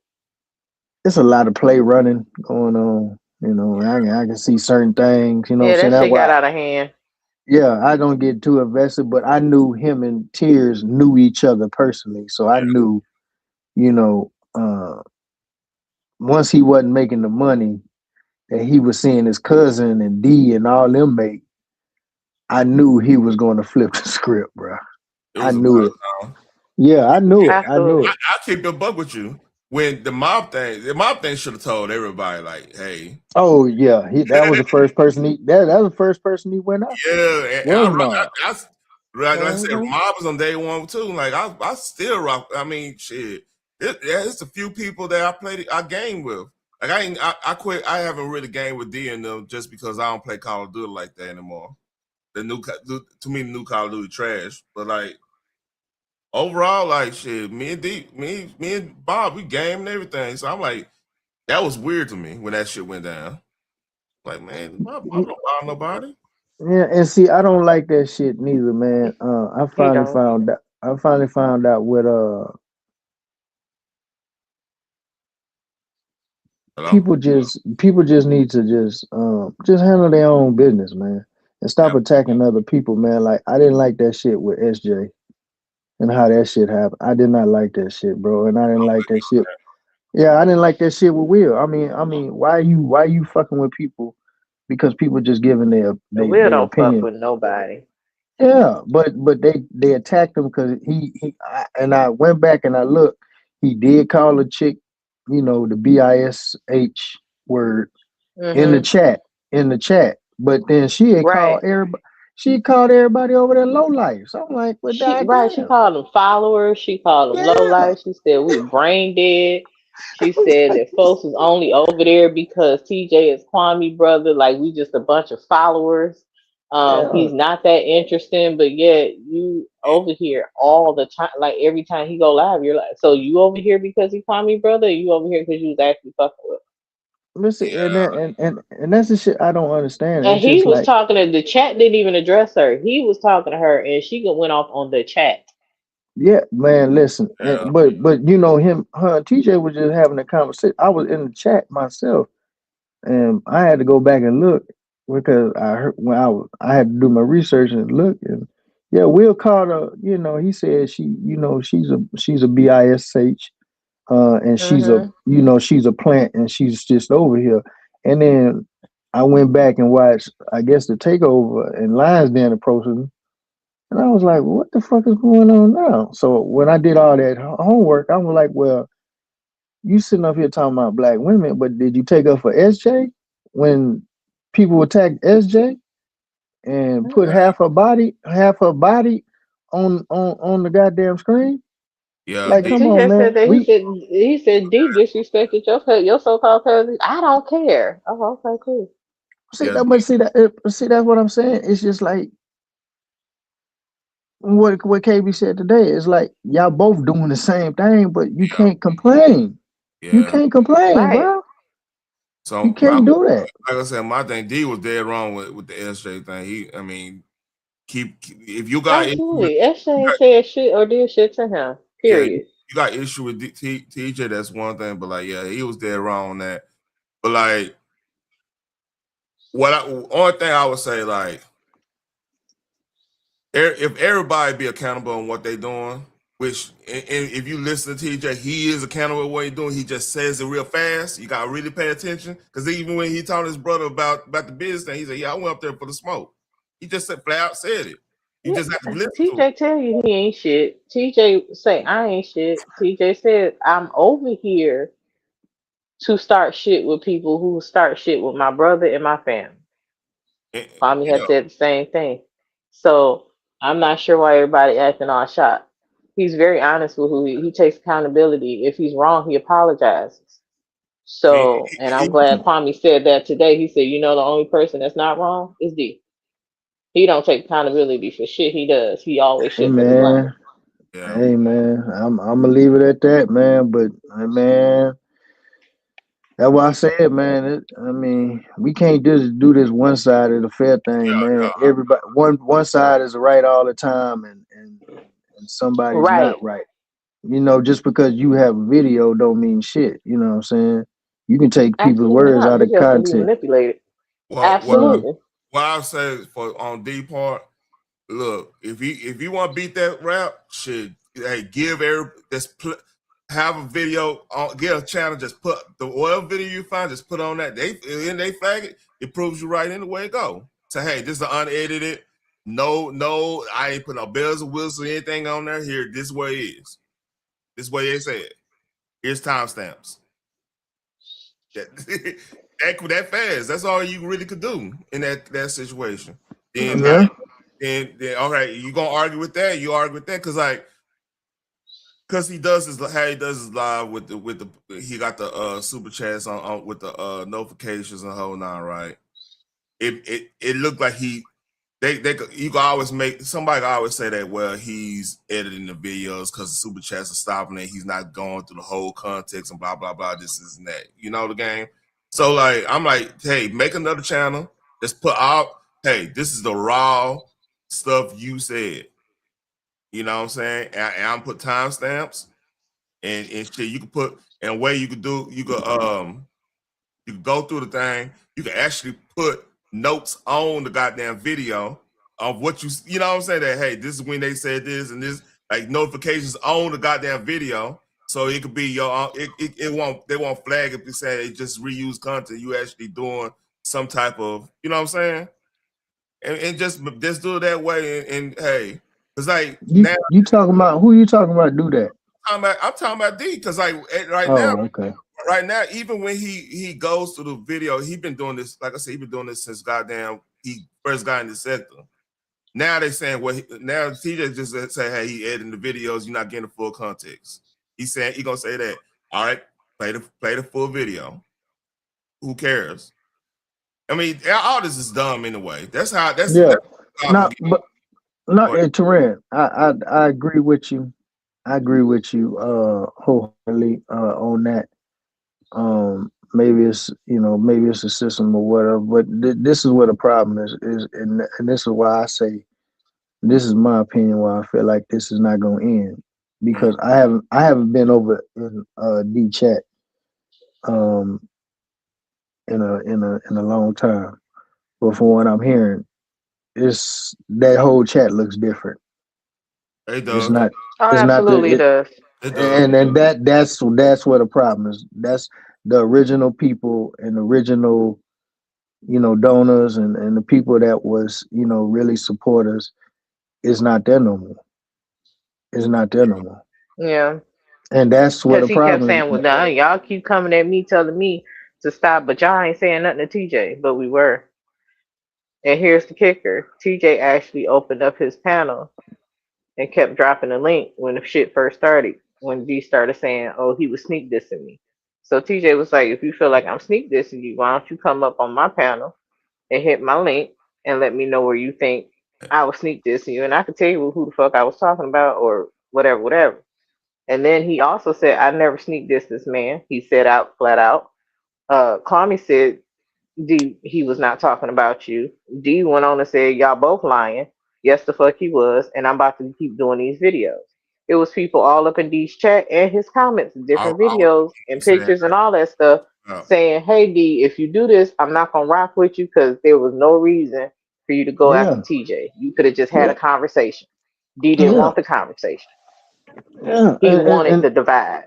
it's a lot of play running going on. You know, I can see certain things. You know what I'm Yeah, saying? that That's shit got why. out of hand. Yeah, I don't get too invested, but I knew him and Tears knew each other personally, so I knew, you know, once he wasn't making the money that he was seeing his cousin and D and all them make, I knew he was going to flip the script, bro. It I was knew it. about time. Yeah, I knew it. I knew Absolutely. it. I keep the buck with you. When the mob thing should have told everybody, like, hey. Oh yeah, that was the first person that was the first person he went after. Yeah, and Was Mob. like I said, Mm-hmm. Mob was on day one too. Like I still rock. I mean, shit. It's a few people that I game with. Like I quit. I haven't really gamed with D and them just because I don't play Call of Duty like that anymore. To me, the new Call of Duty trash. But like overall, like shit, me and Bob, we game and everything. So I'm like, that was weird to me when that shit went down. Like, man, Bob don't bother nobody. Yeah, and see, I don't like that shit neither, man. I He finally don't. found out. I finally found out what Hello? people just need to just handle their own business, man, and stop attacking other people, man. Like I didn't like that shit with SJ and how that shit happened. I did not like that shit, bro, and I didn't like that shit. Yeah, I didn't like that shit with Will. I mean, why you fucking with people because people just giving The Will their don't fuck opinion. with nobody. Yeah, but they attacked him because and I went back and I looked. He did call a chick, you know, the bish word Mm-hmm. in the chat. But then she had Right. called everybody. She called everybody over there low life. So I'm like, well, She goddamn. called them followers. She called them low Yeah. life. She said we brain dead. She I was said like, that folks was only over there because TJ is Kwame brother. Like we just a bunch of followers. yeah. He's not that interesting, but yet you over here all the time. Like every time he go live, you're like, so you over here because he Kwame brother? Or you over here because you was actually fucking with him? Listen, and that's the shit I don't understand. And It's he just was like, talking to the chat. Didn't even address her. He was talking to her, and she went off on the chat. yeah, man, listen. Yeah. But you know, her and TJ was just having a conversation. I was in the chat myself. And I had to go back and look because I heard when I had to do my research and look and yeah, Will Carter, you know, he said she's a bish, and Mm-hmm. she's a plant and she's just over here. And then I went back and watched, I guess, the takeover and Lions Den approached him. And I was like, what the fuck is going on now? So when I did all that homework, I was like, well, you sitting up here talking about black women, but did you take up for SJ when people attacked SJ and put Mm-mm. half her body on the goddamn screen? Yeah, Like, D, come on, TJ said man. that he said D disrespected your so called cousin. I don't care. Oh, okay, cool. yeah, See that's what I'm saying. It's just like what KB said today. It's like y'all both doing the same thing, but you can't complain. You yeah. can't complain, Right. bro. You So can't do that. like I said, my thing D was dead wrong with the SJ thing. I mean, if you got issue with Absolutely. SJ ain't said shit or did shit to him. yeah, Period. you got issue with TJ, that's one thing. But like, yeah, he was dead wrong on that. But like, only thing I would say, like, if everybody be accountable on what they doing, which and if you listen to TJ, he is accountable for what he doing. He just says it real fast. You gotta really pay attention because even when he told his brother about the business thing, he said, "Yeah, I went up there for the smoke." He just said flat out said it. You just have to listen to it. TJ tell you he ain't shit. TJ say I ain't shit. TJ said I'm over here to start shit with people who start shit with my brother and my family. Kwame Yeah, has said the same thing. So I'm not sure why everybody acting all shocked. He's very honest with who he takes accountability. If he's wrong, he apologizes. I mean, So, and I'm glad Kwame said that today. He said, you know, the only person that's not wrong is D. He don't take accountability for shit he does. He always Hey shifting the blame. man, hey man, I'm gonna leave it at that, man. But man, that's why I said, man. I mean, we can't just do this one side of the fair thing, man. Everybody, one side is right all the time, and somebody's Right. not right. You know, just because you have a video don't mean shit. You know what I'm saying? You can take people's Absolutely words not. out of Video can be context. manipulated. What Absolutely. I say for on D part, look, if you want to beat that rap, shit, hey, give have a video on, get a channel, just put the whatever video you find, just put on that. They flag it, it proves you right in the way it go. So hey, this is unedited. No, I ain't put no bells or whistles or anything on there. Here, this way it is. This way they said. Here's timestamps. That fast. That's all you really could do in that situation. Then, Yeah. then all right, you gonna argue with that? You argue with that because he does his live with the he got the super chats on with the notifications and whole nine, right? It looked like you can always somebody can always say that, well, he's editing the videos because the super chats are stopping it. He's not going through the whole context and blah blah blah. This is and that. You know the game. So like I'm like, hey, make another channel. Just put out. Hey, this is the raw stuff you said. You know what I'm saying? And I'm put timestamps and shit. You can put in a way you could do. You can go through the thing. You can actually put notes on the goddamn video of what you know what I'm saying? That, hey, this is when they said this and this, like notifications on the goddamn video. So it could be your, they won't flag if you say it just reuse content. You actually doing some type of, you know what I'm saying? And just do it that way. And hey, it's like now You talking about who you talking about? Do that? I'm talking about D because like Oh, okay. right now, even when he goes to the video, he been doing this. Like I said, he been doing this since goddamn he first got in the sector. Now they saying now TJ just say, hey, he editing the videos. You're not getting the full context. He's saying he gonna say that. All right, play the full video. Who cares? I mean, all this is dumb anyway. That's how. Yeah. Terran, I agree with you. I agree with you wholeheartedly on that. Maybe it's maybe it's a system or whatever, but this is where the problem is and this is why I say this is my opinion why I feel like this is not going to end because I haven't been over in D chat in a long time, but from what I'm hearing, it's that whole chat looks different. It does. It's not. Oh, It's not absolutely it does. It does. And that's where the problem is. That's the original people and original, donors and the people that was, really supporters is not there no more. It's not there no more. Yeah. And that's what Because the he kept problem saying, well, is. nah, y'all keep coming at me, telling me to stop, but y'all ain't saying nothing to TJ. But we were. And here's the kicker. TJ actually opened up his panel and kept dropping the link when the shit first started. When G started saying, oh, he was sneak dissing me. So TJ was like, if you feel like I'm sneak dissing you, why don't you come up on my panel and hit my link and let me know where you think I was sneak dissing you. And I could tell you who the fuck I was talking about or whatever. And then he also said, I never sneak dissed this man. He said out flat out. Kwame said, D, he was not talking about you. D went on and said, y'all both lying. Yes, the fuck he was. And I'm about to keep doing these videos. It was people all up in D's chat and his comments, different videos and pictures and all that stuff saying, hey, D, if you do this, I'm not going to rock with you because there was no reason for you to go after TJ. You could have just had a conversation. D didn't want the conversation. Yeah. He wanted the divide.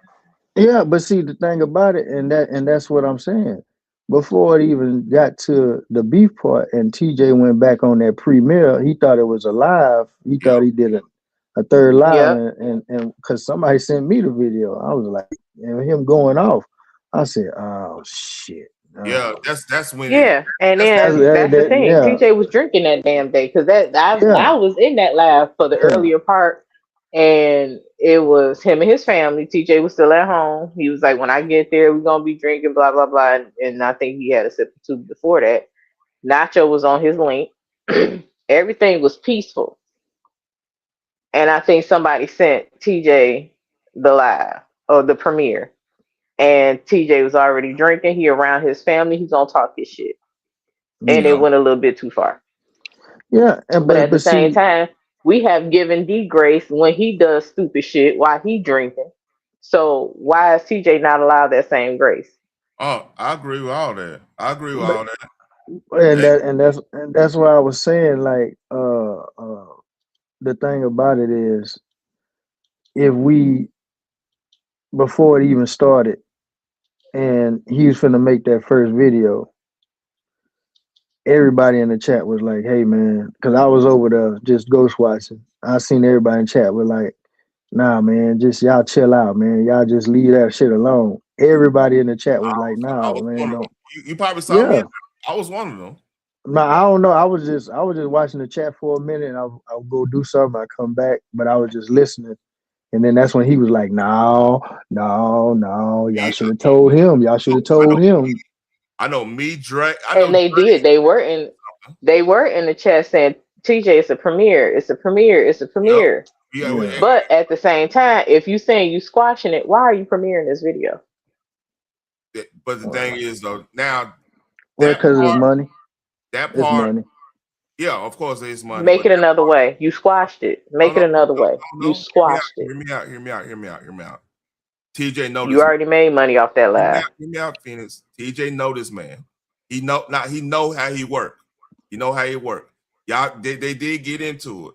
Yeah, but see the thing about it, and that's what I'm saying. Before it even got to the beef part, and TJ went back on that premiere, he thought it was a live. He thought he did a third live, and because somebody sent me the video, I was like, and him going off. I said, oh shit. Yeah, that's when Yeah, and then that's the thing. yeah, TJ was drinking that damn day because yeah, I was in that live for the yeah, earlier part, and it was him and his family. TJ was still at home. He was like, "When I get there, we're gonna be drinking, blah blah blah." And I think he had a sip or two before that. Nacho was on his link. Everything was peaceful, and I think somebody sent TJ the live or the premiere, and TJ was already drinking. He around his family. He's gonna talk his shit, and it yeah. went a little bit too far. yeah. But at the But same see, time, we have given D grace when he does stupid shit while he drinking. So why is TJ not allowed that same grace? Oh, I agree with all that. I agree with but all that. and that's why I was saying like the thing about it is if we before it even started and he was finna make that first video, everybody in the chat was like, "Hey man," because I was over there just ghost watching. I seen everybody in chat was like, "Nah, man, just y'all chill out, man. Y'all just leave that shit alone." Everybody in the chat was like, I "Nah, was man, one of don't." them. You probably saw me. Yeah, I was one of them. no, I don't know. I was just watching the chat for a minute. And I'll go do something. I come back, but I was just listening. And then that's when he was like, "No, no, no. Y'all should have told him. Y'all should have told him." I know me, Dre. I know And they Dre. did. They were in the chat saying, TJ, it's a premiere. It's a premiere. It's a Yep. premiere. Yeah. But at the same time, if you saying you squashing it, why are you premiering this video? But the thing is, though, now Well, that because it's part, money. that It's part, money. yeah, of course, it's money. Make But it another way. You squashed it. Make it another way. You no. squashed it. Hear me out. Hear me out. Hear me out. Hear me out. TJ know You this. already made money off that live. Hear me out, Phoenix. TJ know this man. He know now. He know how he work. He know how he work. Y'all, they did get into it,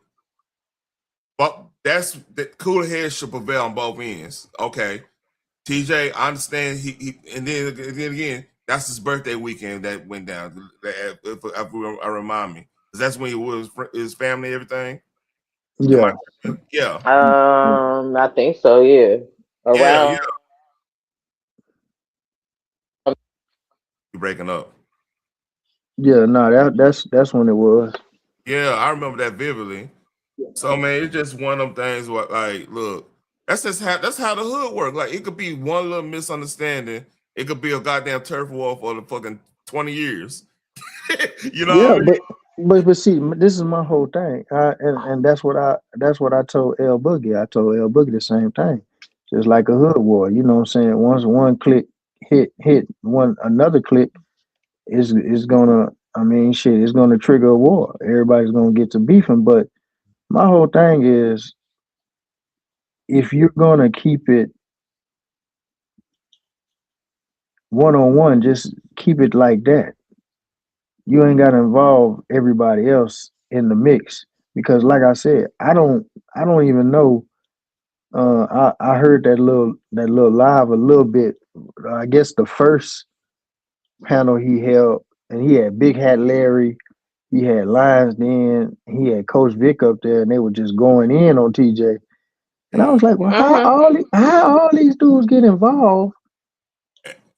but that's the cooler heads should prevail on both ends. Okay, TJ, I understand. He and then again, that's his birthday weekend that went down. If I remind me, 'cause that's when he was his family, everything. Yeah. Yeah. I think so. Yeah. Yeah. Around. You breaking up. Yeah, no, that's when it was. Yeah, I remember that vividly. So man, it's just one of them things. What like, look, that's how the hood work. Like, it could be one little misunderstanding. It could be a goddamn turf war for the fucking 20 years. You know Yeah, what I mean? but see, this is my whole thing. And that's what I told L Boogie. I told L Boogie the same thing. Just like a hood war, you know what I'm saying? Once one click hit one another click is gonna, I mean, shit, it's gonna trigger a war. Everybody's gonna get to beefing. But my whole thing is, if you're gonna keep it one on one, just keep it like that. You ain't gotta involve everybody else in the mix. Because like I said, I don't even know. I heard that little live a little bit. I guess the first panel he held, and he had Big Hat Larry, he had Lions Den, he had Coach Vic up there, and they were just going in on TJ. And I was like, well, how all these dudes get involved?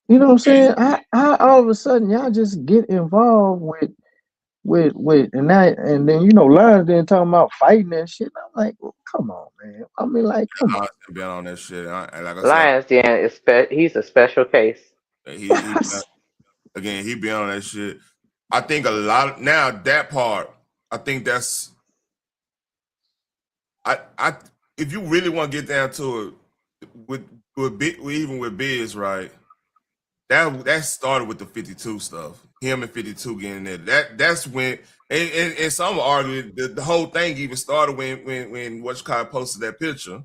You know what I'm saying? How all of a sudden y'all just get involved with and then Lions Den talking about fighting and shit. I'm like, well, come on, man. I mean, like, come on. Been on that shit. And like I said, Lions Den is he's a special case. he again, he been on that shit. I think a lot now that part. I think that's I if you really want to get down to it even with Biz, right? That started with the 52 stuff. Him and 52 getting there. That's when and some argue the whole thing even started when Whatchcott posted that picture,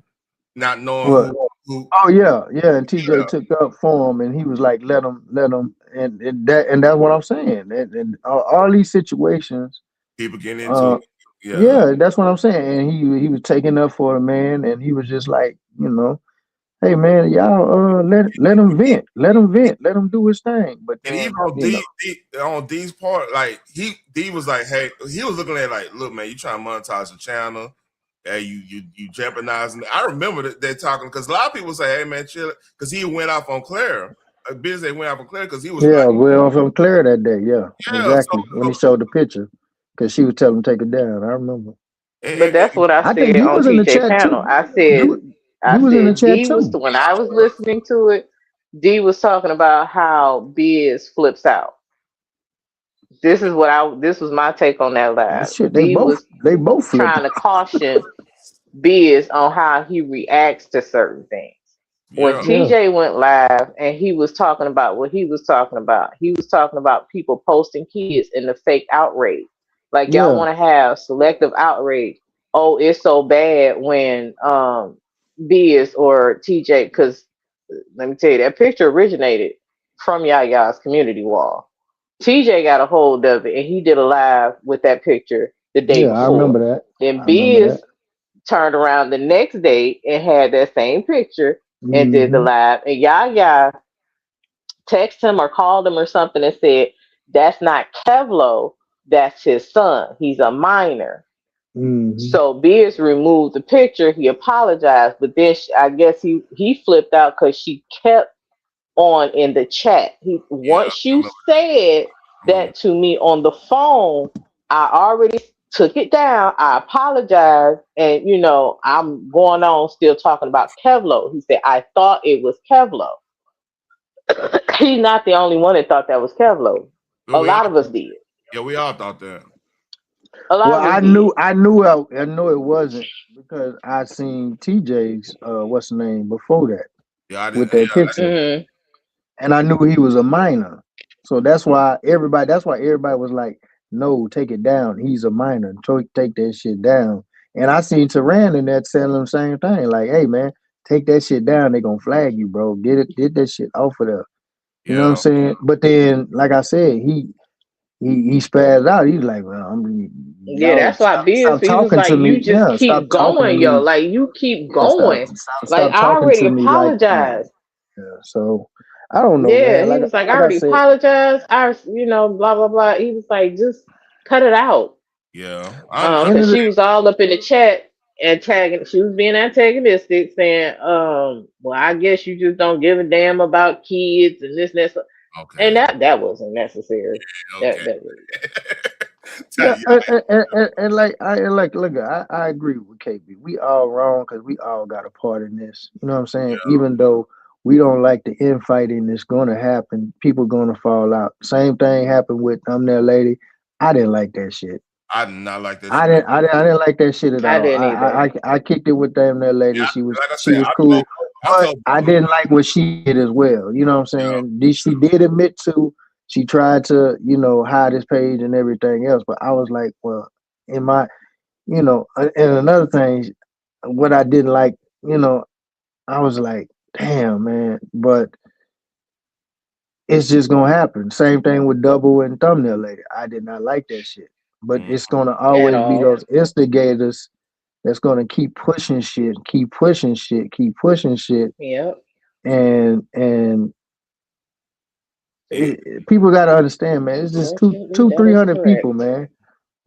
not knowing What? who Oh yeah. And TJ took up for him, and he was like, let him, and that's what I'm saying. And all these situations, people getting into it. yeah, that's what I'm saying. And he was taking up for the man, and he was just like, hey man, y'all let him vent, let him do his thing. But And then even on D's part, like D was like, hey, he was looking at like, look, man, you trying to monetize the channel. Hey, you jeopardizing. I remember that talking because a lot of people say, hey man, chill, because he went off on Claire. Biz they went out for Claire because he was Yeah, like, we went from Claire that day. Yeah, yeah. exactly. When he showed the picture, because she was telling him to take it down. I remember. But that's what I I think said you on was in the TJ chat panel. too. I said You was in the chat D was too. when I was listening to it, D was talking about how Biz flips out. This was my take on that live. Shit, D was they both flipped. trying to caution Biz on how he reacts to certain things. When Yeah. TJ went live and he was talking about what he was talking about people posting kids in the fake outrage. Like y'all want to have selective outrage. Oh, it's so bad when Biz or TJ, because let me tell you, that picture originated from Yaya's community wall. TJ got a hold of it and he did a live with that picture the day Yeah, I remember before. that. Then Biz turned around the next day and had that same picture and did the live. And Yaya texted him or called him or something and said, "That's not Kevlo, that's his son. He's a minor." So Beers removed the picture. He apologized, but then I guess he flipped out because she kept on in the chat. Once you said that to me on the phone, I already took it down. I apologized, and I'm going on still talking about Kevlo. He said, "I thought it was Kevlo." He's not the only one that thought that was Kevlo. A lot of us did. Yeah, we all thought that. A lot of us I did. knew it wasn't because I seen TJ's what's the name before that with that picture, and I knew he was a minor, so that's why everybody was like, "No, take it down. He's a minor. Take that shit down." And I seen Tehran in that telling him the same thing, like, "Hey man, take that shit down. They gonna flag you, bro. Get that shit off of there." You know what I'm saying? But then, like I said, he spazzed out. He's like, "Well, Yeah, y'all that's why Biz, stop he was talking like, to "You me. just Yeah, keep stop talking to going, yo. me. Like, you keep Yeah, going. Like, stop I talking already to me like yeah." apologized." So I don't know, Yeah, man. he Like was like, "I I already said, apologized. Blah, blah, blah." He was like, "Just cut it out." Yeah. Because she was all up in the chat and she was being antagonistic, saying, well, I guess you just don't give a damn about kids and this and that. Okay. And that wasn't necessary. Okay. That really yeah, and look, I agree with KB. We all wrong because we all got a part in this. You know what I'm saying? Even though we don't like the infighting that's going to happen, people going to fall out. Same thing happened with Thumbnail Lady. I didn't like that shit. I did not like that. I didn't like that shit at I all. didn't either. I kicked it with Thumbnail Lady. Yeah, She was like I said, cool. I But I didn't like what she did as well. You know what I'm saying? She did admit to she tried to, hide his page and everything else. But I was like, well, in my, and another thing, what I didn't like, I was like, damn, man. But it's just gonna happen. Same thing with Double and Thumbnail Lady. I did not like that shit. But it's gonna At always be all. those instigators that's gonna keep pushing shit, keep pushing shit, keep pushing shit. Yep. And people got to understand, man. It's just Unfortunately, that is 300 people, correct.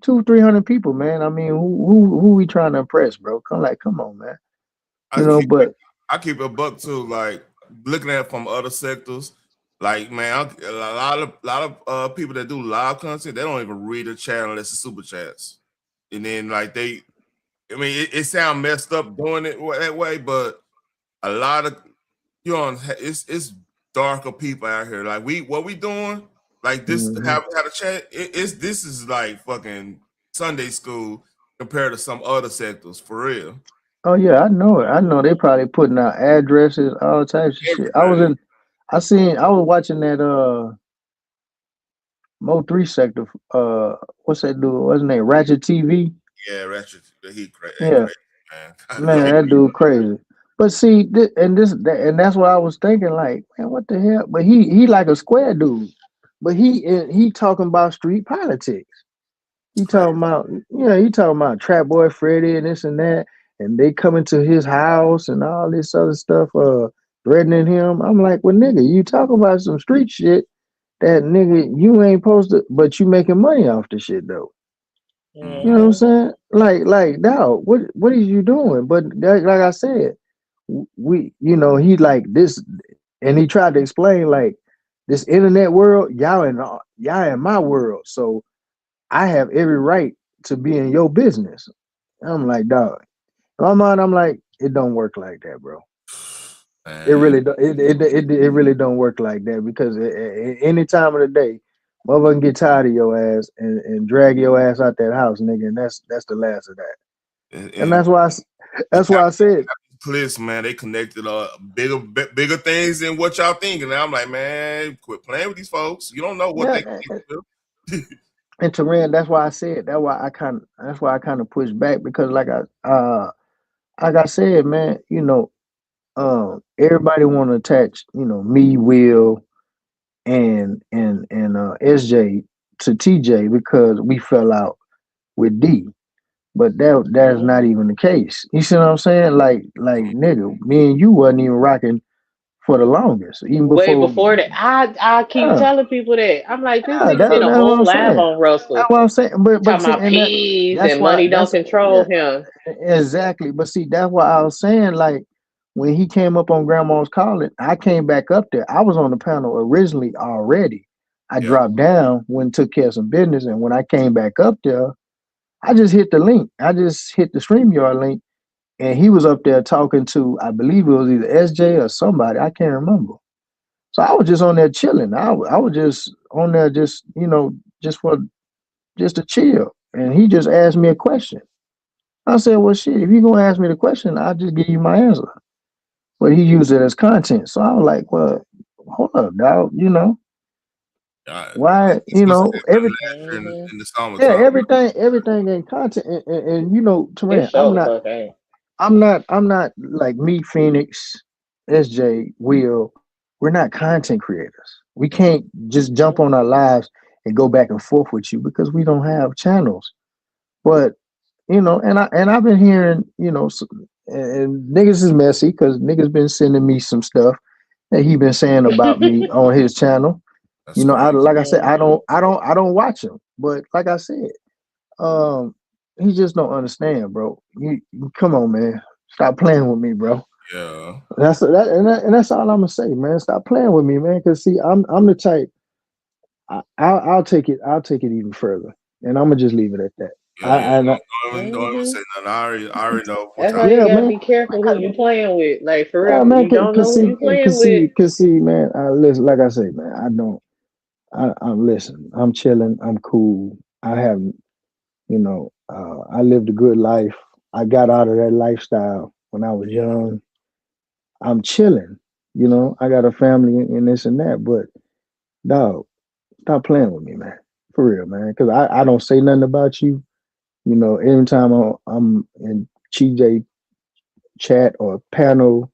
man. 300 people, man. I mean, who we trying to impress, bro? Come on, man. But I keep a buck too. Like looking at it from other sectors, like man, a lot of people that do live content, they don't even read the chat unless it's super chats, and then like it sounds messed up doing it that way, but a lot of it's darker people out here. Like what we doing, like this have a chat. This is like fucking Sunday school compared to some other sectors for real. oh yeah, I know it. I know they probably putting out addresses, all types of shit. I was watching that Mo3 sector. What's that dude? What's his name? Ratchet TV. Yeah, Ratchet. He crazy. Yeah, Man. man, that dude crazy. But see, and that's what I was thinking. Like, man, what the hell? But he like a square dude. But he talking about street politics. He talking about Trap Boy Freddy and this and that, and they coming to his house and all this other stuff, threatening him. I'm like, well, nigga, you talking about some street shit that nigga you ain't supposed to, but you making money off the shit though. You know what I'm saying? Like, dog, what is you doing? But like I said, he like this, and he tried to explain like this internet world, y'all in my world, so I have every right to be in your business. And I'm like, dog. In my mind, I'm like, it don't work like that, bro. It really don't. It really don't work like that because any time of the day, motherfucker get tired of your ass and drag your ass out that house, nigga, and that's the last of that. And that's why I said, Clips, man, they connected bigger things than what y'all thinking. And I'm like, man, quit playing with these folks. You don't know what they think. And Teran, that's why I kind of pushed back because like I said, man, everybody want to attach, me, Will, and SJ to TJ because we fell out with D. But that's not even the case. You see what I'm saying? Like nigga, me and you wasn't even rocking for the longest. Even Way before before that, I keep telling people that. I'm like, this nigga did a that's what whole I'm live saying. on Russell That's what I'm saying. But talking see, about and peas that's and why money don't control him. exactly. But see, that's why I was saying, like, when he came up on Grandma's Calling, I came back up there. I was on the panel originally already. I dropped down, went and took care of some business, and when I came back up there, I just hit the link. I just hit the StreamYard link, and he was up there talking to, I believe it was either SJ or somebody. I can't remember. So I was just on there chilling. I was just on there, just just to chill. And he just asked me a question. I said, well, shit, if you're going to ask me the question, I'll just give you my answer. But he used it as content. So I was like, well, hold up, dog. Why, everything. In the Yeah, summertime. everything ain't content. And It Teran, sure the fuck ain't. I'm not like me, Phoenix, SJ, Will. We're not content creators. We can't just jump on our lives and go back and forth with you because we don't have channels. But I've been hearing, and niggas is messy because niggas been sending me some stuff that he been saying about me on his channel. Like I said, I don't watch him, but like I said, he just don't understand, bro. You come on, man, stop playing with me, bro. Yeah, and that's all I'm gonna say, man. Stop playing with me, man. Cause see, I'm the type. I'll take it. I'll take it even further, and I'm gonna just leave it at that. Don't even say nothing. I already know what That's y'all. why you gotta Man. be careful who you playing with. Like for Yeah, real, man. you don't know who you playing with. Cause see, man. Listen, like I say, man. I don't. I'm listen. I'm chilling. I'm cool. I haven't. I lived a good life. I got out of that lifestyle when I was young. I'm chilling. I got a family and this and that, but dog, stop playing with me, man. For real, man. Because I don't say nothing about you. Every time I'm in TJ chat or panel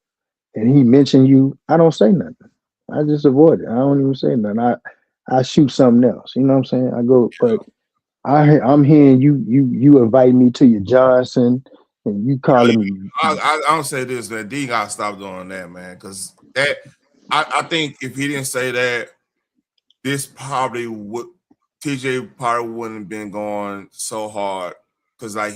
and he mention you, I don't say nothing. I just avoid it. I don't even say nothing. I shoot something else. You know what I'm saying? I go, but I'm hearing you invite me to your Johnson and you calling me. I don't say this, man. D gotta stop doing that, man. Because that I think if he didn't say that, this probably would TJ probably wouldn't have been going so hard. Because like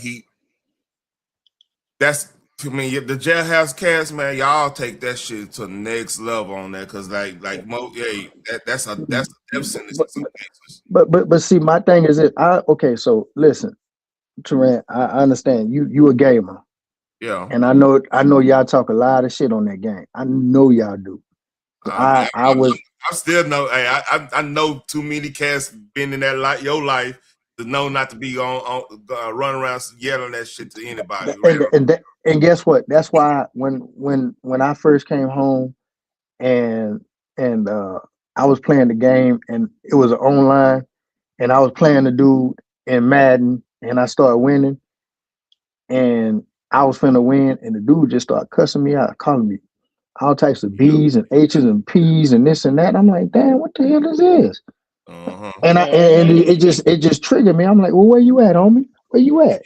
that's to me the Jailhouse cast, man. Y'all take that shit to the next level on that. Because that's a death sentence in some cases. But see, my thing is okay. So listen, Teran, I understand you a gamer. Yeah. And I know y'all talk a lot of shit on that game. I know y'all do. I still know. Hey, I know too many cats been in that your life to know not to be on run around yelling that shit to anybody. And guess what? That's why when I first came home and I was playing the game and it was online and I was playing the dude in Madden and I started winning and I was finna win and the dude just started cussing me out, calling me all types of B's and H's and P's and this and that. I'm like, damn, what the hell is this? And it just triggered me. I'm like, well, where you at, homie? Where you at?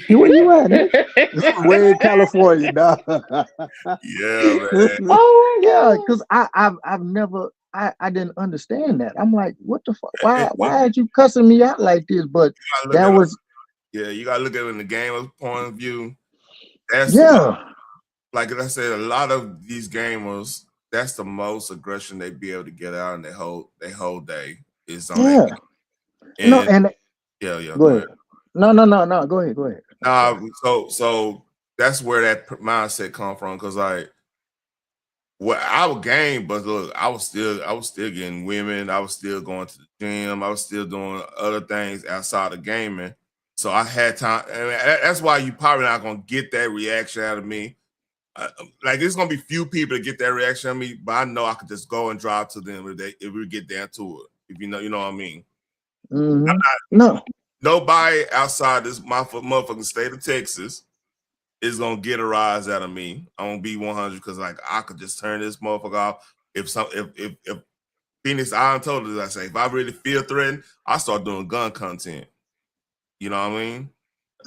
Where you at? This is way in California, dog. Yeah, man. Oh yeah, because I've never I didn't understand that. I'm like, what the fuck? Why are you cussing me out like this? But that was you gotta look at it in the gamer's point of view. That's like I said, a lot of these gamers that's the most aggression they be able to get out in their whole day is on Yeah. that. No, and Yeah. go ahead. No. Go ahead. So that's where that mindset come from. Because like, well, I was game, but look, I was still getting women. I was still going to the gym. I was still doing other things outside of gaming. So I had time. And that's why you probably not gonna get that reaction out of me. Like there's gonna be few people that get that reaction out of me, but I know I could just go and drive to them if we get down to it. If you know what I mean. No. Nobody outside this motherfucking state of Texas is gonna get a rise out of me. I'm gonna be 100 because like I could just turn this motherfucker off. If Phoenix Island told us, I say if I really feel threatened, I start doing gun content. You know what I mean?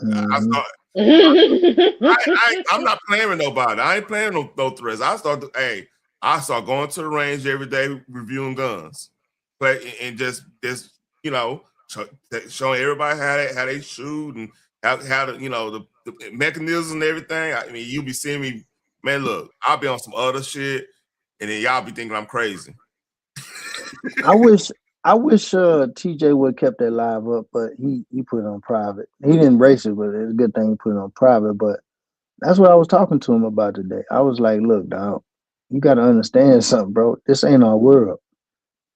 I'm not playing with nobody. I ain't playing no threats. I start going to the range every day reviewing guns, play and just showing everybody how they shoot and how to the mechanism and everything. I mean, you be seeing me, man. Look, I'll be on some other shit, and then y'all be thinking I'm crazy. I wish TJ would have kept that live up, but he put it on private. He didn't embrace it, but it's a good thing he put it on private. But that's what I was talking to him about today. I was like, look, dog, you got to understand something, bro. This ain't our world.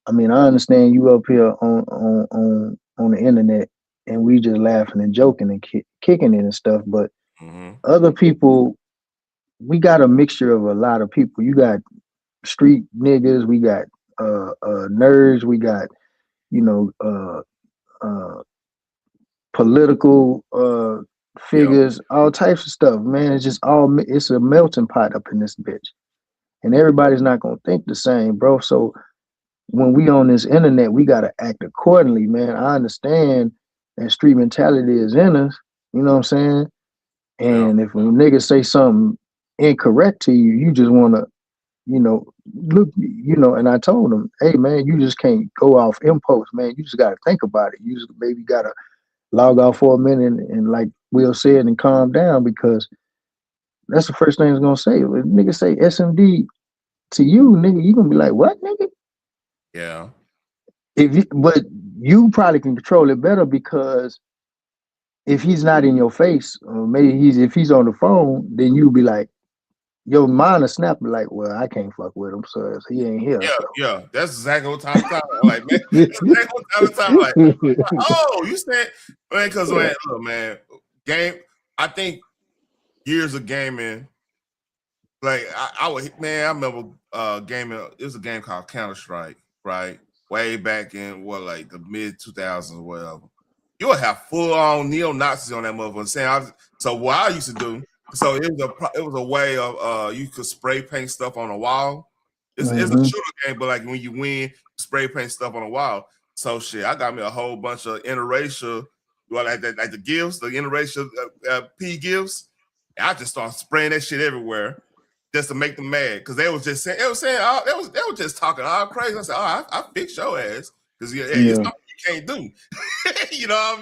I mean, I understand you up here on the internet and we just laughing and joking and kicking it and stuff, but other people, we got a mixture of a lot of people. You got street niggas, we got nerds, we got political figures, all types of stuff, man. It's just it's a melting pot up in this bitch. And everybody's not gonna think the same, bro. So when we on this internet, we gotta act accordingly, man. I understand that street mentality is in us, you know what I'm saying? And if a nigga say something incorrect to you, you just wanna, look, and I told him, hey man, you just can't go off impulse, man. You just gotta think about it. You just maybe gotta log off for a minute and like Will said, and calm down, because that's the first thing he's gonna say. If a nigga say SMD to you, nigga, you gonna be like, what, nigga? Yeah. But you probably can control it better, because if he's not in your face, or maybe if he's on the phone, then you be like, your mind will snap, like, well, I can't fuck with him, so he ain't here. Yeah, that's exactly what time to talk. Like, man, that's exactly what time to talk. Like, oh, you said, man, because man, look, man, I think years of gaming, like I remember gaming. It was a game called Counter-Strike, right? Way back in like the mid 2000s or whatever. You would have full on neo-Nazis on that motherfucker. So what I used to do, so it was a way of you could spray paint stuff on a wall. It's a shooter game, but like when you win, spray paint stuff on a wall. So shit, I got me a whole bunch of interracial, like the gifts, the interracial P gifts. And I just started spraying that shit everywhere just to make them mad, because they was saying they were just talking all crazy. I said, oh, I fix your ass, because it's something you can't do. You know what I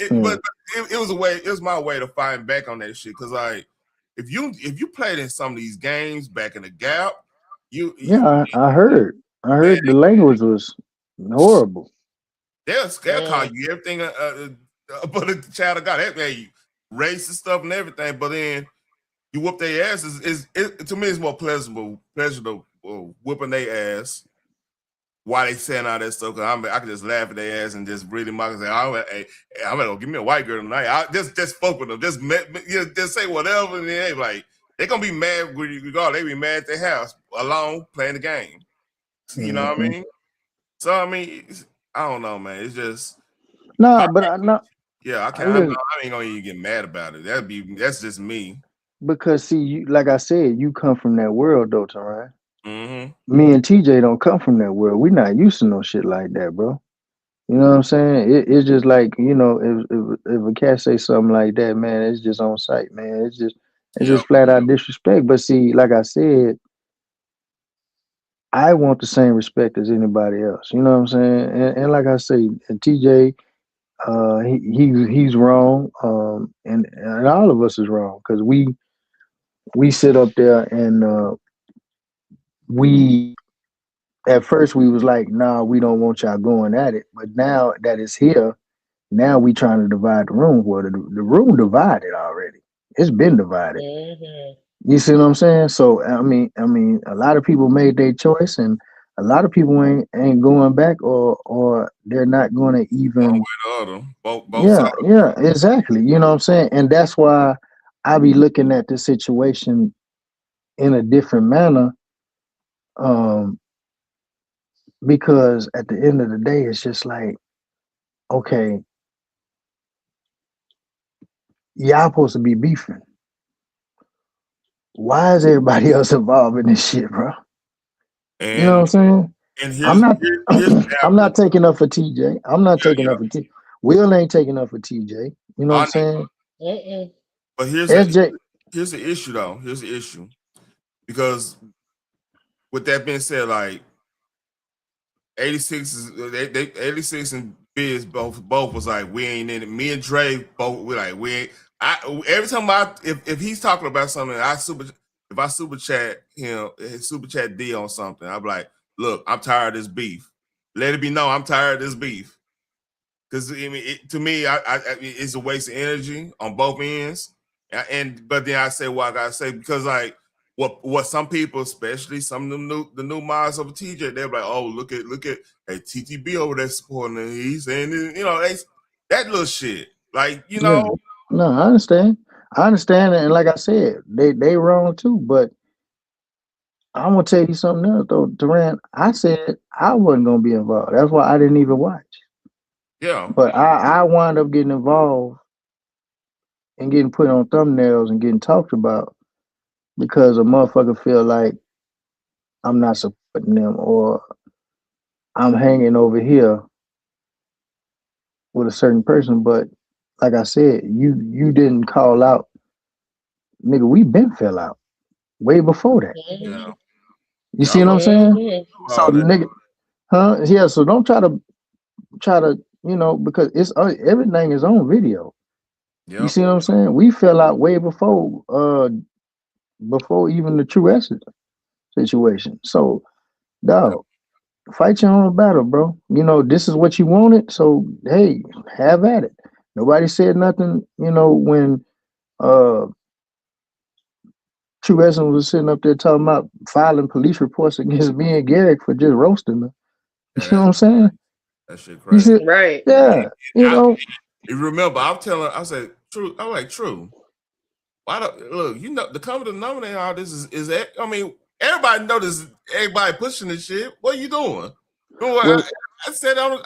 mean? But it was it was my way to fight back on that shit, because like if you played in some of these games back in the Gap, I heard the language was horrible. They'll call you everything but a child of God. They racist stuff and everything, but then you whoop their asses. To me, it's more pleasurable whooping their ass while they saying all that stuff. Cause I can just laugh at their ass and just really mock and say, I'm gonna give me a white girl tonight. I just fuck with them. Just say whatever, and then they're gonna be mad with you regardless. They be mad at their house alone playing the game. You know what I mean? So I mean, I don't know, man. It's just I ain't gonna even get mad about it. That's just me. Because see, you, like I said, you come from that world, though, Ryan. Mm-hmm. Me and TJ don't come from that world. We're not used to no shit like that, bro. You know what I'm saying? It's just like, if a cat say something like that, man, it's just on sight, man. It's just flat out disrespect. But see, like I said, I want the same respect as anybody else. You know what I'm saying? And like I say, and TJ, he's wrong, and all of us is wrong, because we sit up there and we at first we was like, nah, we don't want y'all going at it. But now that it's here, now we trying to divide the room. Well, the room divided already. It's been divided. Mm-hmm. You see what I'm saying? So I mean, a lot of people made their choice, and a lot of people ain't going back, or they're not going to even. Both sides. Yeah, exactly. You know what I'm saying? And that's why I be looking at the situation in a different manner. Because at the end of the day, it's just like, okay, y'all supposed to be beefing. Why is everybody else involved in this shit, bro? You know what I'm saying? And I'm not here's I'm not taking up for TJ. I'm not taking up for TJ. Will ain't taking up for TJ. You know what I'm saying? Mm-mm. But here's SJ. Here's the issue though. Here's the issue. Because with that being said, like 86 is they 86 and Biz both was like, we ain't in it. Me and Dre both we like we ain't every time if he's talking about something, if I super chat him, super chat D on something, I'm like, look, I'm tired of this beef. Let it be known I'm tired of this beef. Because I mean, to me, it's a waste of energy on both ends. But then I say what I gotta say, because like what some people, especially some of the new minds over TJ, they're like, oh, look at hey, TTB over there supporting him. He's saying, that little shit. Like, Yeah. No, I understand. And like I said, they wrong too. But I'm gonna tell you something else though, Duran. I said I wasn't gonna be involved. That's why I didn't even watch. Yeah. But I wound up getting involved and getting put on thumbnails and getting talked about because a motherfucker feel like I'm not supporting them, or I'm hanging over here with a certain person. But like I said, you didn't call out, nigga. We been fell out way before that. Yeah. You see what I'm saying? So Oh, nigga, huh? Yeah. So don't try to because it's everything is on video. You see what I'm saying? We fell out way before even the true essence situation. So, dog, fight your own battle, bro. This is what you wanted. So, hey, have at it. Nobody said nothing, when True Essence was sitting up there talking about filing police reports against me and Garrick for just roasting her. You know what I'm saying? that shit You crazy. see, right? Yeah, You remember, I said, True. I'm like, True. Why don't look? The common denominator in all this is that, I mean, everybody notices everybody pushing this shit. What are you doing? Well, I said what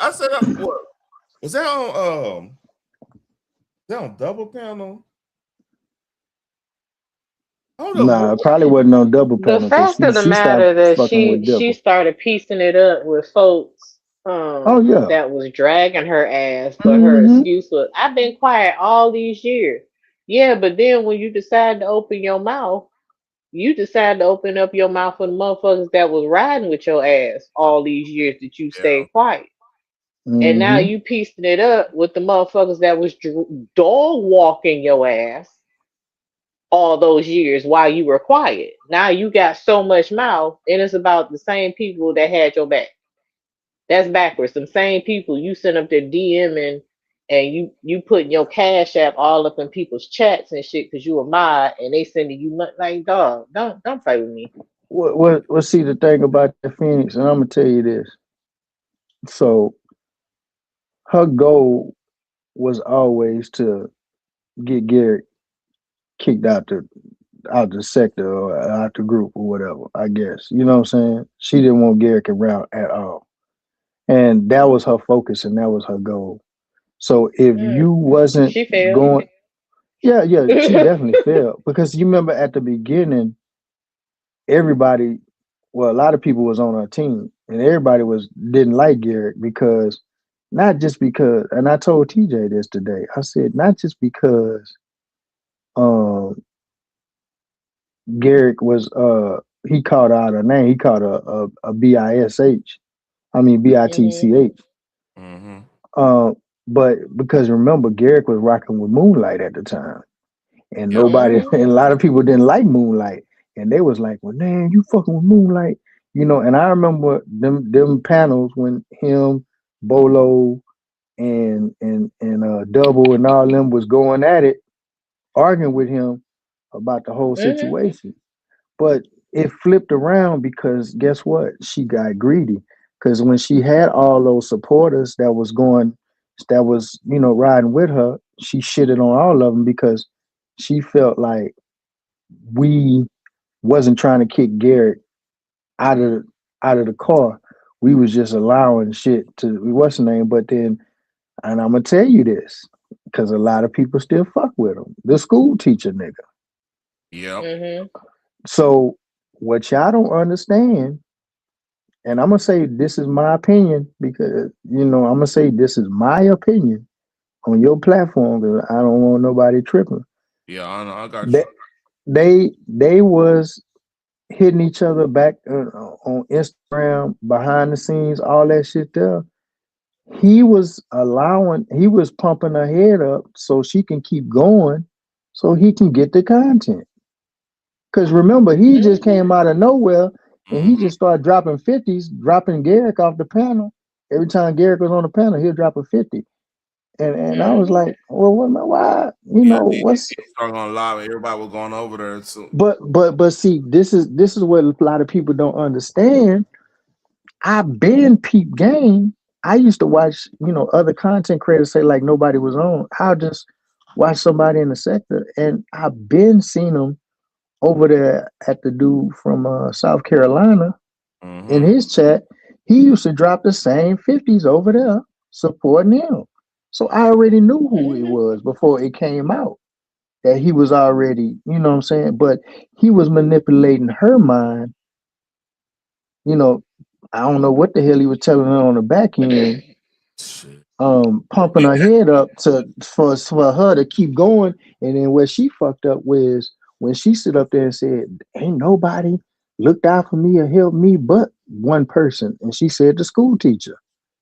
was that on double panel? nah, it probably wasn't on double The panel because fact of the she stopped matter that fucking with she double. started piecing it up with folks Oh yeah. that was dragging her ass, but her Mm-hmm. excuse was, I've been quiet all these years. Yeah, but then when you decide to open your mouth, you decide to open up your mouth for the motherfuckers that was riding with your ass all these years that you stayed quiet. And now Mm-hmm. you piecing it up with the motherfuckers that was dog walking your ass all those years while you were quiet. Now you got so much mouth, and it's about the same people that had your back. That's backwards. Some same people you send up there DMing, and you putting your cash app all up in people's chats and shit because you a mod, and they sending you money. Like, dog, don't play with me. What see the thing about the Phoenix, and I'm gonna tell you this. So her goal was always to get Garrett kicked out the sector or out the group or whatever, I guess. You know what I'm saying? She didn't want Garrett around at all. And that was her focus and that was her goal. So if you wasn't She failed. going, yeah, she definitely failed. Because you remember at the beginning, everybody, well, a lot of people was on her team and everybody didn't like Garrett because not just because, and I told TJ this today. I said not just because um Garrick was he called out her name. He called her a BISH. I mean BITCH. Mm-hmm. But because remember Garrick was rocking with Moonlight at the time. And nobody and a lot of people didn't like Moonlight. And they was like, well, man, you fucking with Moonlight. You know, and I remember them panels when him, Bolo, and Double and all them was going at it, arguing with him about the whole Mhm. situation. But it flipped around because guess what? She got greedy. Because when she had all those supporters that was, you know, riding with her, she shitted on all of them because she felt like we wasn't trying to kick Garrett out of out of the car. We was just allowing shit to what's the name. But then, and I'm gonna tell you this, because a lot of people still fuck with him. The school teacher nigga. Yep. Mhm. So what y'all don't understand, and I'm gonna say this is my opinion because you know I'm gonna say this is my opinion on your platform because I don't want nobody tripping. Yeah, I know. I got That you. they was hitting each other back on Instagram behind the scenes, all that shit there. He was pumping her head up so she can keep going, so he can get the content. Because remember, he just came out of nowhere and he just started dropping 50s, dropping Garrick off the panel. Every time Garrick was on the panel, he'll drop a 50. And I was like, well, why? You Yeah, know, what's he started on live and everybody was going over there too. but see, this is what a lot of people don't understand. I've been peep game. I used to watch, you know, other content creators say like nobody was on. I'll just watch somebody in the sector, and I've been seeing them over there at the dude from South Carolina in his chat. He used to drop the same 50s over there supporting him. So I already knew who it was before it came out. That he was already, you know what I'm saying? But he was manipulating her mind, you know. I don't know what the hell he was telling her on the back end, pumping her head up for her to keep going. And then where she fucked up was when she stood up there and said, "Ain't nobody looked out for me or helped me but one person," and she said the school teacher.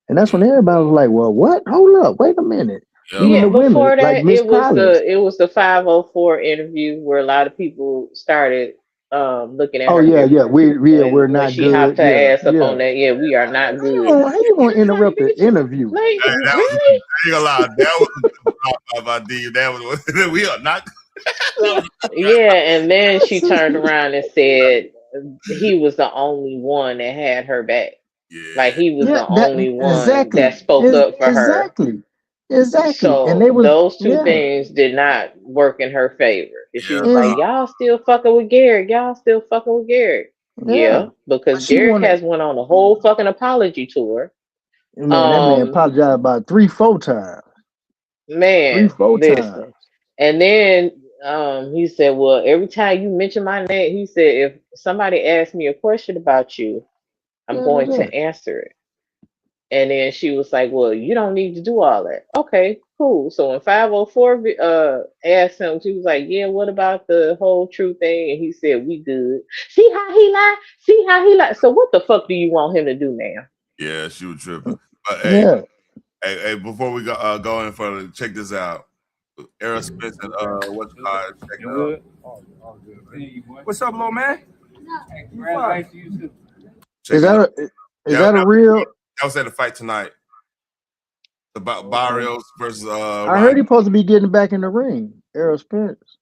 And that's when everybody was like, "Well, what? Hold up, wait a minute." Even Yeah, the women, before like that, Miss Collins. it was the 504 interview where a lot of people started looking at Oh her yeah, yeah, different we're when not she hopped good. her Yeah, ass up yeah. on that. Yeah, we are not good. How you gonna interrupt the interview? Like, That was really? I ain't gonna lie. That was a good drop by D. That was we are not. Yeah, and then she turned around and said he was the only one that had her back. Like he was Yeah, the that only one that exactly. spoke up for her. Exactly. Exactly. And So they was those two yeah. things did not work in her favor. And she was Is like, "Y'all still fucking with Garrett. Y'all still fucking with Garrett." yeah. Yeah, because But she Garrett wanted has went on a whole fucking apology tour. man, that man apologized about 3-4 times. Three, Man, four times. listen. And then he said, "Well, every time you mention my name," he said, "if somebody asks me a question about you, I'm Yeah, that's going it. to answer it." And then she was like, "Well, you don't need to do all that." Okay, cool. So when 504 asked him, she was like, "Yeah, what about the whole true thing?" And he said, "We good." See how he lied? See how he lied? So what the fuck do you want him to do now? Yeah, she was tripping. But Yeah. hey, before we go any further, check this out. Errol Spence and what's it called? Check it out. What's up, little man? Check Is it out. that a real That was at the fight tonight. About Barrios versus I Ryan. heard he supposed to be getting back in the ring, Errol Spence.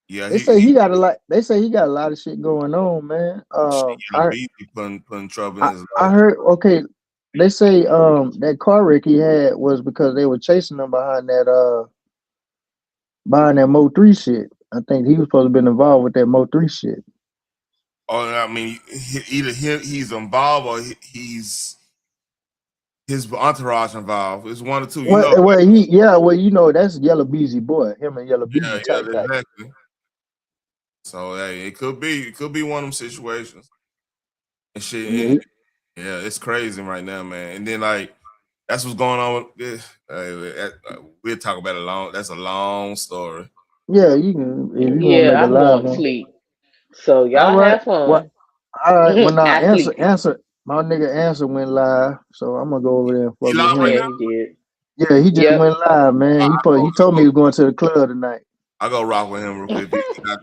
Yeah, They say he got a lot. They say he got a lot of shit going on, man. Beat putting trouble in his I life. heard. Okay, they say that car wreck he had was because they were chasing him behind that Mo 3 shit. I think he was supposed to been involved with that Mo 3 shit. Oh, I mean, either he's involved or he's his entourage involved. It's one or two. You know. Well, you know that's Yellow Beezy boy. Him and Yellow Beezy Yeah, tight. exactly. So hey, it could be one of them situations. And shit, yeah, it's crazy right now, man. And then like that's what's going on. We'll talk about it long. That's a long story. Yeah, you can if you want to make Yeah, a I'm live going to one. sleep. So All y'all right. have What? fun. All right. Well, now I sleepy. answer. My nigga answer went live, so I'm gonna go over there and He fuck with live right him. Yeah, now. he did. Yeah, he just Yep. went live, man. He told me he was going to the club tonight. I go rock with him real quick.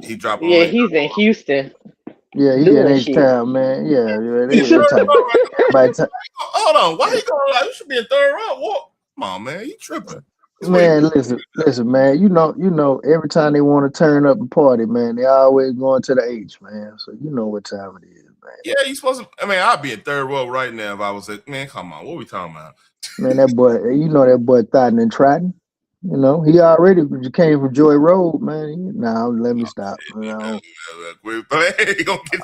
He dropped on Yeah, later. he's in Houston. Yeah, he in H-Town, man. Yeah, they talk. Hold on, why you going like you should be in third row? What? Come on, man, you tripping. Man, listen, man. You know, every time they want to turn up and party, man, they always going to the H, man. So you know what time it is, man. Yeah, you supposed to. I mean, I'd be in third row right now if I was like, man, come on, what we talking about? Man, that boy, you know that boy Thotton and Trotton. You know, he already came from Joy Road, man. Now let me stop. You know,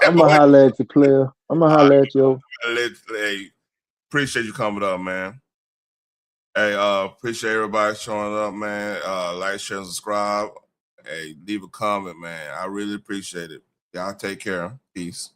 I'm gonna holler at you, player. I'm gonna holler at you. Hey, appreciate you coming up, man. Hey, appreciate everybody showing up, man. Like, share, and subscribe. Hey, leave a comment, man. I really appreciate it. Y'all take care. Peace.